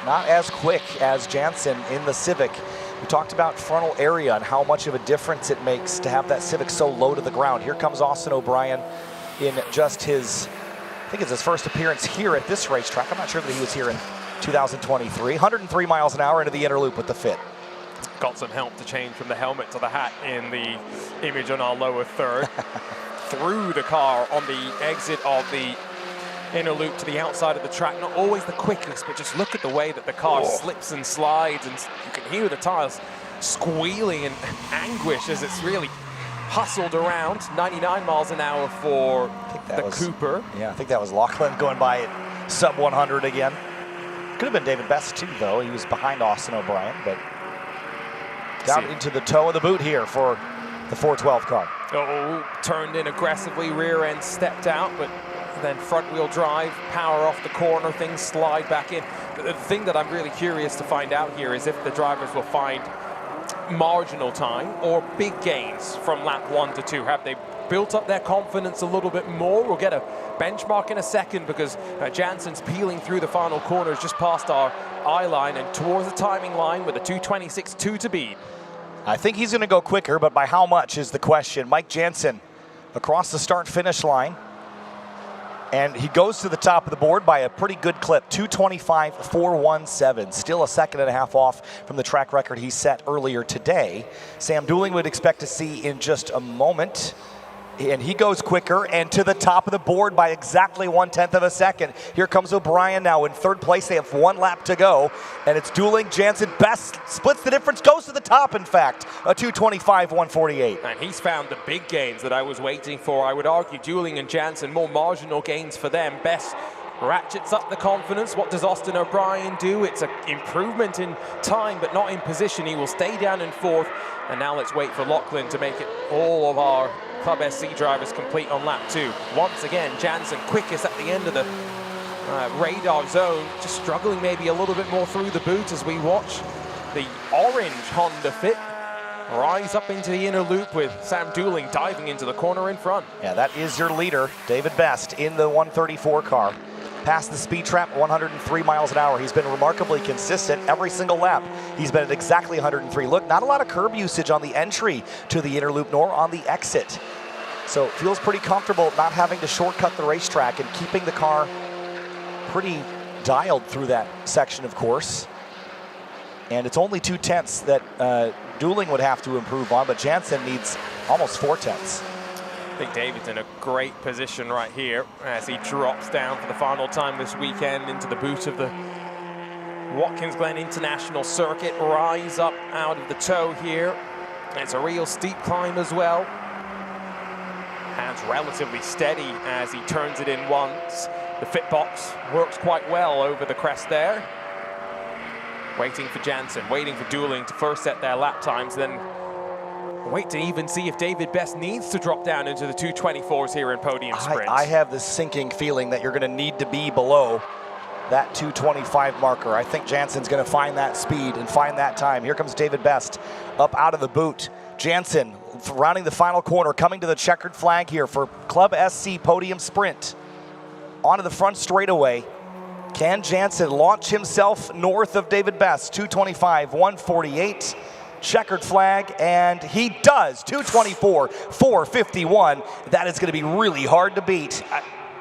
Not as quick as Jansen in the Civic. We talked about frontal area and how much of a difference it makes to have that Civic so low to the ground. Here comes Austin O'Brien in just his, I think it's his first appearance here at this racetrack. I'm not sure that he was here in 2023. 103 miles an hour into the inner loop with the Fit. Got some help to change from the helmet to the hat in the image on our lower third. Through the car on the exit of the inner loop to the outside of the track. Not always the quickest, but just look at the way that the car slips and slides, and you can hear the tires squealing in anguish as it's really hustled around. 99 miles an hour for the Cooper. Yeah, I think that was Laughlin going by at sub 100 again. Could have been David Best too, though. He was behind Austin O'Brien, but down into the toe of the boot here for the 412 car. Oh, turned in aggressively, rear end stepped out, but then front wheel drive, power off the corner, things slide back in. The thing that I'm really curious to find out here is if the drivers will find marginal time or big gains from lap 1 to 2. Have they built up their confidence a little bit more? We'll get a benchmark in a second because Jansen's peeling through the final corners just past our eye line and towards the timing line with a 2:26.2 to beat. I think he's going to go quicker, but by how much is the question. Mike Jansen across the start-finish line, and he goes to the top of the board by a pretty good clip, 2:25.417. Still a second and a half off from the track record he set earlier today. Sam Dooling would expect to see in just a moment. And he goes quicker and to the top of the board by exactly 1/10 of a second. Here comes O'Brien now in third place. They have 1 lap to go, and it's Dooling, Jansen, Best splits the difference, goes to the top, in fact, a 2:25.148. And he's found the big gains that I was waiting for. I would argue Dooling and Jansen, more marginal gains for them. Best ratchets up the confidence. What does Austin O'Brien do? It's an improvement in time, but not in position. He will stay down in fourth. And now let's wait for Lachlan to make it all of our Club SC drivers complete on lap 2. Once again, Jansen quickest at the end of the radar zone, just struggling maybe a little bit more through the boot as we watch the orange Honda Fit rise up into the inner loop with Sam Dooling diving into the corner in front. Yeah, that is your leader, David Best, in the 134 car. Past the speed trap, 103 miles an hour. He's been remarkably consistent every single lap. He's been at exactly 103. Look, not a lot of curb usage on the entry to the inner loop nor on the exit. So feels pretty comfortable not having to shortcut the racetrack and keeping the car pretty dialed through that section, of course. And it's only 2/10 that Dooling would have to improve on, but Jansen needs almost 4/10. I think David's in a great position right here as he drops down for the final time this weekend into the boot of the Watkins Glen International Circuit. Rise up out of the toe here. It's a real steep climb as well. Hands relatively steady as he turns it in once. The fit box works quite well over the crest there. Waiting for Jansen, waiting for Dooling to first set their lap times, then wait to even see if David Best needs to drop down into the 2:24s here in podium sprints. I have this sinking feeling that you're going to need to be below that 2:25 marker. I think Jansen's going to find that speed and find that time. Here comes David Best up out of the boot. Jansen rounding the final corner, coming to the checkered flag here for Club SC podium sprint. Onto the front straightaway. Can Jansen launch himself north of David Best? 2:25.148. Checkered flag, and he does. 2:24.451. That is going to be really hard to beat.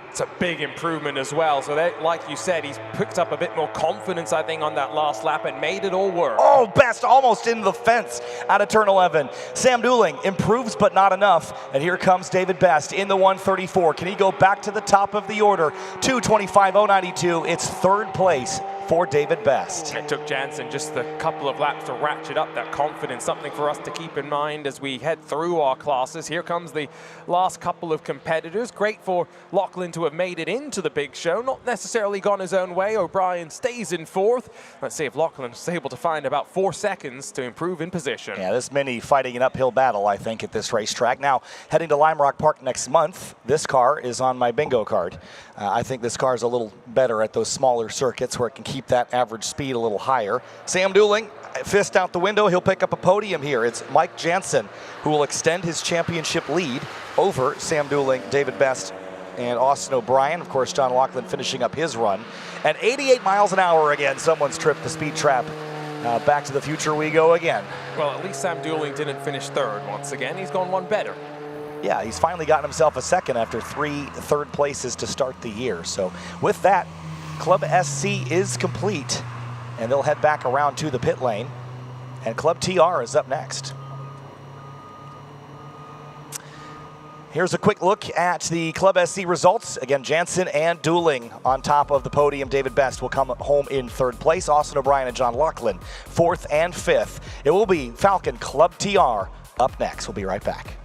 It's a big improvement as well. So that, like you said, he's picked up a bit more confidence, I think, on that last lap and made it all work. Oh, Best almost into the fence out of turn 11. Sam Dooling improves, but not enough. And here comes David Best in the 134. Can he go back to the top of the order? 2:25.092. It's third place for David Best. It took Jansen just a couple of laps to ratchet up that confidence, something for us to keep in mind as we head through our classes. Here comes the last couple of competitors. Great for Lachlan to have made it into the big show, not necessarily gone his own way. O'Brien stays in fourth. Let's see if Lachlan is able to find about 4 seconds to improve in position. Yeah, this Mini fighting an uphill battle, I think, at this racetrack. Now, heading to Lime Rock Park next month, this car is on my bingo card. I think this car is a little better at those smaller circuits where it can keep that average speed a little higher. Sam Dooling, fist out the window, he'll pick up a podium here. It's Mike Jansen who will extend his championship lead over Sam Dooling, David Best, and Austin O'Brien. Of course, John Lachlan finishing up his run. At 88 miles an hour again, someone's tripped the speed trap. Back to the future we go again. Well, at least Sam Dooling didn't finish third once again. He's gone one better. Yeah, he's finally gotten himself a second after 3 third places to start the year. So with that, Club SC is complete, and they'll head back around to the pit lane. And Club TR is up next. Here's a quick look at the Club SC results. Again, Jansen and Dooling on top of the podium. David Best will come home in third place. Austin O'Brien and John Lachlan, fourth and fifth. It will be Falcon Club TR up next. We'll be right back.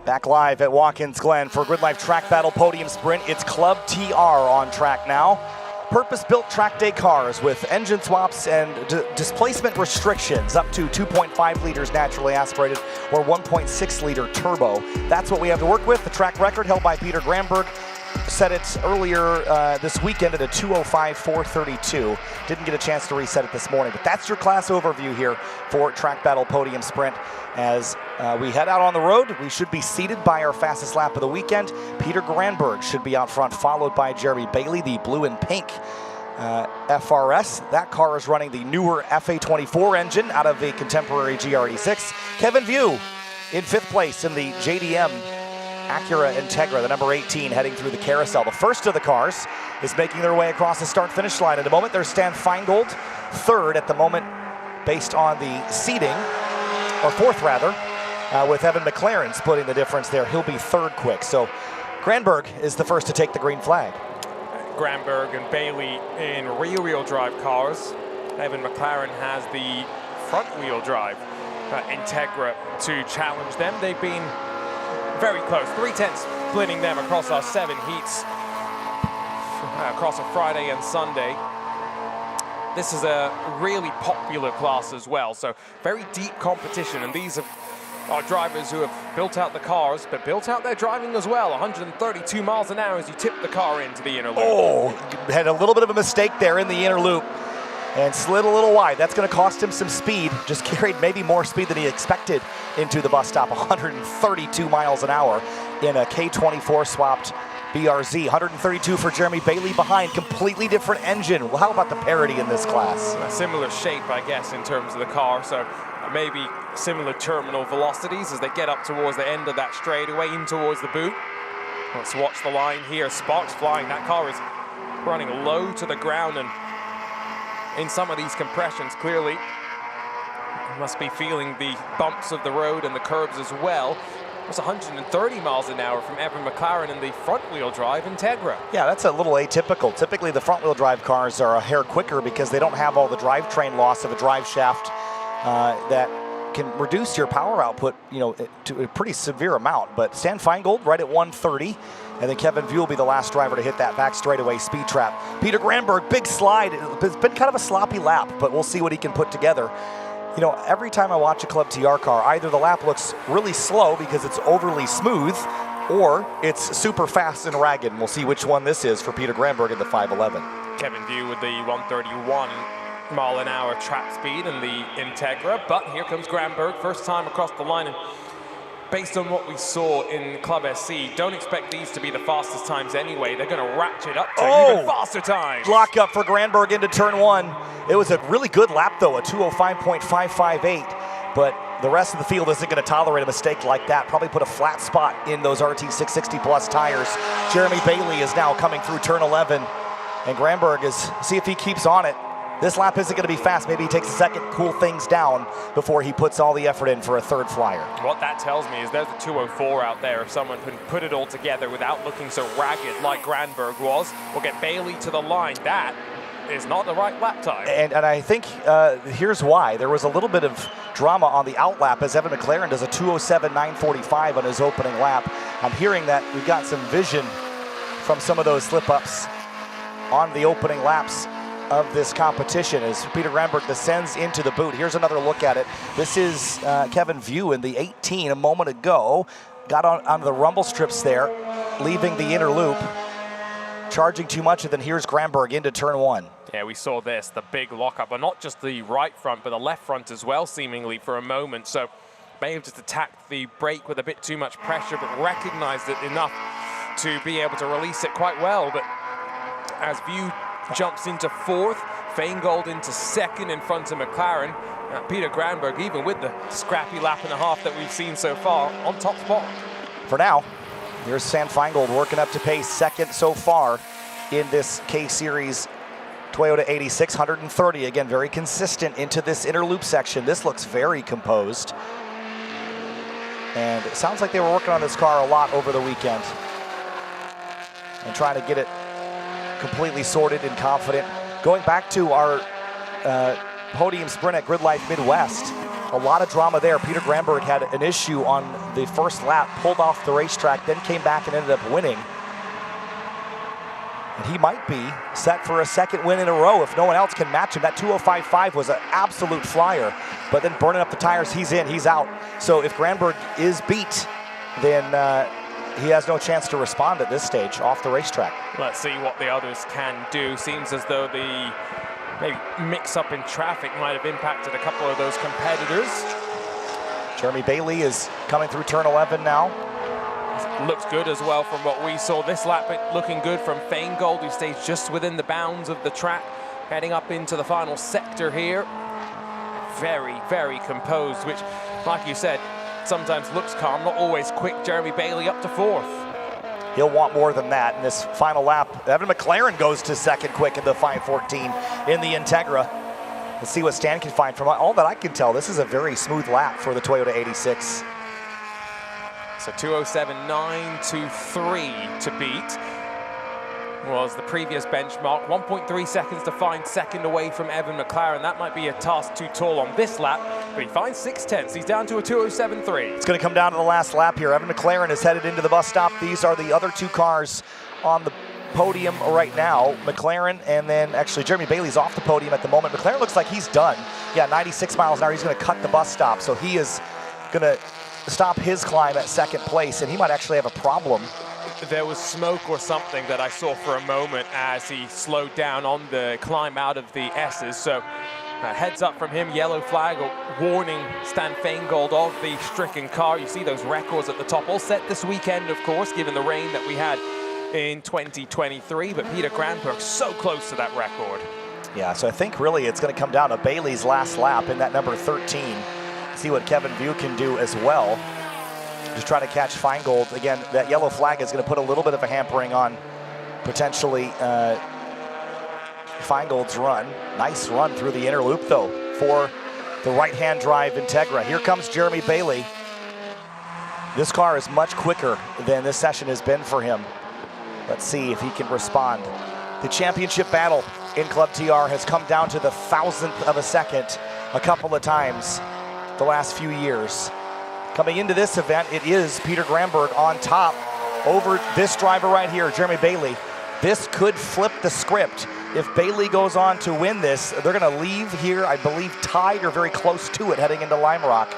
Back live at Watkins Glen for GRIDLIFE Track Battle Podium Sprint. It's Club TR on track now. Purpose-built track day cars with engine swaps and displacement restrictions up to 2.5 liters naturally aspirated or 1.6 liter turbo. That's what we have to work with. The track record held by Peter Granberg set it earlier this weekend at a 2:05.432. Didn't get a chance to reset it this morning, but that's your class overview here for Track Battle Podium Sprint. As we head out on the road, we should be seated by our fastest lap of the weekend. Peter Granberg should be out front, followed by Jeremy Bailey, the blue and pink FRS. That car is running the newer FA24 engine out of a contemporary GR86. Kevin View in 5th place in the JDM Acura Integra, the number 18, heading through the carousel. The first of the cars is making their way across the start-finish line. At the moment, there's Stan Feingold, 3rd at the moment, based on the seating, or 4th rather, with Evan McLaren splitting the difference there. He'll be 3rd quick. So Granberg is the first to take the green flag. Granberg and Bailey in rear-wheel drive cars. Evan McLaren has the front-wheel drive Integra to challenge them. They've been very close, 3/10 splitting them across our 7 heats across a Friday and Sunday. This is a really popular class as well, so very deep competition, and these are drivers who have built out the cars, but built out their driving as well. 132 miles an hour as you tip the car into the inner loop. Oh, had a little bit of a mistake there in the inner loop and slid a little wide. That's going to cost him some speed. Just carried maybe more speed than he expected into the bus stop. 132 miles an hour in a K24 swapped BRZ. 132 for Jeremy Bailey behind. Completely different engine. Well, how about the parity in this class? A similar shape, I guess, in terms of the car. So maybe similar terminal velocities as they get up towards the end of that straightaway in towards the boot. Let's watch the line here. Sparks flying. That car is running low to the ground, and in some of these compressions, clearly, must be feeling the bumps of the road and the curbs as well. It's 130 miles an hour from Evan McLaren in the front-wheel drive Integra. Yeah, that's a little atypical. Typically, the front-wheel drive cars are a hair quicker because they don't have all the drivetrain loss of a drive shaft that can reduce your power output, you know, to a pretty severe amount. But Stan Feingold right at 130. And then Kevin View will be the last driver to hit that back straightaway speed trap. Peter Granberg, big slide. It's been kind of a sloppy lap, but we'll see what he can put together. You know, every time I watch a Club TR car, either the lap looks really slow because it's overly smooth, or it's super fast and ragged. And we'll see which one this is for Peter Granberg in the 511. Kevin View with the 131 mile an hour trap speed in the Integra, but here comes Granberg, first time across the line. And based on what we saw in Club SC, don't expect these to be the fastest times anyway. They're going to ratchet up to even faster times. Lock up for Granberg into turn 1. It was a really good lap, though, a 2:05.558. But the rest of the field isn't going to tolerate a mistake like that. Probably put a flat spot in those RT660 plus tires. Jeremy Bailey is now coming through turn 11. And Granberg is, see if he keeps on it. This lap isn't going to be fast. Maybe he takes a second, cool things down before he puts all the effort in for a 3rd flyer. What that tells me is there's a 204 out there. If someone can put it all together without looking so ragged like Granberg was, we'll get Bailey to the line. That is not the right lap time. And I think here's why. There was a little bit of drama on the outlap as Evan McLaren does a 2:07.945 on his opening lap. I'm hearing that we've got some vision from some of those slip-ups on the opening laps of this competition as Peter Granberg descends into the boot. Here's another look at it. This is Kevin View in the 18 a moment ago. Got on the rumble strips there, leaving the inner loop, charging too much, and then here's Granberg into turn 1. Yeah, we saw this, the big lockup, but not just the right front, but the left front as well, seemingly, for a moment. So may have just attacked the brake with a bit too much pressure, but recognized it enough to be able to release it quite well. But as View jumps into 4th, Feingold into 2nd in front of McLaren. Peter Granberg, even with the scrappy lap and a half that we've seen so far, on top spot. For now, here's Stan Feingold working up to pace, 2nd so far in this K-Series Toyota 86, 130. Again, very consistent into this inner loop section. This looks very composed. And it sounds like they were working on this car a lot over the weekend and trying to get it completely sorted and confident. Going back to our podium sprint at GRIDLIFE Midwest, A lot of drama there. Peter Granberg had an issue on the first lap, pulled off the racetrack, then came back and ended up winning. And he might be set for a second win in a row if no one else can match him. That 2:05.5 was an absolute flyer, but then burning up the tires, he's in, he's out. So if Granberg is beat, then he has no chance to respond at this stage off the racetrack. Let's see what the others can do. Seems as though the maybe mix-up in traffic might have impacted a couple of those competitors. Jeremy Bailey is coming through turn 11 now. Looks good as well from what we saw this lap, looking good from Feingold, who stays just within the bounds of the track, heading up into the final sector here. Very, very composed, which, like you said, sometimes looks calm, not always quick. Jeremy Bailey up to 4th. He'll want more than that in this final lap. Evan McLaren goes to second quick in the 5:14 in the Integra. Let's see what Stan can find. From all that I can tell, this is a very smooth lap for the Toyota 86. So 2:07.9 to 3 to beat was the previous benchmark. 1.3 seconds to find second away from Evan McLaren. That might be a task too tall on this lap, but he finds 6/10. He's down to a 2:07.3. It's going to come down to the last lap here. Evan McLaren is headed into the bus stop. These are the other two cars on the podium right now. McLaren and then actually Jeremy Bailey's off the podium at the moment. McLaren looks like he's done. Yeah, 96 miles an hour. He's going to cut the bus stop. So he is going to stop his climb at second place, and he might actually have a problem. There was smoke or something that I saw for a moment as he slowed down on the climb out of the S's. So heads up from him, yellow flag warning Stan Feingold of the stricken car. You see those records at the top, all set this weekend, of course, given the rain that we had in 2023. But Peter Granberg so close to that record. Yeah, so I think really it's going to come down to Bailey's last lap in that number 13. See what Kevin View can do as well. Just try to catch Feingold. Again, that yellow flag is going to put a little bit of a hampering on potentially Feingold's run. Nice run through the inner loop, though, for the right-hand drive Integra. Here comes Jeremy Bailey. This car is much quicker than this session has been for him. Let's see if he can respond. The championship battle in Club TR has come down to the 1,000th of a second a couple of times the last few years. Coming into this event, it is Peter Granberg on top over this driver right here, Jeremy Bailey. This could flip the script. If Bailey goes on to win this, they're going to leave here, I believe, tied or very close to it heading into Lime Rock.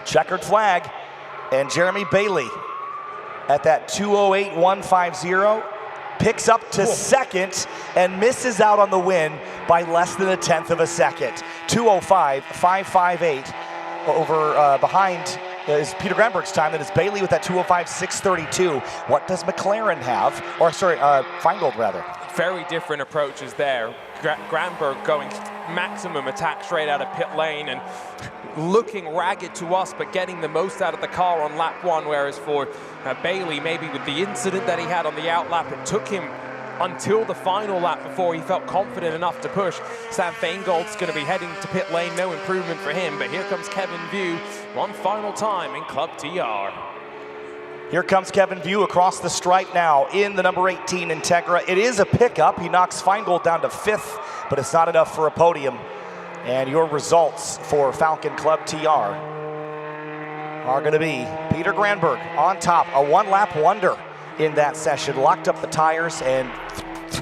Checkered flag, and Jeremy Bailey at that 2:08.150 picks up to second and misses out on the win by less than 1/10 of a second. 2:05.558 over behind is Peter Granberg's time. That is Bailey with that 2:05.632. What does McLaren have? Or sorry, Feingold rather. Very different approaches there. Granberg going maximum attack straight out of pit lane and looking ragged to us, but getting the most out of the car on lap 1, whereas for Bailey, maybe with the incident that he had on the out lap, it took him until the final lap before he felt confident enough to push. Stan Feingold's going to be heading to pit lane, no improvement for him, but here comes Kevin View one final time in Club TR. Here comes Kevin View across the stripe now in the number 18 Integra. It is a pickup. He knocks Feingold down to 5th, but it's not enough for a podium. And your results for Falcon Club TR are going to be Peter Granberg on top, a one-lap wonder in that session. Locked up the tires and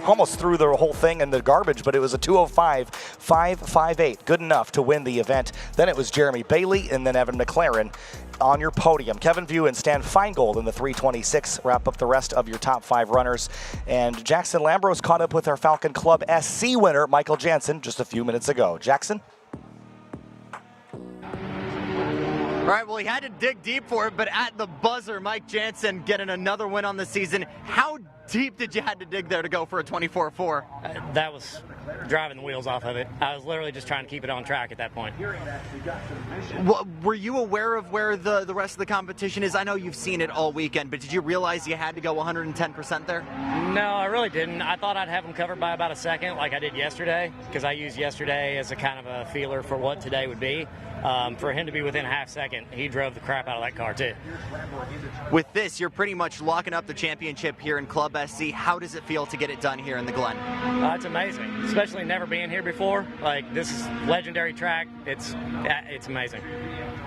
almost threw the whole thing in the garbage, but it was a 2:05.558. Good enough to win the event. Then it was Jeremy Bailey and then Evan McLaren on your podium. Kevin View and Stan Feingold in the 3:26 wrap up the rest of your top 5 runners. And Jackson Lambros caught up with our Falcon Club SC winner, Michael Jansen, just a few minutes ago. Jackson? All right, well, he had to dig deep for it, but at the buzzer, Mike Jansen getting another win on the season. How deep did you have to dig there to go for a 24-4? That was driving the wheels off of it. I was literally just trying to keep it on track at that point. Were you aware of where the rest of the competition is? I know you've seen it all weekend, but did you realize you had to go 110% there? No, I really didn't. I thought I'd have him covered by about a second like I did yesterday, because I used yesterday as a kind of a feeler for what today would be. For him to be within a half second, he drove the crap out of that car too. With this, you're pretty much locking up the championship here in Club SC. How does it feel to get it done here in the Glen? It's amazing. It's especially never being here before. Like, this is legendary track. It's amazing.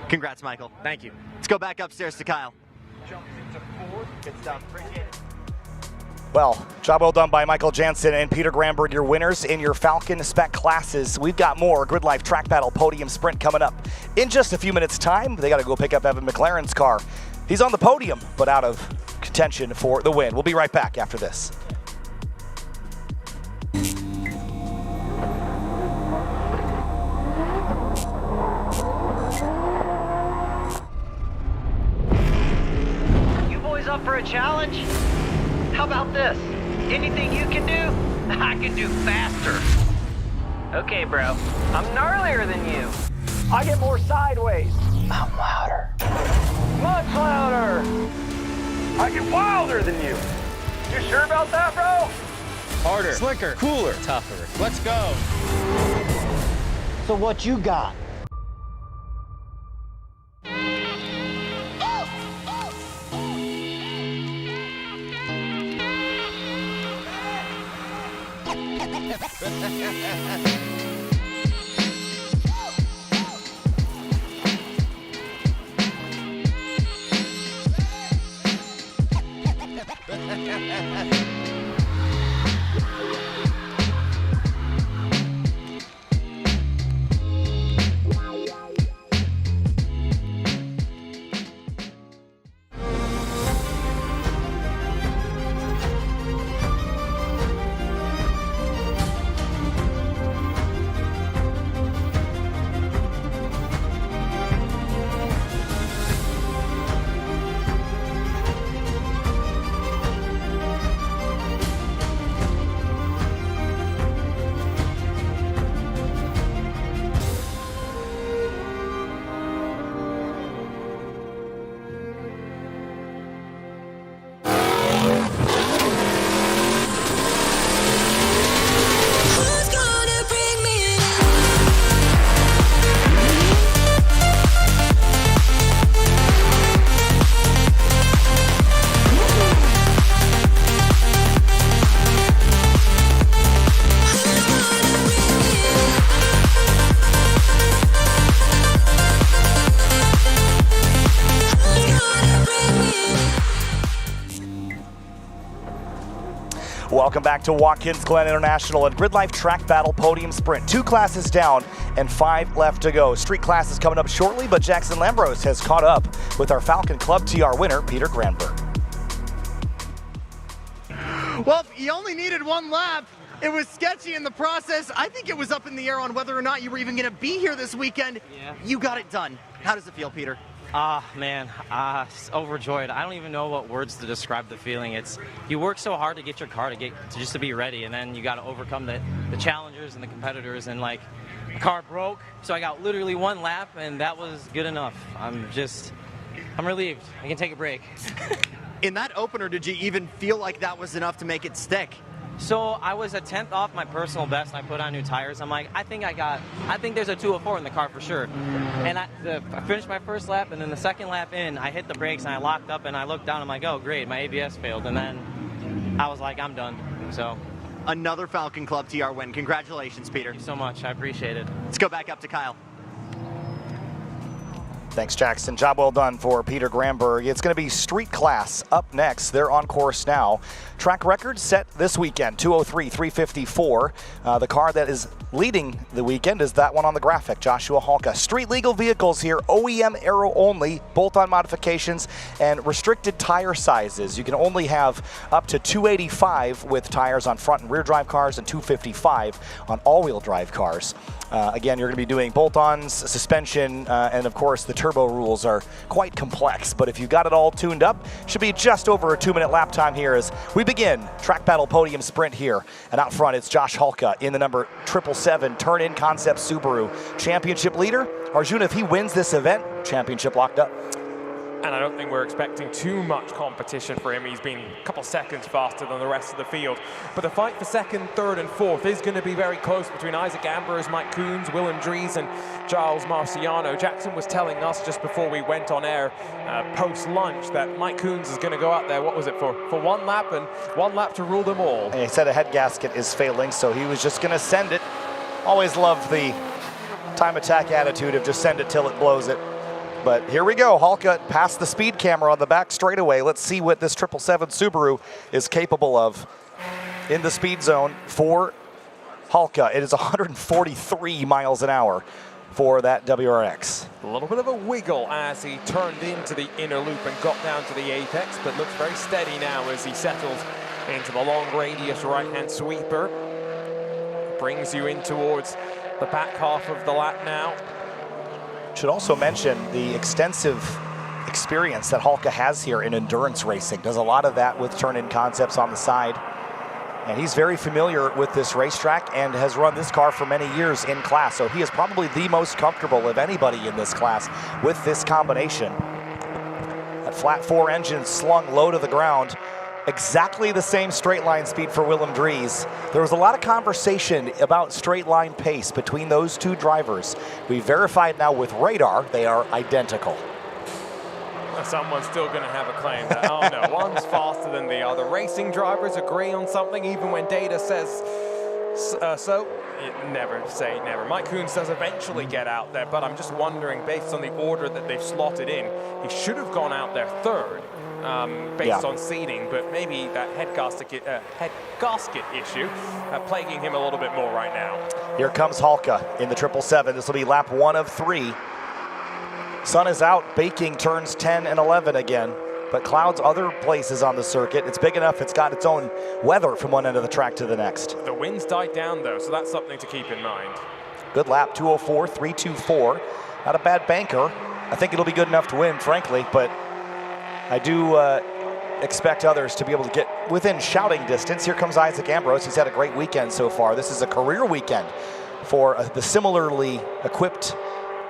Congrats, Michael. Thank you. Let's go back upstairs to Kyle. Good stuff. Appreciate it. Well, job well done by Michael Jansen and Peter Gramberg, your winners in your Falcon spec classes. We've got more GRIDLIFE Track Battle Podium Sprint coming up in just a few minutes' time. They got to go pick up Evan McLaren's car. He's on the podium, but out of contention for the win. We'll be right back after this. You boys up for a challenge? How about this? Anything you can do, I can do faster. Okay, bro. I'm gnarlier than you. I get more sideways. I'm louder. Much louder. I get wilder than you. You sure about that, bro? Harder. Slicker. Cooler. Tougher. Let's go. So what you got? Welcome back to Watkins Glen International and GRIDLIFE Track Battle Podium Sprint. 2 classes down and 5 left to go. Street class is coming up shortly, but Jackson Lambros has caught up with our Falcon Club TR winner, Peter Gramberg. Well, you only needed 1 lap. It was sketchy in the process. I think it was up in the air on whether or not you were even going to be here this weekend. Yeah. You got it done. How does it feel, Peter? Man, overjoyed. I don't even know what words to describe the feeling. It's, you work so hard to get your car just to be ready, and then you got to overcome the challengers and the competitors, and like, the car broke, so I got literally 1 lap, and that was good enough. I'm relieved. I can take a break. In that opener, did you even feel like that was enough to make it stick? So I was a 10th off my personal best. I put on new tires. I'm like, I think there's a 204 in the car for sure. And I finished my first lap, and then the second lap in, I hit the brakes and I locked up and I looked down. I'm like, oh great, my ABS failed. And then I was like, I'm done. So another Falcon Club TR win. Congratulations, Peter. Thank you so much. I appreciate it. Let's go back up to Kyle. Thanks, Jackson. Job well done for Peter Gramberg. It's going to be street class up next. They're on course now. Track record set this weekend, 203.354. The car that is leading the weekend is that one on the graphic, Joshua Halka. Street legal vehicles here, OEM aero only, bolt-on modifications, and restricted tire sizes. You can only have up to 285 with tires on front and rear drive cars and 255 on all-wheel drive cars. Again, you're going to be doing bolt-ons, suspension, and of course the turbo rules are quite complex, but if you've got it all tuned up, should be just over a 2-minute lap time here as we begin Track Battle Podium Sprint here. And out front, it's Josh Halka in the number 777 Turn-In Concept Subaru. Championship leader, Arjuna, if he wins this event, championship locked up. And I don't think we're expecting too much competition for him. He's been a couple seconds faster than the rest of the field. But the fight for second, third, and fourth is going to be very close between Isaac Ambrose, Mike Coons, Willem Dries, and Giles Marciano. Jackson was telling us just before we went on air post-lunch that Mike Coons is going to go out there, what was it, for one lap, and one lap to rule them all. And he said a head gasket is failing, so he was just going to send it. Always loved the time attack attitude of just send it till it blows it. But here we go, Halka past the speed camera on the back straightaway. Let's see what this 777 Subaru is capable of in the speed zone for Halka. It is 143 miles an hour for that WRX. A little bit of a wiggle as he turned into the inner loop and got down to the apex, but looks very steady now as he settles into the long radius right-hand sweeper. Brings you in towards the back half of the lap now. Should also mention the extensive experience that Halka has here in endurance racing. Does a lot of that with turn-in concepts on the side. And he's very familiar with this racetrack and has run this car for many years in class. So he is probably the most comfortable of anybody in this class with this combination. That flat 4 engine slung low to the ground. Exactly the same straight line speed for Willem Dries. There was a lot of conversation about straight line pace between those two drivers. We verified now with radar, they are identical. Someone's still going to have a claim that, oh no, one's faster than the other. Racing drivers agree on something even when data says so. Never say never. Mike Coons does eventually get out there, but I'm just wondering, based on the order that they've slotted in, he should have gone out there third. Based on seeding, but maybe that head gasket issue plaguing him a little bit more right now. Here comes Halka in the 777. This will be lap 1 of 3. Sun is out, baking turns 10 and 11 again, but clouds other places on the circuit. It's big enough, it's got its own weather from one end of the track to the next. The wind's died down though, so that's something to keep in mind. Good lap, 204, 324. Not a bad banker. I think it'll be good enough to win, frankly, but I do expect others to be able to get within shouting distance. Here comes Isaac Ambrose. He's had a great weekend so far. This is a career weekend for the similarly equipped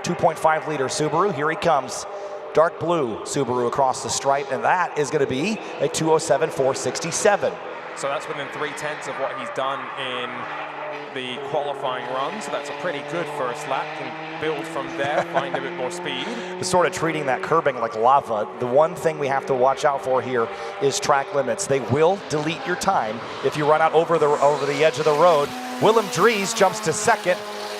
2.5-liter Subaru. Here he comes. Dark blue Subaru across the stripe, and that is going to be a 207.467. So that's within 3/10 of what he's done in the qualifying run, so that's a pretty good first lap. Can build from there, find a bit more speed. Sort of treating that curbing like lava. The one thing we have to watch out for here is track limits. They will delete your time if you run out over the edge of the road. Willem Dries jumps to second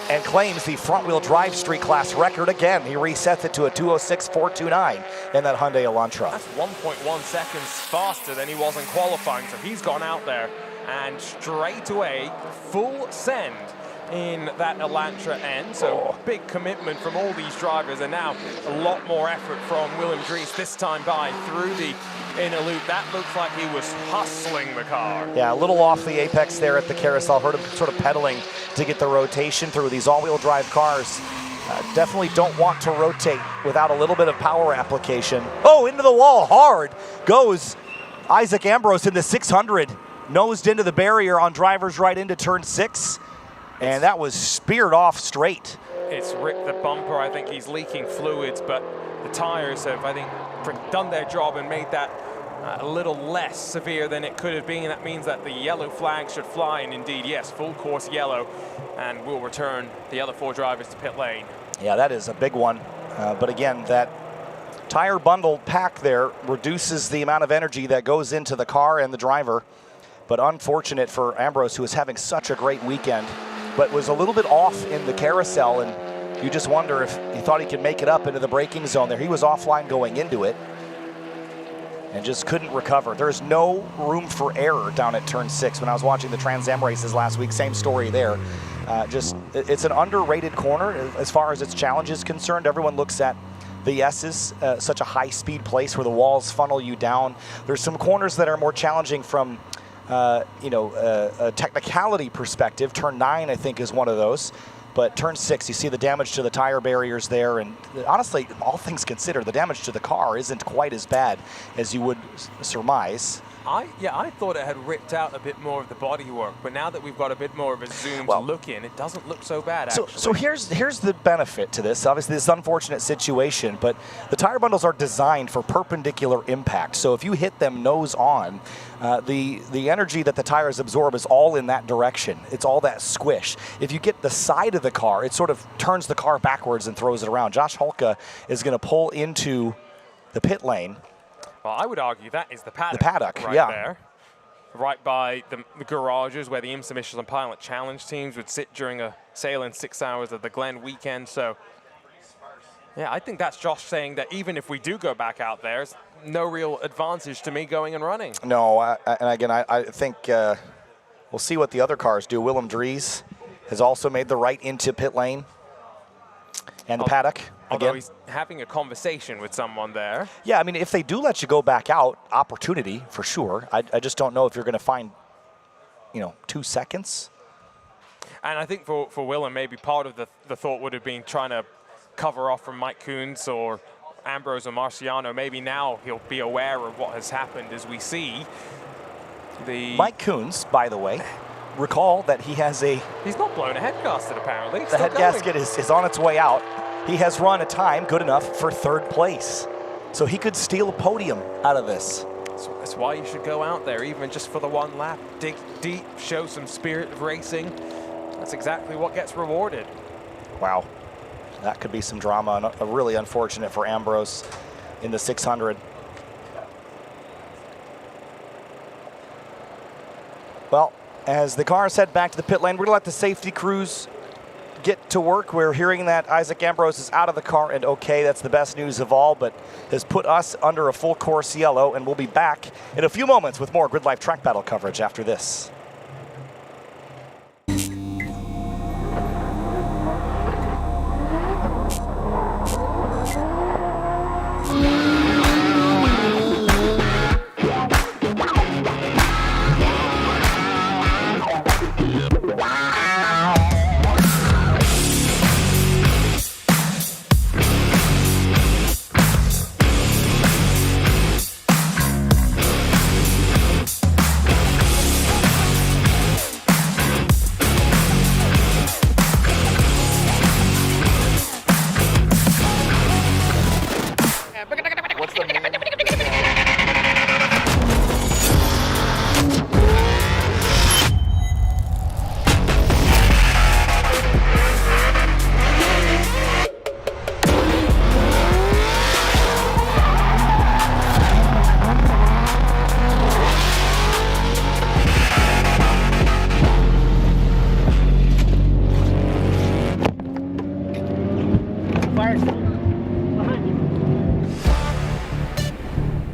and claims the front-wheel drive street class record again. He resets it to a 206.429 in that Hyundai Elantra. That's 1.1 seconds faster than he was in qualifying, so he's gone out there and straight away full send in that Elantra end. So big commitment from all these drivers, and now a lot more effort from Willem Dries this time by through the inner loop. That looks like he was hustling the car. Yeah, a little off the apex there at the carousel. Heard him sort of pedaling to get the rotation through. These all-wheel drive cars definitely don't want to rotate without a little bit of power application. Oh, into the wall hard goes Isaac Ambrose in the 600. Nosed into the barrier on driver's right into turn 6. And that was speared off straight. It's ripped the bumper. I think he's leaking fluids, but the tires have, I think, done their job and made that a little less severe than it could have been. That means that the yellow flag should fly, and indeed, yes, full course yellow, and will return the other 4 drivers to pit lane. Yeah, that is a big one. But again, that tire bundle pack there reduces the amount of energy that goes into the car and the driver. But unfortunate for Ambrose, who was having such a great weekend, but was a little bit off in the carousel, and you just wonder if he thought he could make it up into the braking zone there. He was offline going into it and just couldn't recover. There's no room for error down at turn 6. When I was watching the Trans Am races last week, same story there. It's an underrated corner as far as its challenge is concerned. Everyone looks at the S's, such a high speed place where the walls funnel you down. There's some corners that are more challenging from a technicality perspective. Turn 9, I think, is one of those. but turn 6, you see the damage to the tire barriers there, and honestly, all things considered, the damage to the car isn't quite as bad as you would surmise. I thought it had ripped out a bit more of the bodywork, but now that we've got a bit more of a zoomed look in, it doesn't look so bad, actually. So here's the benefit to this. Obviously, this unfortunate situation, but the tire bundles are designed for perpendicular impact. So if you hit them nose on, the energy that the tires absorb is all in that direction. It's all that squish. If you get the side of the car, it sort of turns the car backwards and throws it around. Josh Hulka is going to pull into the pit lane. Well, I would argue that is the paddock. The paddock, right yeah. there. Right by the garages where the IMSA Michelin Pilot Challenge teams would sit during a sailing 6 hours of the Glen weekend. So, yeah, I think that's Josh saying that even if we do go back out there, it's no real advantage to me going and running. No, and again, I think we'll see what the other cars do. Willem Dries has also made the right into pit lane and the paddock. Although he's having a conversation with someone there. Yeah, I mean, if they do let you go back out, opportunity for sure. I just don't know if you're going to find, 2 seconds. And I think for Willem, maybe part of the thought would have been trying to cover off from Mike Coons or Ambrose or Marciano. Maybe now he'll be aware of what has happened as we see the... Mike Coons, by the way, recall that he has a... He's not blown a head gasket, apparently. The head gasket is on its way out. He has run a time good enough for 3rd place. So he could steal a podium out of this. So that's why you should go out there, even just for the 1 lap. Dig deep, show some spirit of racing. That's exactly what gets rewarded. Wow. That could be some drama. Really unfortunate for Ambrose in the 600. Well, as the cars head back to the pit lane, we're going to let the safety crews get to work. We're hearing that Isaac Ambrose is out of the car and okay. That's the best news of all, but has put us under a full course yellow, and we'll be back in a few moments with more GridLife track battle coverage after this.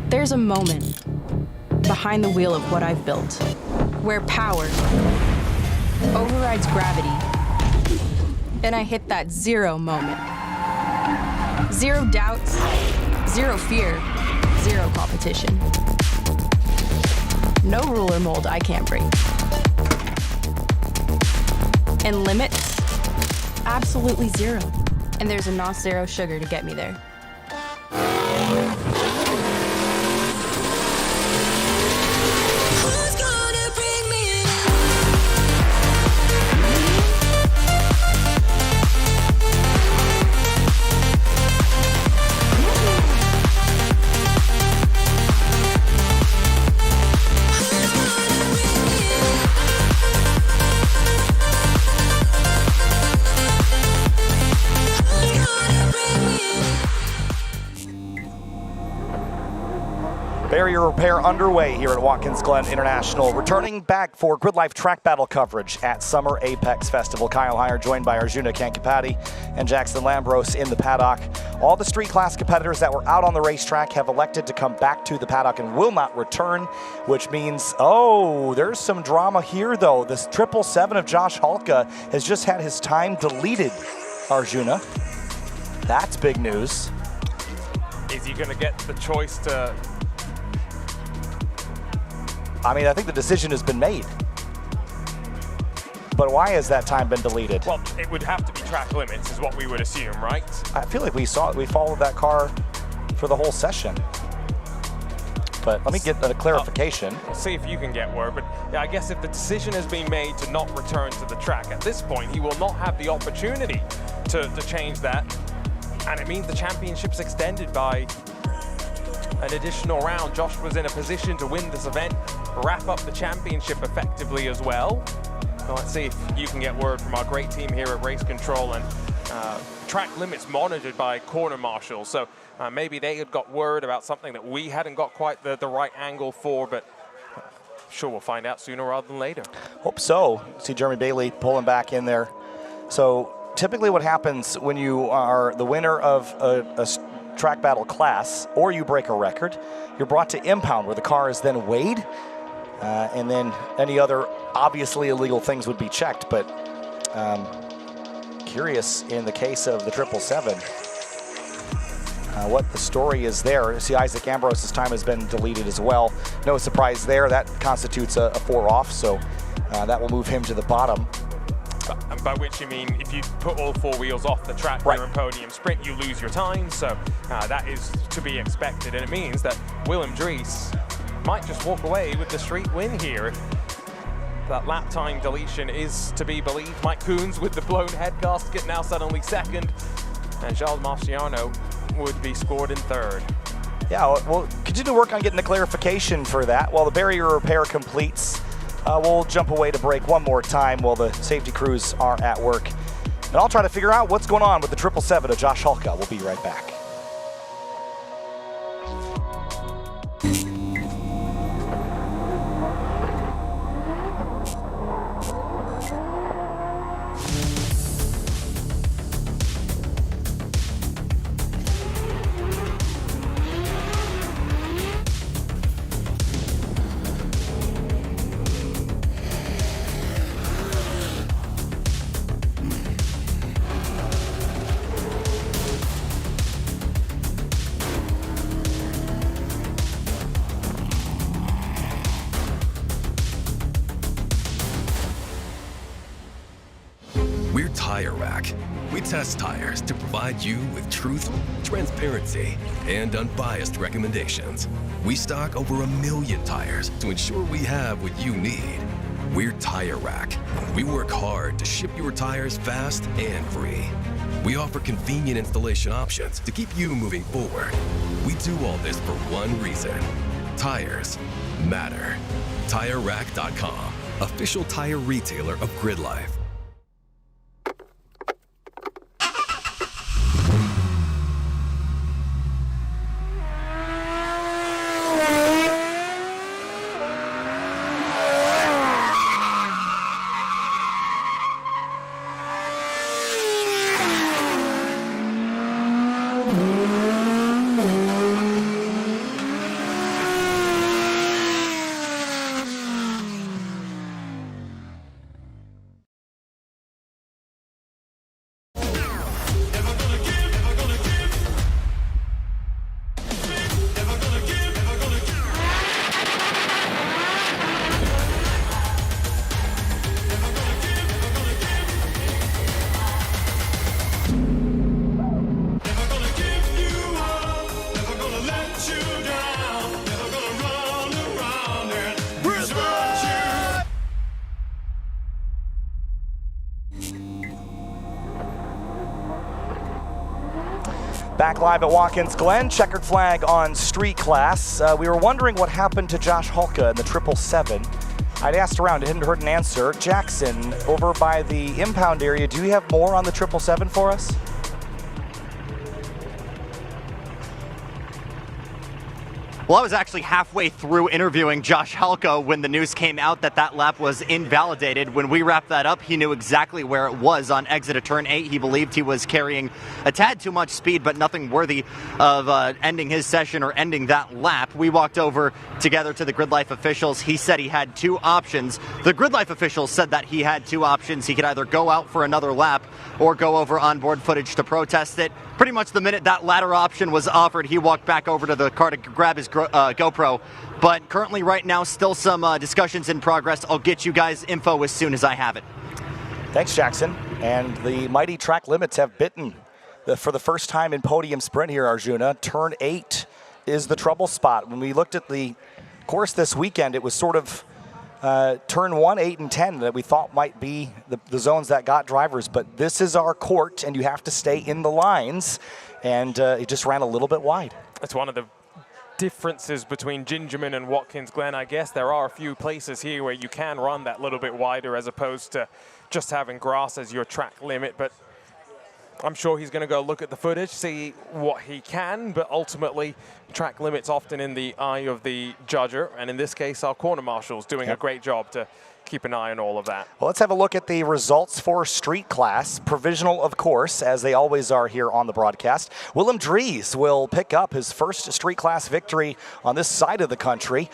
There's a moment behind the wheel of what I've built where power overrides gravity, and I hit that 0 moment. 0 doubts, 0 fear, 0 competition. No rule or mold I can't break. And limits, absolutely 0. And there's a NOS 0 sugar to get me there. Barrier repair underway here at Watkins Glen International. Returning back for GridLife track battle coverage at Summer Apex Festival. Kyle Heyer joined by Arjuna Kankapati and Jackson Lambros in the paddock. All the street class competitors that were out on the racetrack have elected to come back to the paddock and will not return, which means, there's some drama here though. This 777 of Josh Hulka has just had his time deleted, Arjuna. That's big news. Is he going to get the choice to... I mean, I think the decision has been made. but why has that time been deleted? Well, it would have to be track limits is what we would assume, right? I feel like we followed that car for the whole session. But let me get a clarification. We'll see if you can get word, but yeah, I guess if the decision has been made to not return to the track, at this point he will not have the opportunity to change that. And it means the championship's extended by an additional round. Josh was in a position to win this event, wrap up the championship effectively as well. So let's see if you can get word from our great team here at Race Control, and track limits monitored by corner marshals. So maybe they had got word about something that we hadn't got quite the right angle for, but sure we'll find out sooner rather than later. Hope so. See Jeremy Bailey pulling back in there. So typically what happens when you are the winner of a track battle class, or you break a record, you're brought to impound, where the car is then weighed, and then any other obviously illegal things would be checked. But curious in the case of the 777 what the story is there. You see Isaac Ambrose's time has been deleted as well. No surprise there. That constitutes a 4 off, so that will move him to the bottom. By which you mean if you put all 4 wheels off the track right. during podium sprint, you lose your time, so that is to be expected, and it means that Willem Dries might just walk away with the street win here. That lap time deletion is to be believed. Mike Coons with the blown head gasket now suddenly second, and Charles Marciano would be scored in third. Yeah, we'll continue to work on getting a clarification for that. While the barrier repair completes, we'll jump away to break one more time while the safety crews are at work. And I'll try to figure out what's going on with the 777 of Josh Hulka. We'll be right back. We're Tire Rack. We test tires to provide you with truth, transparency, and unbiased recommendations. We stock over 1 million tires to ensure we have what you need. We're Tire Rack. We work hard to ship your tires fast and free. We offer convenient installation options to keep you moving forward. We do all this for one reason. Tires matter. TireRack.com, official tire retailer of GRIDLIFE. Back live at Watkins Glen, checkered flag on street class. We were wondering what happened to Josh Hulka in the 777. I'd asked around, I hadn't heard an answer. Jackson, over by the impound area, do you have more on the 777 for us? Well, I was actually halfway through interviewing Josh Hulka when the news came out that that lap was invalidated. When we wrapped that up, he knew exactly where it was on exit of turn 8. He believed he was carrying a tad too much speed, but nothing worthy of ending his session or ending that lap. We walked over together to the GRIDLIFE officials. He said he had 2 options. The GRIDLIFE officials said that he had 2 options. He could either go out for another lap or go over onboard footage to protest it. Pretty much the minute that latter option was offered, he walked back over to the car to grab his GoPro. But currently right now, still some discussions in progress. I'll get you guys info as soon as I have it. Thanks, Jackson. And the mighty track limits have bitten for the first time in podium sprint here, Arjuna. Turn 8 is the trouble spot. When we looked at the course this weekend, it was sort of turn 1, 8, and 10 that we thought might be the zones that got drivers. But this is our court, and you have to stay in the lines. And it just ran a little bit wide. That's one of the differences between Gingerman and Watkins Glen. I guess there are a few places here where you can run that little bit wider as opposed to just having grass as your track limit. But I'm sure he's going to go look at the footage, see what he can, but ultimately track limits often in the eye of the judger, and in this case our corner marshal's doing a great job to keep an eye on all of that. Well, let's have a look at the results for street class. Provisional, of course, as they always are here on the broadcast. Willem Dries will pick up his first street class victory on this side of the country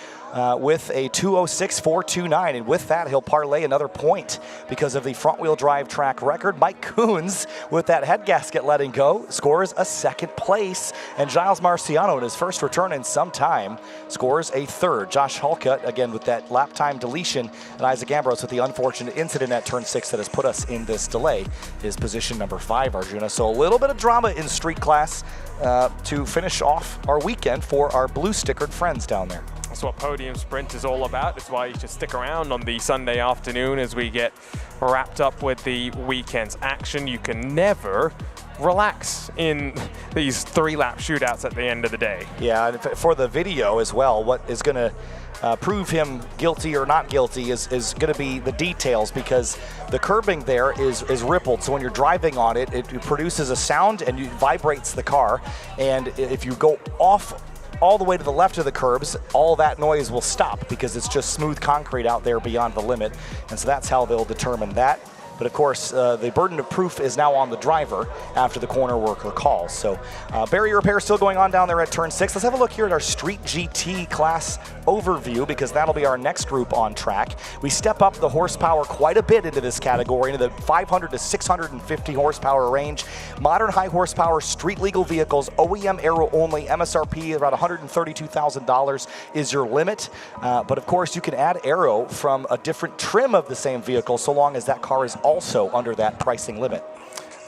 with a 2:06.429, and with that he'll parlay another point because of the front-wheel drive track record. Mike Coons, with that head gasket letting go, scores a second place, and Giles Marciano, in his first return in some time, scores a third. Josh Hulka, again with that lap time deletion, and Isaac Ambrose with the unfortunate incident at turn 6 that has put us in this delay, is position number 5, Arjuna. So a little bit of drama in street class to finish off our weekend for our blue stickered friends down there. That's what Podium Sprint is all about. That's why you should stick around on the Sunday afternoon as we get wrapped up with the weekend's action. You can never relax in these 3-lap shootouts at the end of the day. Yeah, and for the video as well, what is going to prove him guilty or not guilty is going to be the details, because the curbing there is rippled. So when you're driving on it, it produces a sound and it vibrates the car. And if you go off all the way to the left of the curbs, all that noise will stop because it's just smooth concrete out there beyond the limit. And so that's how they'll determine that. But of course, the burden of proof is now on the driver after the corner worker calls. So barrier repair still going on down there at turn 6. Let's have a look here at our Street GT class overview, because that'll be our next group on track. We step up the horsepower quite a bit into this category, into the 500 to 650 horsepower range. Modern high horsepower street legal vehicles, OEM aero only, MSRP around $132,000 is your limit. But of course, you can add aero from a different trim of the same vehicle, so long as that car is also under that pricing limit.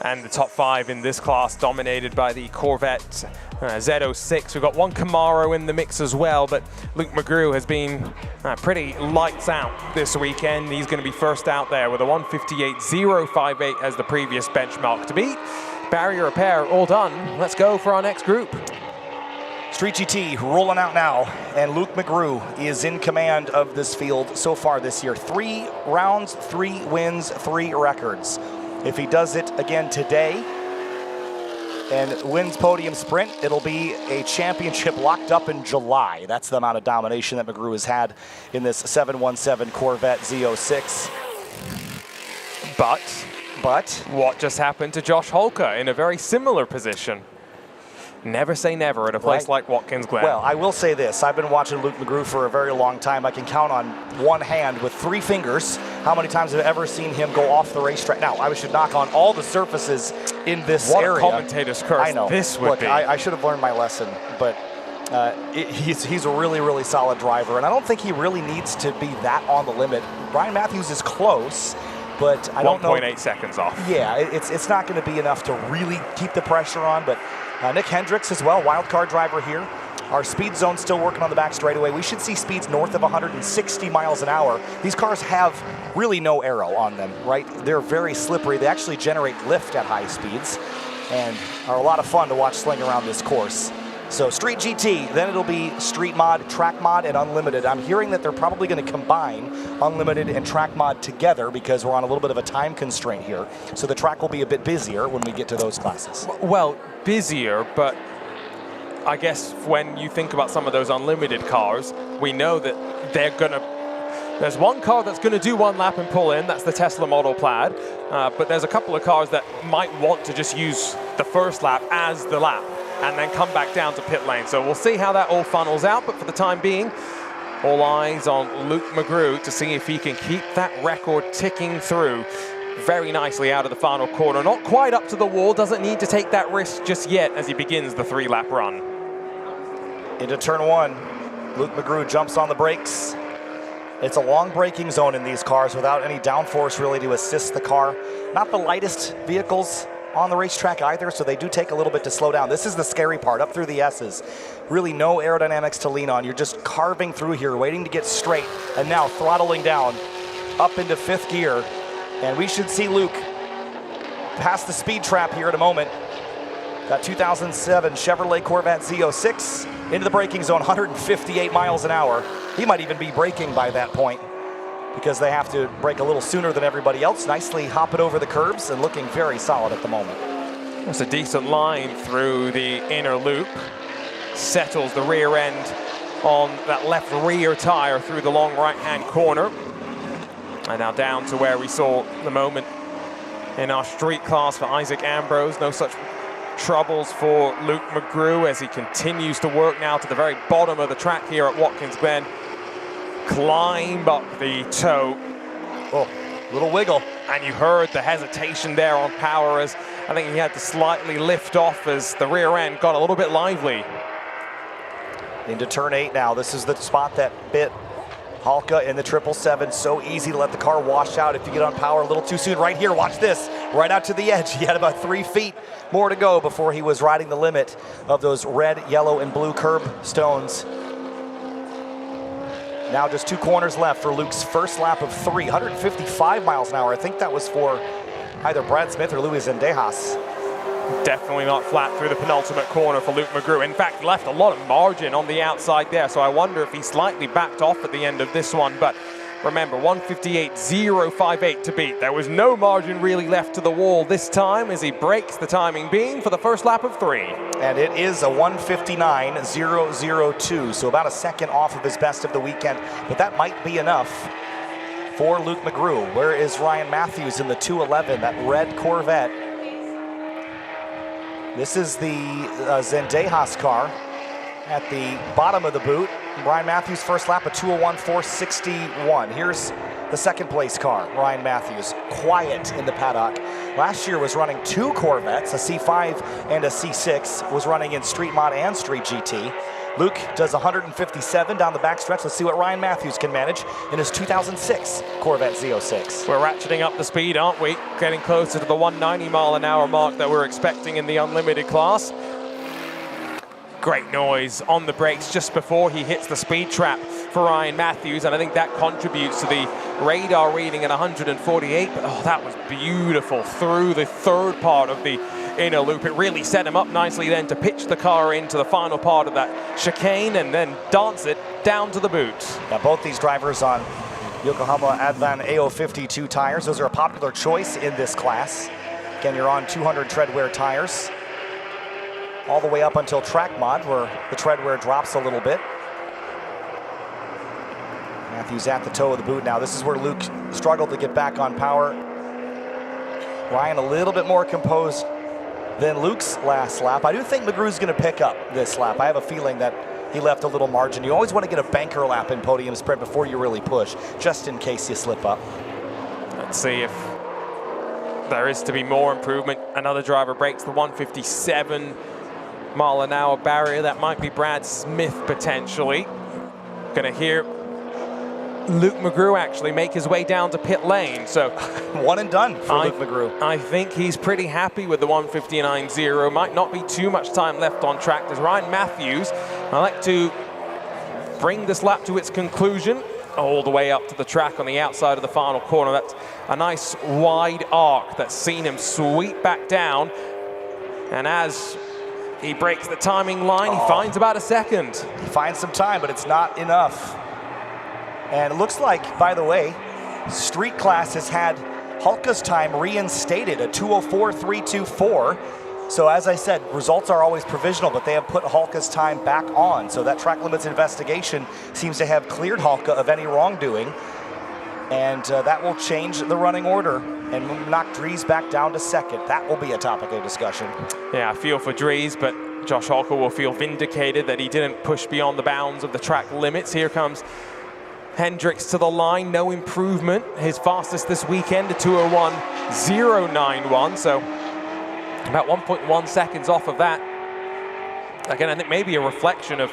And the top 5 in this class dominated by the Corvette Z06. We've got one Camaro in the mix as well, but Luke McGrew has been pretty lights out this weekend. He's going to be first out there with a 158.058 as the previous benchmark to beat. Barrier repair all done. Let's go for our next group. Street GT rolling out now, and Luke McGrew is in command of this field so far this year. 3 rounds, 3 wins, 3 records. If he does it again today and wins Podium Sprint, it'll be a championship locked up in July. That's the amount of domination that McGrew has had in this 717 Corvette Z06. But what just happened to Josh Hulka in a very similar position? Never say never at a place like Watkins Glen. Well, I will say this. I've been watching Luke McGrew for a very long time. I can count on one hand with 3 fingers how many times I've ever seen him go off the racetrack. Now, I should knock on all the surfaces in this area. What a commentator's curse I know. This would be. I should have learned my lesson, but he's a really, really solid driver, and I don't think he really needs to be that on the limit. Brian Matthews is close, but I don't know. 1.8 seconds off. Yeah, it's not going to be enough to really keep the pressure on, but Nick Hendricks as well, wild card driver here. Our speed zone still working on the back straightaway. We should see speeds north of 160 miles an hour. These cars have really no aero on them, right? They're very slippery. They actually generate lift at high speeds and are a lot of fun to watch sling around this course. So Street GT, then it'll be Street Mod, Track Mod, and Unlimited. I'm hearing that they're probably going to combine Unlimited and Track Mod together because we're on a little bit of a time constraint here. So the track will be a bit busier when we get to those classes. Well, busier, but I guess when you think about some of those Unlimited cars, we know that they're going to... There's one car that's going to do 1 lap and pull in. That's the Tesla Model Plaid. But there's a couple of cars that might want to just use the first lap as the lap and then come back down to pit lane. So we'll see how that all funnels out. But for the time being, all eyes on Luke McGrew to see if he can keep that record ticking through very nicely out of the final corner. Not quite up to the wall, doesn't need to take that risk just yet as he begins the 3-lap run. Into turn 1, Luke McGrew jumps on the brakes. It's a long braking zone in these cars without any downforce really to assist the car. Not the lightest vehicles on the racetrack either, so they do take a little bit to slow down. This is the scary part, up through the S's. Really no aerodynamics to lean on. You're just carving through here, waiting to get straight, and now throttling down up into 5th gear. And we should see Luke past the speed trap here in a moment. Got 2007 Chevrolet Corvette Z06 into the braking zone, 158 miles an hour. He might even be braking by that point because they have to brake a little sooner than everybody else. Nicely hopping over the curbs and looking very solid at the moment. That's a decent line through the inner loop. Settles the rear end on that left rear tire through the long right-hand corner. And now down to where we saw the moment in our street class for Isaac Ambrose. No such troubles for Luke McGrew as he continues to work now to the very bottom of the track here at Watkins Glen. Climb up the toe. Oh, little wiggle. And you heard the hesitation there on power as I think he had to slightly lift off as the rear end got a little bit lively. Into turn 8 now. This is the spot that bit Halka in the 777. So easy to let the car wash out if you get on power a little too soon. Right here, watch this. Right out to the edge. He had about 3 feet more to go before he was riding the limit of those red, yellow, and blue curb stones. Now just 2 corners left for Luke's first lap of 3, 155 miles an hour. I think that was for either Brad Smith or Luis Zendejas. Definitely not flat through the penultimate corner for Luke McGrew. In fact, left a lot of margin on the outside there, so I wonder if he slightly backed off at the end of this one. But remember, 158.058 to beat. There was no margin really left to the wall this time as he breaks the timing beam for the first lap of 3. And it is a 159.002, so about a second off of his best of the weekend. But that might be enough for Luke McGrew. Where is Ryan Matthews in the 211, that red Corvette? This is the Zendejas car at the bottom of the boot. Ryan Matthews first lap, a 201.461. Here's the second place car, Ryan Matthews, quiet in the paddock. Last year was running 2 Corvettes, a C5 and a C6, was running in Street Mod and Street GT. Luke does 157 down the backstretch. Let's see what Ryan Matthews can manage in his 2006 Corvette Z06. We're ratcheting up the speed, aren't we? Getting closer to the 190 mile an hour mark that we're expecting in the unlimited class. Great noise on the brakes just before he hits the speed trap for Ryan Matthews, and I think that contributes to the radar reading at 148. But oh, that was beautiful through the third part of the inner loop. It really set him up nicely then to pitch the car into the final part of that chicane and then dance it down to the boot. Now both these drivers on Yokohama Advan AO52 tires. Those are a popular choice in this class. Again, you're on 200 treadwear tires all the way up until track mod where the treadwear drops a little bit. Matthews at the toe of the boot now. This is where Luke struggled to get back on power. Ryan a little bit more composed than Luke's last lap. I do think McGrew's going to pick up this lap. I have a feeling that he left a little margin. You always want to get a banker lap in podium sprint before you really push, just in case you slip up. Let's see if there is to be more improvement. Another driver breaks the 157 mile an hour barrier. That might be Brad Smith potentially. Gonna hear Luke McGrew actually make his way down to pit lane. So one and done for Luke McGrew. I think he's pretty happy with the 159.0. Might not be too much time left on track. There's Ryan Matthews. I like to bring this lap to its conclusion all the way up to the track on the outside of the final corner. That's a nice wide arc that's seen him sweep back down. And as he breaks the timing line, he finds about a second. He finds some time, but it's not enough. And it looks like, by the way, street class has had Halka's time reinstated, a 204.324. So as I said, results are always provisional, but they have put Halka's time back on. So that track limits investigation seems to have cleared Halka of any wrongdoing. And that will change the running order and knock Dries back down to second. That will be a topic of discussion. Yeah, I feel for Dries, but Josh Halka will feel vindicated that he didn't push beyond the bounds of the track limits. Here comes Hendricks to the line, no improvement. His fastest this weekend, a 201.091, so about 1.1 seconds off of that. Again, I think maybe a reflection of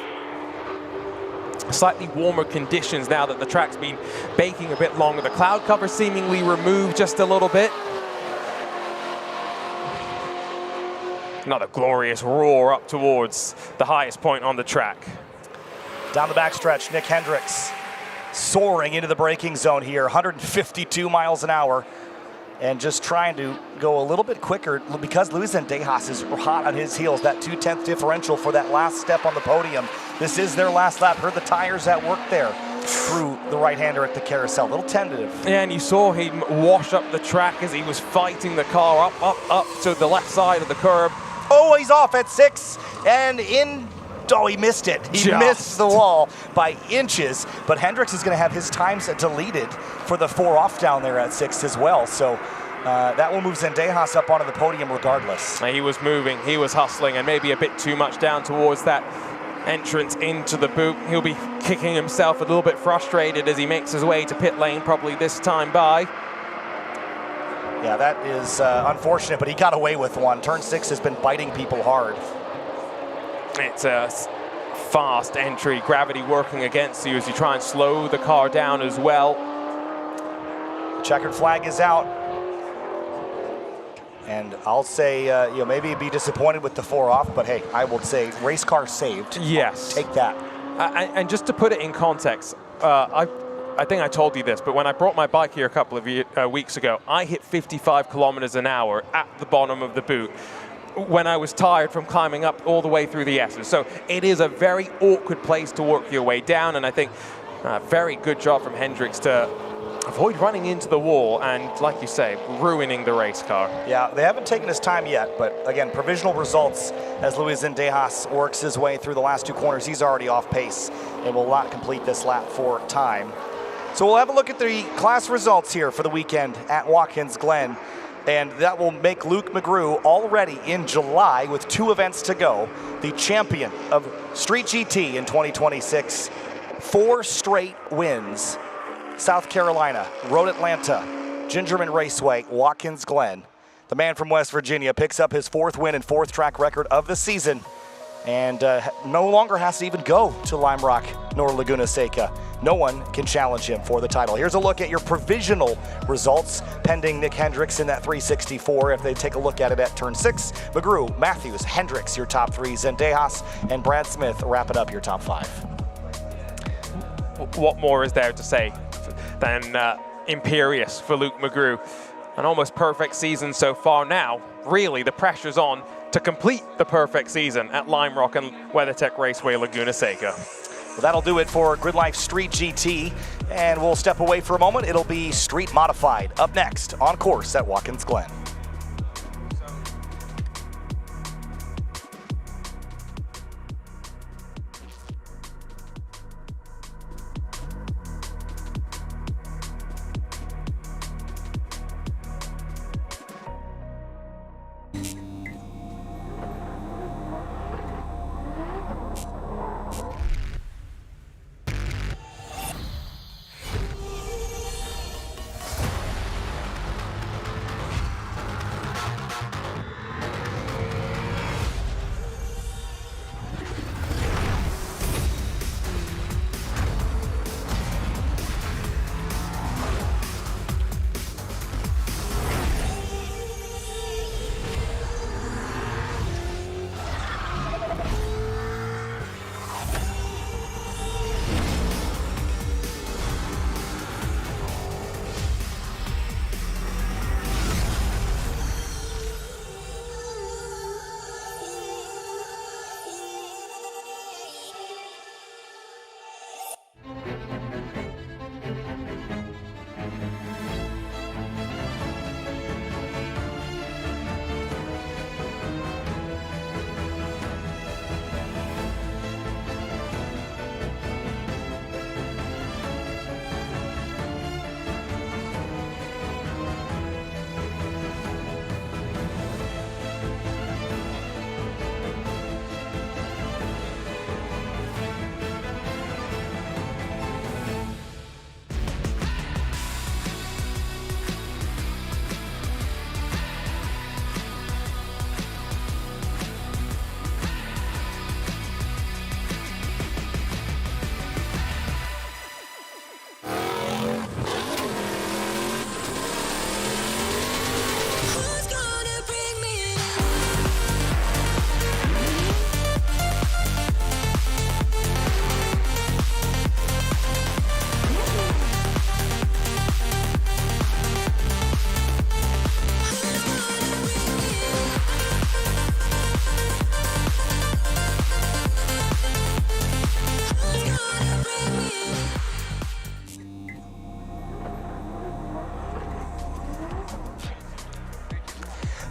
slightly warmer conditions now that the track's been baking a bit longer. The cloud cover seemingly removed just a little bit. Another glorious roar up towards the highest point on the track. Down the backstretch, Nick Hendricks soaring into the braking zone here, 152 miles an hour, and just trying to go a little bit quicker because Luis Zendejas is hot on his heels. That 2/10 differential for that last step on the podium. This is their last lap. Heard the tires at work there through the right-hander at the carousel. A little tentative. Yeah, and you saw him wash up the track as he was fighting the car up to the left side of the curb. Oh, he's off at 6 and in. Oh, he missed it. He missed the wall by inches. But Hendricks is going to have his times deleted for the 4 off down there at 6 as well. So that will move Zendejas up onto the podium regardless. He was moving, he was hustling, and maybe a bit too much down towards that entrance into the boot. He'll be kicking himself a little bit frustrated as he makes his way to pit lane, probably this time by. Yeah, that is unfortunate, but he got away with one. Turn 6 has been biting people hard. It's a fast entry, gravity working against you as you try and slow the car down as well. Checkered flag is out. And I'll say, maybe be disappointed with the 4 off, but hey, I will say race car saved. Yes. Take that. And just to put it in context, I think I told you this, but when I brought my bike here a couple of weeks ago, I hit 55 kilometers an hour at the bottom of the boot when I was tired from climbing up all the way through the S's. So it is a very awkward place to work your way down, and I think very good job from Hendricks to avoid running into the wall and, like you say, ruining the race car. Yeah, they haven't taken his time yet, but again, provisional results as Luis Zendejas works his way through the last 2 corners. He's already off pace and will not complete this lap for time. So we'll have a look at the class results here for the weekend at Watkins Glen. And that will make Luke McGrew already in July with 2 events to go, the champion of Street GT in 2026. 4 straight wins. South Carolina, Road Atlanta, Gingerman Raceway, Watkins Glen. The man from West Virginia picks up his 4th win and 4th track record of the season, and no longer has to even go to Lime Rock nor Laguna Seca. No one can challenge him for the title. Here's a look at your provisional results pending Nick Hendricks in that 364. If they take a look at it at turn 6, McGrew, Matthews, Hendricks, your top 3, Zendejas, and Brad Smith wrapping up your top 5. What more is there to say than imperious for Luke McGrew? An almost perfect season so far now. Really, the pressure's on to complete the perfect season at Lime Rock and WeatherTech Raceway Laguna Seca. Well, that'll do it for GridLife Street GT, and we'll step away for a moment. It'll be Street Modified up next on course at Watkins Glen.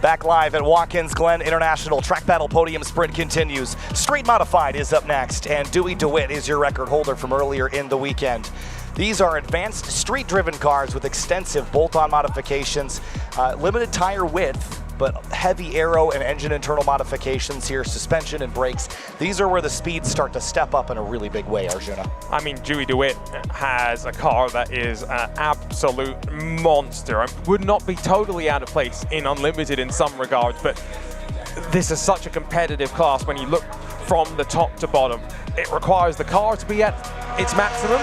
Back live at Watkins Glen International. Track Battle Podium Sprint continues. Street Modified is up next, and Dewey DeWitt is your record holder from earlier in the weekend. These are advanced street-driven cars with extensive bolt-on modifications, limited tire width, but heavy aero and engine internal modifications here, suspension and brakes. These are where the speeds start to step up in a really big way, Arjuna. I mean, Dewey DeWitt has a car that is an absolute monster. It would not be totally out of place in Unlimited in some regards, but this is such a competitive class when you look from the top to bottom. It requires the car to be at its maximum.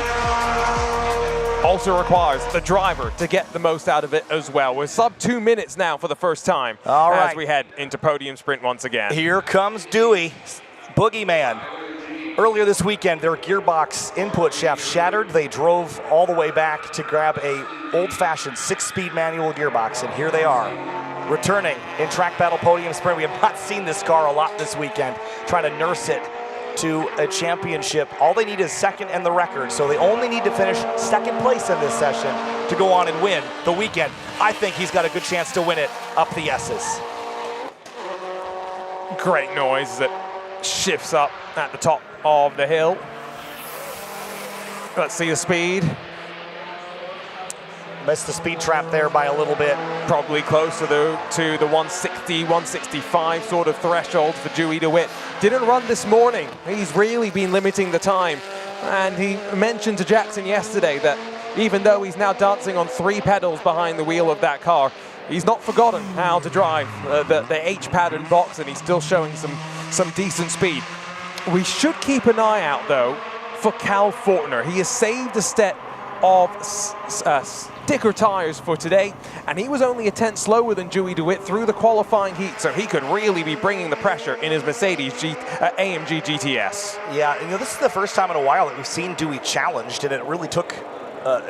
Also requires the driver to get the most out of it as well. We're sub 2 minutes now for the first time as we head into podium sprint once again. Here comes Dewey, Boogeyman. Earlier this weekend, their gearbox input shaft shattered. They drove all the way back to grab a old-fashioned 6-speed manual gearbox, and here they are, returning in Track Battle Podium Sprint. We have not seen this car a lot this weekend, trying to nurse it to a championship. All they need is second and the record, so they only need to finish second place in this session to go on and win the weekend. I think he's got a good chance to win it up the S's. Great noise that shifts up at the top of the hill. Let's see the speed. Missed the speed trap there by a little bit. Probably closer to the 160, 165 sort of threshold for Dewey DeWitt. Didn't run this morning. He's really been limiting the time. And he mentioned to Jackson yesterday that even though he's now dancing on 3 pedals behind the wheel of that car, he's not forgotten how to drive the H-pattern box, and he's still showing some decent speed. We should keep an eye out, though, for Cal Fortner. He has saved a set of sticker tires for today, and he was only a tenth slower than Dewey DeWitt through the qualifying heat, so he could really be bringing the pressure in his Mercedes AMG GTS. Yeah, this is the first time in a while that we've seen Dewey challenged, and it really took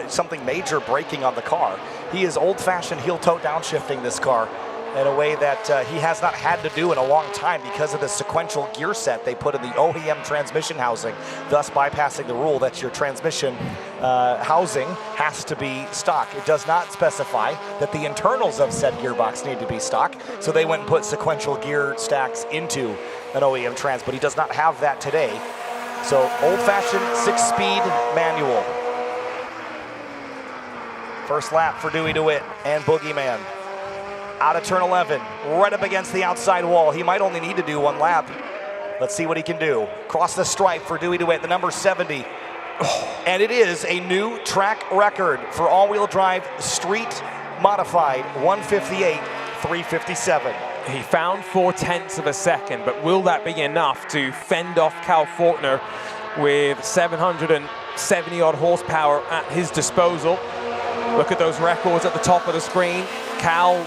something major breaking on the car. He is old-fashioned heel-toe downshifting this car in a way that he has not had to do in a long time because of the sequential gear set they put in the OEM transmission housing, thus bypassing the rule that your transmission housing has to be stock. It does not specify that the internals of said gearbox need to be stock, so they went and put sequential gear stacks into an OEM trans, but he does not have that today. So old-fashioned 6-speed manual. First lap for Dewey DeWitt and Boogeyman. Out of turn 11, right up against the outside wall. He might only need to do 1 lap. Let's see what he can do. Cross the stripe for Dewey DeWitt, the number 70. And it is a new track record for all-wheel drive street modified, 158.357. He found 0.4 of a second, but will that be enough to fend off Cal Fortner with 770-odd horsepower at his disposal? Look at those records at the top of the screen. Cal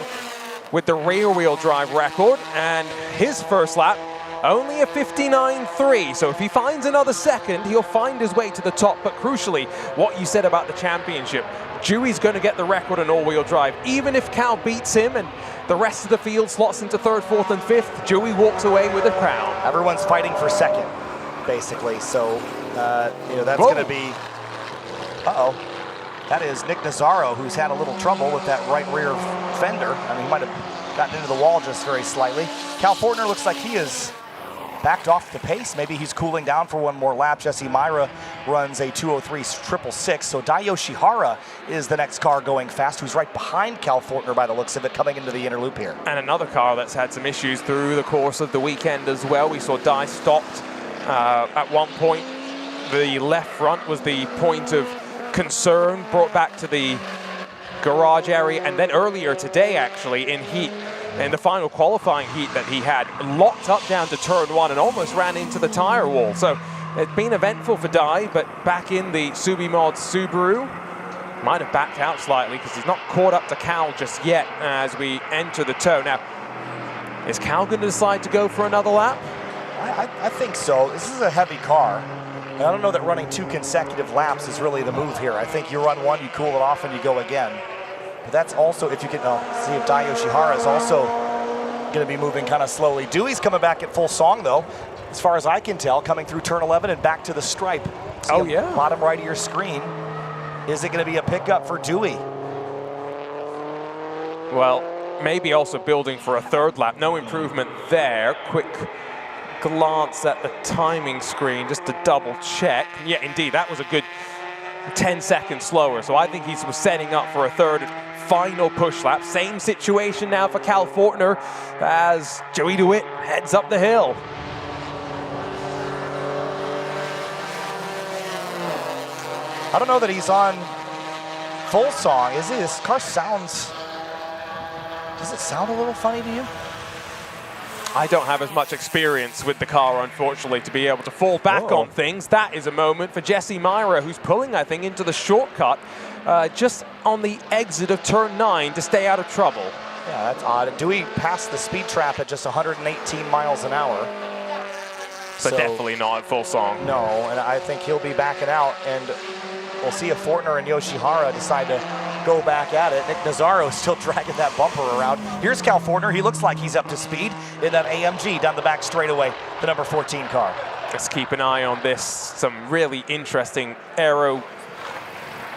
with the rear-wheel drive record, and his first lap, only a 59.3. So if he finds another second, he'll find his way to the top. But crucially, what you said about the championship, Dewey's going to get the record on all-wheel drive. Even if Cal beats him and the rest of the field slots into 3rd, 4th, and 5th, Dewey walks away with the crown. Everyone's fighting for second, basically. So, that's going to be... Uh-oh. That is Nick Nazzaro, who's had a little trouble with that right rear fender. I mean, he might have gotten into the wall just very slightly. Cal Fortner looks like he is backed off the pace. Maybe he's cooling down for 1 more lap. Jesse Myra runs a 2:03.666. So Dai Yoshihara is the next car going fast, who's right behind Cal Fortner by the looks of it, coming into the inner loop here. And another car that's had some issues through the course of the weekend as well. We saw Dai stopped at one point. The left front was the point of concern, brought back to the garage area, and then earlier today, actually, in the final qualifying heat that he had, locked up down to turn 1 and almost ran into the tire wall. So it's been eventful for Dai, but back in the Subimod Subaru, might have backed out slightly because he's not caught up to Cal just yet as we enter the toe. Now, is Cal going to decide to go for another lap? I think so. This is a heavy car. And I don't know that running 2 consecutive laps is really the move here. I think you run 1, you cool it off, and you go again. But that's also, if you can see if Dai Yoshihara is also going to be moving kind of slowly. Dewey's coming back at full song, though, as far as I can tell, coming through turn 11 and back to the stripe. See bottom right of your screen. Is it going to be a pickup for Dewey? Well, maybe also building for a third lap. No improvement there. Quick glance at the timing screen just to double check. Yeah, indeed, that was a good 10 seconds slower. So I think he was setting up for a third final push lap. Same situation now for Cal Fortner as Joey DeWitt heads up the hill. I don't know that he's on full song, is he? This car sounds, does it sound a little funny to you? I don't have as much experience with the car, unfortunately, to be able to fall back on things. That is a moment for Jesse Myra, who's pulling, I think, into the shortcut just on the exit of turn 9 to stay out of trouble. Yeah, that's odd. Dewey passed the speed trap at just 118 miles an hour. So definitely not at full song. No, and I think he'll be backing out, and we'll see if Fortner and Yoshihara decide to go back at it. Nick Nazzaro is still dragging that bumper around. Here's Cal Fortner. He looks like he's up to speed in that AMG down the back straightaway, the number 14 car. Let's keep an eye on this. Some really interesting aero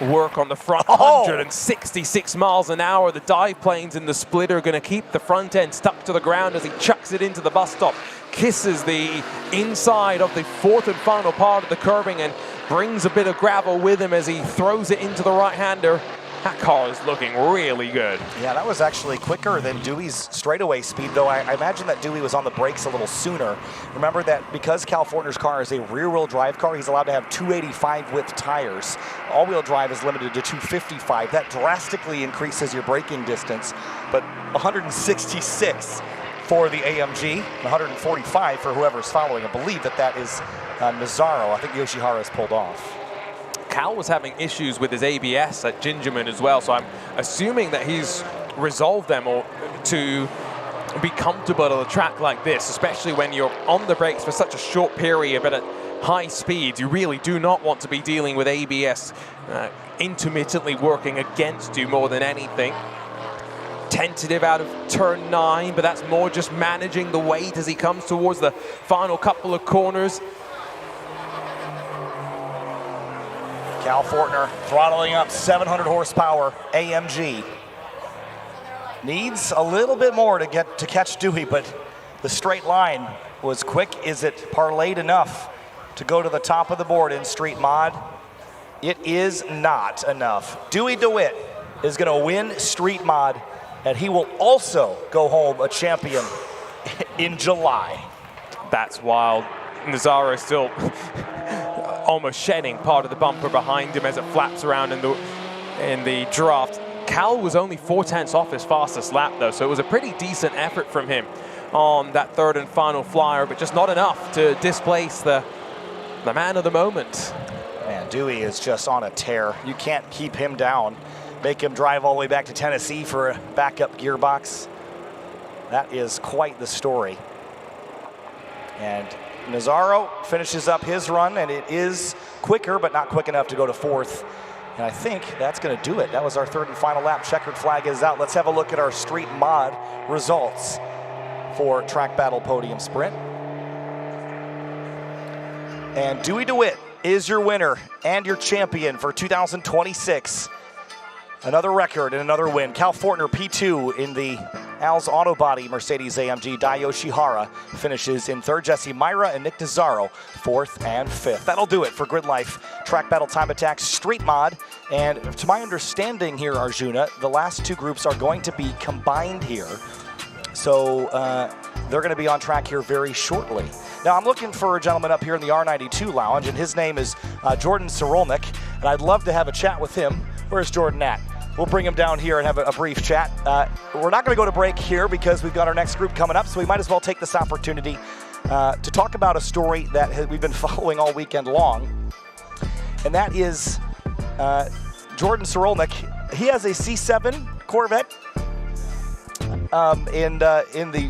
work on the front. 166 miles an hour. The dive planes in the split are going to keep the front end stuck to the ground as he chucks it into the bus stop. Kisses the inside of the fourth and final part of the curbing and brings a bit of gravel with him as he throws it into the right-hander. That car is looking really good. Yeah, that was actually quicker than Dewey's straightaway speed, though I imagine that Dewey was on the brakes a little sooner. Remember that because Cal Fortner's car is a rear-wheel drive car, he's allowed to have 285 width tires. All-wheel drive is limited to 255. That drastically increases your braking distance, but 166 for the AMG, 145 for whoever's following. I believe that is Nazzaro. I think Yoshihara is pulled off. Cal was having issues with his ABS at Gingerman as well, so I'm assuming that he's resolved them or to be comfortable at a track like this, especially when you're on the brakes for such a short period, but at high speeds. You really do not want to be dealing with ABS intermittently working against you more than anything. Tentative out of turn 9, but that's more just managing the weight as he comes towards the final couple of corners. Cal Fortner throttling up 700 horsepower AMG. Needs a little bit more to catch Dewey, but the straight line was quick. Is it parlayed enough to go to the top of the board in Street Mod? It is not enough. Dewey DeWitt is going to win Street Mod, and he will also go home a champion in July. That's wild. Nazzaro still almost shedding part of the bumper behind him as it flaps around in the draft. Cal was only 4/10 off his fastest lap, though, so it was a pretty decent effort from him on that third and final flyer, but just not enough to displace the man of the moment. Man, Dewey is just on a tear. You can't keep him down. Make him drive all the way back to Tennessee for a backup gearbox. That is quite the story. And Nazzaro finishes up his run, and it is quicker, but not quick enough to go to fourth. And I think that's going to do it. That was our third and final lap. Checkered flag is out. Let's have a look at our Street Mod results for Track Battle Podium Sprint. And Dewey DeWitt is your winner and your champion for 2026. Another record and another win. Cal Fortner P2 in the Al's Auto Body Mercedes AMG. Dai Yoshihara finishes in third. Jesse Myra and Nick Nazzaro fourth and fifth. That'll do it for Grid Life Track Battle Time Attack Street Mod. And to my understanding here, Arjuna, the last two groups are going to be combined here. So they're going to be on track here very shortly. Now I'm looking for a gentleman up here in the R92 lounge, and his name is Jordan Sorolnik, and I'd love to have a chat with him. Where's Jordan at? We'll bring him down here and have a brief chat. We're not going to go to break here because we've got our next group coming up, so we might as well take this opportunity to talk about a story that we've been following all weekend long, and that is Jordan Sorolnik. He has a C7 Corvette.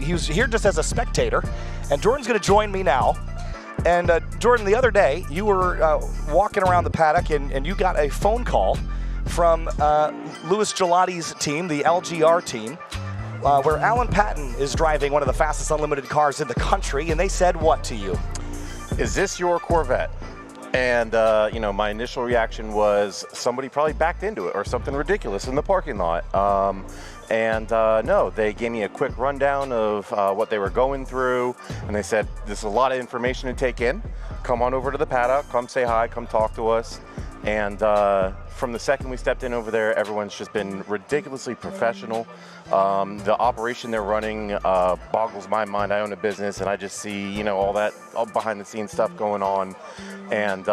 He was here just as a spectator, and Jordan's going to join me now. And Jordan, the other day you were walking around the paddock, and you got a phone call from Louis Gelati's team, the LGR team, where Alan Patton is driving one of the fastest unlimited cars in the country, and they said what to you? Is this your Corvette? And, you know, my initial reaction was somebody probably backed into it or something ridiculous in the parking lot. No, they gave me a quick rundown of what they were going through, and they said, this is a lot of information to take in. Come on over to the paddock, come say hi, come talk to us. And from the second we stepped in over there, everyone's just been ridiculously professional. The operation they're running boggles my mind. I own a business, and I just see, you know, all behind the scenes stuff going on. And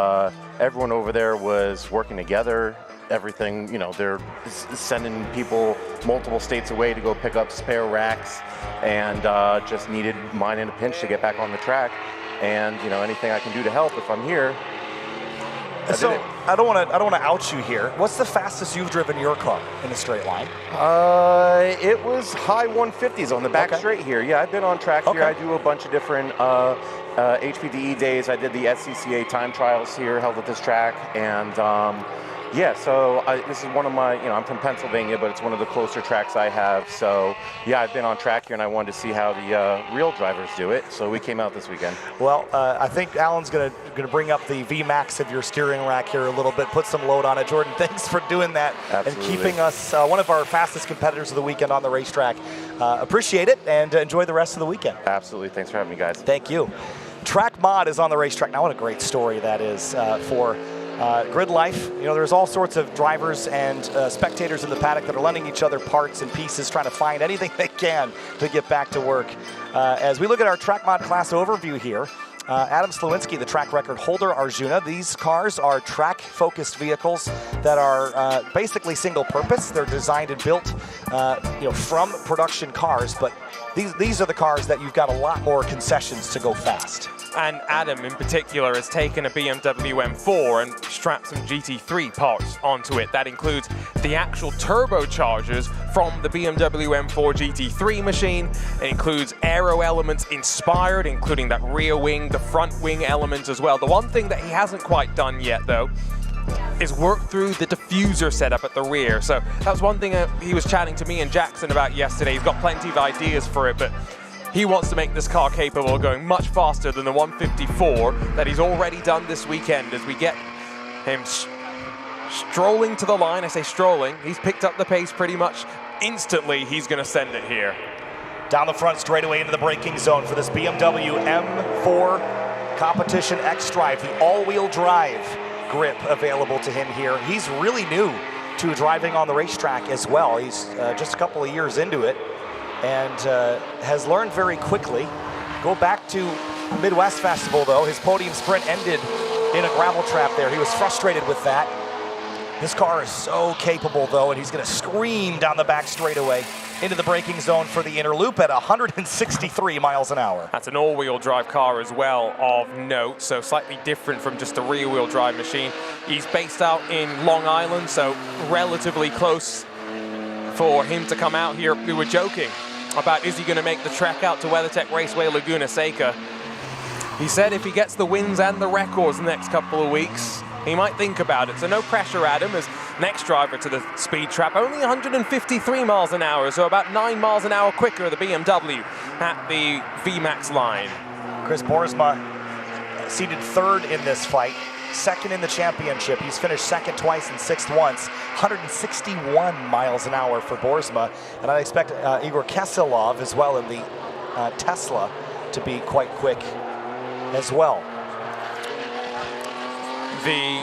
everyone over there was working together. Everything, you know, they're sending people multiple states away to go pick up spare racks, and just needed mine in a pinch to get back on the track. And, you know, anything I can do to help if I'm here. So I don't want to out you here. What's the fastest you've driven your car in a straight line? It was high 150s on the back straight here. Yeah, I've been on track here. I do a bunch of different HPDE days. I did the SCCA time trials here, held at this track, and yeah, so this is one of my, you know, I'm from Pennsylvania, but it's one of the closer tracks I have. So yeah, I've been on track here, and I wanted to see how the real drivers do it. So we came out this weekend. Well, I think Alan's gonna bring up the VMAX of your steering rack here a little bit, put some load on it. Jordan, thanks for doing that. Absolutely. And keeping us one of our fastest competitors of the weekend on the racetrack. Appreciate it, and enjoy the rest of the weekend. Absolutely. Thanks for having me, guys. Thank you. Track Mod is on the racetrack. Now, what a great story that is for GRIDLIFE. You know, there's all sorts of drivers and spectators in the paddock that are lending each other parts and pieces, trying to find anything they can to get back to work. As we look at our Track Mod class overview here, Adam Slawinski, the track record holder, Arjuna. These cars are track-focused vehicles that are basically single-purpose. They're designed and built, you know, from production cars, but these are the cars that you've got a lot more concessions to go fast. And Adam, in particular, has taken a BMW M4 and strapped some GT3 parts onto it. That includes the actual turbochargers from the BMW M4 GT3 machine. It includes aero elements inspired, including that rear wing, the front wing elements as well. The one thing that he hasn't quite done yet, though, is work through the diffuser setup at the rear. So that was one thing he was chatting to me and Jackson about yesterday. He's got plenty of ideas for it, but he wants to make this car capable of going much faster than the 154 that he's already done this weekend. As we get him strolling to the line, I say strolling, he's picked up the pace pretty much instantly. He's going to send it here. Down the front straightaway into the braking zone for this BMW M4 Competition X-Drive, the all-wheel drive grip available to him here. He's really new to driving on the racetrack as well. He's just a couple of years into it, and has learned very quickly. Go back to Midwest Festival, though. His podium sprint ended in a gravel trap there. He was frustrated with that. This car is so capable, though, and he's going to scream down the back straightaway into the braking zone for the inner loop at 163 miles an hour. That's an all-wheel drive car as well of note, so slightly different from just a rear-wheel drive machine. He's based out in Long Island, so relatively close for him to come out here. We were joking about, is he going to make the trek out to WeatherTech Raceway Laguna Seca? He said if he gets the wins and the records the next couple of weeks, he might think about it. So no pressure, Adam, as next driver to the speed trap. Only 153 miles an hour, so about 9 miles an hour quicker, the BMW at the VMAX line. Chris Boersma seated third in this fight, second in the championship. He's finished second twice and sixth once. 161 miles an hour for Boersma. And I expect Igor Keselov as well in the Tesla to be quite quick as well. The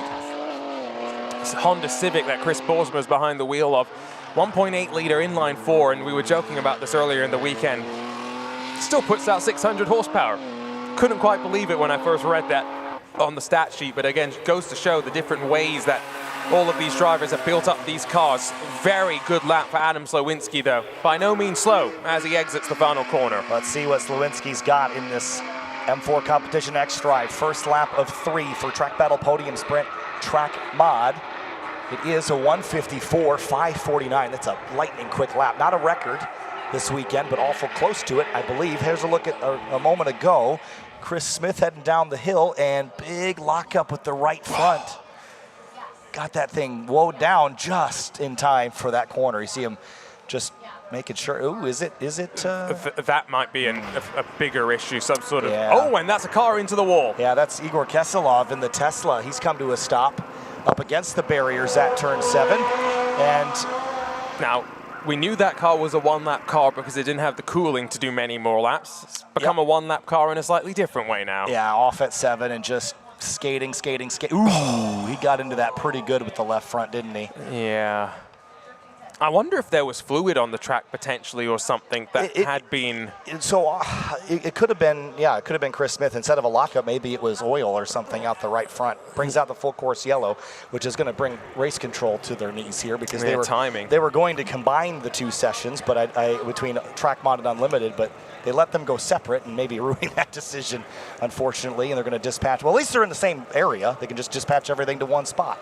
Honda Civic that Chris Boersma is behind the wheel of, 1.8 liter inline four, and we were joking about this earlier in the weekend, still puts out 600 horsepower. Couldn't quite believe it when I first read that on the stat sheet, but again, goes to show the different ways that all of these drivers have built up these cars. Very good lap for Adam Slawinski, though. By no means slow as he exits the final corner. Let's see what Slawinski's got in this M4 Competition X-Drive. First lap of 3 for Track Battle Podium Sprint Track Mod. It is a 154.549. That's a lightning quick lap. Not a record this weekend, but awful close to it, I believe. Here's a look at a moment ago. Chris Smith heading down the hill, and big lockup with the right front. Got that thing woed down just in time for that corner. You see him just making sure. Ooh, is it? That might be a bigger issue, some sort of. Yeah. Oh, and that's a car into the wall. Yeah, that's Igor Keselov in the Tesla. He's come to a stop up against the barriers at turn 7. And now, we knew that car was a one-lap car because it didn't have the cooling to do many more laps. It's become a one-lap car in a slightly different way now. yeah, off at 7 and just skating. Ooh, he got into that pretty good with the left front, didn't he? Yeah. I wonder if there was fluid on the track potentially or something that had been. So it could have been, it could have been Chris Smith. Instead of a lockup, maybe it was oil or something out the right front. Brings out the full course yellow, which is going to bring race control to their knees here because they were going to combine the 2 sessions, but between track mod and unlimited, but they let them go separate and maybe ruining that decision, unfortunately. And they're going to dispatch. Well, at least they're in the same area. They can just dispatch everything to one spot.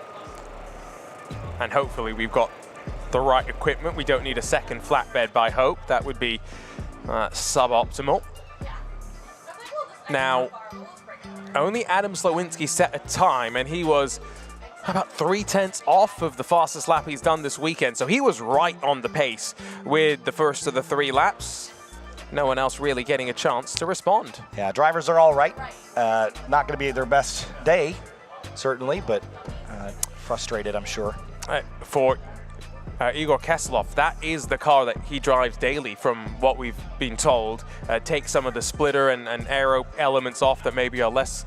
And hopefully we've got the right equipment. We don't need a second flatbed by hope. That would be suboptimal. Now, only Adam Slowinski set a time, and he was about 0.3 off of the fastest lap he's done this weekend. So he was right on the pace with the first of the 3 laps. No one else really getting a chance to respond. Yeah, drivers are all right. Not going to be their best day, certainly, but frustrated, I'm sure. For Igor Keselov, that is the car that he drives daily from what we've been told. Take some of the splitter and aero elements off that maybe are less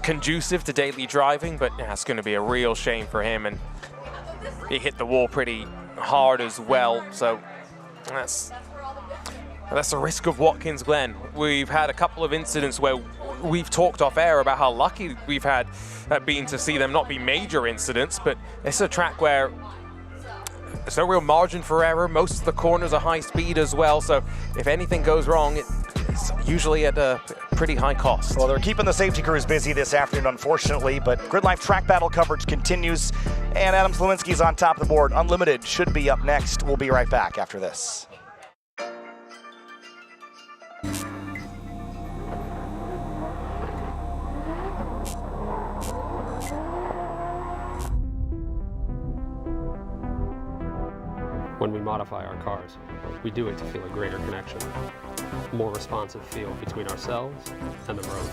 conducive to daily driving, but it's going to be a real shame for him, and he hit the wall pretty hard as well, so that's the risk of Watkins Glen. We've had a couple of incidents where we've talked off air about how lucky we've had been to see them not be major incidents, but it's a track where there's no real margin for error. Most of the corners are high speed as well, so if anything goes wrong, it's usually at a pretty high cost. Well, they're keeping the safety crews busy this afternoon, unfortunately, but GridLife track battle coverage continues, and Adam Slowinski's on top of the board. Unlimited should be up next. We'll be right back after this. When we modify our cars, we do it to feel a greater connection, more responsive feel between ourselves and the road.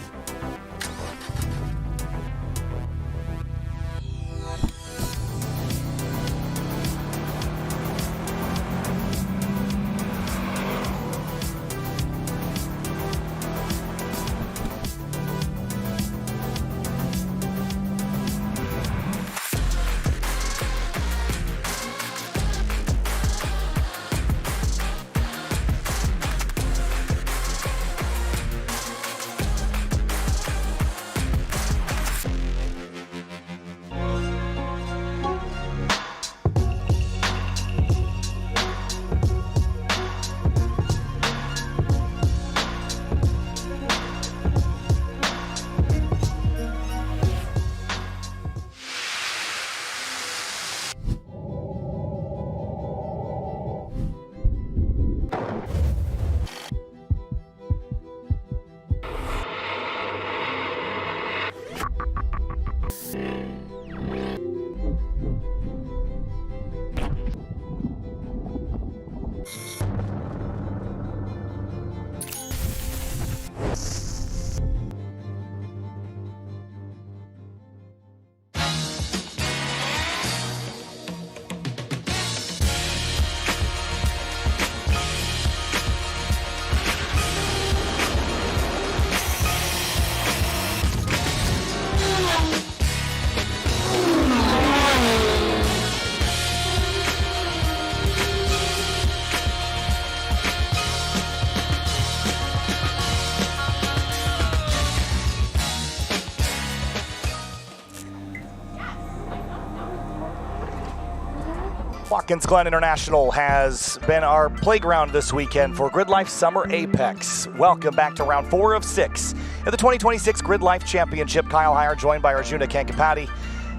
Watkins Glen International has been our playground this weekend for GridLife Summer Apex. Welcome back to round 4 of 6 at the 2026 GridLife Championship. Kyle Heyer joined by Arjuna Kankapati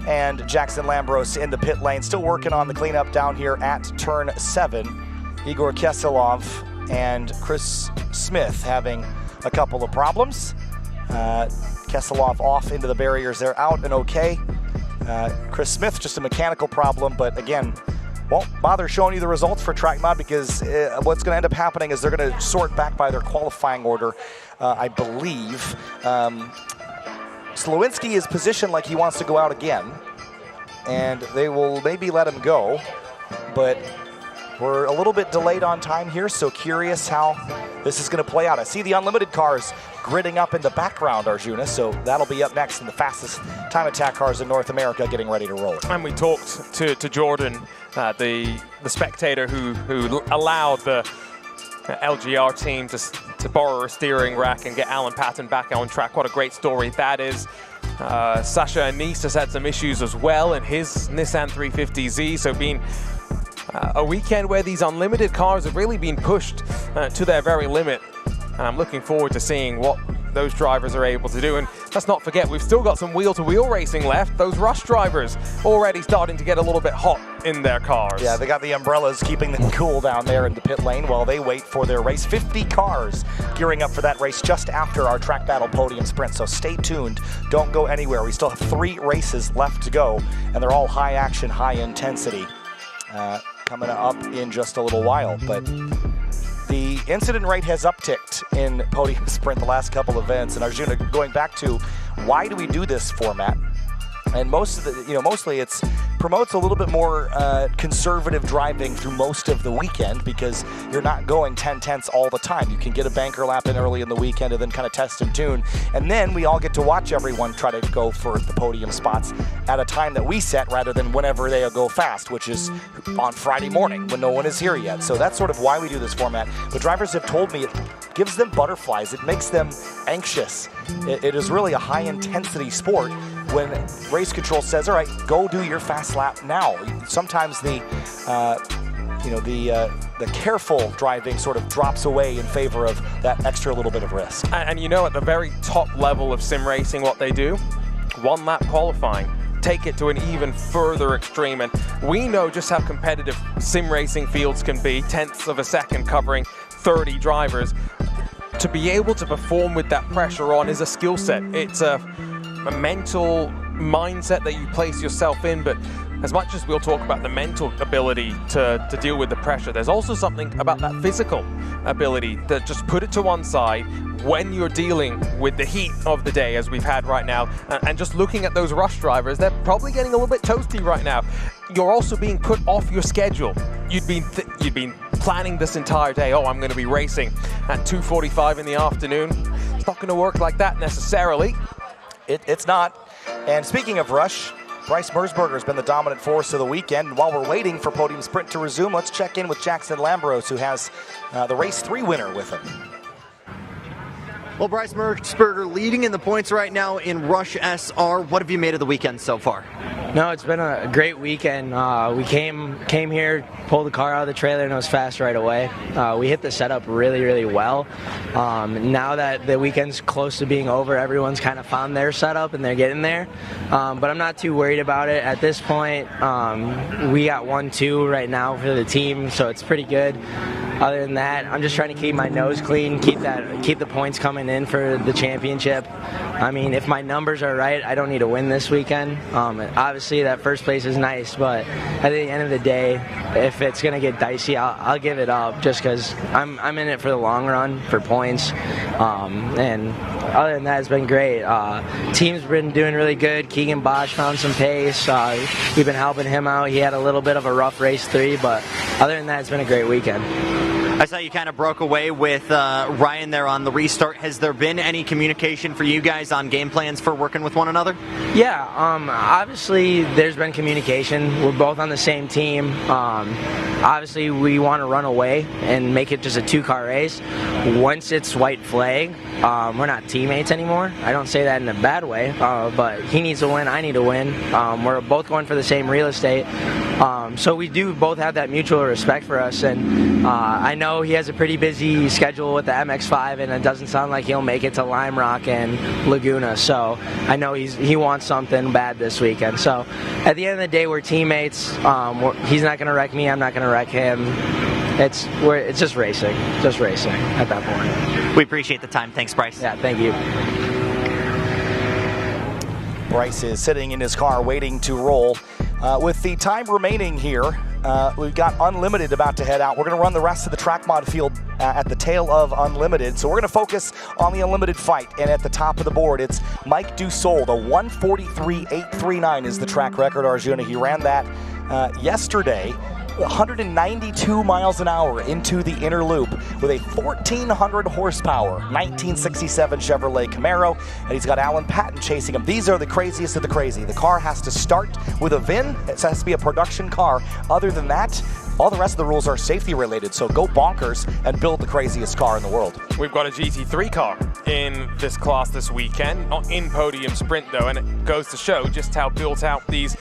and Jackson Lambros in the pit lane. Still working on the cleanup down here at turn 7. Igor Keselov and Chris Smith having a couple of problems. Keselov off into the barriers. They're out and okay. Chris Smith, just a mechanical problem, but again, won't bother showing you the results for track mod because what's going to end up happening is they're going to sort back by their qualifying order, I believe. Slowinski is positioned like he wants to go out again, and they will maybe let him go, but we're a little bit delayed on time here, so curious how this is going to play out. I see the unlimited cars gridding up in the background, Arjuna, so that'll be up next in the fastest time attack cars in North America getting ready to roll. And we talked to Jordan, the spectator who allowed the LGR team to borrow a steering rack and get Alan Patton back on track. What a great story that is. Sasha Anise has had some issues as well in his Nissan 350Z, so being a weekend where these unlimited cars have really been pushed to their very limit. And I'm looking forward to seeing what those drivers are able to do. And let's not forget, we've still got some wheel-to-wheel racing left. Those Rush drivers already starting to get a little bit hot in their cars. Yeah, they got the umbrellas keeping them cool down there in the pit lane while they wait for their race. 50 cars gearing up for that race just after our track battle podium sprint. So stay tuned. Don't go anywhere. We still have 3 races left to go, and they're all high action, high intensity. Coming up in just a little while, but the incident rate has upticked in podium sprint the last couple of events. And Arjuna, going back to why do we do this format? And most of the, mostly it's promotes a little bit more conservative driving through most of the weekend because you're not going 10/10ths all the time. You can get a banker lap in early in the weekend and then kind of test and tune. And then we all get to watch everyone try to go for the podium spots at a time that we set rather than whenever they go fast, which is on Friday morning when no one is here yet. So that's sort of why we do this format. But drivers have told me it gives them butterflies. It makes them anxious. It is really a high intensity sport when race control says, all right, go do your fast lap now. Sometimes the careful driving sort of drops away in favor of that extra little bit of risk. And at the very top level of sim racing, what they do, 1 lap qualifying, take it to an even further extreme. And we know just how competitive sim racing fields can be, tenths of a second covering 30 drivers. To be able to perform with that pressure on is a skill set. It's a mental mindset that you place yourself in, but as much as we'll talk about the mental ability to deal with the pressure, there's also something about that physical ability to just put it to one side when you're dealing with the heat of the day as we've had right now. And just looking at those Rush drivers, they're probably getting a little bit toasty right now. You're also being put off your schedule. You'd been planning this entire day. Oh, I'm going to be racing at 2:45 in the afternoon. It's not going to work like that necessarily. It's not. And speaking of Rush, Bryce Mersberger has been the dominant force of the weekend. And while we're waiting for podium sprint to resume, let's check in with Jackson Lambros, who has the race 3 winner with him. Well, Bryce Mersberger leading in the points right now in Rush SR. What have you made of the weekend so far? No, it's been a great weekend. We came here, pulled the car out of the trailer, and it was fast right away. We hit the setup really, really well. Now that the weekend's close to being over, everyone's kind of found their setup and they're getting there. But I'm not too worried about it at this point. We got 1-2 right now for the team, so it's pretty good. Other than that, I'm just trying to keep my nose clean, keep the points coming in for the championship. I mean, if my numbers are right, I don't need to win this weekend. Obviously, that first place is nice, but at the end of the day, if it's going to get dicey, I'll give it up just because I'm in it for the long run for points. And other than that, it's been great. Team's been doing really good. Keegan Bosch found some pace. We've been helping him out. He had a little bit of a rough race 3, but other than that, it's been a great weekend. I saw you kind of broke away with Ryan there on the restart. Has there been any communication for you guys on game plans for working with one another? Yeah, obviously there's been communication. We're both on the same team. Obviously we want to run away and make it just a 2-car race. Once it's white flag, we're not teammates anymore. I don't say that in a bad way, but he needs to win, I need to win. We're both going for the same real estate. So we do both have that mutual respect for us, and I know he has a pretty busy schedule with the MX-5, and it doesn't sound like he'll make it to Lime Rock and Laguna, so I know he wants something bad this weekend. So at the end of the day, we're teammates. He's not going to wreck me, I'm not going to wreck him. It's just racing at that point. We appreciate the time. Thanks, Bryce. Yeah, thank you. Bryce is sitting in his car waiting to roll. With the time remaining here, we've got Unlimited about to head out. We're going to run the rest of the track mod field at the tail of Unlimited. So we're going to focus on the Unlimited fight. And at the top of the board, it's Mike Dussault. The 1:43.839 is the track record, Arjuna. He ran that yesterday. 192 miles an hour into the inner loop with a 1,400 horsepower 1967 Chevrolet Camaro, and he's got Alan Patton chasing him. These are the craziest of the crazy. The car has to start with a VIN. It has to be a production car. Other than that, all the rest of the rules are safety related, so go bonkers and build the craziest car in the world. We've got a GT3 car in this class this weekend, not in podium sprint though, and it goes to show just how built out these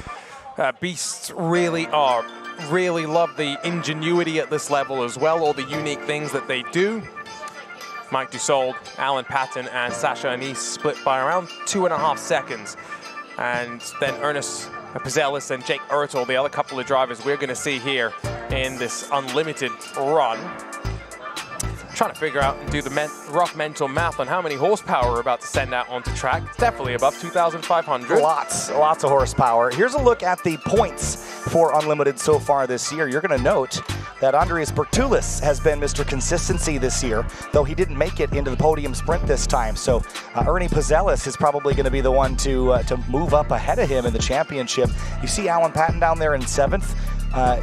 beasts really are. Really love the ingenuity at this level as well, all the unique things that they do. Mike Dussault, Alan Patton, and Sasha Anise split by around 2.5 seconds. And then Ernest Pizelis and Jake Ertl, the other couple of drivers we're going to see here in this Unlimited run. Trying to figure out and do the rough mental math on how many horsepower we're about to send out onto track. It's definitely above 2,500. Lots of horsepower. Here's a look at the points for Unlimited so far this year. You're going to note that Andreas Bertulis has been Mr. Consistency this year, though he didn't make it into the podium sprint this time. So Ernie Pizelis is probably going to be the one to move up ahead of him in the championship. You see Alan Patton down there in 7th.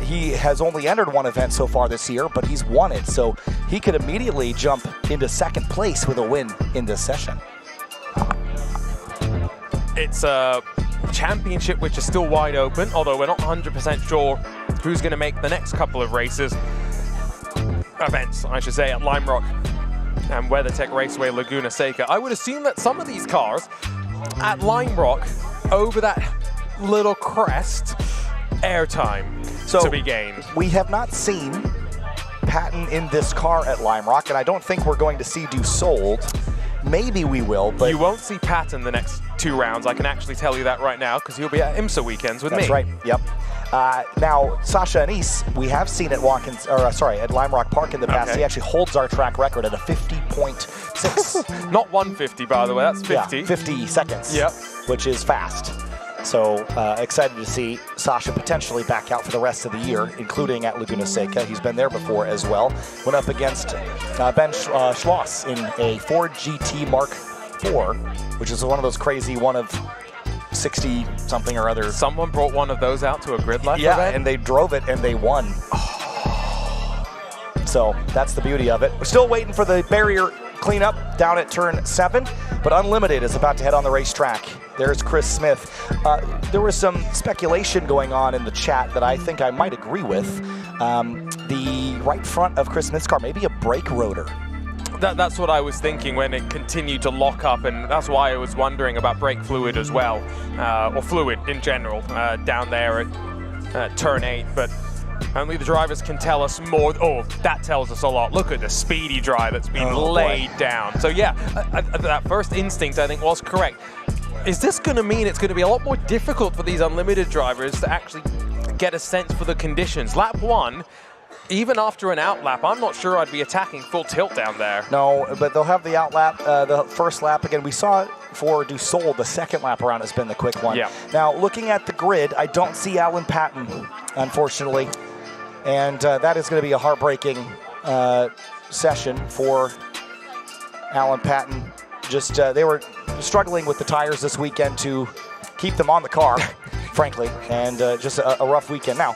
He has only entered one event so far this year, but he's won it, so he could immediately jump into 2nd place with a win in this session. It's a championship which is still wide open, although we're not 100% sure who's going to make the next couple of events, I should say, at Lime Rock and WeatherTech Raceway Laguna Seca. I would assume that some of these cars at Lime Rock, over that little crest, airtime to be gained. We have not seen Patton in this car at Lime Rock, and I don't think we're going to see Dussault. Maybe we will, but... You won't see Patton the next 2 rounds, I can actually tell you that right now, because he'll be at IMSA weekends with me. That's right, yep. Now, Sasha Anise, we have seen at at Lime Rock Park in the past. Okay. He actually holds our track record at a 50.6. Not 150, by the way, that's 50. Yeah, 50 seconds, yep. Which is fast. So excited to see Sasha potentially back out for the rest of the year, including at Laguna Seca. He's been there before as well. Went up against Ben Schloss in a Ford GT Mark IV, which is one of those crazy one of 60 something or other. Someone brought one of those out to a GRIDLIFE event? Yeah, and they drove it and they won. So that's the beauty of it. We're still waiting for the barrier cleanup down at turn 7, but Unlimited is about to head on the racetrack. There's Chris Smith. There was some speculation going on in the chat that I think I might agree with. The right front of Chris Smith's car, maybe a brake rotor. That's what I was thinking when it continued to lock up, and that's why I was wondering about brake fluid as well, or fluid in general, down there at turn 8, but only the drivers can tell us more. Oh, that tells us a lot. Look at the speedy drive that's been laid down. So yeah, that first instinct I think was correct. Is this going to mean it's going to be a lot more difficult for these Unlimited drivers to actually get a sense for the conditions? Lap 1, even after an out lap, I'm not sure I'd be attacking full tilt down there. No, but they'll have the out lap, the first lap again. We saw it for Dussault, the second lap around has been the quick one. Yeah. Now, looking at the grid, I don't see Alan Patton, unfortunately. And that is going to be a heartbreaking session for Alan Patton. Just they were struggling with the tires this weekend to keep them on the car, frankly, and just a rough weekend. Now,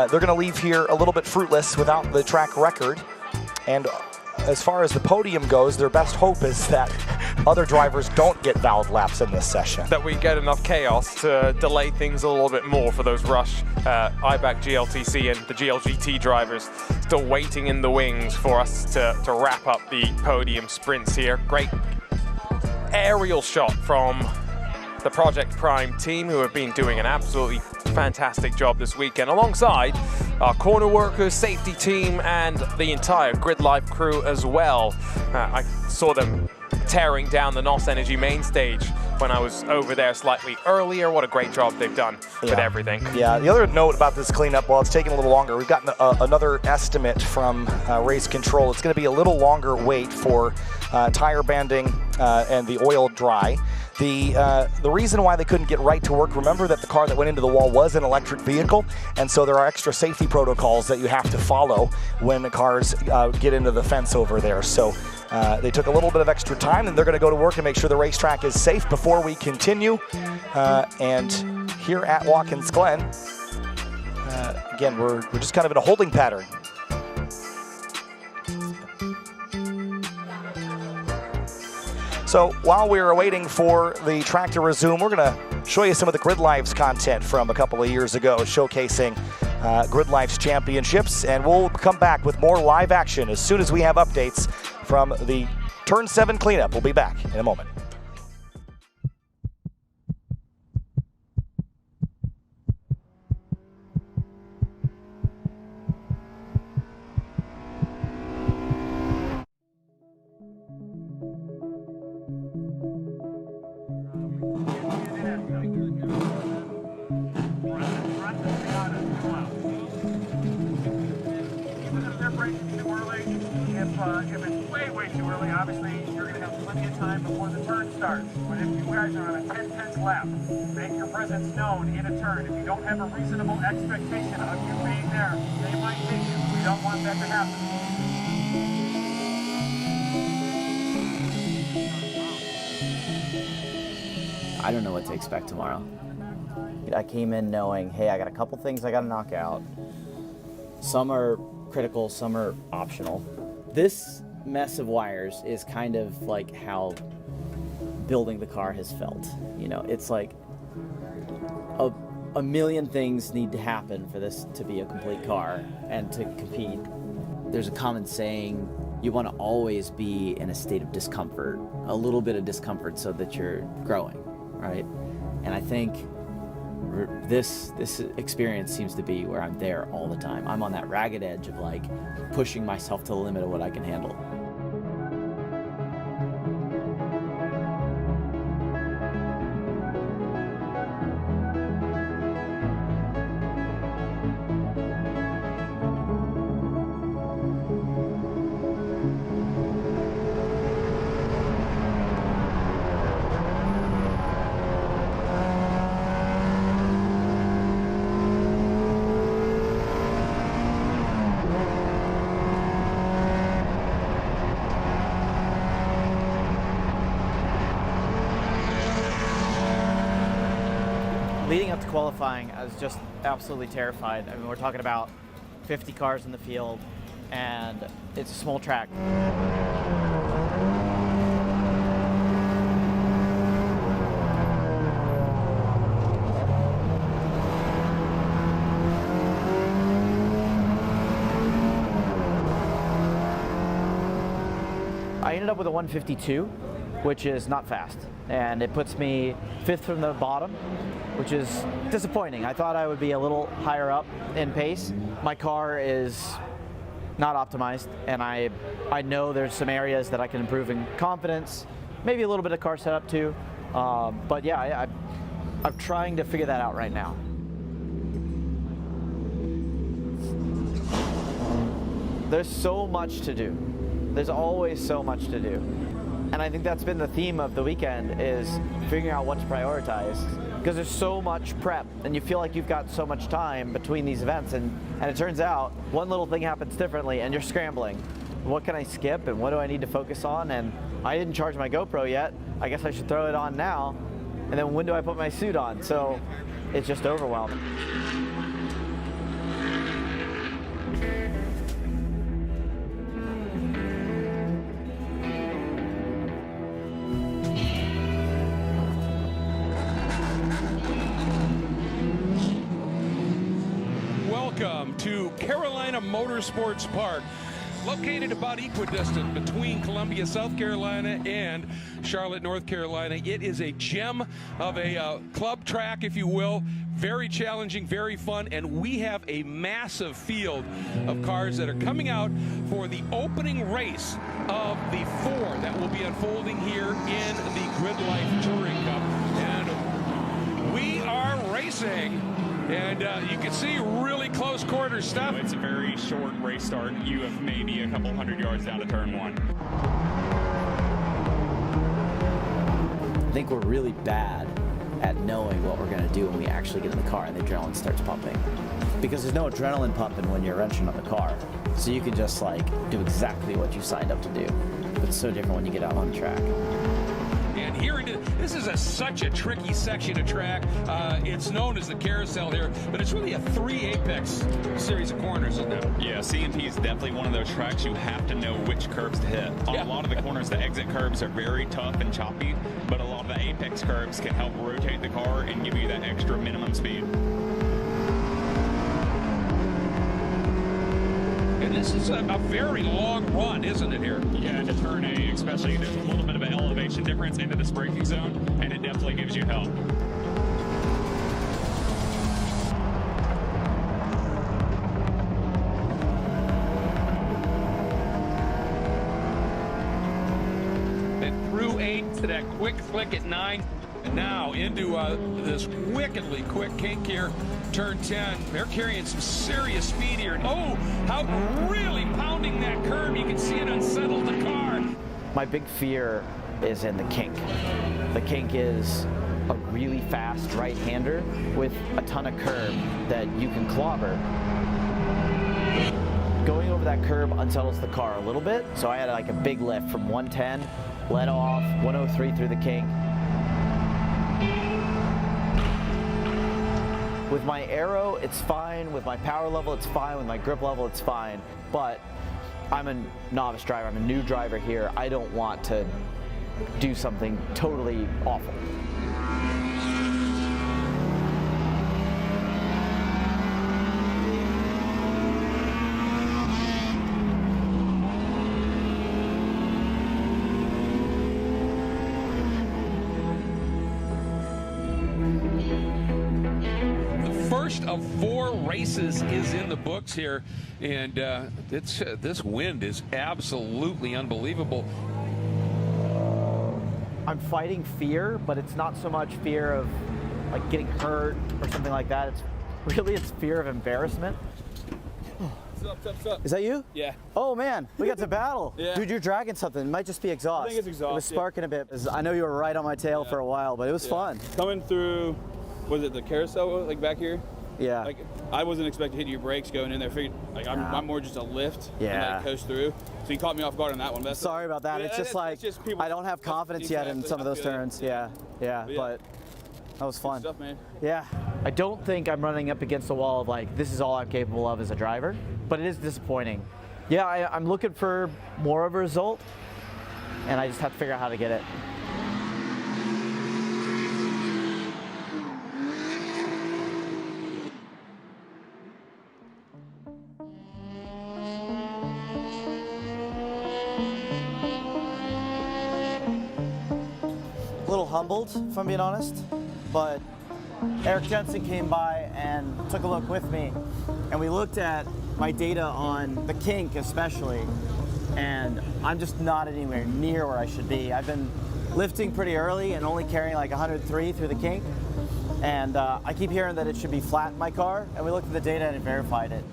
they're going to leave here a little bit fruitless without the track record. And as far as the podium goes, their best hope is that other drivers don't get valve laps in this session. That we get enough chaos to delay things a little bit more for those Rush, IBAC GLTC and the GLGT drivers still waiting in the wings for us to wrap up the podium sprints here. Great aerial shot from the Project Prime team, who have been doing an absolutely fantastic job this weekend, alongside our corner workers, safety team, and the entire GRIDLIFE crew as well. I saw them tearing down the NOS Energy main stage when I was over there slightly earlier. What a great job they've done with everything. Yeah, the other note about this cleanup, while it's taking a little longer, we've gotten another estimate from Race Control. It's going to be a little longer wait for tire banding and the oil dry. The reason why they couldn't get right to work, remember that the car that went into the wall was an electric vehicle, and so there are extra safety protocols that you have to follow when the cars get into the fence over there. So they took a little bit of extra time, and they're going to go to work and make sure the racetrack is safe before we continue. And here at Watkins Glen, again, we're just kind of in a holding pattern. So while we're waiting for the track to resume, we're going to show you some of the GRIDLIFE's content from a couple of years ago, showcasing GRIDLIFE's championships, and we'll come back with more live action as soon as we have updates from the Turn 7 cleanup. We'll be back in a moment. If it's way too early, obviously you're going to have plenty of time before the turn starts. But if you guys are on a 10-10 lap, make your presence known in a turn. If you don't have a reasonable expectation of you being there, they might hit you. We don't want that to happen. I don't know what to expect tomorrow. I came in knowing, hey, I got a couple things I got to knock out. Some are critical, some are optional. This mess of wires is kind of like how building the car has felt. You know, it's like a million things need to happen for this to be a complete car and to compete. There's a common saying, you want to always be in a state of discomfort, a little bit of discomfort so that you're growing, right? And I think this experience seems to be where I'm there all the time. I'm on that ragged edge of like pushing myself to the limit of what I can handle. Leading up to qualifying, I was just absolutely terrified. I mean, we're talking about 50 cars in the field, and it's a small track. I ended up with a 152, which is not fast, and it puts me 5th from the bottom, which is disappointing. I thought I would be a little higher up in pace. My car is not optimized, and I know there's some areas that I can improve in confidence, maybe a little bit of car setup too, but yeah, I'm trying to figure that out right now. There's so much to do. There's always so much to do. And I think that's been the theme of the weekend, is figuring out what to prioritize. Because there's so much prep, and you feel like you've got so much time between these events, and it turns out one little thing happens differently, and you're scrambling. What can I skip, and what do I need to focus on? And I didn't charge my GoPro yet. I guess I should throw it on now. And then when do I put my suit on? So it's just overwhelming. Welcome to Carolina Motorsports Park, located about equidistant between Columbia, South Carolina and Charlotte, North Carolina. It is a gem of a club track, if you will. Very challenging, very fun, and we have a massive field of cars that are coming out for the opening race of the 4 that will be unfolding here in the GRIDLIFE Touring Cup. And we are racing. And you can see really close quarter stuff. It's a very short race start. You have maybe a couple hundred yards down to turn 1. think we're really bad at knowing what we're going to do when we actually get in the car and the adrenaline starts pumping. Because there's no adrenaline pumping when you're wrenching on the car. So you can just like do exactly what you signed up to do. But it's so different when you get out on the track. And here into this is such a tricky section of track. It's known as the carousel here, but it's really a 3 apex series of corners, isn't it? Yeah, C&P is definitely one of those tracks you have to know which curves to hit. On a lot of the corners, the exit curves are very tough and choppy, but a lot of the apex curves can help rotate the car and give you that extra minimum speed. And this is a very long run, isn't it, here? Yeah, into turn A especially, there's a little bit of an elevation difference into this braking zone, and it definitely gives you help. Then through 8 to that quick flick at 9, and now into this wickedly quick kink here. Turn 10, they're carrying some serious speed here. Oh, how really pounding that curve. You can see it unsettled the car. My big fear is in the kink. The kink is a really fast right-hander with a ton of curb that you can clobber. Going over that curb unsettles the car a little bit, so I had like a big lift from 110, let off, 103 through the kink. With my aero, it's fine. With my power level, it's fine. With my grip level, it's fine. But I'm a novice driver. I'm a new driver here. I don't want to do something totally awful. First of 4 races is in the books here, and this wind is absolutely unbelievable. I'm fighting fear, but it's not so much fear of like getting hurt or something like that. It's fear of embarrassment. What's up? Is that you? Yeah. Oh man, we got to battle. Yeah. Dude, you're dragging something. It might just be exhaust. I think it's exhaust. It was sparking a bit. I know you were right on my tail for a while, but it was fun. Coming through, was it the carousel like back here? Yeah. Like I wasn't expecting to hit your brakes going in there. Figured like I'm more just a lift and let it coast through. So you caught me off guard on that one. But sorry about that. It's just like I don't have confidence yet in some of those turns. Yeah, but that was fun. Good stuff, man. Yeah. I don't think I'm running up against the wall of like this is all I'm capable of as a driver, but it is disappointing. Yeah, I'm looking for more of a result, and I just have to figure out how to get it. A little humbled, if I'm being honest, but Eric Jensen came by and took a look with me, and we looked at my data on the kink especially, and I'm just not anywhere near where I should be. I've been lifting pretty early and only carrying like 103 through the kink, and I keep hearing that it should be flat in my car, and we looked at the data and it verified it.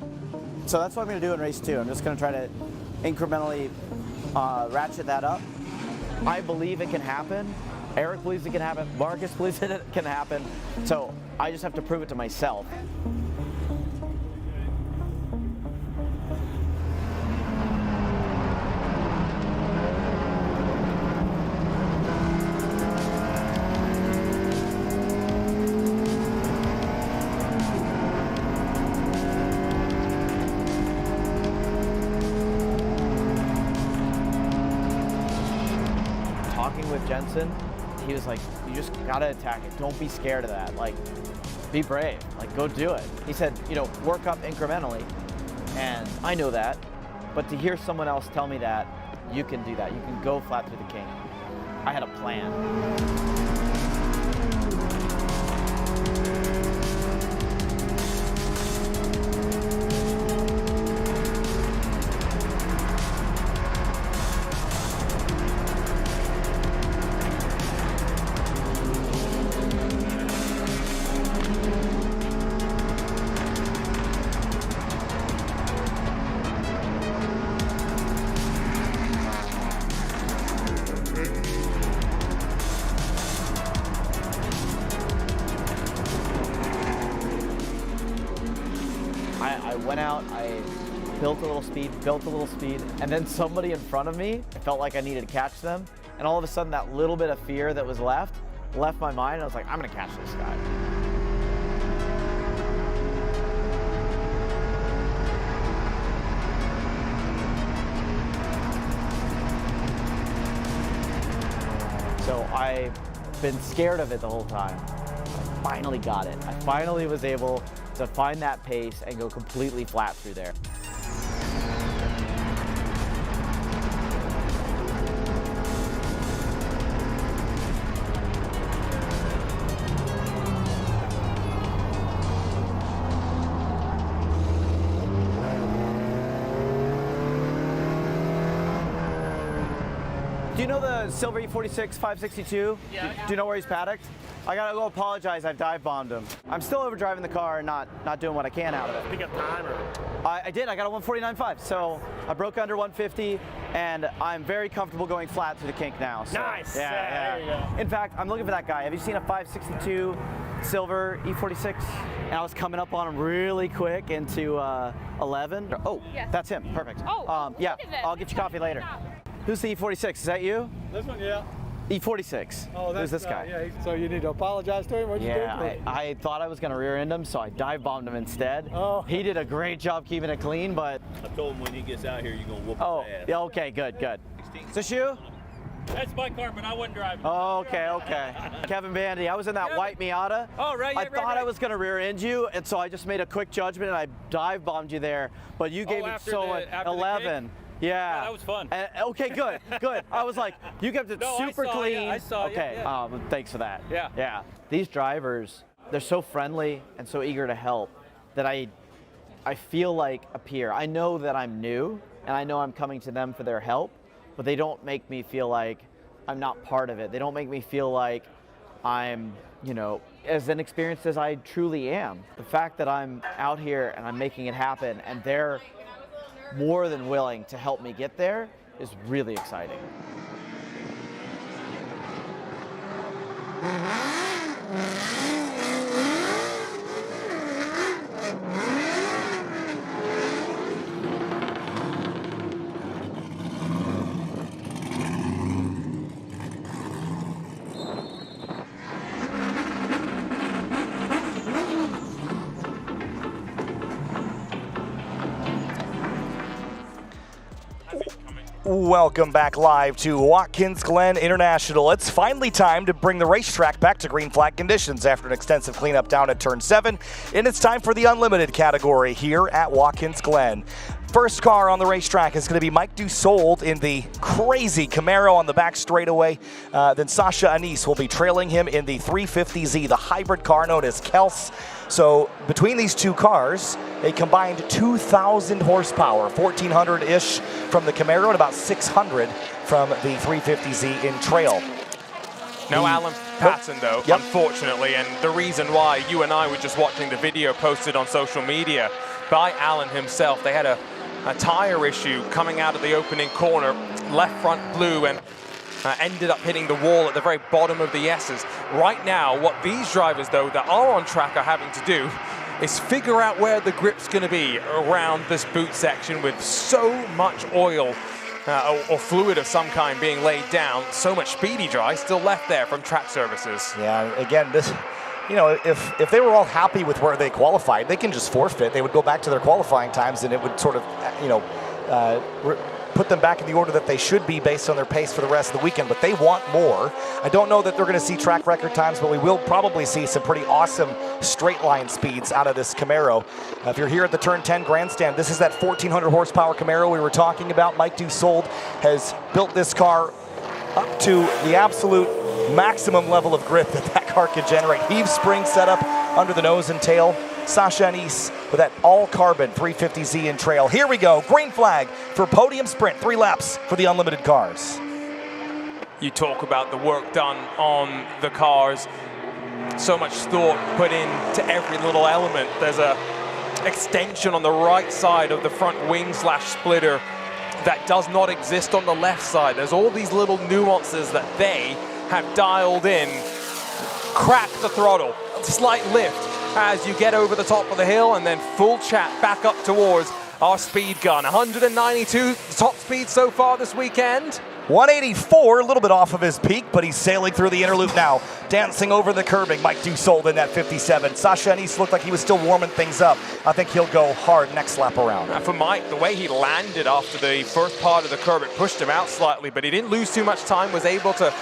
So that's what I'm going to do in race 2. I'm just going to try to incrementally ratchet that up. I believe it can happen. Eric believes it can happen. Marcus believes it can happen. So I just have to prove it to myself. Talking with Jensen, he was like, you just gotta attack it. Don't be scared of that. Like, be brave. Like, go do it. He said, work up incrementally. And I know that. But to hear someone else tell me that, you can do that. You can go flat through the kink. I had a plan. I went out, I built a little speed, and then somebody in front of me, I felt like I needed to catch them, and all of a sudden that little bit of fear that was left my mind, and I was like, I'm gonna catch this guy. So I've been scared of it the whole time. I finally got it. I finally was able to find that pace and go completely flat through there. Do you know the silver E46 562? Yeah. Do you know where he's paddocked? I gotta go apologize, I've dive bombed him. I'm still overdriving the car and not doing what I can out of it. Pick up time or? I did, I got a 149.5, so I broke under 150 and I'm very comfortable going flat through the kink now. So, nice, yeah. there you go. In fact, I'm looking for that guy. Have you seen a 562 silver E46? And I was coming up on him really quick into 11. Oh, yes. That's him, perfect. Oh, yeah, I'll get you coffee later. Who's the E46? Is that you? This one, yeah. E46. Oh, that's Who's this guy? Yeah, so you need to apologize to him? What'd you do? I thought I was going to rear end him, so I dive bombed him instead. Oh. He did a great job keeping it clean, but... I told him when he gets out here, you're going to whoop his ass. Yeah, okay, good. Is this you? That's my car, but I wasn't driving. Oh, okay. Kevin Bandy, I was in that white Miata. Oh, right, yeah, I thought I was going to rear end you, and so I just made a quick judgment, and I dive bombed you there, but you gave it so much. 11. Yeah, that was fun. Okay, good. I was like, you kept it super clean. I saw it. Okay, Yeah. Thanks for that. Yeah. These drivers, they're so friendly and so eager to help that I feel like a peer. I know that I'm new, and I know I'm coming to them for their help, but they don't make me feel like I'm not part of it. They don't make me feel like I'm, as inexperienced as I truly am. The fact that I'm out here and I'm making it happen, and they're more than willing to help me get there is really exciting. Welcome back live to Watkins Glen International. It's finally time to bring the racetrack back to green flag conditions after an extensive cleanup down at turn 7, and it's time for the unlimited category here at Watkins Glen. First car on the racetrack is going to be Mike Dussault in the crazy Camaro on the back straightaway. Then Sasha Anise will be trailing him in the 350Z, the hybrid car known as Kels. So between these two cars, a combined 2,000 horsepower, 1,400-ish from the Camaro and about 600 from the 350Z in trail. No Alan Patton, though, unfortunately, and the reason why, you and I were just watching the video posted on social media by Alan himself. They had a tire issue coming out of the opening corner, left front blew, and ended up hitting the wall at the very bottom of the S's. Right now, what these drivers, though, that are on track are having to do is figure out where the grip's going to be around this boot section with so much oil or fluid of some kind being laid down, so much speedy dry still left there from track services. Yeah, again, this, if they were all happy with where they qualified, they can just forfeit. They would go back to their qualifying times, and it would sort of, put them back in the order that they should be based on their pace for the rest of the weekend, but they want more. I don't know that they're going to see track record times, but we will probably see some pretty awesome straight line speeds out of this Camaro. If you're here at the Turn 10 grandstand, this is that 1,400 horsepower Camaro we were talking about. Mike Dussault has built this car up to the absolute maximum level of grip that car can generate. Heave spring setup under the nose and tail. Sasha Anise with that all-carbon 350Z in trail. Here we go, green flag for podium sprint, 3 laps for the unlimited cars. You talk about the work done on the cars. So much thought put into every little element. There's a extension on the right side of the front wing slash splitter that does not exist on the left side. There's all these little nuances that they have dialed in. Crack the throttle, slight lift, as you get over the top of the hill, and then full chat back up towards our speed gun. 192 top speed so far this weekend. 184, a little bit off of his peak, but he's sailing through the inner loop now, dancing over the curbing. Mike Dussault in that 57. Sasha Anise looked like he was still warming things up. I think he'll go hard next lap around. For Mike, the way he landed after the first part of the curb, it pushed him out slightly, but he didn't lose too much time, was able to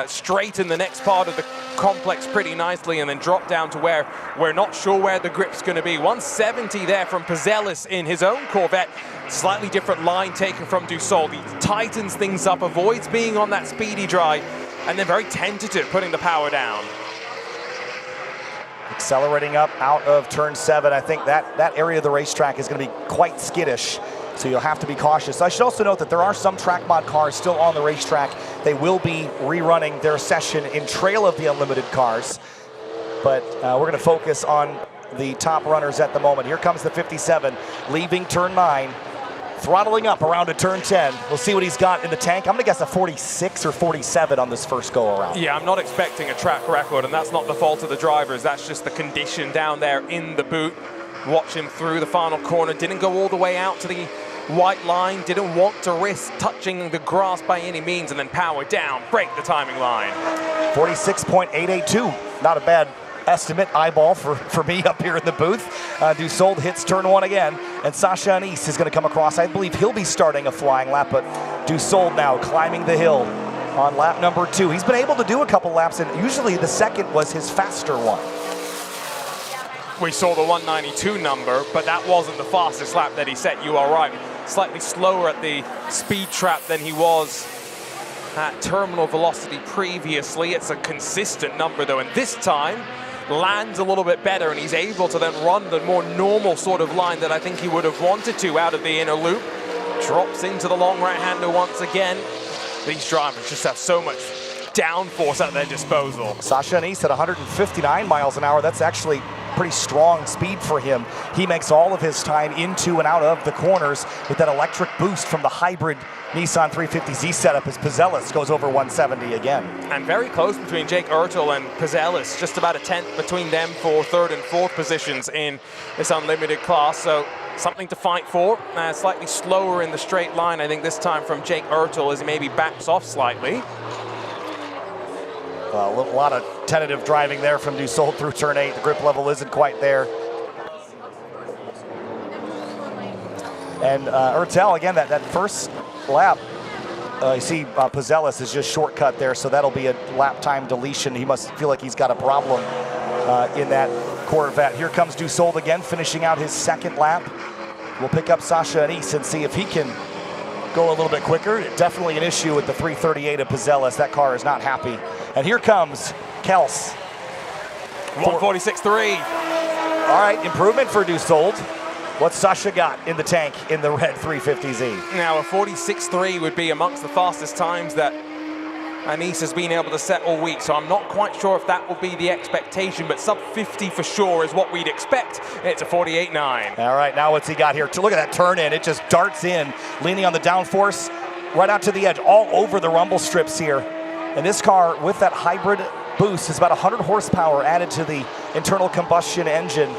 straighten the next part of the complex pretty nicely, and then drop down to where we're not sure where the grip's going to be. 170 there from Pezelis in his own Corvette. Slightly different line taken from Dussault. He tightens things up, avoids being on that speedy drive, and then very tentative putting the power down. Accelerating up out of turn 7. I think that area of the racetrack is going to be quite skittish, so you'll have to be cautious. I should also note that there are some track mod cars still on the racetrack. They will be rerunning their session in trail of the Unlimited cars, but we're going to focus on the top runners at the moment. Here comes the 57, leaving turn 9, throttling up around to turn 10. We'll see what he's got in the tank. I'm going to guess a 46 or 47 on this first go-around. Yeah, I'm not expecting a track record, and that's not the fault of the drivers. That's just the condition down there in the boot. Watch him through the final corner. Didn't go all the way out to the white line. Didn't want to risk touching the grass by any means, and then power down, break the timing line. 46.882. Not a bad estimate eyeball for me up here in the booth. Dussault hits turn 1 again, and Sasha Anise is going to come across. I believe he'll be starting a flying lap, but Dussault now climbing the hill on lap number 2. He's been able to do a couple laps, and usually the second was his faster one. We saw the 192 number, but that wasn't the fastest lap that he set. You are right. Slightly slower at the speed trap than he was at terminal velocity previously. It's a consistent number though, and this time lands a little bit better, and he's able to then run the more normal sort of line that I think he would have wanted to out of the inner loop. Drops into the long right-hander once again. These drivers just have so much downforce at their disposal. Sasha Anise at 159 miles an hour. That's actually pretty strong speed for him. He makes all of his time into and out of the corners with that electric boost from the hybrid Nissan 350Z setup as Pezelis goes over 170 again. And very close between Jake Ertel and Pezelis, just about a tenth between them for 3rd and 4th positions in this Unlimited class, so something to fight for. Slightly slower in the straight line, I think this time from Jake Ertel as he maybe backs off slightly. A lot of tentative driving there from Dussault through turn 8. The grip level isn't quite there. And Ertel, again, that first lap, you see Pezelis is just shortcut there, so that'll be a lap time deletion. He must feel like he's got a problem in that Corvette. Here comes Dussault again, finishing out his 2nd lap. We'll pick up Sasha Anise and see if he can go a little bit quicker. Definitely an issue with the 338 of Pezelis. That car is not happy. And here comes Kels. 146.3. All right, improvement for Dussault. What's Sasha got in the tank in the red 350Z? Now, a 46.3 would be amongst the fastest times that Anise has been able to set all week, so I'm not quite sure if that will be the expectation, but sub 50 for sure is what we'd expect. It's a 48.9. All right, now what's he got here? Look at that turn in. It just darts in, leaning on the downforce, right out to the edge, all over the rumble strips here. And this car, with that hybrid boost, is about 100 horsepower added to the internal combustion engine.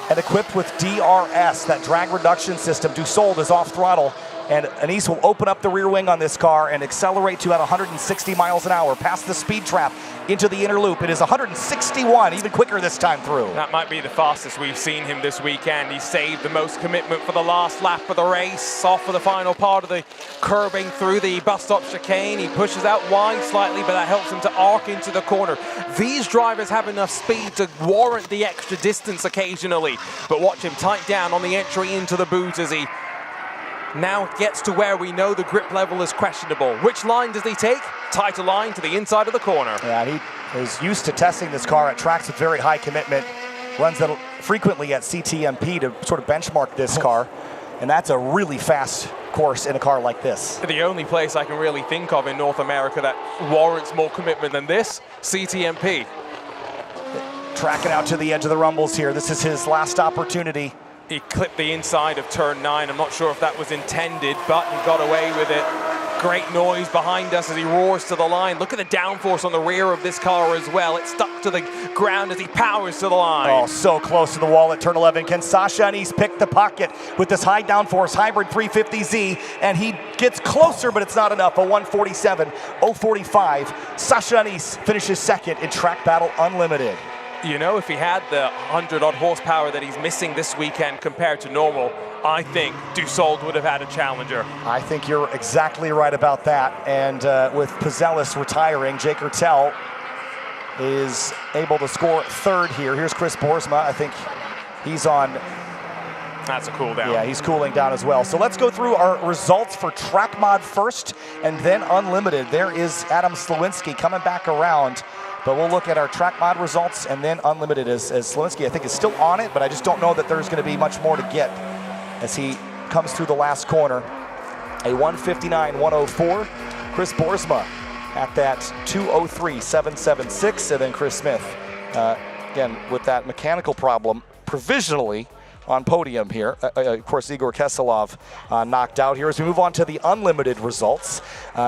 And equipped with DRS, that drag reduction system. Dussault is off throttle, and Anise will open up the rear wing on this car and accelerate to at 160 miles an hour, past the speed trap into the inner loop. It is 161, even quicker this time through. That might be the fastest we've seen him this weekend. He saved the most commitment for the last lap of the race, off for the final part of the curbing through the bus stop chicane. He pushes out wide slightly, but that helps him to arc into the corner. These drivers have enough speed to warrant the extra distance occasionally, but watch him tight down on the entry into the boot as he now gets to where we know the grip level is questionable. Which line does he take? Tighter line to the inside of the corner. Yeah, he is used to testing this car at tracks with very high commitment. Runs that frequently at CTMP to sort of benchmark this car. And that's a really fast course in a car like this. The only place I can really think of in North America that warrants more commitment than this, CTMP. Tracking out to the edge of the rumbles here. This is his last opportunity. He clipped the inside of turn 9. I'm not sure if that was intended, but he got away with it. great noise behind us as he roars to the line. Look at the downforce on the rear of this car as well. It's stuck to the ground as he powers to the line. Oh, so close to the wall at turn 11. Can Sasha Anise pick the pocket with this high downforce hybrid 350Z? And he gets closer, but it's not enough. A 147.045. Sasha Anise finishes second in Track Battle Unlimited. You know, if he had the 100-odd horsepower that he's missing this weekend compared to normal, I think Dussault would have had a challenger. I think you're exactly right about that. And with Pizzellis retiring, Jake Ertel is able to score third here. Here's Chris Boersma. I think he's on. That's a cool down. Yeah, he's cooling down as well. So let's go through our results for Track Mod first and then Unlimited. There is Adam Slawinski coming back around. But we'll look at our Track Mod results and then Unlimited as Slawinski, I think, is still on it, but I just don't know that there's going to be much more to get as he comes through the last corner. A 159.104. Chris Boersma at that 203.776. And then Chris Smith, again, with that mechanical problem, provisionally on podium here. Of course, Igor Keselov knocked out here. As we move on to the Unlimited results,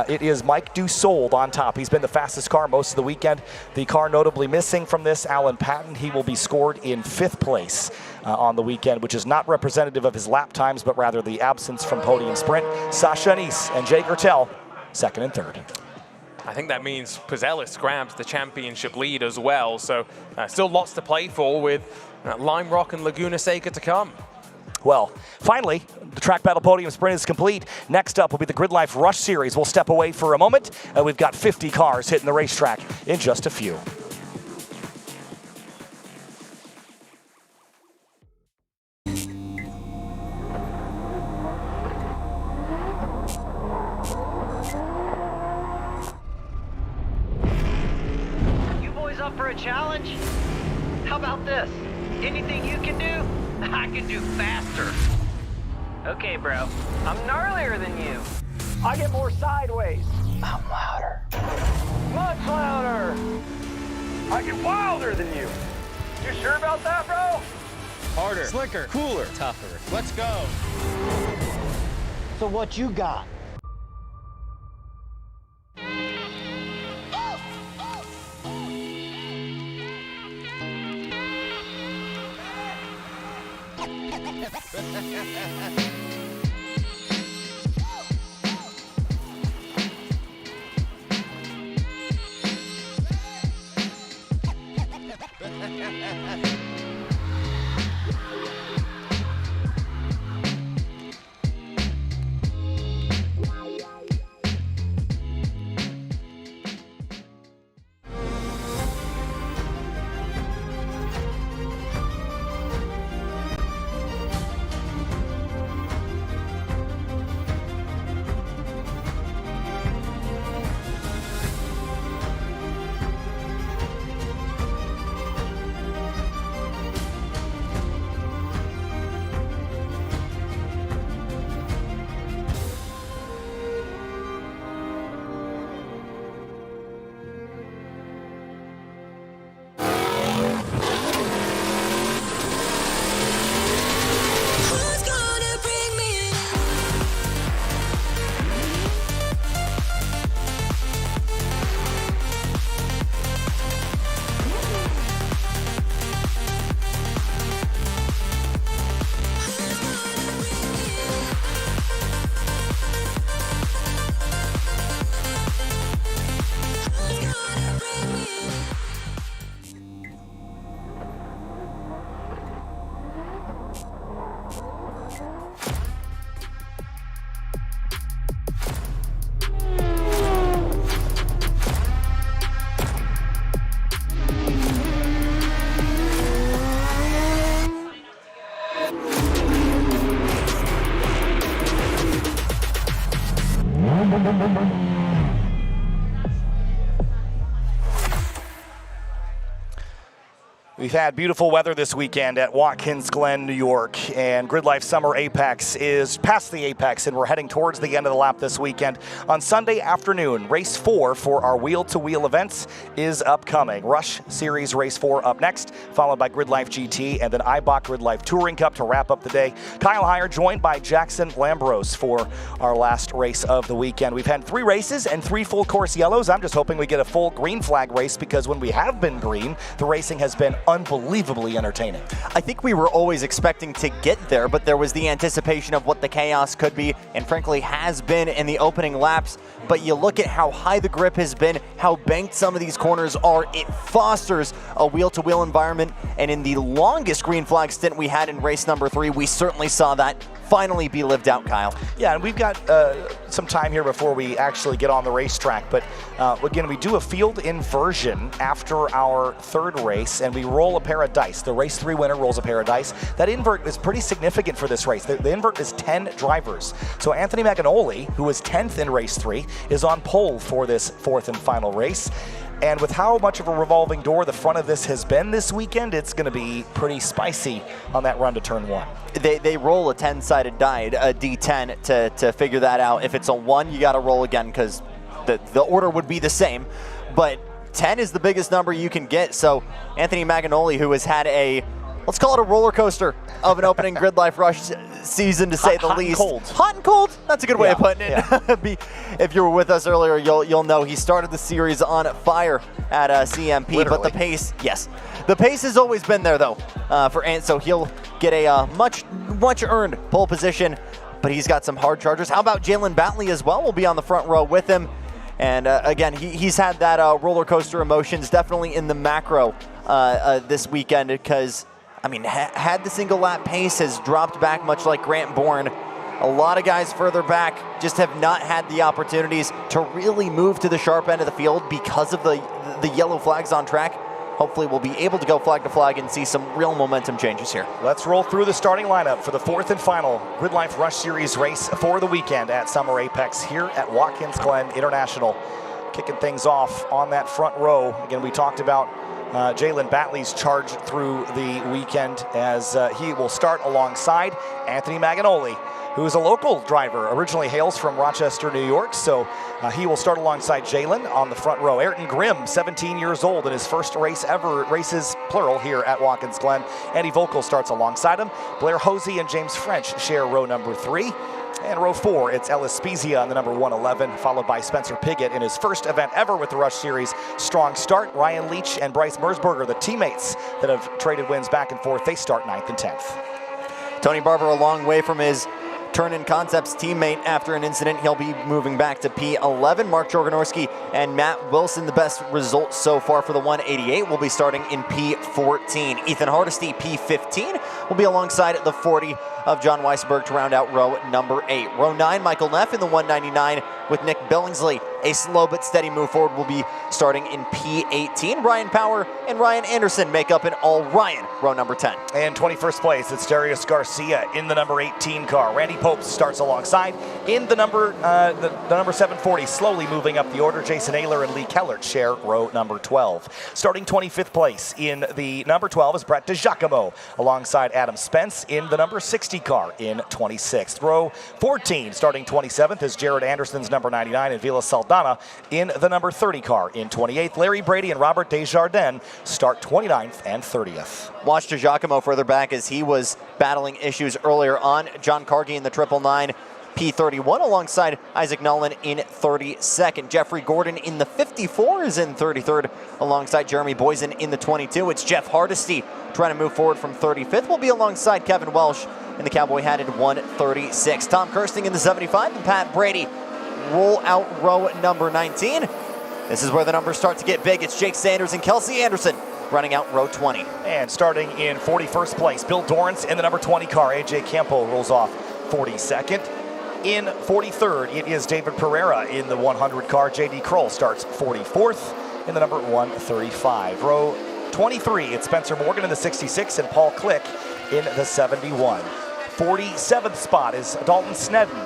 it is Mike Dussault on top. He's been the fastest car most of the weekend. The car notably missing from this, Alan Patton. He will be scored in 5th place on the weekend, which is not representative of his lap times, but rather the absence from podium sprint. Sasha Anise and Jake Ertel, 2nd and 3rd. I think that means Pizzellis grabs the championship lead as well. So still lots to play for with Lime Rock and Laguna Seca to come. Well, finally, the Track Battle Podium Sprint is complete. Next up will be the GRIDLIFE Rush Series. We'll step away for a moment. We've got 50 cars hitting the racetrack in just a few. You boys up for a challenge? How about this? Anything you can do, I can do faster. Okay, bro. I'm gnarlier than you. I get more sideways. I'm louder. Much louder. I get wilder than you. You sure about that, bro? Harder. Slicker. Cooler. Tougher. Let's go. So what you got? We've had beautiful weather this weekend at Watkins Glen, New York, and GridLife Summer Apex is past the apex, and we're heading towards the end of the lap this weekend. On Sunday afternoon, race 4 for our wheel-to-wheel events is upcoming. Rush Series Race 4 up next, followed by GridLife GT, and then IBOC GridLife Touring Cup to wrap up the day. Kyle Heyer joined by Jackson Lambros for our last race of the weekend. We've had 3 races and 3 full course yellows. I'm just hoping we get a full green flag race, because when we have been green, the racing has been unbelievably entertaining. I think we were always expecting to get there, but there was the anticipation of what the chaos could be, and frankly has been in the opening laps. But you look at how high the grip has been, how banked some of these corners are, it fosters a wheel-to-wheel environment, and in the longest green flag stint we had in race number 3, we certainly saw that finally be lived out, Kyle. Yeah, and we've got some time here before we actually get on the racetrack, but again, we do a field inversion after our 3rd race, and we roll a pair of dice. The race 3 winner rolls a pair of dice. That invert is pretty significant for this race. The invert is 10 drivers. So Anthony Maganoli, who was 10th in race 3, is on pole for this 4th and final race. And with how much of a revolving door the front of this has been this weekend, it's going to be pretty spicy on that run to turn 1. They roll a 10-sided die, a D10, to figure that out. If it's a 1, you got to roll again, because the order would be the same. But 10 is the biggest number you can get. So Anthony Maganoli, who has had a, let's call it a roller coaster of an opening GridLife Rush season, to say the least. Hot and cold. That's a good way of putting it. Yeah. If you were with us earlier, you'll know he started the series on fire at CMP. Literally. But the pace, yes, the pace has always been there though for Ant. So he'll get a much earned pole position. But he's got some hard chargers. How about Jalen Batley as well? We'll be on the front row with him. And again, he's had that roller coaster emotions definitely in the macro this weekend, because I mean, had the single lap pace has dropped back, much like Grant Bourne. A lot of guys further back just have not had the opportunities to really move to the sharp end of the field because of the yellow flags on track. Hopefully we'll be able to go flag to flag and see some real momentum changes here. Let's roll through the starting lineup for the 4th and final GridLife Rush Series race for the weekend at Summer Apex here at Watkins Glen International. Kicking things off on that front row. Again, we talked about Jalen Batley's charge through the weekend, as he will start alongside Anthony Maganoli, who is a local driver, originally hails from Rochester, New York. So he will start alongside Jalen on the front row. Ayrton Grimm, 17 years old, in his first race ever, races plural, here at Watkins Glen. Andy Volkel starts alongside him. Blair Hosey and James French share row number 3. And row 4, it's Ellis Spezia on the number 111, followed by Spencer Piggott in his first event ever with the Rush Series. Strong start. Ryan Leach and Bryce Mersberger, the teammates that have traded wins back and forth, they start 9th and 10th. Tony Barber a long way from his Turn-In Concepts teammate after an incident. He'll be moving back to P11. Mark Jorganorski and Matt Wilson, the best results so far for the 188, will be starting in P14. Ethan Hardesty, P15, will be alongside the 40 of John Weisberg to round out row number 8. Row 9, Michael Neff in the 199 with Nick Billingsley. A slow but steady move forward will be starting in P18. Ryan Power and Ryan Anderson make up an all-Ryan row number 10. And 21st place, it's Darius Garcia in the number 18 car. Randy Pope starts alongside in the number 740, slowly moving up the order. Jason Ayler and Lee Kellert share row number 12. Starting 25th place in the number 12 is Brett DiGiacomo alongside Adam Spence in the number 60 car in 26th. Row 14, starting 27th, is Jared Anderson's number 99 and Vila Saldana in the number 30 car in 28th. Larry Brady and Robert Desjardins start 29th and 30th. Watch DiGiacomo further back as he was battling issues earlier on. John Cargy in the 999, P31, alongside Isaac Nolan in 32nd. Jeffrey Gordon in the 54 is in 33rd, alongside Jeremy Boysen in the 22. It's Jeff Hardesty trying to move forward from 35th. Will be alongside Kevin Welsh in the Cowboy hatted 136. Tom Kirsting in the 75 and Pat Brady roll out row number 19. This is where the numbers start to get big. It's Jake Sanders and Kelsey Anderson running out row 20. And starting in 41st place, Bill Dorrance in the number 20 car. AJ Campo rolls off 42nd. In 43rd, it is David Pereira in the 100 car. JD Kroll starts 44th in the number 135. Row 23, it's Spencer Morgan in the 66 and Paul Click in the 71. 47th spot is Dalton Snedden,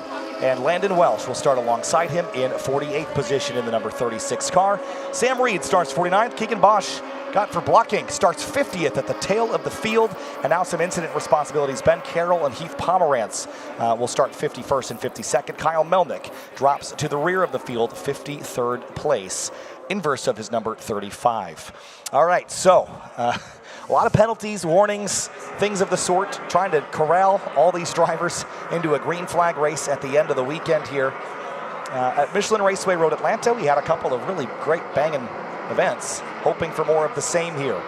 and Landon Welsh will start alongside him in 48th position in the number 36 car. Sam Reed starts 49th. Keegan Bosch got for blocking, starts 50th at the tail of the field, and now some incident responsibilities. Ben Carroll and Heath Pomerantz will start 51st and 52nd. Kyle Melnick drops to the rear of the field, 53rd place, inverse of his number 35. All right, so a lot of penalties, warnings, things of the sort, trying to corral all these drivers into a green flag race at the end of the weekend here. At Michelin Raceway Road Atlanta, we had a couple of really great banging events, hoping for more of the same here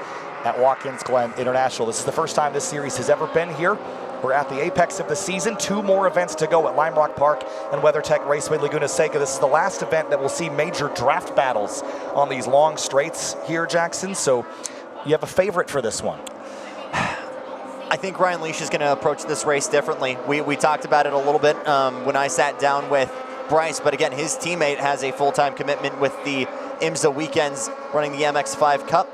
at Watkins Glen International. This is the first time this series has ever been here. We're at the apex of the season. 2 more events to go at Lime Rock Park and WeatherTech Raceway Laguna Seca. This is the last event that will see major draft battles on these long straights here, Jackson. So you have a favorite for this one? I think Ryan Leash is going to approach this race differently. We talked about it a little bit when I sat down with Bryce, but again, his teammate has a full-time commitment with the IMSA weekends running the MX5 Cup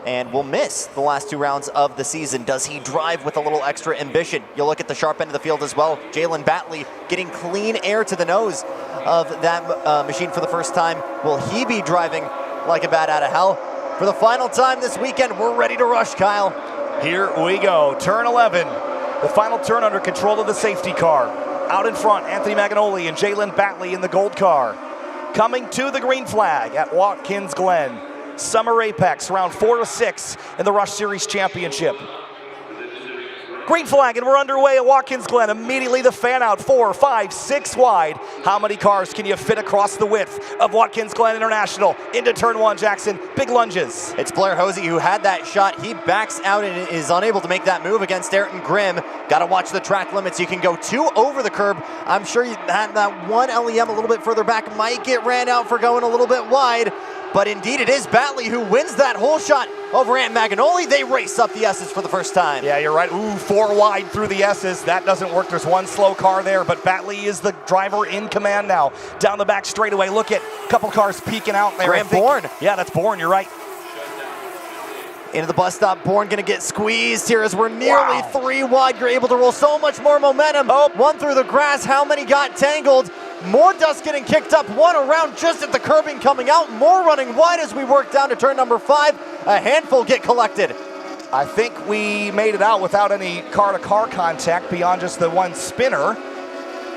and will miss the last 2 rounds of the season. Does he drive with a little extra ambition? You'll look at the sharp end of the field as well. Jalen Batley getting clean air to the nose of that machine for the first time. Will he be driving like a bat out of hell? For the final time this weekend, we're ready to rush, Kyle. Here we go, turn 11. The final turn under control of the safety car. Out in front, Anthony Maganoli and Jalen Batley in the gold car. Coming to the green flag at Watkins Glen. Summer Apex, round 4 of 6 in the Rush Series Championship. Green flag, and we're underway at Watkins Glen. Immediately the fan out, 4, 5, 6 wide. How many cars can you fit across the width of Watkins Glen International? Into turn 1, Jackson, big lunges. It's Blair Hosey who had that shot. He backs out and is unable to make that move against Ayrton Grimm. Got to watch the track limits. You can go 2 over the curb. I'm sure that one LEM a little bit further back might get ran out for going a little bit wide. But indeed, it is Batley who wins that whole shot over Ant Maganoli. They race up the S's for the first time. Yeah, you're right. Ooh, 4 wide through the S's. That doesn't work. There's one slow car there, but Batley is the driver in command now. Down the back straightaway. Look at a couple cars peeking out there. Graham Bourne. Yeah, that's Bourne. You're right. Into the bus stop. Bourne going to get squeezed here as we're nearly 3 wide. You're able to roll so much more momentum. Oh, 1 through the grass. How many got tangled? More dust getting kicked up, 1 around just at the curbing coming out. More running wide as we work down to turn number 5. A handful get collected. I think we made it out without any car-to-car contact beyond just the one spinner.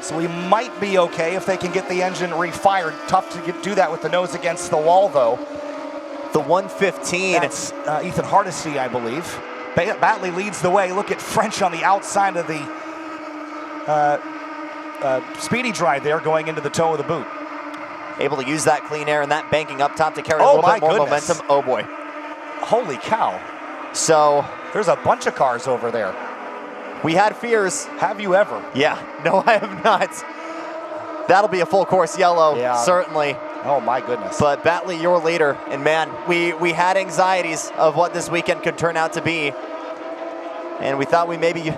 So we might be okay if they can get the engine refired. Tough to do that with the nose against the wall, though. The 115. That's Ethan Hardesty, I believe. Batley leads the way. Look at French on the outside of the speedy drive there going into the toe of the boot. Able to use that clean air and that banking up top to carry a little bit more momentum. Oh boy. Holy cow. So there's a bunch of cars over there. We had fears. Have you ever? Yeah, no I have not. That'll be a full course yellow, certainly. Oh my goodness. But Batley, your leader, and man, we had anxieties of what this weekend could turn out to be. And we thought we maybe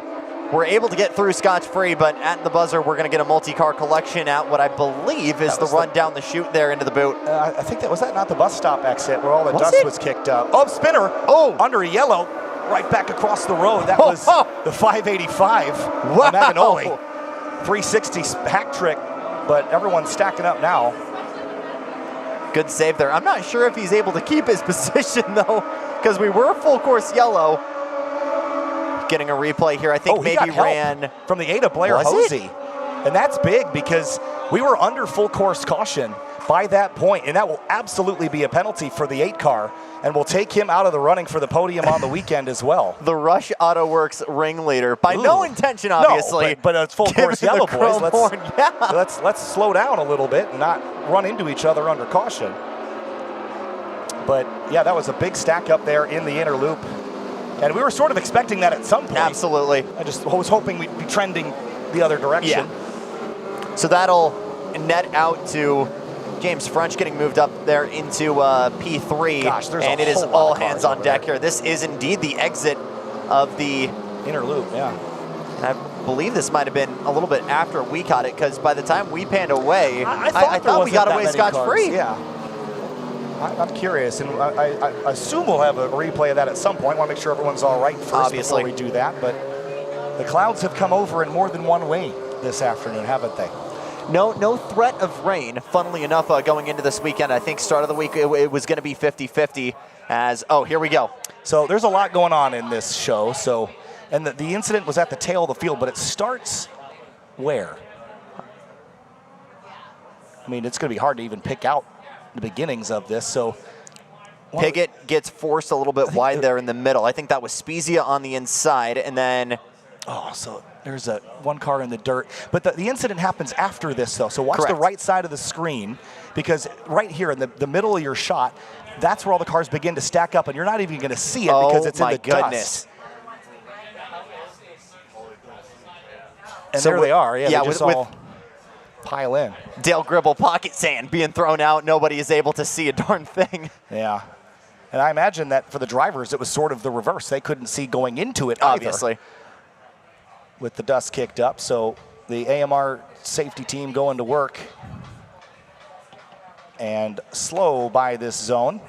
were able to get through scotch-free, but at the buzzer, we're going to get a multi-car collection at what I believe is the run down the chute there into the boot. I think was that not the bus stop exit where all the dust was kicked up? Oh, spinner. Oh, under a yellow, right back across the road. That was the 585. Wow. Maganoli. 360 hack trick, but everyone's stacking up now. Good save there. I'm not sure if he's able to keep his position, though, because we were full course yellow. Getting a replay here. I think maybe ran from the 8 of Blair Hosey. And that's big because we were under full course caution by that point, and that will absolutely be a penalty for the 8 car and will take him out of the running for the podium on the weekend as well. The Rush Auto Works ringleader, by no intention, obviously. No, but it's full course yellow, boys. Let's slow down a little bit and not run into each other under caution. But yeah, that was a big stack up there in the inner loop. And we were sort of expecting that at some point. Absolutely. I was hoping we'd be trending the other direction. Yeah. So that'll net out to James French getting moved up there into P3. Gosh, there's and it is all hands on deck here. This is indeed the exit of the inner loop, yeah. And I believe this might have been a little bit after we caught it, because by the time we panned away, I thought we got away scotch-free. Yeah. I'm curious, and I assume we'll have a replay of that at some point. I want to make sure everyone's all right first before we do that. But the clouds have come over in more than one way this afternoon, haven't they? No threat of rain, funnily enough, going into this weekend. I think start of the week it was going to be 50-50. Oh, here we go. So there's a lot going on in this show. And the incident was at the tail of the field, but it starts where? I mean, it's going to be hard to even pick out the beginnings of this. So Piggott gets forced a little bit wide there in the middle. I think that was Spezia on the inside, and then... Oh, so there's one car in the dirt. But the incident happens after this, though. So watch Correct. the right side of the screen, because right here in the middle of your shot, that's where all the cars begin to stack up, and you're not even going to see it because it's in the dust. And so there they are. Yeah, they just all pile in. Dale Gribble pocket sand being thrown out. Nobody is able to see a darn thing. Yeah. And I imagine that for the drivers, it was sort of the reverse. They couldn't see going into it Obviously. either, with the dust kicked up. So the AMR safety team going to work and slow by this zone.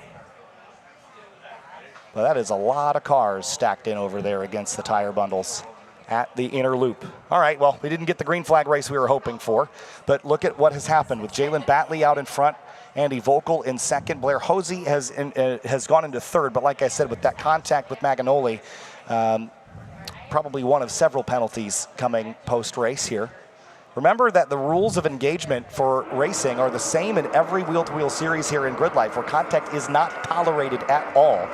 But that is a lot of cars stacked in over there against the tire bundles at the inner loop. All right, well, we didn't get the green flag race we were hoping for, but look at what has happened with Jalen Batley out in front, Andy Volkel in second. Blair Hosey has gone into third, but like I said, with that contact with Maganoli, probably one of several penalties coming post-race here. Remember that the rules of engagement for racing are the same in every wheel-to-wheel series here in Grid Life, where contact is not tolerated at all.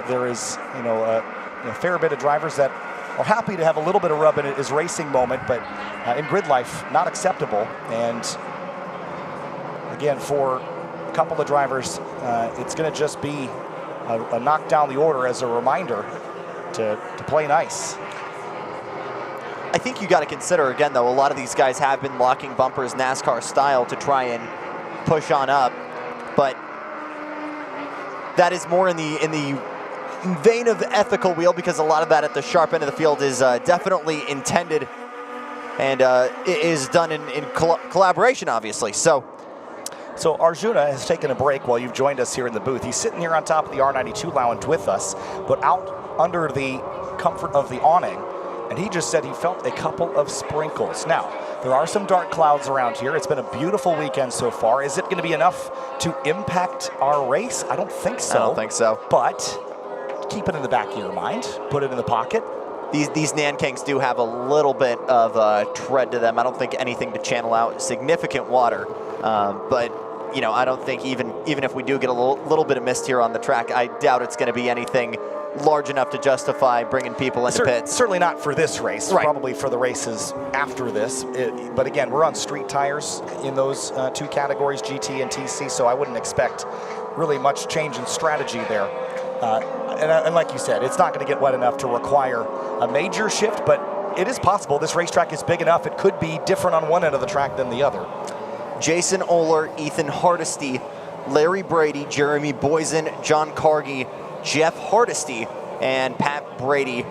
There is, a fair bit of drivers that are happy to have a little bit of rub in his racing moment, but in Grid Life, not acceptable. And again, for a couple of drivers, it's going to just be a knock down the order as a reminder to play nice. I think you got to consider, again, though, a lot of these guys have been locking bumpers NASCAR style to try and push on up, but that is more in the vein of ethical wheel, because a lot of that at the sharp end of the field is definitely intended and it is done in collaboration, obviously. So Arjuna has taken a break while you've joined us here in the booth. He's sitting here on top of the R92 lounge with us, but out under the comfort of the awning. And he just said he felt a couple of sprinkles. Now, there are some dark clouds around here. It's been a beautiful weekend so far. Is it going to be enough to impact our race? I don't think so. I don't think so. But keep it in the back of your mind. Put it in the pocket. These Nankings do have a little bit of tread to them. I don't think anything to channel out significant water. But, I don't think even if we do get a little bit of mist here on the track, I doubt it's going to be anything large enough to justify bringing people into pits. Certainly not for this race, right. Probably for the races after this. But again, we're on street tires in those two categories, GT and TC, so I wouldn't expect really much change in strategy there. And like you said, it's not going to get wet enough to require a major shift, but it is possible. This racetrack is big enough, it could be different on one end of the track than the other. Jason Oler, Ethan Hardesty, Larry Brady, Jeremy Boysen, John Cargy, Jeff Hardesty, and Pat Brady.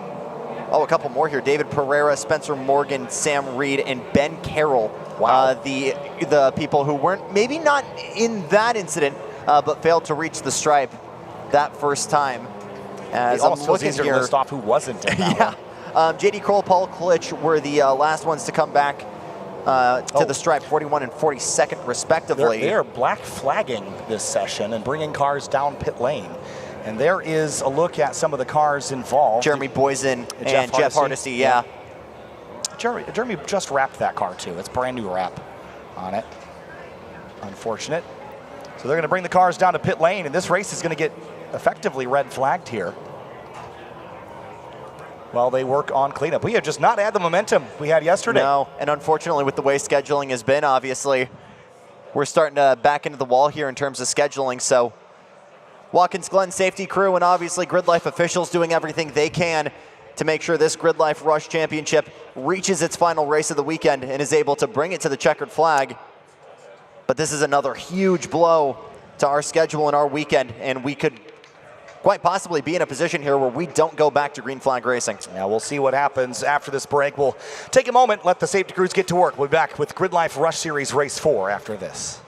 Oh, a couple more here. David Pereira, Spencer Morgan, Sam Reed, and Ben Carroll. Wow. The people who weren't, maybe not in that incident, but failed to reach the stripe that first time. As it almost feels easier to list off who wasn't in that one. J.D. Kroll, Paul Klitsch were the last ones to come back to the stripe, 41 and 42nd respectively. They are black flagging this session and bringing cars down pit lane. And there is a look at some of the cars involved. Jeremy Boysen and Jeff Hardesty, yeah. Jeremy just wrapped that car too. It's brand new wrap on it. Unfortunate. So they're going to bring the cars down to pit lane, and this race is going to get effectively red flagged here while they work on cleanup. We have just not had the momentum we had yesterday. No, and unfortunately with the way scheduling has been, obviously, we're starting to back into the wall here in terms of scheduling. So Watkins Glen safety crew and obviously Grid Life officials doing everything they can to make sure this Grid Life Rush Championship reaches its final race of the weekend and is able to bring it to the checkered flag. But this is another huge blow to our schedule and our weekend, and we could quite possibly be in a position here where we don't go back to green flag racing. Yeah, we'll see what happens after this break. We'll take a moment, let the safety crews get to work. We'll be back with Grid Life Rush Series Race 4 after this.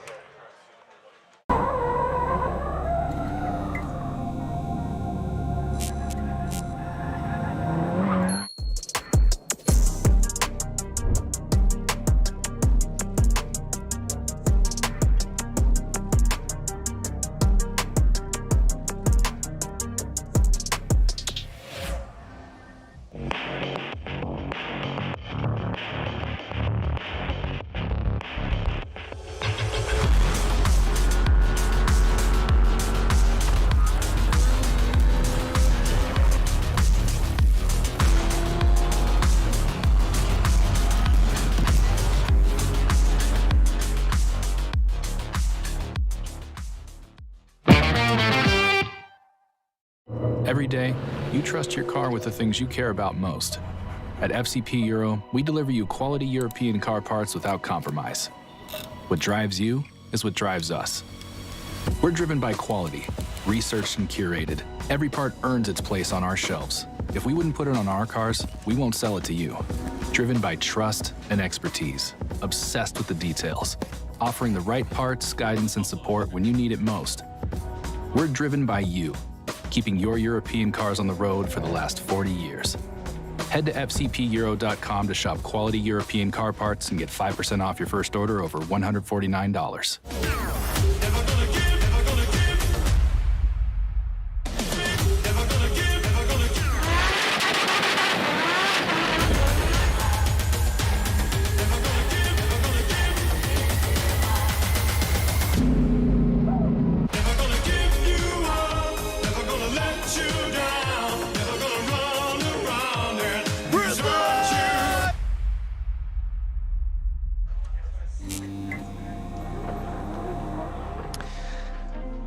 Every day, you trust your car with the things you care about most. At FCP Euro, we deliver you quality European car parts without compromise. What drives you is what drives us. We're driven by quality, researched and curated. Every part earns its place on our shelves. If we wouldn't put it on our cars, we won't sell it to you. Driven by trust and expertise, obsessed with the details, offering the right parts, guidance, and support when you need it most. We're driven by you, keeping your European cars on the road for the last 40 years. Head to fcpeuro.com to shop quality European car parts and get 5% off your first order over $149.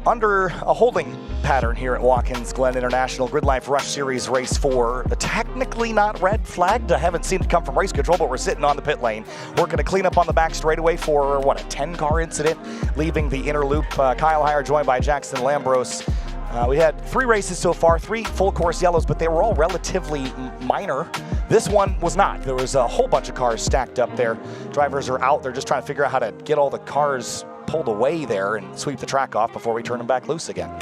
Under a holding pattern here at Watkins Glen International GRIDLIFE Rush Series Race 4. Technically not red flagged. I haven't seen it come from race control, but we're sitting on the pit lane. Working to clean up on the back straightaway for, what, a 10-car incident, leaving the inner loop. Kyle Heyer joined by Jackson Lambros. We had 3 races so far, 3 full course yellows, but they were all relatively minor. This one was not. There was a whole bunch of cars stacked up there. Drivers are out. They're just trying to figure out how to get all the cars pulled away there and sweep the track off before we turn them back loose again.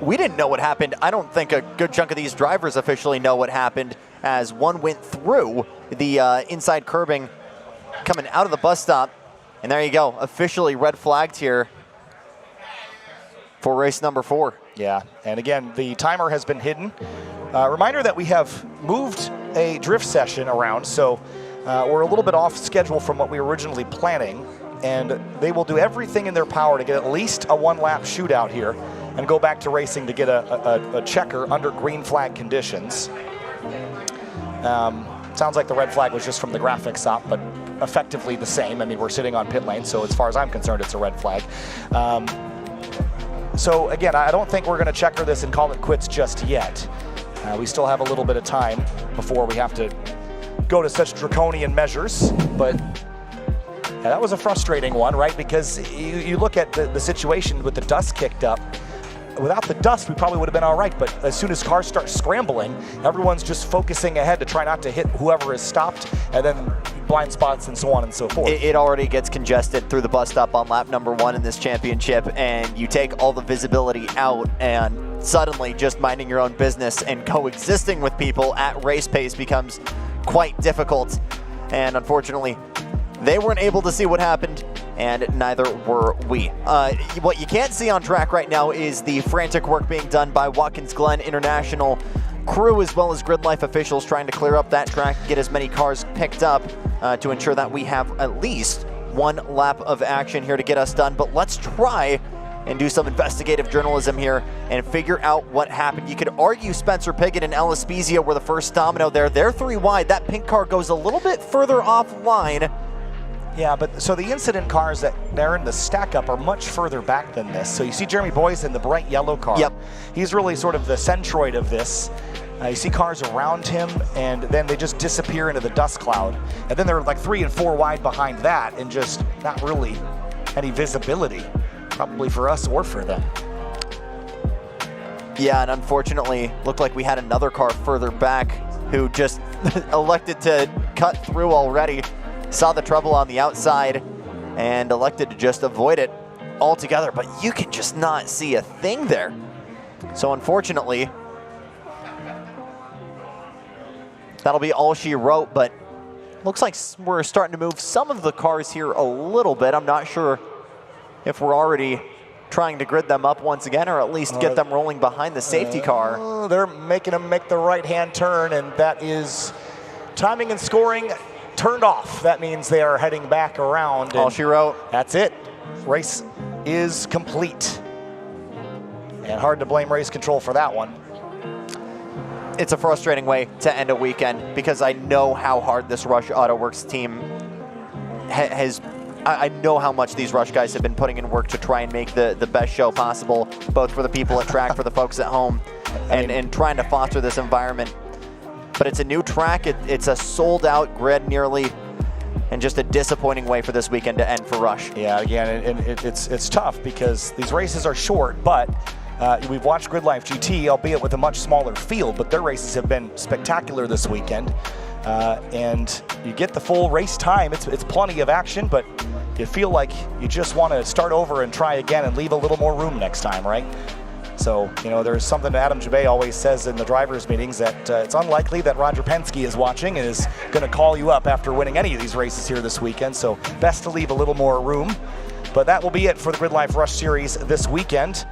We didn't know what happened. I don't think a good chunk of these drivers officially know what happened, as one went through the inside curbing coming out of the bus stop. And there you go, officially red flagged here for race number 4. Yeah, and again, the timer has been hidden. Reminder that we have moved a drift session around, so we're a little bit off schedule from what we were originally planning, and they will do everything in their power to get at least a 1-lap shootout here and go back to racing to get a checker under green flag conditions. Sounds like the red flag was just from the graphics up, but effectively the same. I mean, we're sitting on pit lane, so as far as I'm concerned, it's a red flag. So again, I don't think we're going to checker this and call it quits just yet. We still have a little bit of time before we have to go to such draconian measures, but yeah, that was a frustrating one, right? Because you look at the situation with the dust kicked up. Without the dust, we probably would have been all right, but as soon as cars start scrambling, everyone's just focusing ahead to try not to hit whoever is stopped, and then blind spots and so on and so forth. It already gets congested through the bus stop on lap number 1 in this championship, and you take all the visibility out, and suddenly just minding your own business and coexisting with people at race pace becomes quite difficult. And unfortunately, they weren't able to see what happened, and neither were we. What you can't see on track right now is the frantic work being done by Watkins Glen International crew as well as GRIDLIFE officials trying to clear up that track, get as many cars picked up to ensure that we have at least 1 lap of action here to get us done. But let's try and do some investigative journalism here and figure out what happened. You could argue Spencer Piggott and Ellis Spezia were the first domino there. They're 3 wide. That pink car goes a little bit further offline. Yeah, but so the incident cars that they're in the stack up are much further back than this. So you see Jeremy Boyes in the bright yellow car. Yep. He's really sort of the centroid of this. You see cars around him, and then they just disappear into the dust cloud. And then they're like 3 and 4 wide behind that, and just not really any visibility, probably for us or for them. Yeah, and unfortunately, looked like we had another car further back who just elected to cut through already. Saw the trouble on the outside and elected to just avoid it altogether, but you can just not see a thing there. So unfortunately, that'll be all she wrote, but looks like we're starting to move some of the cars here a little bit. I'm not sure if we're already trying to grid them up once again, or at least get them rolling behind the safety car. They're making them make the right-hand turn, and that is timing and scoring turned off. That means they are heading back around. All she wrote. That's it. Race is complete. And hard to blame race control for that one. It's a frustrating way to end a weekend because I know how hard this Rush Auto Works team has I know how much these Rush guys have been putting in work to try and make the best show possible, both for the people at track, for the folks at home, and trying to foster this environment. But it's a new track. It's a sold-out grid nearly, and just a disappointing way for this weekend to end for Rush. Yeah, again, and it's tough because these races are short, but we've watched GRIDLIFE GT, albeit with a much smaller field, but their races have been spectacular this weekend. And you get the full race time. It's plenty of action, but you feel like you just want to start over and try again and leave a little more room next time, right? So, you know, there's something that Adam Jabay always says in the drivers' meetings, that it's unlikely that Roger Penske is watching and is going to call you up after winning any of these races here this weekend, so best to leave a little more room. But that will be it for the GRIDLIFE Rush Series this weekend.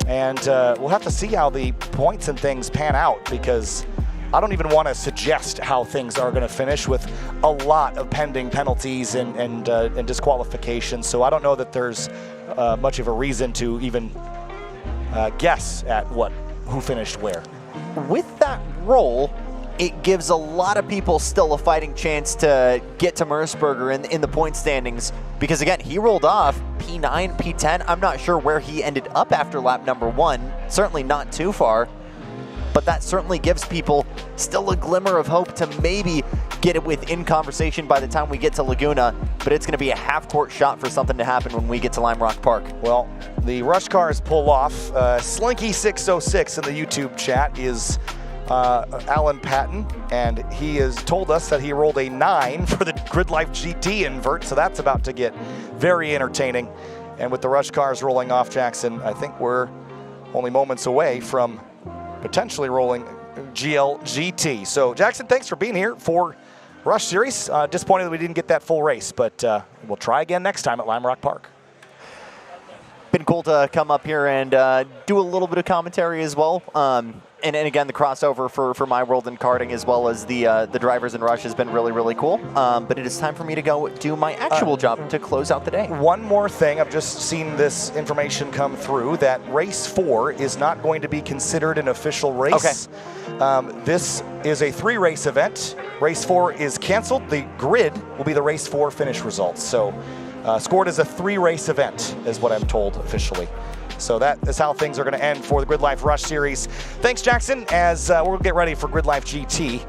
And we'll have to see how the points and things pan out, because I don't even want to suggest how things are going to finish with a lot of pending penalties and disqualifications. So I don't know that there's much of a reason to even guess at who finished where. With that roll, it gives a lot of people still a fighting chance to get to Merceburger in the point standings, because again, he rolled off P9, P10. I'm not sure where he ended up after lap number 1, certainly not too far, but that certainly gives people still a glimmer of hope to maybe get it within conversation by the time we get to Laguna, but it's going to be a half-court shot for something to happen when we get to Lime Rock Park. Well, the Rush cars pull off. Slinky606 in the YouTube chat is Alan Patton, and he has told us that he rolled a 9 for the GRIDLIFE GT invert, so that's about to get very entertaining. And with the Rush cars rolling off, Jackson, I think we're only moments away from potentially rolling GLGT. So, Jackson, thanks for being here for Rush Series. Disappointed that we didn't get that full race, but we'll try again next time at Lime Rock Park. Been cool to come up here and do a little bit of commentary as well. And again, the crossover for my world in karting, as well as the drivers in Rush, has been really, really cool. But it is time for me to go do my actual job to close out the day. One more thing, I've just seen this information come through, that race 4 is not going to be considered an official race. Okay. This is a 3-race event. Race 4 is canceled. The grid will be the race 4 finish results. So scored as a 3-race event is what I'm told officially. So that is how things are going to end for the GRIDLIFE Rush Series. Thanks, Jackson, as we'll get ready for GRIDLIFE GT.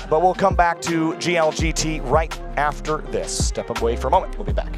But we'll come back to GLGT right after this. Step away for a moment. We'll be back.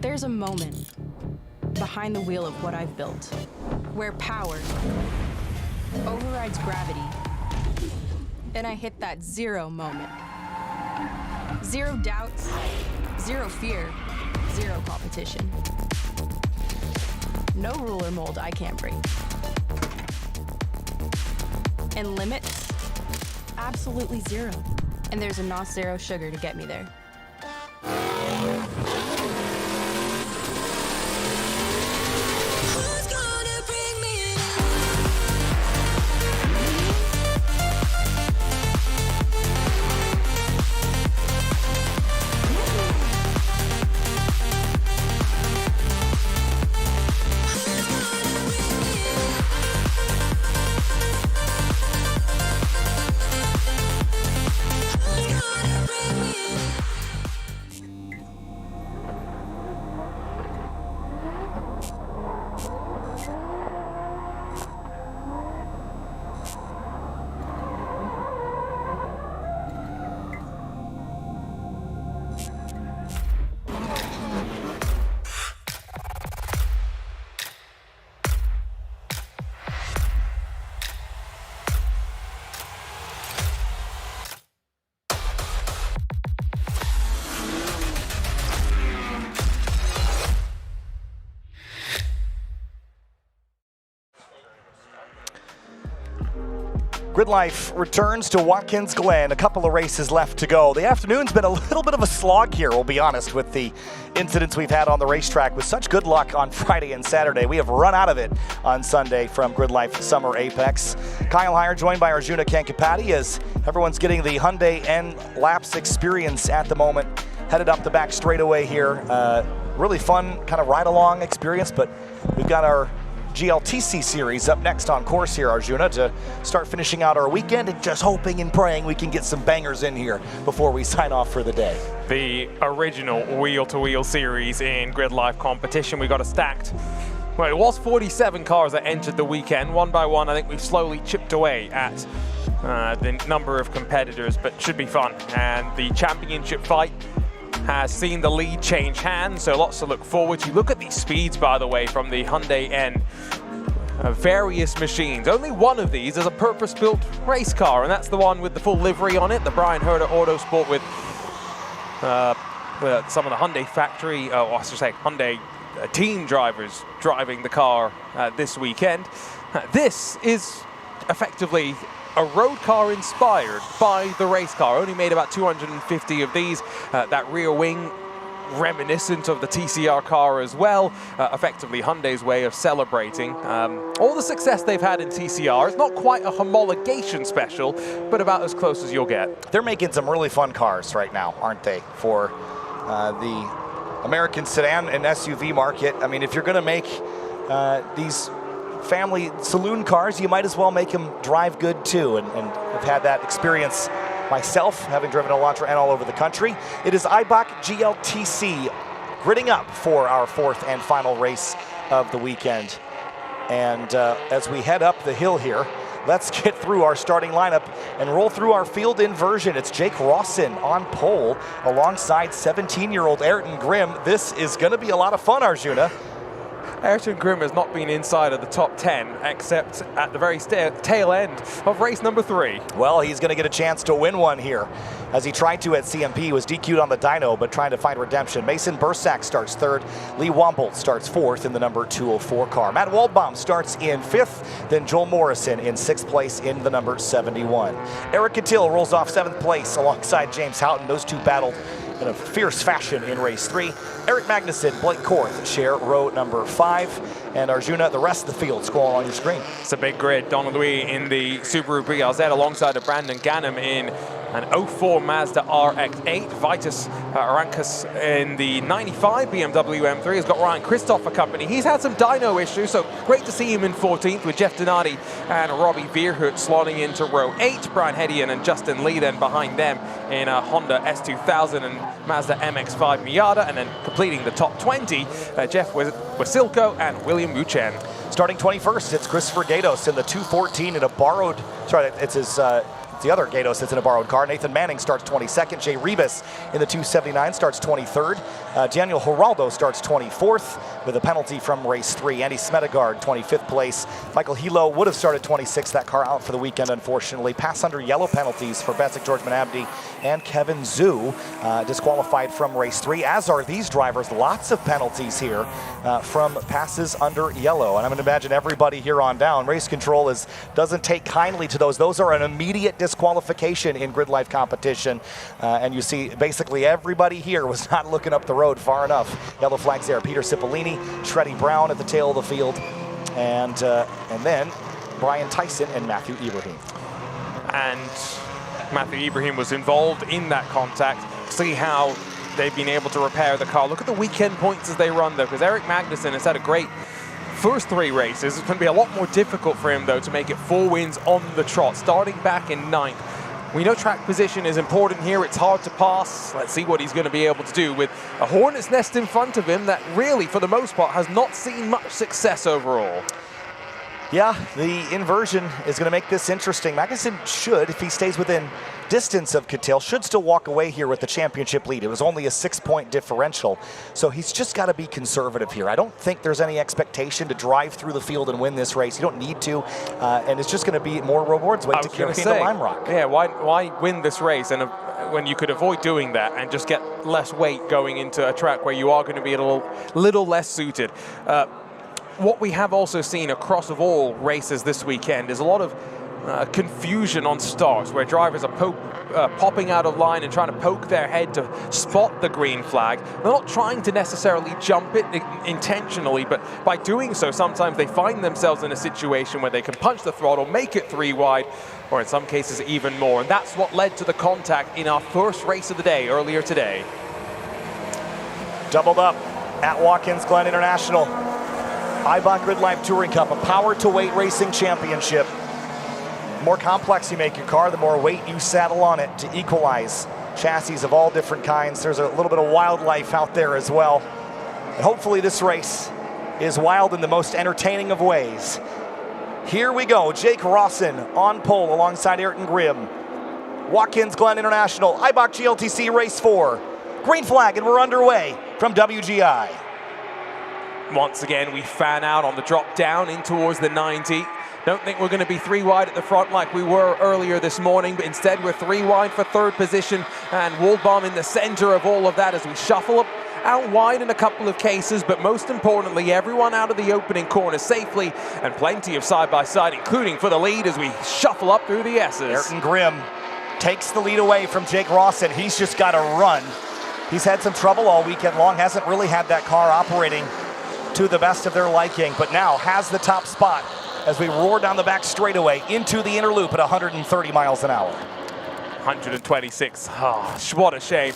There's a moment behind the wheel of what I've built where power overrides gravity, and I hit that 0 moment. 0 doubts, 0 fear, 0 competition. No rule or mold I can't break. And limits? Absolutely 0. And there's enough 0 sugar to get me there. GRIDLIFE returns to Watkins Glen. A couple of races left to go. The afternoon's been a little bit of a slog here, we'll be honest, with the incidents we've had on the racetrack. With such good luck on Friday and Saturday, we have run out of it on Sunday from GRIDLIFE Summer Apex. Kyle Heyer joined by Arjuna Kankapati as everyone's getting the Hyundai N laps experience at the moment. Headed up the back straightaway here. Really fun kind of ride-along experience, but we've got our GLTC series up next on course here, Arjuna, to start finishing out our weekend and just hoping and praying we can get some bangers in here before we sign off for the day. The original wheel-to-wheel series in GRIDLIFE competition, we got a stacked, well, it was 47 cars that entered the weekend. One by one, I think we've slowly chipped away at the number of competitors, but should be fun. And the championship fight has seen the lead change hands, so lots to look forward to. Look at these speeds, by the way, from the Hyundai N. Various machines. Only one of these is a purpose-built race car, and that's the one with the full livery on it, the Brian Herder Autosport with some of the Hyundai factory, or I should say Hyundai team drivers driving the car this weekend. This is effectively a road car inspired by the race car. Only made about 250 of these. That rear wing reminiscent of the TCR car as well. Effectively Hyundai's way of celebrating all the success they've had in TCR. It's not quite a homologation special, but about as close as you'll get. They're making some really fun cars right now, aren't they, for the American sedan and SUV market. I mean, if you're going to make these family saloon cars, you might as well make them drive good too, and I've had that experience myself, having driven Elantra and all over the country. It is Eibach GLTC gridding up for our fourth and final race of the weekend. And as we head up the hill here, let's get through our starting lineup and roll through our field inversion. It's Jake Rawson on pole alongside 17-year-old Ayrton Grimm. This is going to be a lot of fun, Arjuna. Ayrton Grimm has not been inside of the top 10, except at the very tail end of race number 3. Well, he's going to get a chance to win one here. As he tried to at CMP, he was DQ'd on the dyno, but trying to find redemption. Mason Bursack starts 3rd. Lee Wombolt starts 4th in the number 204 car. Matt Waldbaum starts in 5th. Then Joel Morrison in 6th place in the number 71. Eric Catil rolls off 7th place alongside James Houghton. Those two battled in a fierce fashion in race 3. Eric Magnuson, Blake Korth share row number 5. And Arjuna, the rest of the field scroll on your screen. It's a big grid. Donald Louis in the Subaru BRZ alongside of Brandon Gannam in an 04 Mazda RX-8. Vitus Arankas in the 95 BMW M3 has got Ryan Christopher company. He's had some dyno issues, so great to see him in 14th with Jeff Donati and Robbie Veerhut slotting into row 8. Brian Hedian and Justin Lee then behind them in a Honda S2000 and Mazda MX-5 Miata, and then completing the top 20, Jeff Wasilko and William Muchen. Starting 21st, it's Christopher Gatos in the 214 in a borrowed, it's his the other Gatos that's in a borrowed car. Nathan Manning starts 22nd. Jay Rebus in the 279 starts 23rd. Daniel Geraldo starts 24th with a penalty from race 3. Andy Smedegaard, 25th place. Michael Hilo would have started 26th. That car out for the weekend, unfortunately. Pass under yellow penalties for Besic Georgeman Abdi and Kevin Zhu, disqualified from race 3, as are these drivers. Lots of penalties here from passes under yellow. And I'm going to imagine everybody here on down. Race control doesn't take kindly to those. Those are an immediate disqualification in GRIDLIFE competition. And you see basically everybody here was not looking up the road far enough. Yellow flags there. Peter Cipollini, Shreddy Brown at the tail of the field, and then Brian Tyson and Matthew Ibrahim. And Matthew Ibrahim was involved in that contact. See how they've been able to repair the car. Look at the weekend points as they run, though, because Eric Magnuson has had a great first 3 races. It's going to be a lot more difficult for him, though, to make it 4 wins on the trot, starting back in 9th. We know track position is important here. It's hard to pass. Let's see what he's going to be able to do with a hornet's nest in front of him that really, for the most part, has not seen much success overall. Yeah, the inversion is going to make this interesting. Magnuson should, if he stays within distance of Catil, should still walk away here with the championship lead. It was only a 6-point differential, so he's just got to be conservative here. I don't think there's any expectation to drive through the field and win this race. You don't need to, and it's just going to be more rewards waiting to carry into Lime Rock. Yeah, why win this race and when you could avoid doing that and just get less weight going into a track where you are going to be a little less suited. What we have also seen across of all races this weekend is a lot of confusion on starts where drivers are popping out of line and trying to poke their head to spot the green flag. They're not trying to necessarily jump it intentionally, but by doing so, sometimes they find themselves in a situation where they can punch the throttle, make it 3 wide, or in some cases even more. And that's what led to the contact in our first race of the day earlier today. Doubled up at Watkins Glen International. IBOC GRIDLIFE Touring Cup, a power-to-weight racing championship. The more complex you make your car, the more weight you saddle on it to equalize chassis of all different kinds. There's a little bit of wildlife out there as well. And hopefully this race is wild in the most entertaining of ways. Here we go, Jake Rawson on pole alongside Ayrton Grimm. Watkins Glen International, IBOC GLTC Race 4. Green flag, and we're underway from WGI. Once again, we fan out on the drop down in towards the 90. Don't think we're going to be 3 wide at the front like we were earlier this morning, but instead we're 3 wide for 3rd position, and Waldbaum in the center of all of that as we shuffle up out wide in a couple of cases, but most importantly, everyone out of the opening corner safely, and plenty of side-by-side, including for the lead as we shuffle up through the S's. Ayrton Grimm takes the lead away from Jake Rawson. He's just got to run. He's had some trouble all weekend long, hasn't really had that car operating to the best of their liking, but now has the top spot as we roar down the back straightaway into the inner loop at 130 miles an hour. 126. Oh, what a shame.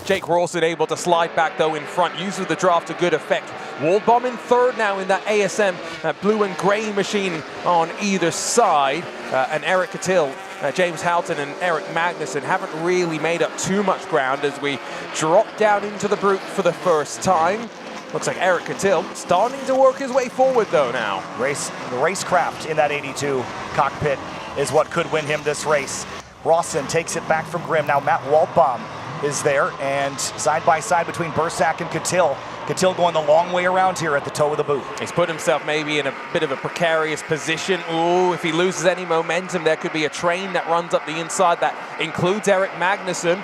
Jake Rawson able to slide back though in front, uses the draft to good effect. Waldbaum in 3rd now in that ASM blue and gray machine on either side, and Eric Cattell, James Houghton and Eric Magnussen haven't really made up too much ground as we drop down into the brute for the first time. Looks like Eric Cattell starting to work his way forward though now. The racecraft in that 82 cockpit is what could win him this race. Rawson takes it back from Grimm. Now Matt Waldbaum is there, and side by side between Bursack and Cattell. Cattell going the long way around here at the toe of the boot. He's put himself maybe in a bit of a precarious position. Ooh, if he loses any momentum, there could be a train that runs up the inside that includes Eric Magnussen.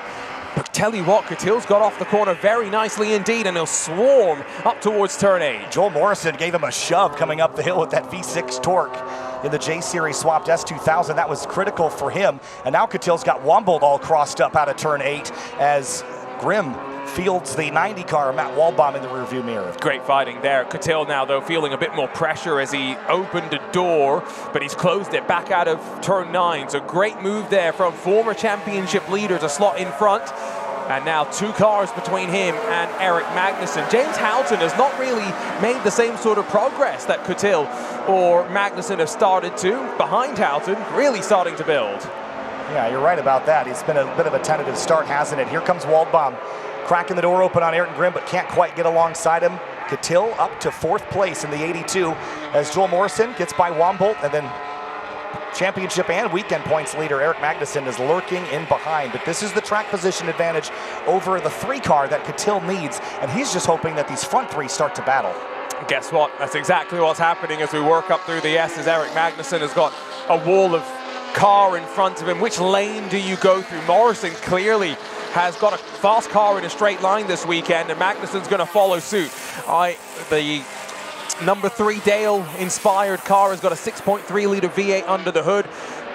But tell you what, Cattell's got off the corner very nicely indeed, and he'll swarm up towards turn 8. Joel Morrison gave him a shove coming up the hill with that V6 torque in the J-Series swapped S2000. That was critical for him. And now Cattell's got Wombold all crossed up out of turn 8 as Grimm fields the 90 car, Matt Waldbaum in the rearview mirror. Great fighting there. Cattell now, though, feeling a bit more pressure as he opened a door, but he's closed it back out of turn 9. So great move there from former championship leader to slot in front. And now 2 cars between him and Eric Magnussen. James Houghton has not really made the same sort of progress that Cattell or Magnussen have started to. Behind Houghton, really starting to build. Yeah, you're right about that. It's been a bit of a tentative start, hasn't it? Here comes Waldbaum, cracking the door open on Ayrton Grimm, but can't quite get alongside him. Cattell up to 4th place in the 82 as Joel Morrison gets by Wombold, and then championship and weekend points leader Eric Magnussen is lurking in behind. But this is the track position advantage over the 3 car that Cattell needs, and he's just hoping that these front 3 start to battle. Guess what? That's exactly what's happening as we work up through the S's. Eric Magnussen has got a wall of car in front of him. Which lane do you go through? Morrison clearly has got a fast car in a straight line this weekend, and Magnussen's going to follow suit. The number 3 Dale-inspired car has got a 6.3-litre V8 under the hood.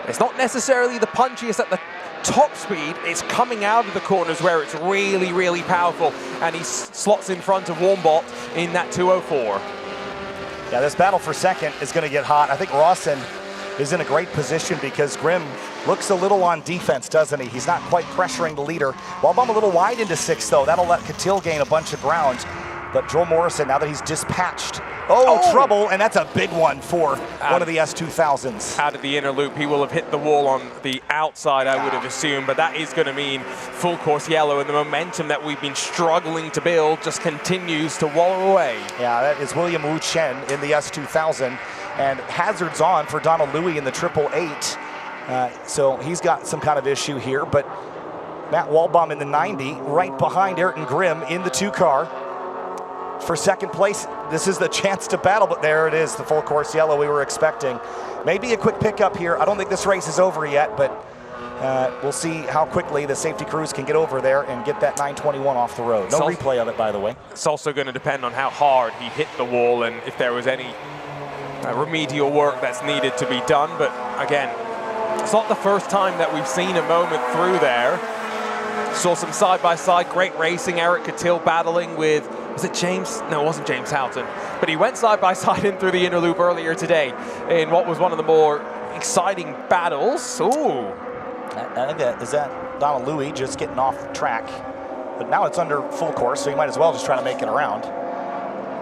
It's not necessarily the punchiest at the top speed. It's coming out of the corners where it's really, really powerful, and he slots in front of Wombold in that 204. Yeah, this battle for second is going to get hot. I think Rawson is in a great position because Grimm looks a little on defense, doesn't he? He's not quite pressuring the leader. Waldbaum a little wide into 6th, though. That'll let Cattell gain a bunch of ground. But Joel Morrison, now that he's dispatched, trouble, and that's a big one for one of the S2000s. Out of the inner loop, he will have hit the wall on the outside, I would have assumed, but that is going to mean full course yellow, and the momentum that we've been struggling to build just continues to wallow away. Yeah, that is William Wu Chen in the S2000, and hazards on for Donald Louie in the 888. So he's got some kind of issue here, but Matt Waldbaum in the 90, right behind Ayrton Grimm in the 2 car. For second place, this is the chance to battle, but there it is, the full course yellow we were expecting. Maybe a quick pickup here. I don't think this race is over yet, but we'll see how quickly the safety crews can get over there and get that 921 off the road. No replay of it, by the way. It's also going to depend on how hard he hit the wall and if there was any remedial work that's needed to be done. But again, It's not the first time that we've seen a moment through there. Saw some side-by-side, great racing. Eric Catil battling with, was it James? No, it wasn't James Houghton. But he went side-by-side in through the inner loop earlier today in what was one of the more exciting battles. Ooh. I think that, is that Donald Louie just getting off track? But now it's under full course, so he might as well just try to make it around.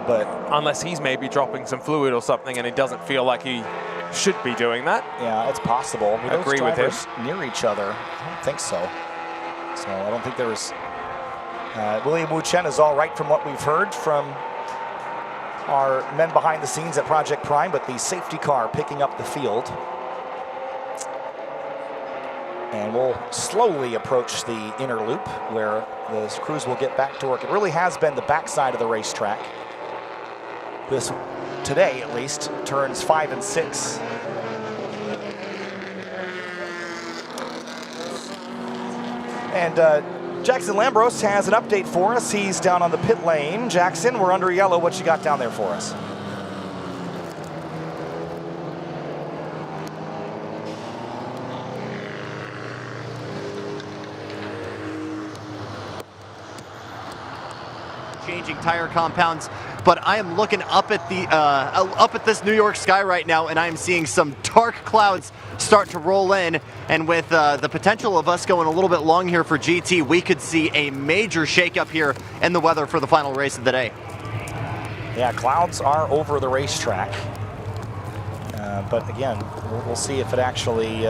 But unless he's maybe dropping some fluid or something and he doesn't feel like he should be doing that. Yeah, it's possible. I agree with him. Near each other. I don't think so. So I don't think there was... William Wu Chen is all right from what we've heard from our men behind the scenes at Project Prime, but the safety car picking up the field. And we'll slowly approach the inner loop where the crews will get back to work. It really has been the backside of the racetrack. This, today at least, turns 5 and 6. And Jackson Lambros has an update for us. He's down on the pit lane. Jackson, we're under yellow. What you got down there for us? Changing tire compounds, but I am looking up at the this New York sky right now, and I am seeing some dark clouds start to roll in. And with the potential of us going a little bit long here for GT, we could see a major shakeup here in the weather for the final race of the day. Yeah, clouds are over the racetrack, but again, we'll see if it actually.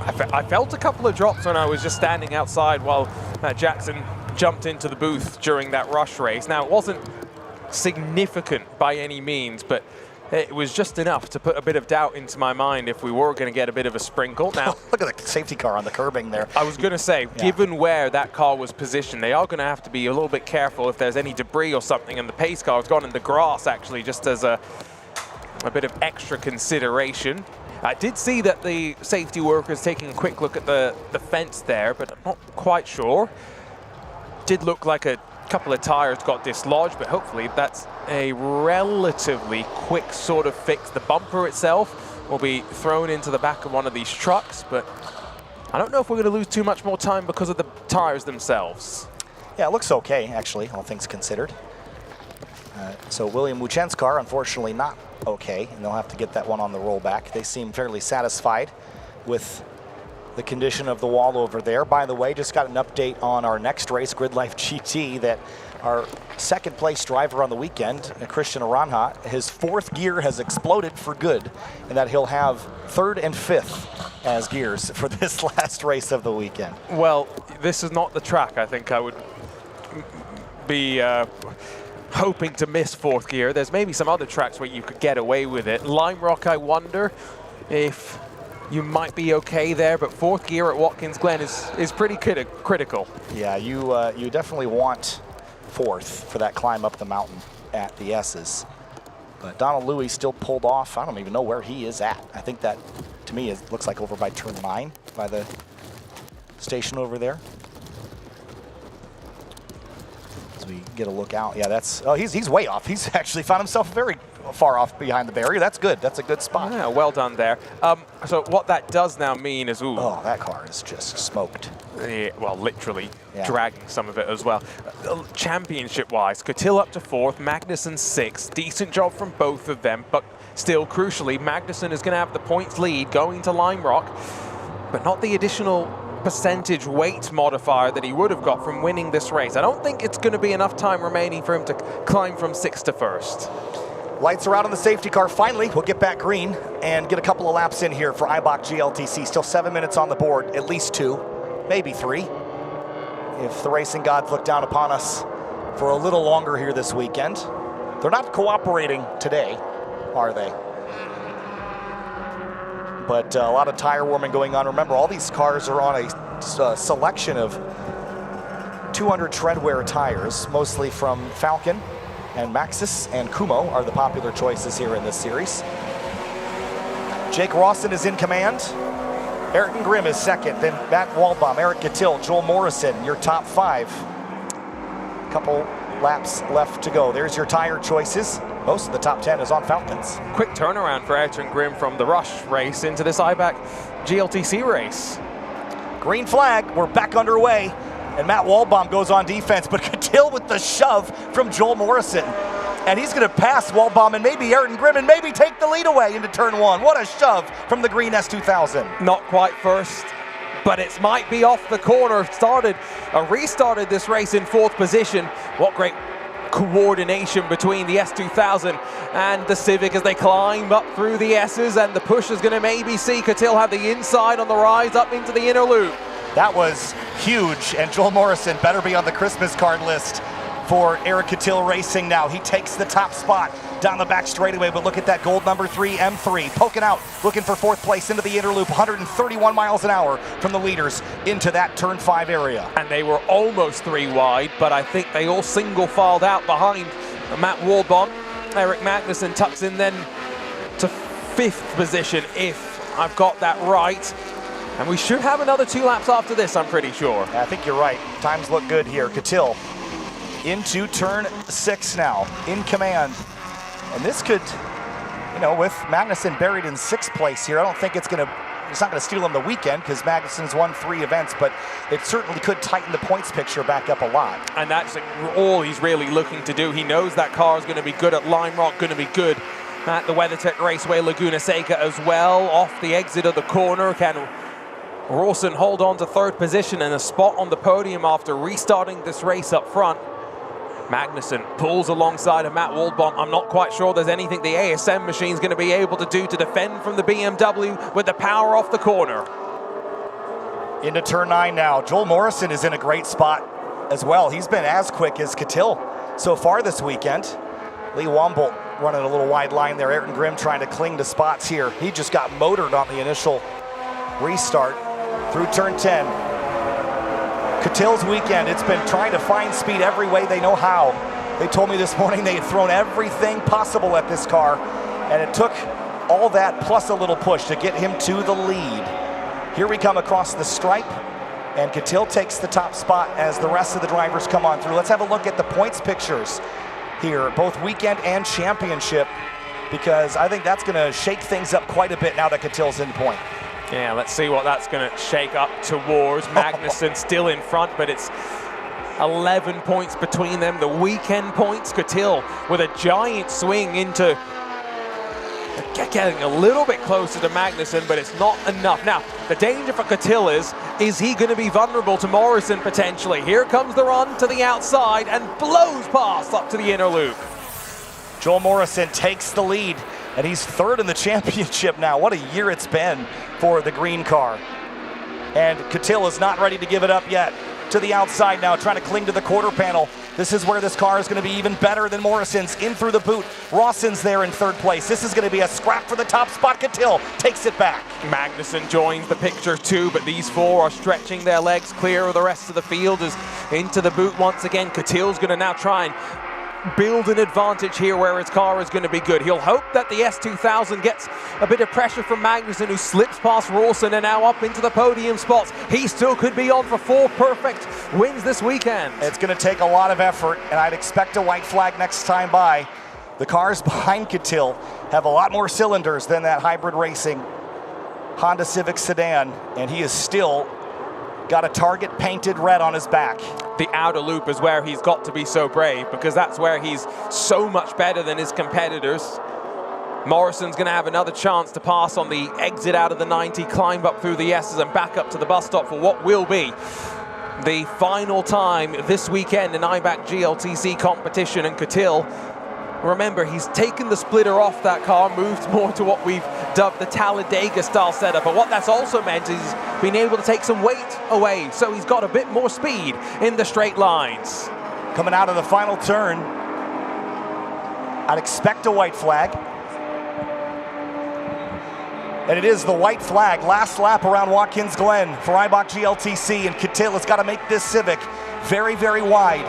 I felt a couple of drops when I was just standing outside while Jackson jumped into the booth during that rush race. Now, it wasn't significant by any means, but it was just enough to put a bit of doubt into my mind if we were going to get a bit of a sprinkle. Now, look at the safety car on the curbing there. I was going to say, given where that car was positioned, they are going to have to be a little bit careful if there's any debris or something, and the pace car has gone in the grass, actually, just as a bit of extra consideration. I did see that the safety workers taking a quick look at the fence there, but I'm not quite sure. Did look like a couple of tires got dislodged, but hopefully that's a relatively quick sort of fix. The bumper itself will be thrown into the back of one of these trucks, but I don't know if we're going to lose too much more time because of the tires themselves. Yeah, it looks okay, actually, all things considered. So William Wu Chen's car, unfortunately, not okay, and they'll have to get that one on the rollback. They seem fairly satisfied with the condition of the wall over there. By the way, just got an update on our next race, GRIDLIFE GT, that our second place driver on the weekend, Christian Aranja, his fourth gear has exploded for good, and that he'll have third and fifth as gears for this last race of the weekend. Well, this is not the track I think I would be hoping to miss fourth gear. There's maybe some other tracks where you could get away with it. Lime Rock, I wonder if you might be okay there, but fourth gear at Watkins Glen is pretty critical. Yeah, you definitely want fourth for that climb up the mountain at the S's. But Donald Louie still pulled off. I don't even know where he is at. I think that, to me, looks like over by turn 9, by the station over there. As we get a look out, yeah, that's, oh, he's way off. He's actually found himself very far off behind the barrier. That's good. That's a good spot. Yeah, well done there. So what that does now mean is, ooh. Oh, that car is just smoked. Yeah, well, literally dragging some of it as well. Championship-wise, Catil up to 4th, Magnussen 6th. Decent job from both of them, but still, crucially, Magnussen is going to have the points lead going to Lime Rock, but not the additional percentage weight modifier that he would have got from winning this race. I don't think it's going to be enough time remaining for him to climb from 6th to 1st. Lights are out on the safety car. Finally, we'll get back green and get a couple of laps in here for Eibach GLTC. Still 7 minutes on the board, at least 2, maybe 3. If the racing gods look down upon us for a little longer here this weekend. They're not cooperating today, are they? But a lot of tire warming going on. Remember, all these cars are on a selection of 200 treadwear tires, mostly from Falcon and Maxxis and Kumo are the popular choices here in this series. Jake Rawson is in command. Ayrton Grimm is second, then Matt Waldbaum, Eric Catil, Joel Morrison, your top 5. Couple laps left to go. There's your tire choices. most of the top 10 is on Falcons. Quick turnaround for Ayrton Grimm from the Rush race into this IBAC GLTC race. Green flag, we're back underway, and Matt Waldbaum goes on defense, but Catil with the shove from Joel Morrison. And he's going to pass Waldbaum and maybe Ayrton Grimm and maybe take the lead away into turn 1. What a shove from the green S2000. Not quite first, but it might be off the corner. Restarted this race in 4th position. What great coordination between the S2000 and the Civic as they climb up through the S's, and the push is going to maybe see Catil have the inside on the rise up into the inner loop. That was huge, and Joel Morrison better be on the Christmas card list for Eric Catil Racing now. He takes the top spot down the back straightaway, but look at that gold number 3 M3 poking out, looking for 4th place into the inner loop, 131 miles an hour from the leaders into that turn 5 area. And they were almost 3 wide, but I think they all single filed out behind Matt Waldbaum. Eric Magnussen tucks in then to 5th position, if I've got that right. And we should have another 2 laps after this, I'm pretty sure. I think you're right. Times look good here. Catil into turn 6 now, in command. And this could, with Magnussen buried in 6th place here, I don't think it's not gonna steal him the weekend, because Magnussen's won 3 events, but it certainly could tighten the points picture back up a lot. And that's all he's really looking to do. He knows that car is gonna be good at Lime Rock, gonna be good at the WeatherTech Raceway Laguna Seca as well. Off the exit of the corner, can Rawson hold on to 3rd position and a spot on the podium after restarting this race up front. Magnussen pulls alongside of Matt Waldbaum. I'm not quite sure there's anything the ASM machine's going to be able to do to defend from the BMW with the power off the corner. Into turn 9 now. Joel Morrison is in a great spot as well. He's been as quick as Catil so far this weekend. Lee Wombolt running a little wide line there. Ayrton Grimm trying to cling to spots here. He just got motored on the initial restart through turn 10. Catil's weekend, it's been trying to find speed every way they know how. They told me this morning they had thrown everything possible at this car, and it took all that plus a little push to get him to the lead. Here we come across the stripe, and Catil takes the top spot as the rest of the drivers come on through. Let's have a look at the points pictures here, both weekend and championship, because I think that's going to shake things up quite a bit now that Catil's in point. Yeah, let's see what that's going to shake up towards. Magnussen still in front, but it's 11 points between them. The weekend points, Catil with a giant swing into getting a little bit closer to Magnussen, but it's not enough. Now, the danger for Catil is he going to be vulnerable to Morrison potentially? Here comes the run to the outside and blows past up to the inner loop. Joel Morrison takes the lead, and he's 3rd in the championship now. What a year it's been for the green car. And Catil is not ready to give it up yet. To the outside now, trying to cling to the quarter panel. This is where this car is going to be even better than Morrison's. In through the boot. Rawson's there in 3rd place. This is going to be a scrap for the top spot. Catil takes it back. Magnussen joins the picture too, but these 4 are stretching their legs clear of the rest of the field as into the boot once again. Catil's going to now try and build an advantage here where his car is going to be good. He'll hope that the S2000 gets a bit of pressure from Magnussen, who slips past Rawson and now up into the podium spots. He still could be on for 4 perfect wins this weekend. It's going to take a lot of effort, and I'd expect a white flag next time by. The cars behind Catil have a lot more cylinders than that hybrid racing Honda Civic sedan, and he is still got a target painted red on his back. The outer loop is where he's got to be so brave, because that's where he's so much better than his competitors. Morrison's going to have another chance to pass on the exit out of the 90, climb up through the S's and back up to the bus stop for what will be the final time this weekend in IBAC GLTC competition. And Catil, remember, he's taken the splitter off that car, moved more to what we've dubbed the Talladega style setup. But what that's also meant is he's been able to take some weight away, so he's got a bit more speed in the straight lines. Coming out of the final turn, I'd expect a white flag. And it is the white flag. Last lap around Watkins Glen for IBAC GLTC, and Catil has got to make this Civic very, very wide.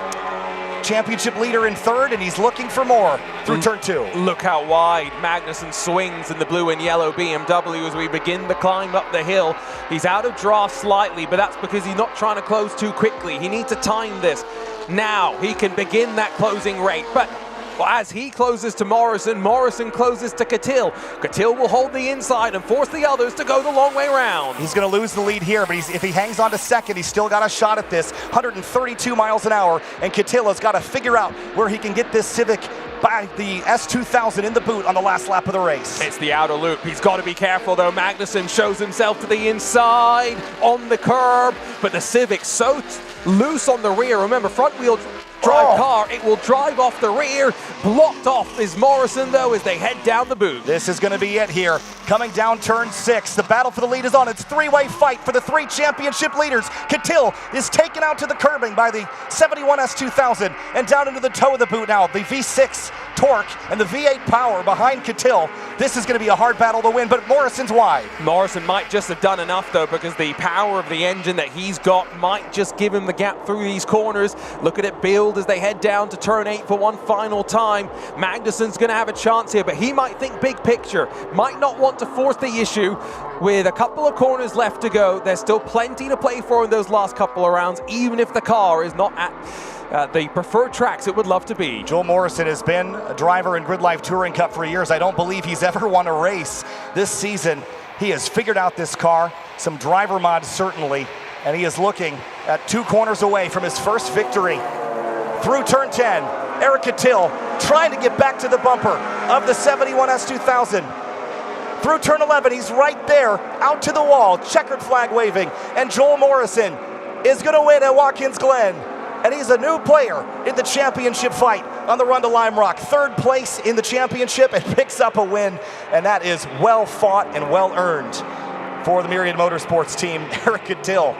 Championship leader in 3rd, and he's looking for more through turn 2. Look how wide Magnussen swings in the blue and yellow BMW as we begin the climb up the hill. He's out of draft slightly, but that's because he's not trying to close too quickly. He needs to time this. Now he can begin that closing rate, but Well, as he closes to Morrison, Morrison closes to Catil. Catil will hold the inside and force the others to go the long way round. He's going to lose the lead here, but if he hangs on to second, he's still got a shot at this. 132 miles an hour, and Catil has got to figure out where he can get this Civic by the S2000 in the boot on the last lap of the race. It's the outer loop. He's got to be careful, though. Magnussen shows himself to the inside on the curb, but the Civic so loose on the rear. Remember, front-wheel drive car, it will drive off the rear. Blocked off is Morrison, though, as they head down the boot. This is going to be it here. Coming down turn 6, the battle for the lead is on. It's three-way fight for the 3 championship leaders. Catil is taken out to the curbing by the 71 S2000 and down into the toe of the boot now. The V6 torque and the V8 power behind Catil. This is going to be a hard battle to win, but Morrison's wide. Morrison might just have done enough, though, because the power of the engine that he's got might just give him the gap through these corners. Look at it build as they head down to turn 8 for one final time. Magnussen's going to have a chance here, but he might think big picture. Might not want to force the issue. With a couple of corners left to go, there's still plenty to play for in those last couple of rounds, even if the car is not at the preferred tracks it would love to be. Joel Morrison has been a driver in GRIDLIFE Touring Cup for years. I don't believe he's ever won a race this season. He has figured out this car, some driver mods certainly, and he is looking at 2 corners away from his first victory. Through turn 10, Eric Catil trying to get back to the bumper of the 71 S2000. Through turn 11, he's right there, out to the wall, checkered flag waving, and Joel Morrison is going to win at Watkins Glen. And he's a new player in the championship fight on the run to Lime Rock. 3rd place in the championship and picks up a win, and that is well fought and well earned for the Myriad Motorsports team. Eric Catil,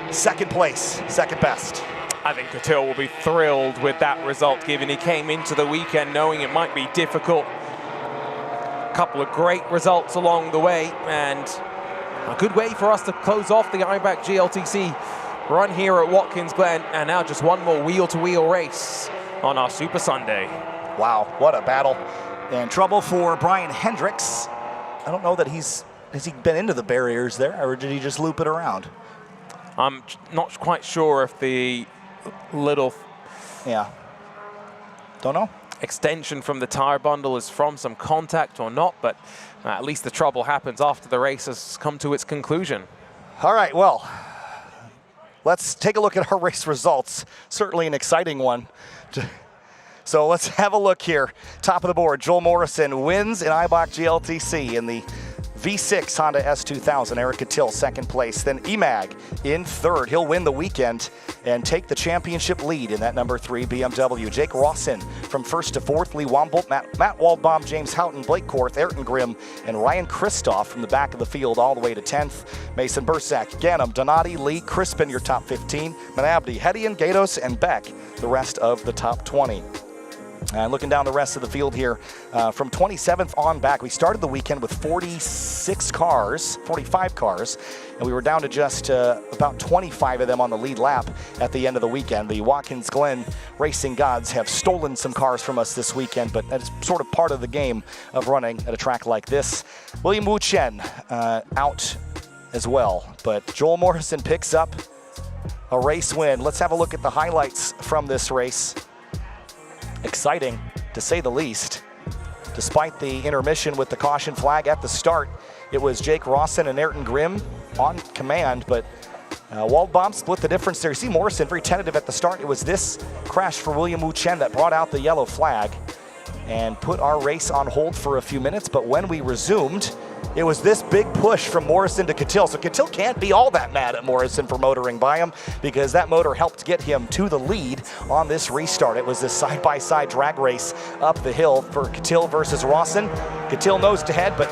2nd place, 2nd best. I think Catil will be thrilled with that result, given he came into the weekend knowing it might be difficult. A couple of great results along the way, and a good way for us to close off the IBAC GLTC run here at Watkins Glen, and now just one more wheel-to-wheel race on our Super Sunday. Wow, what a battle. And trouble for Brian Hendricks. I don't know that has he been into the barriers there, or did he just loop it around? I'm not quite sure if the little don't know, extension from the tire bundle is from some contact or not, but at least the trouble happens after the race has come to its conclusion. All right, well, let's take a look at our race results. Certainly an exciting one. So let's have a look here. Top of the board, Joel Morrison wins in IBAC GLTC in the V6 Honda S2000. Eric Catil 2nd place. Then EMAG in 3rd. He'll win the weekend and take the championship lead in that number 3 BMW. Jake Rawson from 1st to 4th. Lee Wombolt, Matt Waldbaum, James Houghton, Blake Korth, Ayrton Grimm, and Ryan Kristoff from the back of the field all the way to 10th. Mason Bursack, Ganem, Donati, Lee, Crispin, your top 15. Manabdi, Hedian, Gatos, and Beck, the rest of the top 20. And looking down the rest of the field here, from 27th on back, we started the weekend with 45 cars, and we were down to just about 25 of them on the lead lap at the end of the weekend. The Watkins Glen racing gods have stolen some cars from us this weekend, but that's sort of part of the game of running at a track like this. William Wu Chen out as well, but Joel Morrison picks up a race win. Let's have a look at the highlights from this race. Exciting, to say the least. Despite the intermission with the caution flag at the start, it was Jake Rawson and Ayrton Grimm on command, but Waldbaum split the difference there. You see Morrison very tentative at the start. It was this crash for William Wu Chen that brought out the yellow flag and put our race on hold for a few minutes, but when we resumed, it was this big push from Morrison to Catil. So Catil can't be all that mad at Morrison for motoring by him, because that motor helped get him to the lead on this restart. It was this side-by-side drag race up the hill for Catil versus Rawson. Catil nose to head, but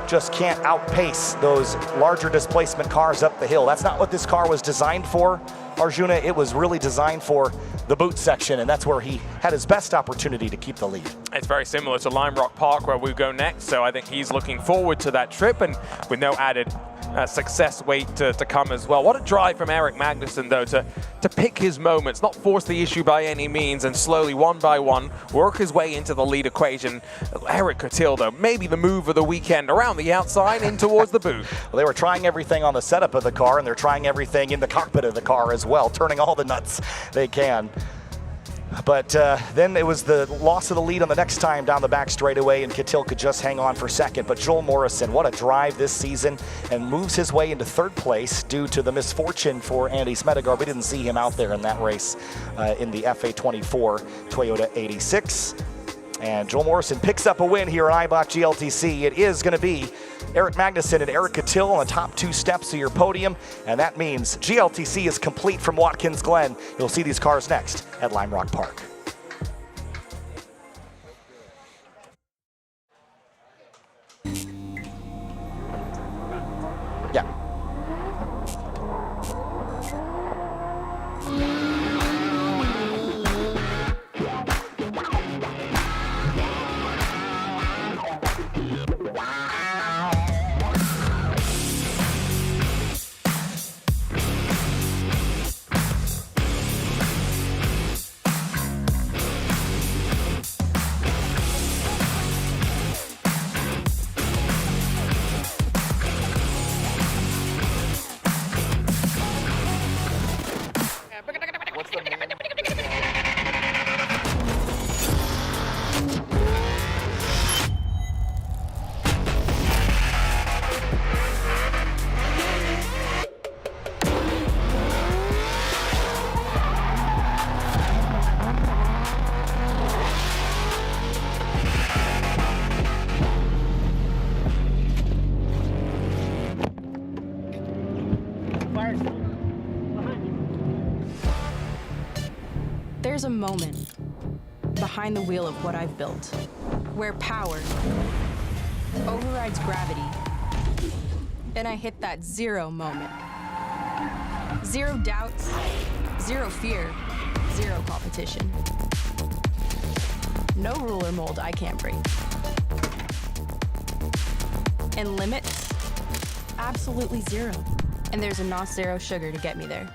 just can't outpace those larger displacement cars up the hill. That's not what this car was designed for, Arjuna. It was really designed for the boot section, and that's where he had his best opportunity to keep the lead. It's very similar to Lime Rock Park, where we go next, so I think he's looking forward to that trip, and with no added success wait to come as well. What a drive from Eric Magnussen, though, to pick his moments, not force the issue by any means, and slowly, one by one, work his way into the lead equation. Eric Catil, though, maybe the move of the weekend, around the outside in towards the boot. Well, they were trying everything on the setup of the car, and they're trying everything in the cockpit of the car as well, turning all the nuts they can. But then it was the loss of the lead on the next time down the back straightaway, and Kittil could just hang on for second. But Joel Morrison, what a drive this season, and moves his way into third place due to the misfortune for Andy Smedegaard. We didn't see him out there in that race in the FA24 Toyota 86. And Joel Morrison picks up a win here at Eibach GLTC. It is going to be Eric Magnussen and Eric Kittil on the top two steps of your podium, and that means GLTC is complete from Watkins Glen. You'll see these cars next at Lime Rock Park. Yeah. There's a moment behind the wheel of what I've built, where power overrides gravity, and I hit that zero moment. Zero doubts, zero fear, zero competition. No rule or mold I can't break. And limits, absolutely zero. And there's a NOS zero sugar to get me there.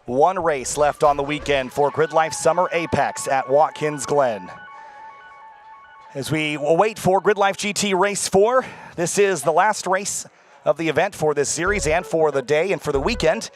One race left on the weekend for GridLife Summer Apex at Watkins Glen. As we await for GridLife GT Race 4, this is the last race of the event for this series and for the day and for the weekend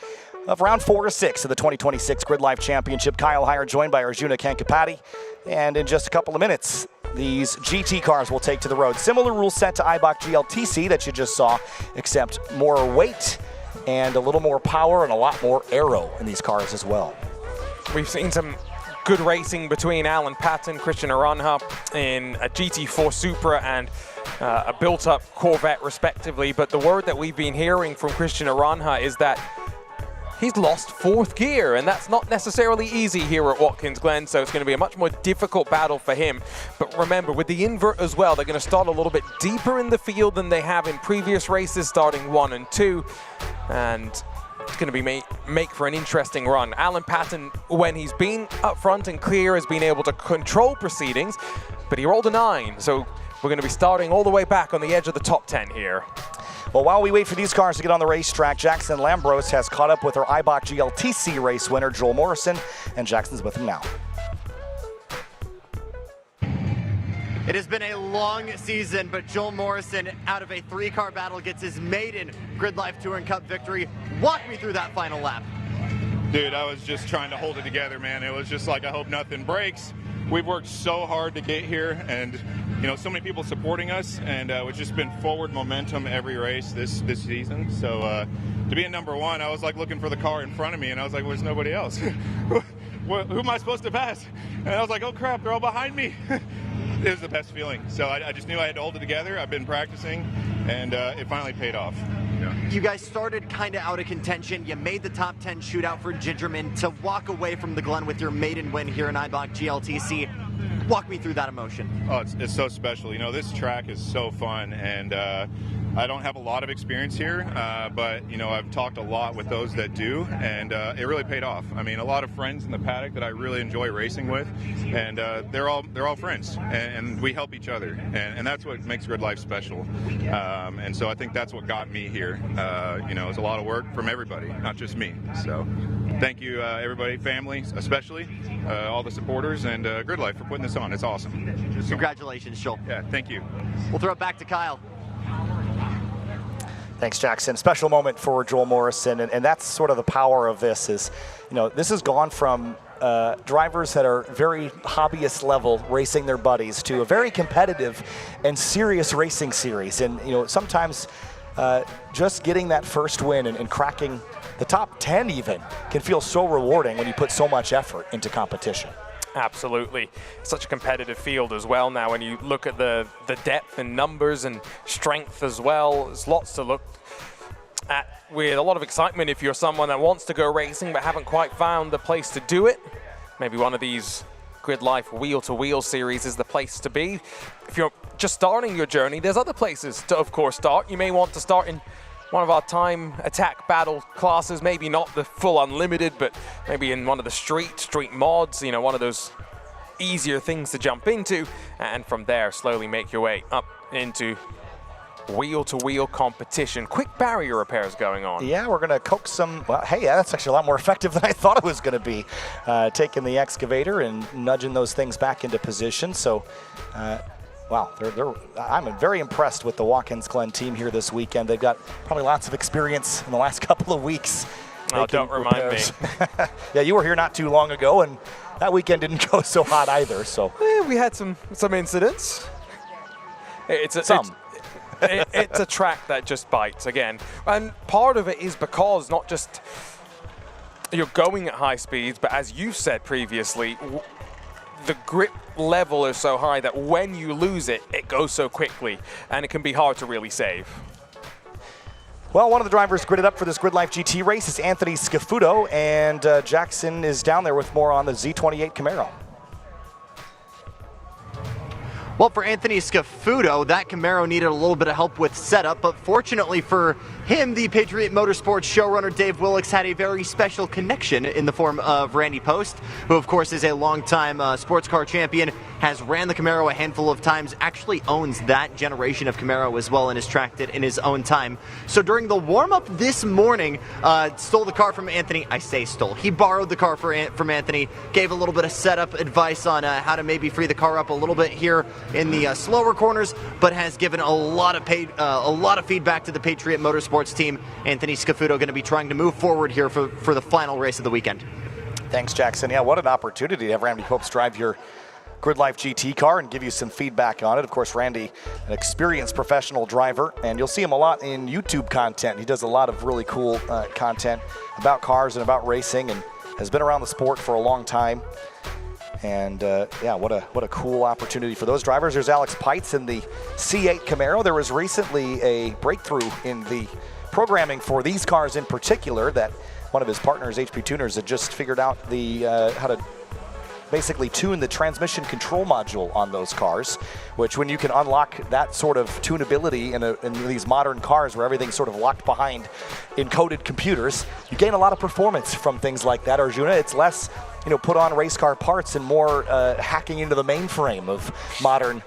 of round 4 to 6 of the 2026 GridLife Championship. Kyle Heyer joined by Arjuna Kankapati. And in just a couple of minutes, these GT cars will take to the road. Similar rule set to Eibach GLTC that you just saw, except more weight and a little more power and a lot more aero in these cars as well. We've seen some good racing between Alan Patton, Christian Aranha in a GT4 Supra and a built-up Corvette respectively, but the word that we've been hearing from Christian Aranha is that he's lost fourth gear, and that's not necessarily easy here at Watkins Glen, so it's going to be a much more difficult battle for him. But remember, with the invert as well, they're going to start a little bit deeper in the field than they have in previous races, starting 1 and 2, and it's going to be make for an interesting run. Alan Patton, when he's been up front and clear, has been able to control proceedings, but he rolled a 9, so we're going to be starting all the way back on the edge of the top 10 here. Well, while we wait for these cars to get on the racetrack, Jackson Lambros has caught up with our Eibach GLTC race winner, Joel Morrison, and Jackson's with him now. It has been a long season, but Joel Morrison, out of a 3-car battle, gets his maiden GridLife Touring Cup victory. Walk me through that final lap. Dude, I was just trying to hold it together, man. It was just like, I hope nothing breaks. We've worked so hard to get here, and you know, so many people supporting us, and it's just been forward momentum every race this season. So to be in number 1, I was like looking for the car in front of me, and I was like, "Where's nobody else? who am I supposed to pass? And I was like, oh crap, they're all behind me. It was the best feeling. So I just knew I had to hold it together. I've been practicing, and it finally paid off. You guys started kind of out of contention. You made the top 10 shootout for Gingerman to walk away from the Glen with your maiden win here in Eibach GLTC. Walk me through that emotion. Oh, it's so special. You know, this track is so fun, and I don't have a lot of experience here, but you know, I've talked a lot with those that do, and it really paid off. I mean, a lot of friends in the paddock that I really enjoy racing with, and they're all friends, and we help each other, and that's what makes GRIDLIFE special. And so I think that's what got me here. You know, it's a lot of work from everybody, not just me. So thank you, everybody, family especially, all the supporters, and GRIDLIFE for putting this on. It's awesome. Congratulations, Joel. Yeah, thank you. We'll throw it back to Kyle. Thanks, Jackson. Special moment for Joel Morrison, and that's sort of the power of this is, you know, this has gone from drivers that are very hobbyist level racing their buddies to a very competitive and serious racing series. And, you know, sometimes just getting that first win and cracking the top 10 even can feel so rewarding when you put so much effort into competition. Absolutely. Such a competitive field as well now. When you look at the depth and numbers and strength as well, there's lots to look at with a lot of excitement if you're someone that wants to go racing but haven't quite found the place to do it. Maybe one of these GRIDLIFE wheel-to-wheel series is the place to be. If you're just starting your journey, there's other places to, of course, start. You may want to start in one of our time attack battle classes, maybe not the full unlimited, but maybe in one of the street mods, you know, one of those easier things to jump into, and from there slowly make your way up into wheel-to-wheel competition. Quick barrier repairs going on. Yeah, we're going to coax some, well, hey, that's actually a lot more effective than I thought it was going to be. Taking the excavator and nudging those things back into position. So, wow, I'm very impressed with the Watkins Glen team here this weekend. They've got probably lots of experience in the last couple of weeks. Oh, don't remind me. Yeah, you were here not too long ago, and that weekend didn't go so hot either. So we had some incidents. It's a track that just bites again, and part of it is because not just you're going at high speeds, but as you said previously, the grip level is so high that when you lose it, it goes so quickly, and it can be hard to really save. Well, one of the drivers gridded up for this GRIDLIFE GT race is Anthony Scafuto, and Jackson is down there with more on the Z28 Camaro. Well, for Anthony Scafuto, that Camaro needed a little bit of help with setup, but fortunately for him, the Patriot Motorsports showrunner Dave Willix had a very special connection in the form of Randy Post, who of course is a longtime sports car champion, has ran the Camaro a handful of times, actually owns that generation of Camaro as well and has tracked it in his own time. So during the warm-up this morning, stole the car from Anthony. I say stole. He borrowed the car from Anthony, gave a little bit of setup advice on how to maybe free the car up a little bit here in the slower corners, but has given a lot of feedback to the Patriot Motorsports team. Anthony Scafuto going to be trying to move forward here for the final race of the weekend. Thanks, Jackson. Yeah, what an opportunity to have Randy Popes drive your GRIDLIFE GT car and give you some feedback on it. Of course, Randy, an experienced professional driver, and you'll see him a lot in YouTube content. He does a lot of really cool content about cars and about racing, and has been around the sport for a long time. And yeah, what a cool opportunity for those drivers. There's Alex Pites in the C8 Camaro. There was recently a breakthrough in the programming for these cars in particular that one of his partners, HP Tuners, had just figured out the how to basically tune the transmission control module on those cars, which when you can unlock that sort of tunability in these modern cars where everything's sort of locked behind encoded computers, you gain a lot of performance from things like that, Arjuna. It's less, you know, put on race car parts and more hacking into the mainframe of modern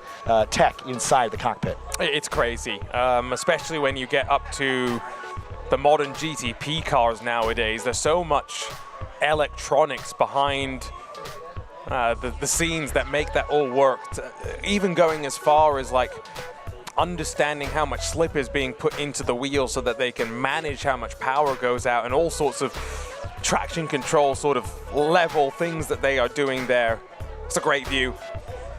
tech inside the cockpit. It's crazy, especially when you get up to the modern GTP cars nowadays. There's so much electronics behind the scenes that make that all work, even going as far as like understanding how much slip is being put into the wheel so that they can manage how much power goes out, and all sorts of traction control sort of level things that they are doing there. It's a great view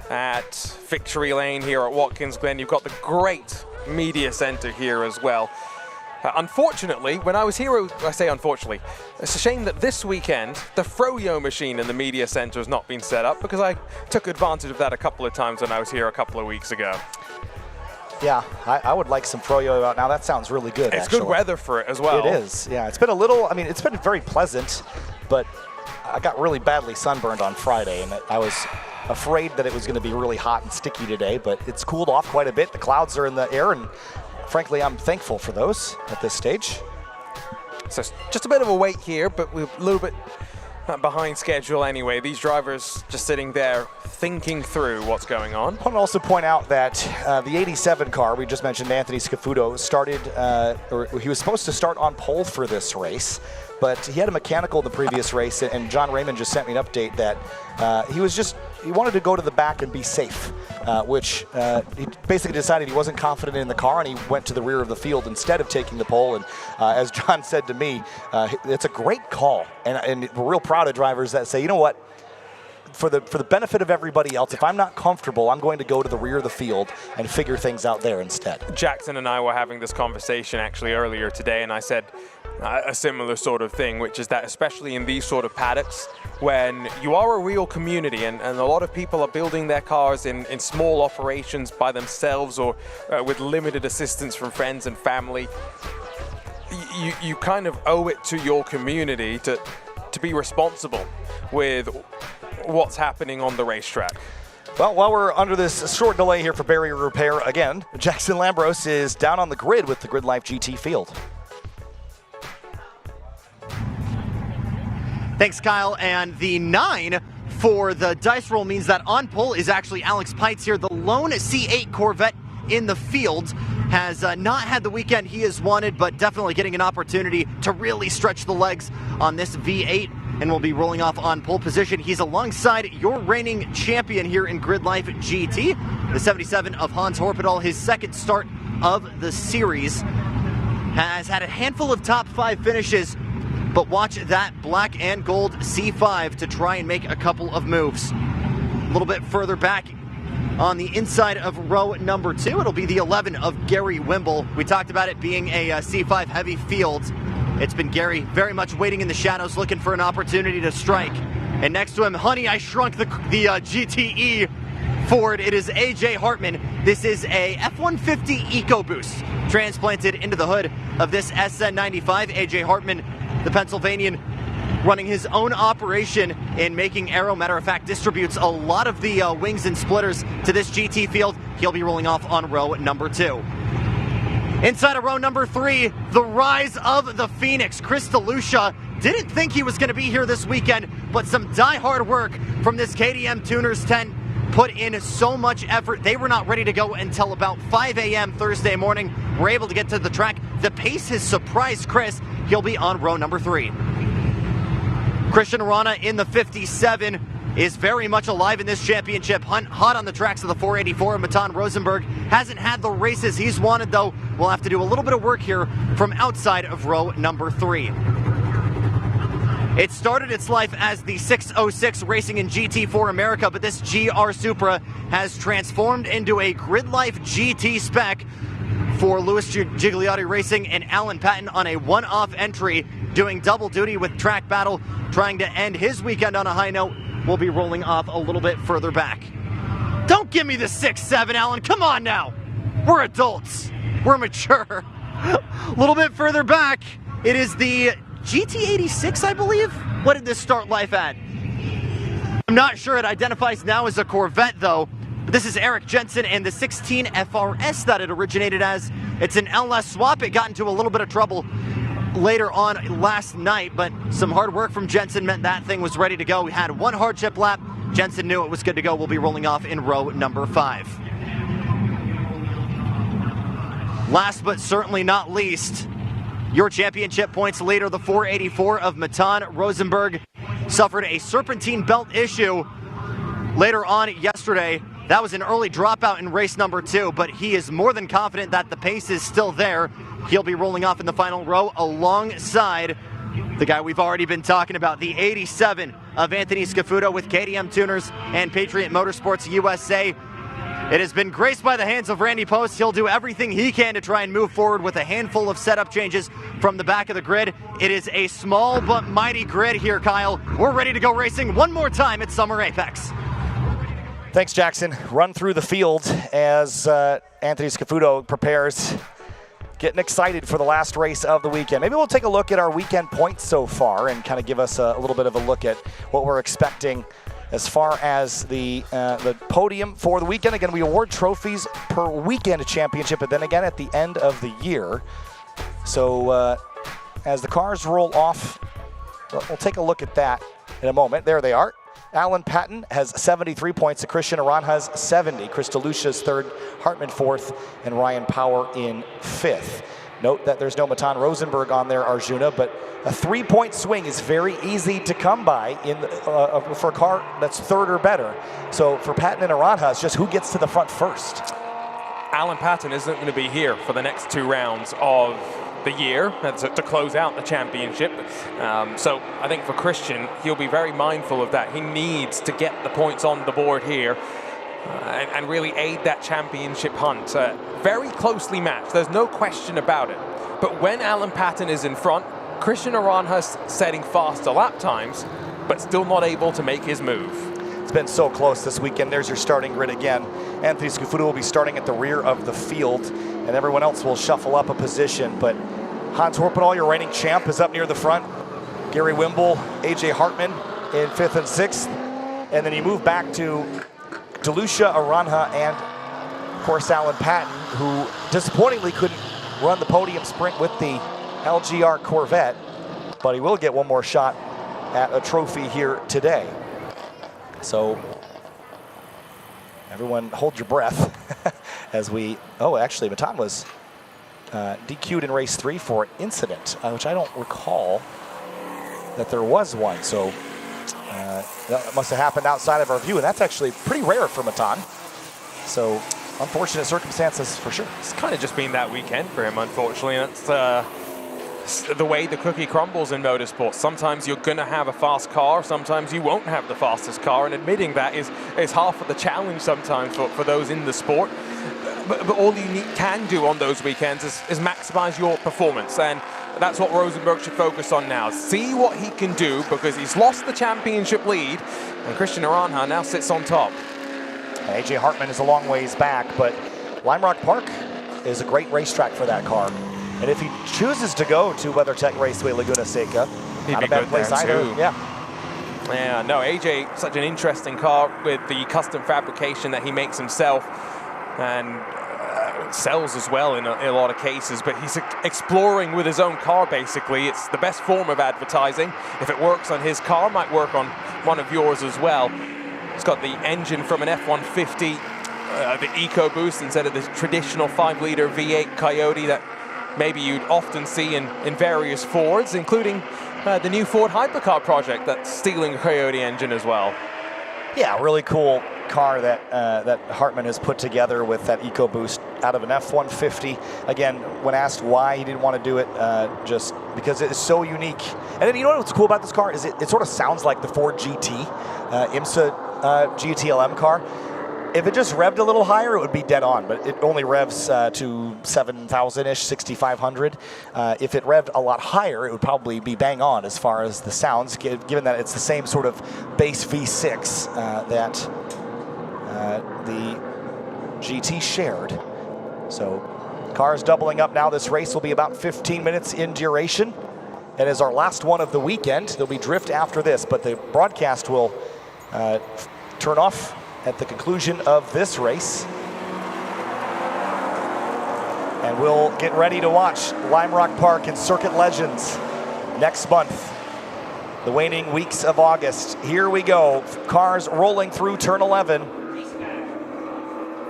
at Victory Lane here at Watkins Glen. You've got the great media center here as well. Unfortunately, when I was here, I say unfortunately, it's a shame that this weekend the Froyo machine in the media center has not been set up, because I took advantage of that a couple of times when I was here a couple of weeks ago. Yeah, I would like some Froyo out now. That sounds really good, It's actually. good weather for it as well. It is, yeah. It's been a little, I mean, it's been very pleasant, but I got really badly sunburned on Friday, and I was afraid that it was going to be really hot and sticky today, but it's cooled off quite a bit. The clouds are in the air, and frankly, I'm thankful for those at this stage. So it's just a bit of a wait here, but we're a little bit behind schedule anyway. These drivers just sitting there thinking through what's going on. I want to also point out that the 87 car, we just mentioned, Anthony Scafuto, started, or he was supposed to start on pole for this race, but he had a mechanical in the previous race, and John Raymond just sent me an update that he wanted to go to the back and be safe, which he basically decided he wasn't confident in the car, and he went to the rear of the field instead of taking the pole. And as John said to me, it's a great call, and we're real proud of drivers that say, you know what, for the benefit of everybody else, if I'm not comfortable, I'm going to go to the rear of the field and figure things out there instead. Jackson and I were having this conversation actually earlier today, and I said a similar sort of thing, which is that especially in these sort of paddocks, when you are a real community and a lot of people are building their cars in small operations by themselves or with limited assistance from friends and family, you kind of owe it to your community to be responsible with what's happening on the racetrack. Well, while we're under this short delay here for barrier repair, again, Jackson Lambros is down on the grid with the GRIDLIFE GT field. Thanks, Kyle. And the 9 for the dice roll means that on pole is actually Alex Pites here. The lone C8 Corvette in the field has not had the weekend he has wanted, but definitely getting an opportunity to really stretch the legs on this V8, and will be rolling off on pole position. He's alongside your reigning champion here in GRIDLIFE GT, the 77 of Hans Horpedal, his second start of the series. Has had a handful of top 5 finishes, but watch that black and gold C5 to try and make a couple of moves. A little bit further back on the inside of row number 2, it'll be the 11 of Gary Wimble. We talked about it being a C5 heavy field. It's been Gary very much waiting in the shadows, looking for an opportunity to strike. And next to him, honey, I shrunk the GTE Ford. It is AJ Hartman. This is a F-150 EcoBoost transplanted into the hood of this SN95. AJ Hartman, the Pennsylvanian, running his own operation in making aero. Matter of fact, distributes a lot of the wings and splitters to this GT field. He'll be rolling off on row number 2. Inside of row number 3, the rise of the Phoenix. Chris DeLucia didn't think he was going to be here this weekend, but some die-hard work from this KTM Tuners tent put in so much effort. They were not ready to go until about 5 a.m. Thursday morning. Were able to get to the track. The pace has surprised Chris. He'll be on row number 3. Christian Rana in the 57 is very much alive in this championship hunt. Hot on the tracks of the 484. Matan Rosenberg hasn't had the races he's wanted, though. We'll have to do a little bit of work here from outside of row number 3. It started its life as the 606 racing in GT4 America, but this GR Supra has transformed into a GRIDLIFE GT spec for Louis Gigliotti Racing and Alan Patton on a one-off entry, doing double duty with Track Battle, trying to end his weekend on a high note. We'll be rolling off a little bit further back. Don't give me the 6-7, Alan. Come on now. We're adults. We're mature. A little bit further back, it is the GT86, I believe. What did this start life at? I'm not sure. It identifies now as a Corvette, though. But this is Eric Jensen and the 16 FRS that it originated as. It's an LS swap. It got into a little bit of trouble later on last night, but some hard work from Jensen meant that thing was ready to go. We had one hardship lap. Jensen knew it was good to go. We'll be rolling off in row number 5. Last but certainly not least, your championship points leader, the 484 of Matan Rosenberg, suffered a serpentine belt issue later on yesterday. That was an early dropout in race number 2, but he is more than confident that the pace is still there. He'll be rolling off in the final row alongside the guy we've already been talking about, the 87 of Anthony Scafuto with KTM Tuners and Patriot Motorsports USA. It has been graced by the hands of Randy Post. He'll do everything he can to try and move forward with a handful of setup changes from the back of the grid. It is a small but mighty grid here, Kyle. We're ready to go racing one more time at Summer Apex. Thanks, Jackson. Run through the field as Anthony Scafuto prepares, getting excited for the last race of the weekend. Maybe we'll take a look at our weekend points so far and kind of give us a little bit of a look at what we're expecting as far as the podium for the weekend. Again, we award trophies per weekend championship, but then again at the end of the year. So as the cars roll off, we'll take a look at that in a moment. There they are. Alan Patton has 73 points. Christian Aranja has 70. Chris DeLucia's third, Hartman fourth, and Ryan Power in fifth. Note that there's no Matan Rosenberg on there, Arjuna, but a 3-point swing is very easy to come by for a car that's third or better. So for Patton and Aranja, it's just who gets to the front first. Alan Patton isn't going to be here for the next 2 rounds of the year to close out the championship. So I think for Christian, he'll be very mindful of that. He needs to get the points on the board here and really aid that championship hunt. Very closely matched, there's no question about it. But when Alan Patton is in front, Christian Aranja's setting faster lap times, but still not able to make his move. It's been so close this weekend. There's your starting grid again. Anthony Scafuto will be starting at the rear of the field, and everyone else will shuffle up a position. But Hans Horpedal, your reigning champ, is up near the front. Gary Wimble, AJ Hartman in 5th and 6th. And then you move back to DeLucia, Aranja, and of course Alan Patton, who disappointingly couldn't run the podium sprint with the LGR Corvette, but he will get one more shot at a trophy here today. So everyone hold your breath as we, actually Matan was DQ'd in race 3 for an incident, which I don't recall that there was one. So that must have happened outside of our view, and that's actually pretty rare for Matan. So unfortunate circumstances for sure. It's kind of just been that weekend for him, unfortunately. That's the way the cookie crumbles in motorsport. Sometimes you're going to have a fast car, sometimes you won't have the fastest car, and admitting that is half of the challenge sometimes for those in the sport. But all you can do on those weekends is maximize your performance, and that's what Rosenberg should focus on now. See what he can do, because he's lost the championship lead, and Christian Aranja now sits on top. AJ Hartman is a long ways back, but Lime Rock Park is a great racetrack for that car. And if he chooses to go to WeatherTech Raceway Laguna Seca, not a bad place either. Yeah, no, AJ, such an interesting car with the custom fabrication that he makes himself and sells as well in a lot of cases, but he's exploring with his own car basically. It's the best form of advertising. If it works on his car, it might work on one of yours as well. It's got the engine from an F-150, the EcoBoost instead of the traditional 5-liter V8 Coyote that maybe you'd often see in various Fords, including the new Ford Hypercar project that's stealing a Coyote engine as well. Yeah, really cool car that Hartman has put together with that EcoBoost out of an F-150. Again, when asked why he didn't want to do it, just because it is so unique. And then you know what's cool about this car is it sort of sounds like the Ford GT, IMSA GTLM car. If it just revved a little higher, it would be dead on, but it only revs to 7,000-ish, 6,500. If it revved a lot higher, it would probably be bang on as far as the sounds, given that it's the same sort of base V6 that the GT shared. So cars doubling up now. This race will be about 15 minutes in duration. And as our last one of the weekend, there'll be drift after this, but the broadcast will turn off at the conclusion of this race. And we'll get ready to watch Lime Rock Park and Circuit Legends next month, the waning weeks of August. Here we go, cars rolling through turn 11.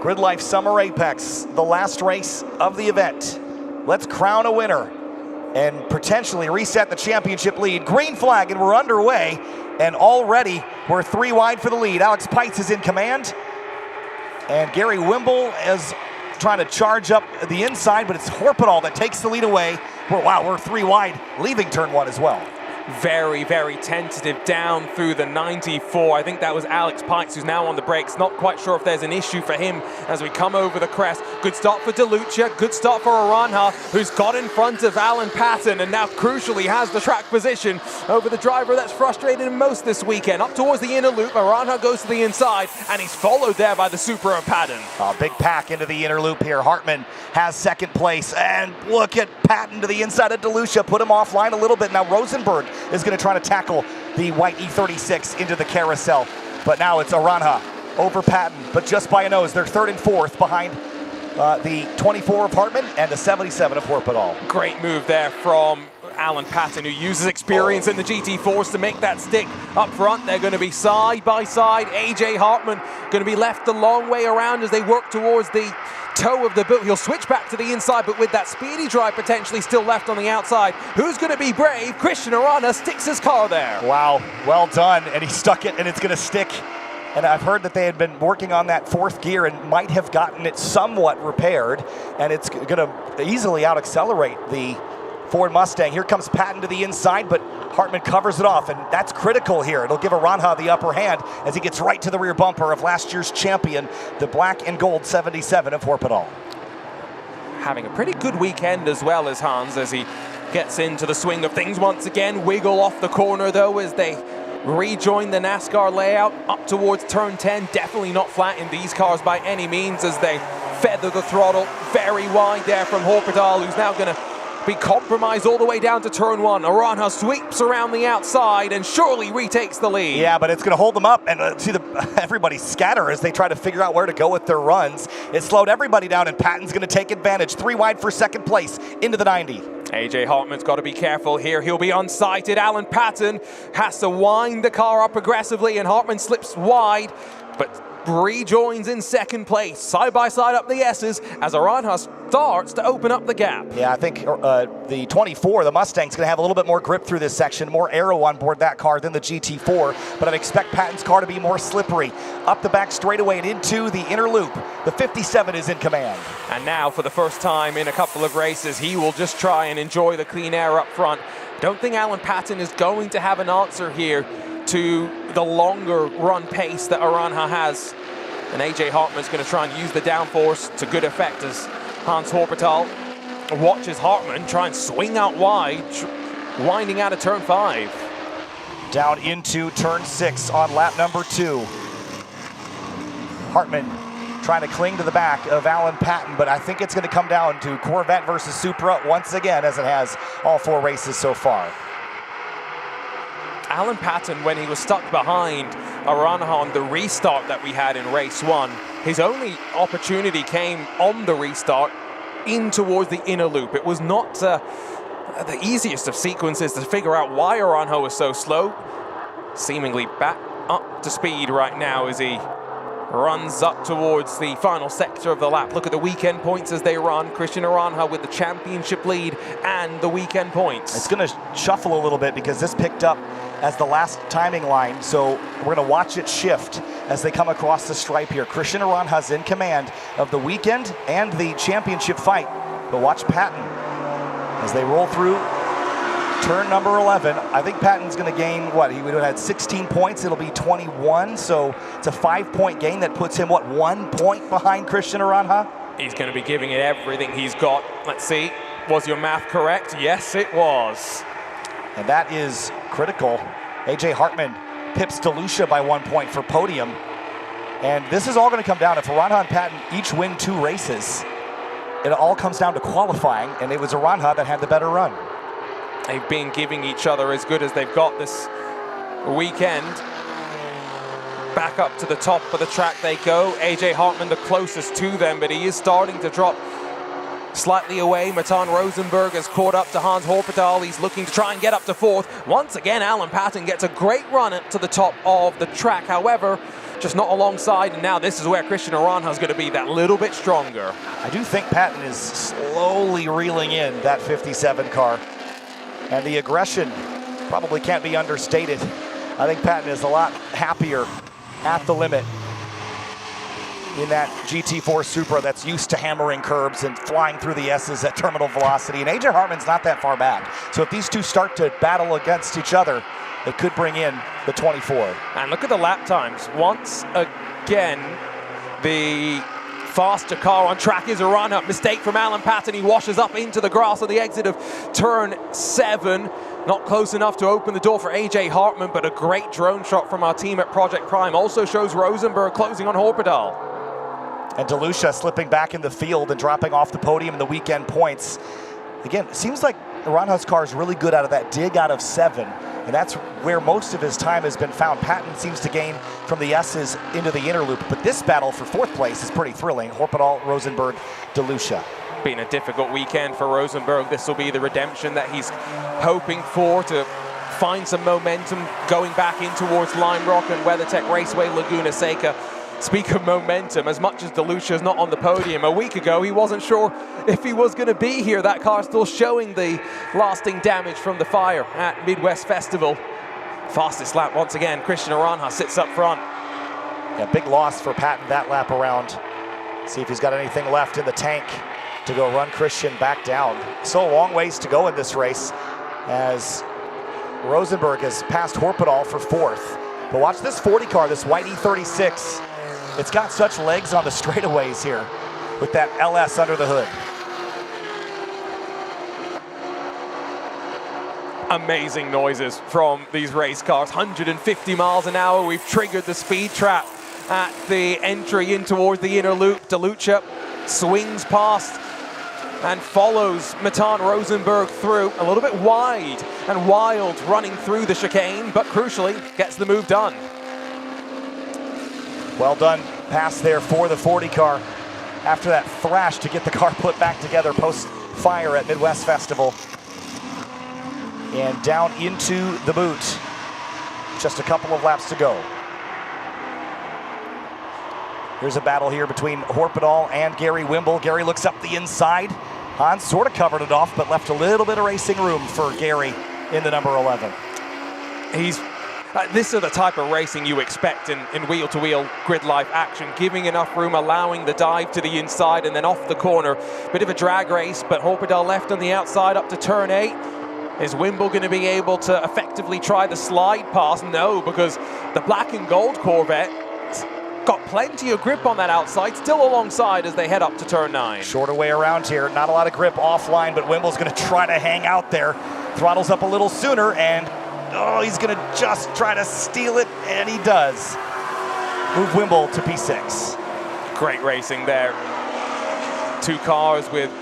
GRIDLIFE Summer Apex, the last race of the event. Let's crown a winner and potentially reset the championship lead. Green flag, and we're underway. And already we're 3 wide for the lead. Alex Pites is in command. And Gary Wimble is trying to charge up the inside, but it's Horpedal that takes the lead away. We're 3 wide, leaving turn 1 as well. very, very tentative down through the 94. I think that was Alex Pikes who's now on the brakes. Not quite sure if there's an issue for him as we come over the crest. Good start for DeLucia, good start for Aranja, who's got in front of Alan Patton and now crucially has the track position over the driver that's frustrated him most this weekend. Up towards the inner loop, Aranja goes to the inside and he's followed there by the Supra of Patton. Big pack into the inner loop here. Hartman has second place, and look at Patton to the inside of DeLucia, put him offline a little bit. Now Rosenberg is going to try to tackle the white E36 into the carousel, but now it's Aranja over Patton, but just by a nose. They're third and fourth behind the 24 of Hartman and the 77 of Horpedal. Great move there from Alan Patton, who uses experience in the GT4s to make that stick up front. They're going to be side by side. AJ Hartman going to be left the long way around as they work towards the toe of the boot. He'll switch back to the inside, but with that speedy drive potentially still left on the outside. Who's going to be brave? Christian Arana sticks his car there. Wow, well done, and he stuck it, and it's going to stick. And I've heard that they had been working on that fourth gear and might have gotten it somewhat repaired, and it's going to easily out-accelerate the Ford Mustang. Here comes Patton to the inside, but Hartman covers it off, and that's critical here. It'll give Aranja the upper hand as he gets right to the rear bumper of last year's champion, the black and gold 77 of Horpedal. Having a pretty good weekend as well as Hans as he gets into the swing of things once again. Wiggle off the corner though as they rejoin the NASCAR layout up towards turn 10. Definitely not flat in these cars by any means as they feather the throttle very wide there from Horpedal, who's now going to be compromised all the way down to turn 1. Aranja sweeps around the outside and surely retakes the lead. Yeah, but it's going to hold them up, and see everybody scatter as they try to figure out where to go with their runs. It slowed everybody down, and Patton's going to take advantage. 3 wide for second place into the 90. AJ Hartman's got to be careful here. He'll be unsighted. Alan Patton has to wind the car up aggressively, and Hartman slips wide, but rejoins in second place, side by side up the S's as Aranja starts to open up the gap. Yeah, I think the 24, the Mustang's going to have a little bit more grip through this section, more aero on board that car than the GT4, but I'd expect Patton's car to be more slippery. Up the back straightaway and into the inner loop. The 57 is in command. And now, for the first time in a couple of races, he will just try and enjoy the clean air up front. Don't think Alan Patton is going to have an answer here to the longer run pace that Aranja has. And AJ Hartman's going to try and use the downforce to good effect as Hans Horpedal watches Hartman try and swing out wide, winding out of turn 5. Down into turn 6 on lap number 2. Hartman trying to cling to the back of Alan Patton, but I think it's going to come down to Corvette versus Supra once again, as it has all 4 races so far. Alan Patton, when he was stuck behind Aranja on the restart that we had in race 1, his only opportunity came on the restart in towards the inner loop. It was not the easiest of sequences to figure out why Aranja was so slow. Seemingly back up to speed right now as he runs up towards the final sector of the lap. Look at the weekend points as they run. Christian Aranja with the championship lead and the weekend points. It's going to shuffle a little bit because this picked up as the last timing line, so we're going to watch it shift as they come across the stripe here. Christian Aranja's in command of the weekend and the championship fight, but watch Patton as they roll through turn number 11. I think Patton's going to gain, what, he would have had 16 points, it'll be 21, so it's a 5-point gain that puts him, what, 1 point behind Christian Aranja? He's going to be giving it everything he's got. Let's see, was your math correct? Yes, it was. And that is critical. AJ Hartman pips DeLucia by 1 point for podium. And this is all going to come down, if Aranja and Patton each win 2 races, it all comes down to qualifying, and it was Aranja that had the better run. They've been giving each other as good as they've got this weekend. Back up to the top of the track they go. AJ Hartman the closest to them, but he is starting to drop slightly away. Matan Rosenberg has caught up to Hans Horpedal. He's looking to try and get up to 4th. Once again, Alan Patton gets a great run to the top of the track. However, just not alongside, and now this is where Christian Aranja is going to be that little bit stronger. I do think Patton is slowly reeling in that 57 car. And the aggression probably can't be understated. I think Patton is a lot happier at the limit. in that GT4 Supra that's used to hammering curbs and flying through the S's at terminal velocity. And AJ Hartman's not that far back. So if these two start to battle against each other, it could bring in the 24. And look at the lap times. Once again, the faster car on track is a run-up. Mistake from Alan Patton. He washes up into the grass on the exit of turn 7. Not close enough to open the door for AJ Hartman, but a great drone shot from our team at Project Prime. Also shows Rosenberg closing on Horpedal. And DeLucia slipping back in the field and dropping off the podium in the weekend points. Again, it seems like Aranha's car is really good out of that dig out of 7, and that's where most of his time has been found. Patton seems to gain from the S's into the inner loop, but this battle for 4th place is pretty thrilling. Horpedal, Rosenberg, DeLucia. Been a difficult weekend for Rosenberg. This will be the redemption that he's hoping for to find some momentum going back in towards Lime Rock and WeatherTech Raceway, Laguna Seca. Speak of momentum, as much as DeLucia's not on the podium, a week ago he wasn't sure if he was going to be here. That car still showing the lasting damage from the fire at Midwest Festival. Fastest lap once again, Christian Aranja sits up front. Yeah, big loss for Patton that lap around. See if he's got anything left in the tank to go run Christian back down. So a long ways to go in this race as Rosenberg has passed Horpedal for 4th. But watch this 40 car, this white E36. It's got such legs on the straightaways here with that LS under the hood. Amazing noises from these race cars. 150 miles an hour. We've triggered the speed trap at the entry in towards the inner loop. DeLucia swings past and follows Matan Rosenberg through, a little bit wide and wild running through the chicane, but crucially gets the move done. Well done pass there for the 40 car after that thrash to get the car put back together post fire at Midwest Festival. And down into the boot. Just a couple of laps to go. Here's a battle here between Horpedal and Gary Wimble. Gary looks up the inside. Hans sort of covered it off, but left a little bit of racing room for Gary in the number 11. This is the type of racing you expect in wheel-to-wheel grid life action, giving enough room, allowing the dive to the inside and then off the corner. Bit of a drag race, but Horpedal left on the outside up to turn 8. Is Wimble going to be able to effectively try the slide pass? No, because the black and gold Corvette got plenty of grip on that outside, still alongside as they head up to turn 9. Shorter way around here, not a lot of grip offline, but Wimble's going to try to hang out there. Throttles up a little sooner, and he's going to just try to steal it, and he does. Move Wimble to P6. Great racing there. Two cars with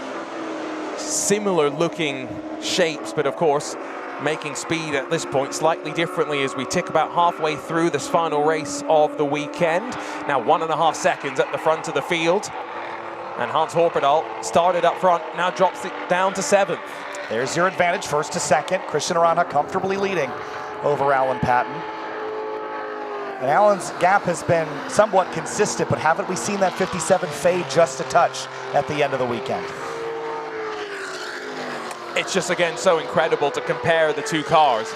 similar looking shapes, but of course making speed at this point slightly differently as we tick about halfway through this final race of the weekend. Now 1.5 seconds at the front of the field, and Hans Horpedal started up front, now drops it down to 7th. There's your advantage, 1st to 2nd. Christian Aranja comfortably leading over Alan Patton. And Alan's gap has been somewhat consistent, but haven't we seen that 57 fade just a touch at the end of the weekend? It's just, again, so incredible to compare the two cars.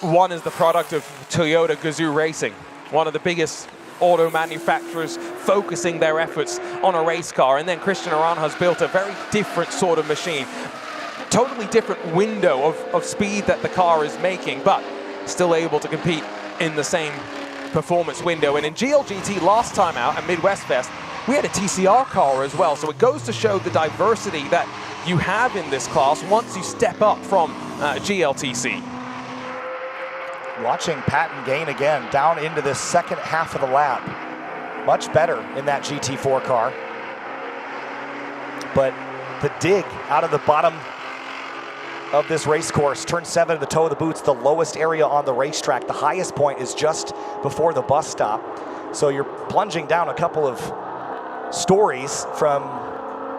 One is the product of Toyota Gazoo Racing, one of the biggest auto manufacturers focusing their efforts on a race car. And then Christian Aranja has built a very different sort of machine. Totally different window of speed that the car is making, but still able to compete in the same performance window. And in GLGT last time out at Midwest Fest, we had a TCR car as well. So it goes to show the diversity that you have in this class once you step up from GLTC. Watching Patton gain again down into the second half of the lap. Much better in that GT4 car. But the dig out of the bottom of this race course, turn 7 at the toe of the boots, the lowest area on the racetrack. The highest point is just before the bus stop. So you're plunging down a couple of stories from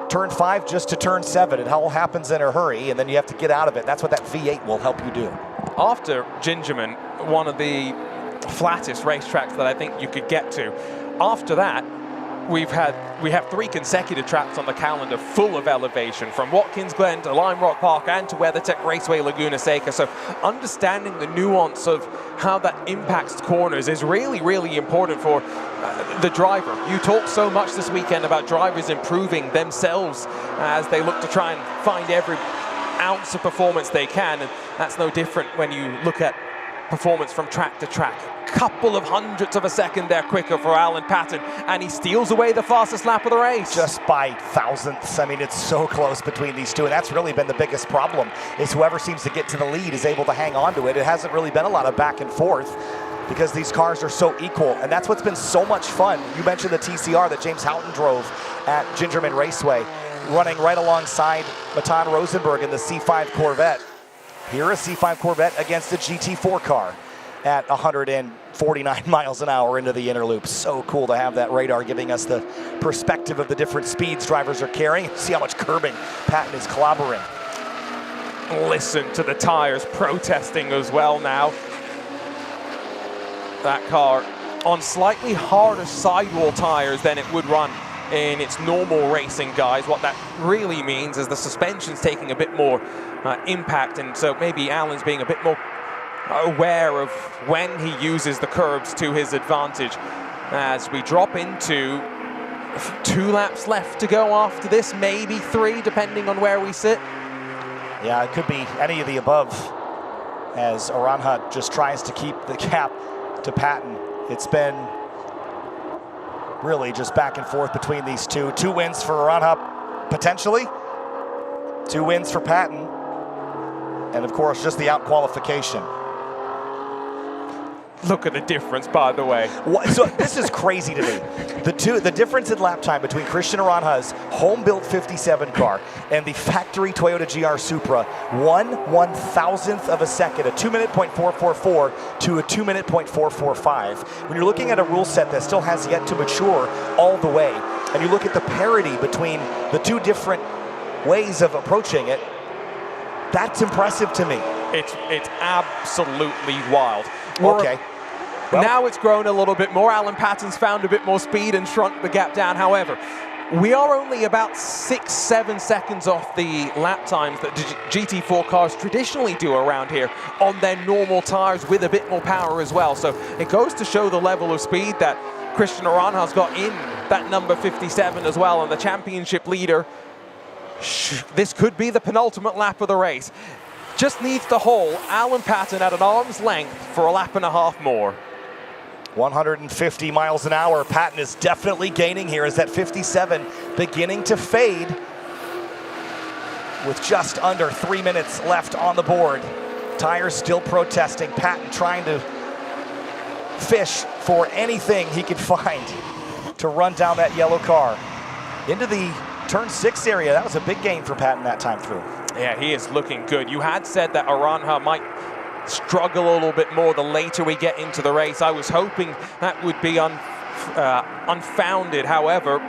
turn 5 just to turn 7. It all happens in a hurry, and then you have to get out of it. That's what that V8 will help you do. After Gingerman, one of the flattest racetracks that I think you could get to. After that, we have 3 consecutive tracks on the calendar full of elevation, from Watkins Glen to Lime Rock Park and to WeatherTech Raceway Laguna Seca. So understanding the nuance of how that impacts corners is really, really important for the driver. You talk so much this weekend about drivers improving themselves as they look to try and find every ounce of performance they can, and that's no different when you look at performance from track to track. Couple of hundredths of a second there quicker for Alan Patton, and he steals away the fastest lap of the race. Just by thousandths. I mean, it's so close between these two, and that's really been the biggest problem, is whoever seems to get to the lead is able to hang on to it. It hasn't really been a lot of back and forth because these cars are so equal, and that's what's been so much fun. You mentioned the TCR that James Houghton drove at Gingerman Raceway, running right alongside Matan Rosenberg in the C5 Corvette. Here, a C5 Corvette against a GT4 car at 149 miles an hour into the inner loop. So cool to have that radar giving us the perspective of the different speeds drivers are carrying. See how much curbing Patton is clobbering. Listen to the tires protesting as well now. That car on slightly harder sidewall tires than it would run in its normal racing, guys. What that really means is the suspension's taking a bit more impact, and so maybe Alan's being a bit more aware of when he uses the curbs to his advantage. As we drop into 2 laps left to go after this, maybe 3, depending on where we sit. Yeah, it could be any of the above, as Aranha just tries to keep the gap to Patton. It's been really just back and forth between these two. 2 wins for Aranha, potentially. 2 wins for Patton. And of course, just the out-qualification. Look at the difference, by the way. So this is crazy to me. The difference in lap time between Christian Aranha's home-built 57 car and the factory Toyota GR Supra, 1/1000th of a second, a 2-minute .444 to a 2-minute .445. When you're looking at a rule set that still has yet to mature all the way, and you look at the parity between the 2 different ways of approaching it, that's impressive to me. It's absolutely wild. Okay. Well, now it's grown a little bit more. Alan Patton's found a bit more speed and shrunk the gap down. However, we are only about 6-7 seconds off the lap times that GT4 cars traditionally do around here on their normal tires with a bit more power as well. So it goes to show the level of speed that Christian Aranha's got in that number 57 as well, and the championship leader. This could be the penultimate lap of the race. Just needs to hold Alan Patton at an arm's length for a lap and a half more. 150 miles an hour. Patton is definitely gaining here as that 57 beginning to fade with just under 3 minutes left on the board. Tires still protesting. Patton trying to fish for anything he could find to run down that yellow car. Into the turn 6 area. That was a big gain for Patton that time through. Yeah, he is looking good. You had said that Aranha might struggle a little bit more the later we get into the race. I was hoping that would be unfounded. However,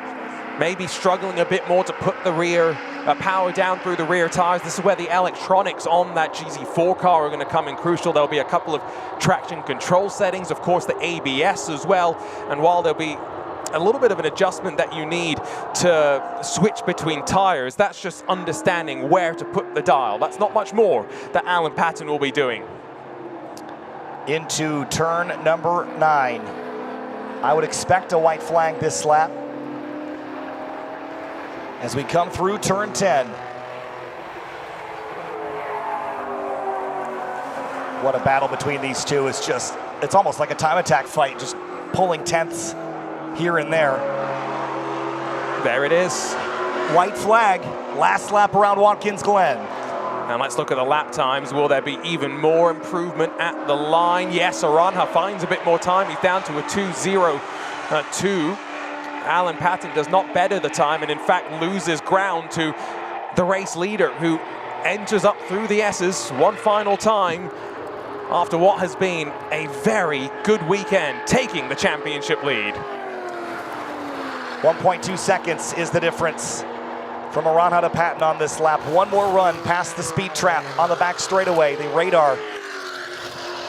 maybe struggling a bit more to put the rear power down through the rear tires. This is where the electronics on that GZ4 car are going to come in crucial. There'll be a couple of traction control settings, of course the ABS as well, and while there'll be a little bit of an adjustment that you need to switch between tires, that's just understanding where to put the dial. That's not much more that Alan Patton will be doing. Into turn number 9. I would expect a white flag this lap as we come through turn 10. What a battle between these two. It's almost like a time attack fight, just pulling tenths here and there. There it is. White flag, last lap around Watkins Glen. Now let's look at the lap times. Will there be even more improvement at the line? Yes, Aranha finds a bit more time. He's down to a 2:02. Alan Patton does not better the time and in fact loses ground to the race leader, who enters up through the S's one final time after what has been a very good weekend, taking the championship lead. 1.2 seconds is the difference from Aranha to Patton on this lap. One more run past the speed trap on the back straightaway. The radar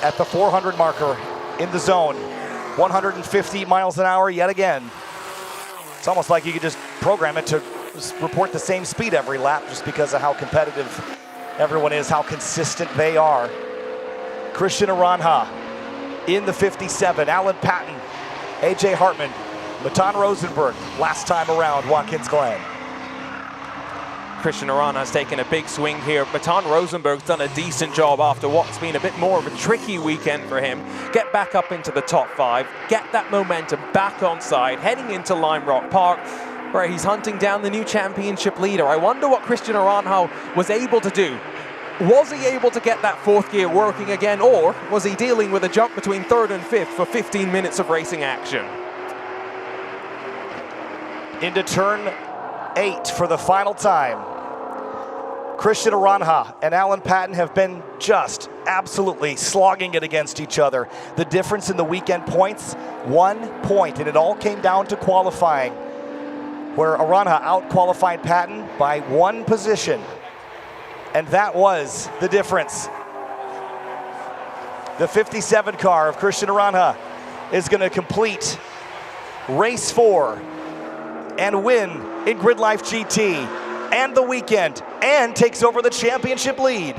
at the 400 marker in the zone. 150 miles an hour yet again. It's almost like you could just program it to just report the same speed every lap just because of how competitive everyone is, how consistent they are. Christian Aranja in the 57, Alan Patton, AJ Hartman, Matan Rosenberg, last time around Watkins Glen. Christian Aranja has taken a big swing here. Matan Rosenberg's done a decent job after what's been a bit more of a tricky weekend for him. Get back up into the top 5, get that momentum back on side, heading into Lime Rock Park, where he's hunting down the new championship leader. I wonder what Christian Aranja was able to do. Was he able to get that 4th gear working again, or was he dealing with a jump between 3rd and 5th for 15 minutes of racing action? Into turn 8 for the final time. Christian Aranja and Alan Patton have been just absolutely slogging it against each other. The difference in the weekend points, 1 point, and it all came down to qualifying, where Aranja out-qualified Patton by 1 position, and that was the difference. The 57 car of Christian Aranja is going to complete race 4 and win in GRIDLIFE GT and the weekend, and takes over the championship lead.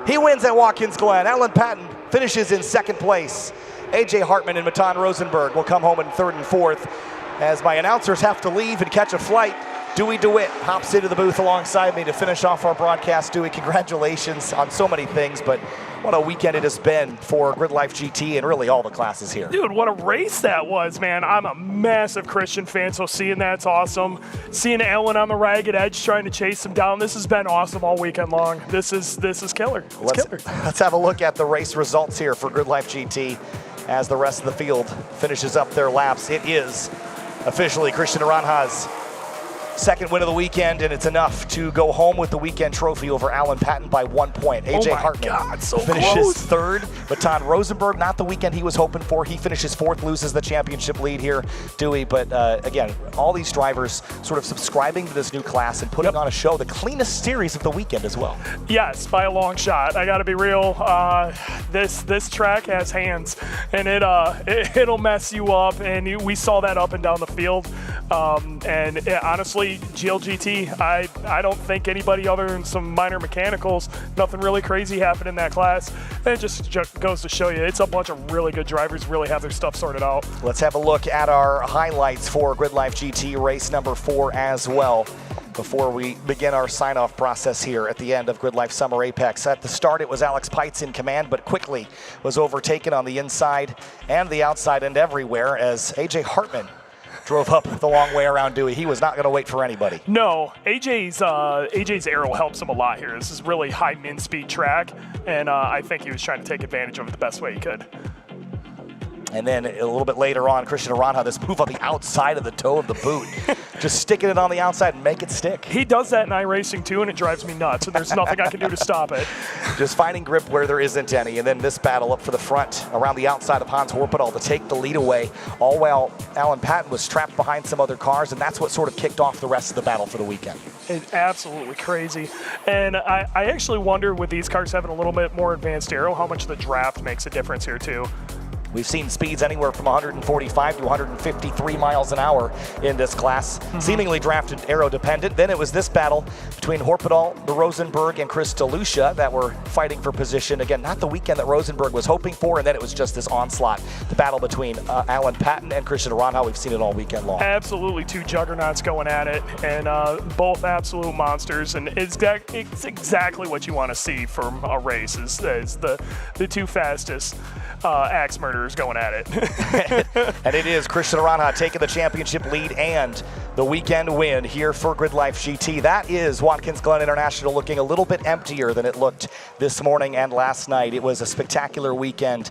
He wins at Watkins Glen. Alan Patton finishes in 2nd place. AJ Hartman and Matan Rosenberg will come home in 3rd and 4th. As my announcers have to leave and catch a flight, Dewey DeWitt hops into the booth alongside me to finish off our broadcast. Dewey, congratulations on so many things, but what a weekend it has been for GRIDLIFE GT and really all the classes here. Dude, what a race that was, man. I'm a massive Christian fan, so seeing that's awesome. Seeing Alan on the ragged edge trying to chase him down, this has been awesome all weekend long. This is killer. Let's have a look at the race results here for GRIDLIFE GT as the rest of the field finishes up their laps. It is officially Christian Aranja's 2nd win of the weekend, and it's enough to go home with the weekend trophy over Alan Patton by 1 point. AJ Hartman finishes 3rd. Matan Rosenberg, not the weekend he was hoping for. He finishes 4th, loses the championship lead here, Dewey. But again, all these drivers sort of subscribing to this new class and putting on a show, the cleanest series of the weekend as well. Yes, by a long shot. I got to be real. This track has hands, and it'll mess you up. And we saw that up and down the field. Honestly, GLGT, I don't think anybody other than some minor mechanicals, nothing really crazy happened in that class. And it just goes to show you, it's a bunch of really good drivers, really have their stuff sorted out. Let's have a look at our highlights for GRIDLIFE GT race number 4 as well, before we begin our sign-off process here at the end of GRIDLIFE Summer Apex. At the start, it was Alex Peitz in command, but quickly was overtaken on the inside and the outside and everywhere as AJ Hartman drove up the long way around Dewey. He was not going to wait for anybody. No, AJ's aero helps him a lot here. This is really high min speed track, and I think he was trying to take advantage of it the best way he could. And then a little bit later on, Christian Aranja, this move on the outside of the toe of the boot. Just sticking it on the outside and make it stick. He does that in iRacing too, and it drives me nuts, and there's nothing I can do to stop it. Just finding grip where there isn't any. And then this battle up for the front around the outside of Hans Horpedal to take the lead away, all while Alan Patton was trapped behind some other cars, and that's what sort of kicked off the rest of the battle for the weekend. It's absolutely crazy. And I actually wonder, with these cars having a little bit more advanced aero, how much the draft makes a difference here too. We've seen speeds anywhere from 145 to 153 miles an hour in this class, seemingly drafted aero dependent. Then it was this battle between Horpedal, Rosenberg, and Chris DeLucia that were fighting for position. Again, not the weekend that Rosenberg was hoping for, and then it was just this onslaught, the battle between Alan Patton and Christian Aranja. We've seen it all weekend long. Absolutely, two juggernauts going at it, and both absolute monsters, and it's exactly what you want to see from a race, is the two fastest axe murderers going at it. And it is Christian Aranja taking the championship lead and the weekend win here for GRIDLIFE GT. That is Watkins Glen International looking a little bit emptier than it looked this morning and last night. It was a spectacular weekend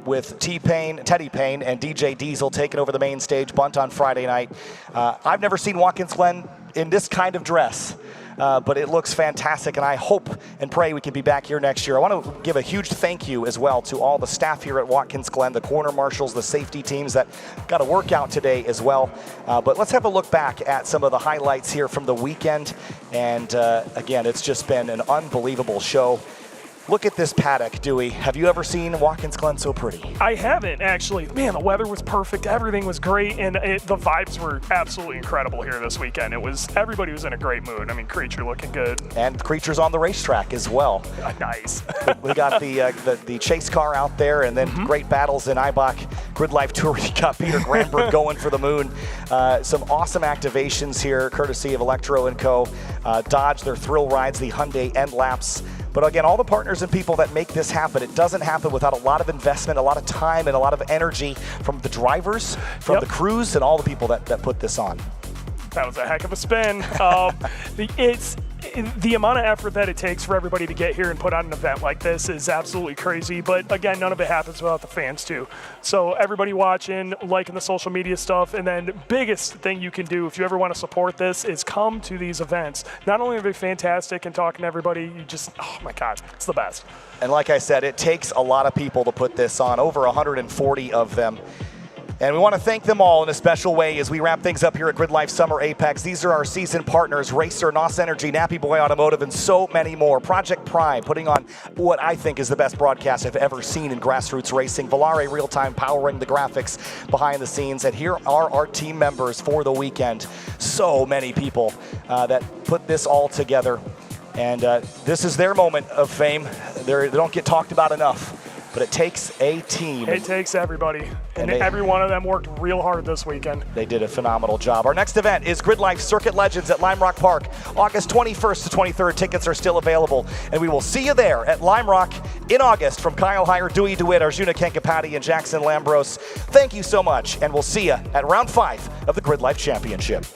with Teddy Payne and DJ Diesel taking over the main stage bunt on Friday night. I've never seen Watkins Glen in this kind of dress. But it looks fantastic, and I hope and pray we can be back here next year. I want to give a huge thank you as well to all the staff here at Watkins Glen, the corner marshals, the safety teams that got a workout today as well. But let's have a look back at some of the highlights here from the weekend. And again, it's just been an unbelievable show. Look at this paddock, Dewey. Have you ever seen Watkins Glen so pretty? I haven't, actually. Man, the weather was perfect. Everything was great, and the vibes were absolutely incredible here this weekend. Everybody was in a great mood. I mean, Creature looking good. And Creature's on the racetrack as well. Nice. We got the chase car out there, and then great battles in Eibach. GRIDLIFE Tour, you got Peter Granberg going for the moon. Some awesome activations here, courtesy of Electro & Co. Dodge, their thrill rides, the Hyundai end laps. But again, all the partners and people that make this happen, it doesn't happen without a lot of investment, a lot of time, and a lot of energy from the drivers, from the crews, and all the people that put this on. That was a heck of a spin. It's the amount of effort that it takes for everybody to get here and put on an event like this is absolutely crazy. But again, none of it happens without the fans too. So everybody watching, liking the social media stuff, and then the biggest thing you can do if you ever want to support this is come to these events. Not only are they fantastic and talking to everybody, you just, oh my God, it's the best. And like I said, it takes a lot of people to put this on, over 140 of them. And we want to thank them all in a special way as we wrap things up here at GRIDLIFE Summer Apex. These are our season partners, Racer, NOS Energy, Nappy Boy Automotive, and so many more. Project Prime, putting on what I think is the best broadcast I've ever seen in grassroots racing. Volare Real Time powering the graphics behind the scenes. And here are our team members for the weekend. So many people that put this all together. And this is their moment of fame. They don't get talked about enough. But it takes a team. It takes everybody. And every one of them worked real hard this weekend. They did a phenomenal job. Our next event is GRIDLIFE Circuit Legends at Lime Rock Park. August 21st to 23rd. Tickets are still available. And we will see you there at Lime Rock in August. From Kyle Heyer, Dewey DeWitt, Arjuna Kankapati, and Jackson Lambros. Thank you so much. And we'll see you at round 5 of the GRIDLIFE Championship.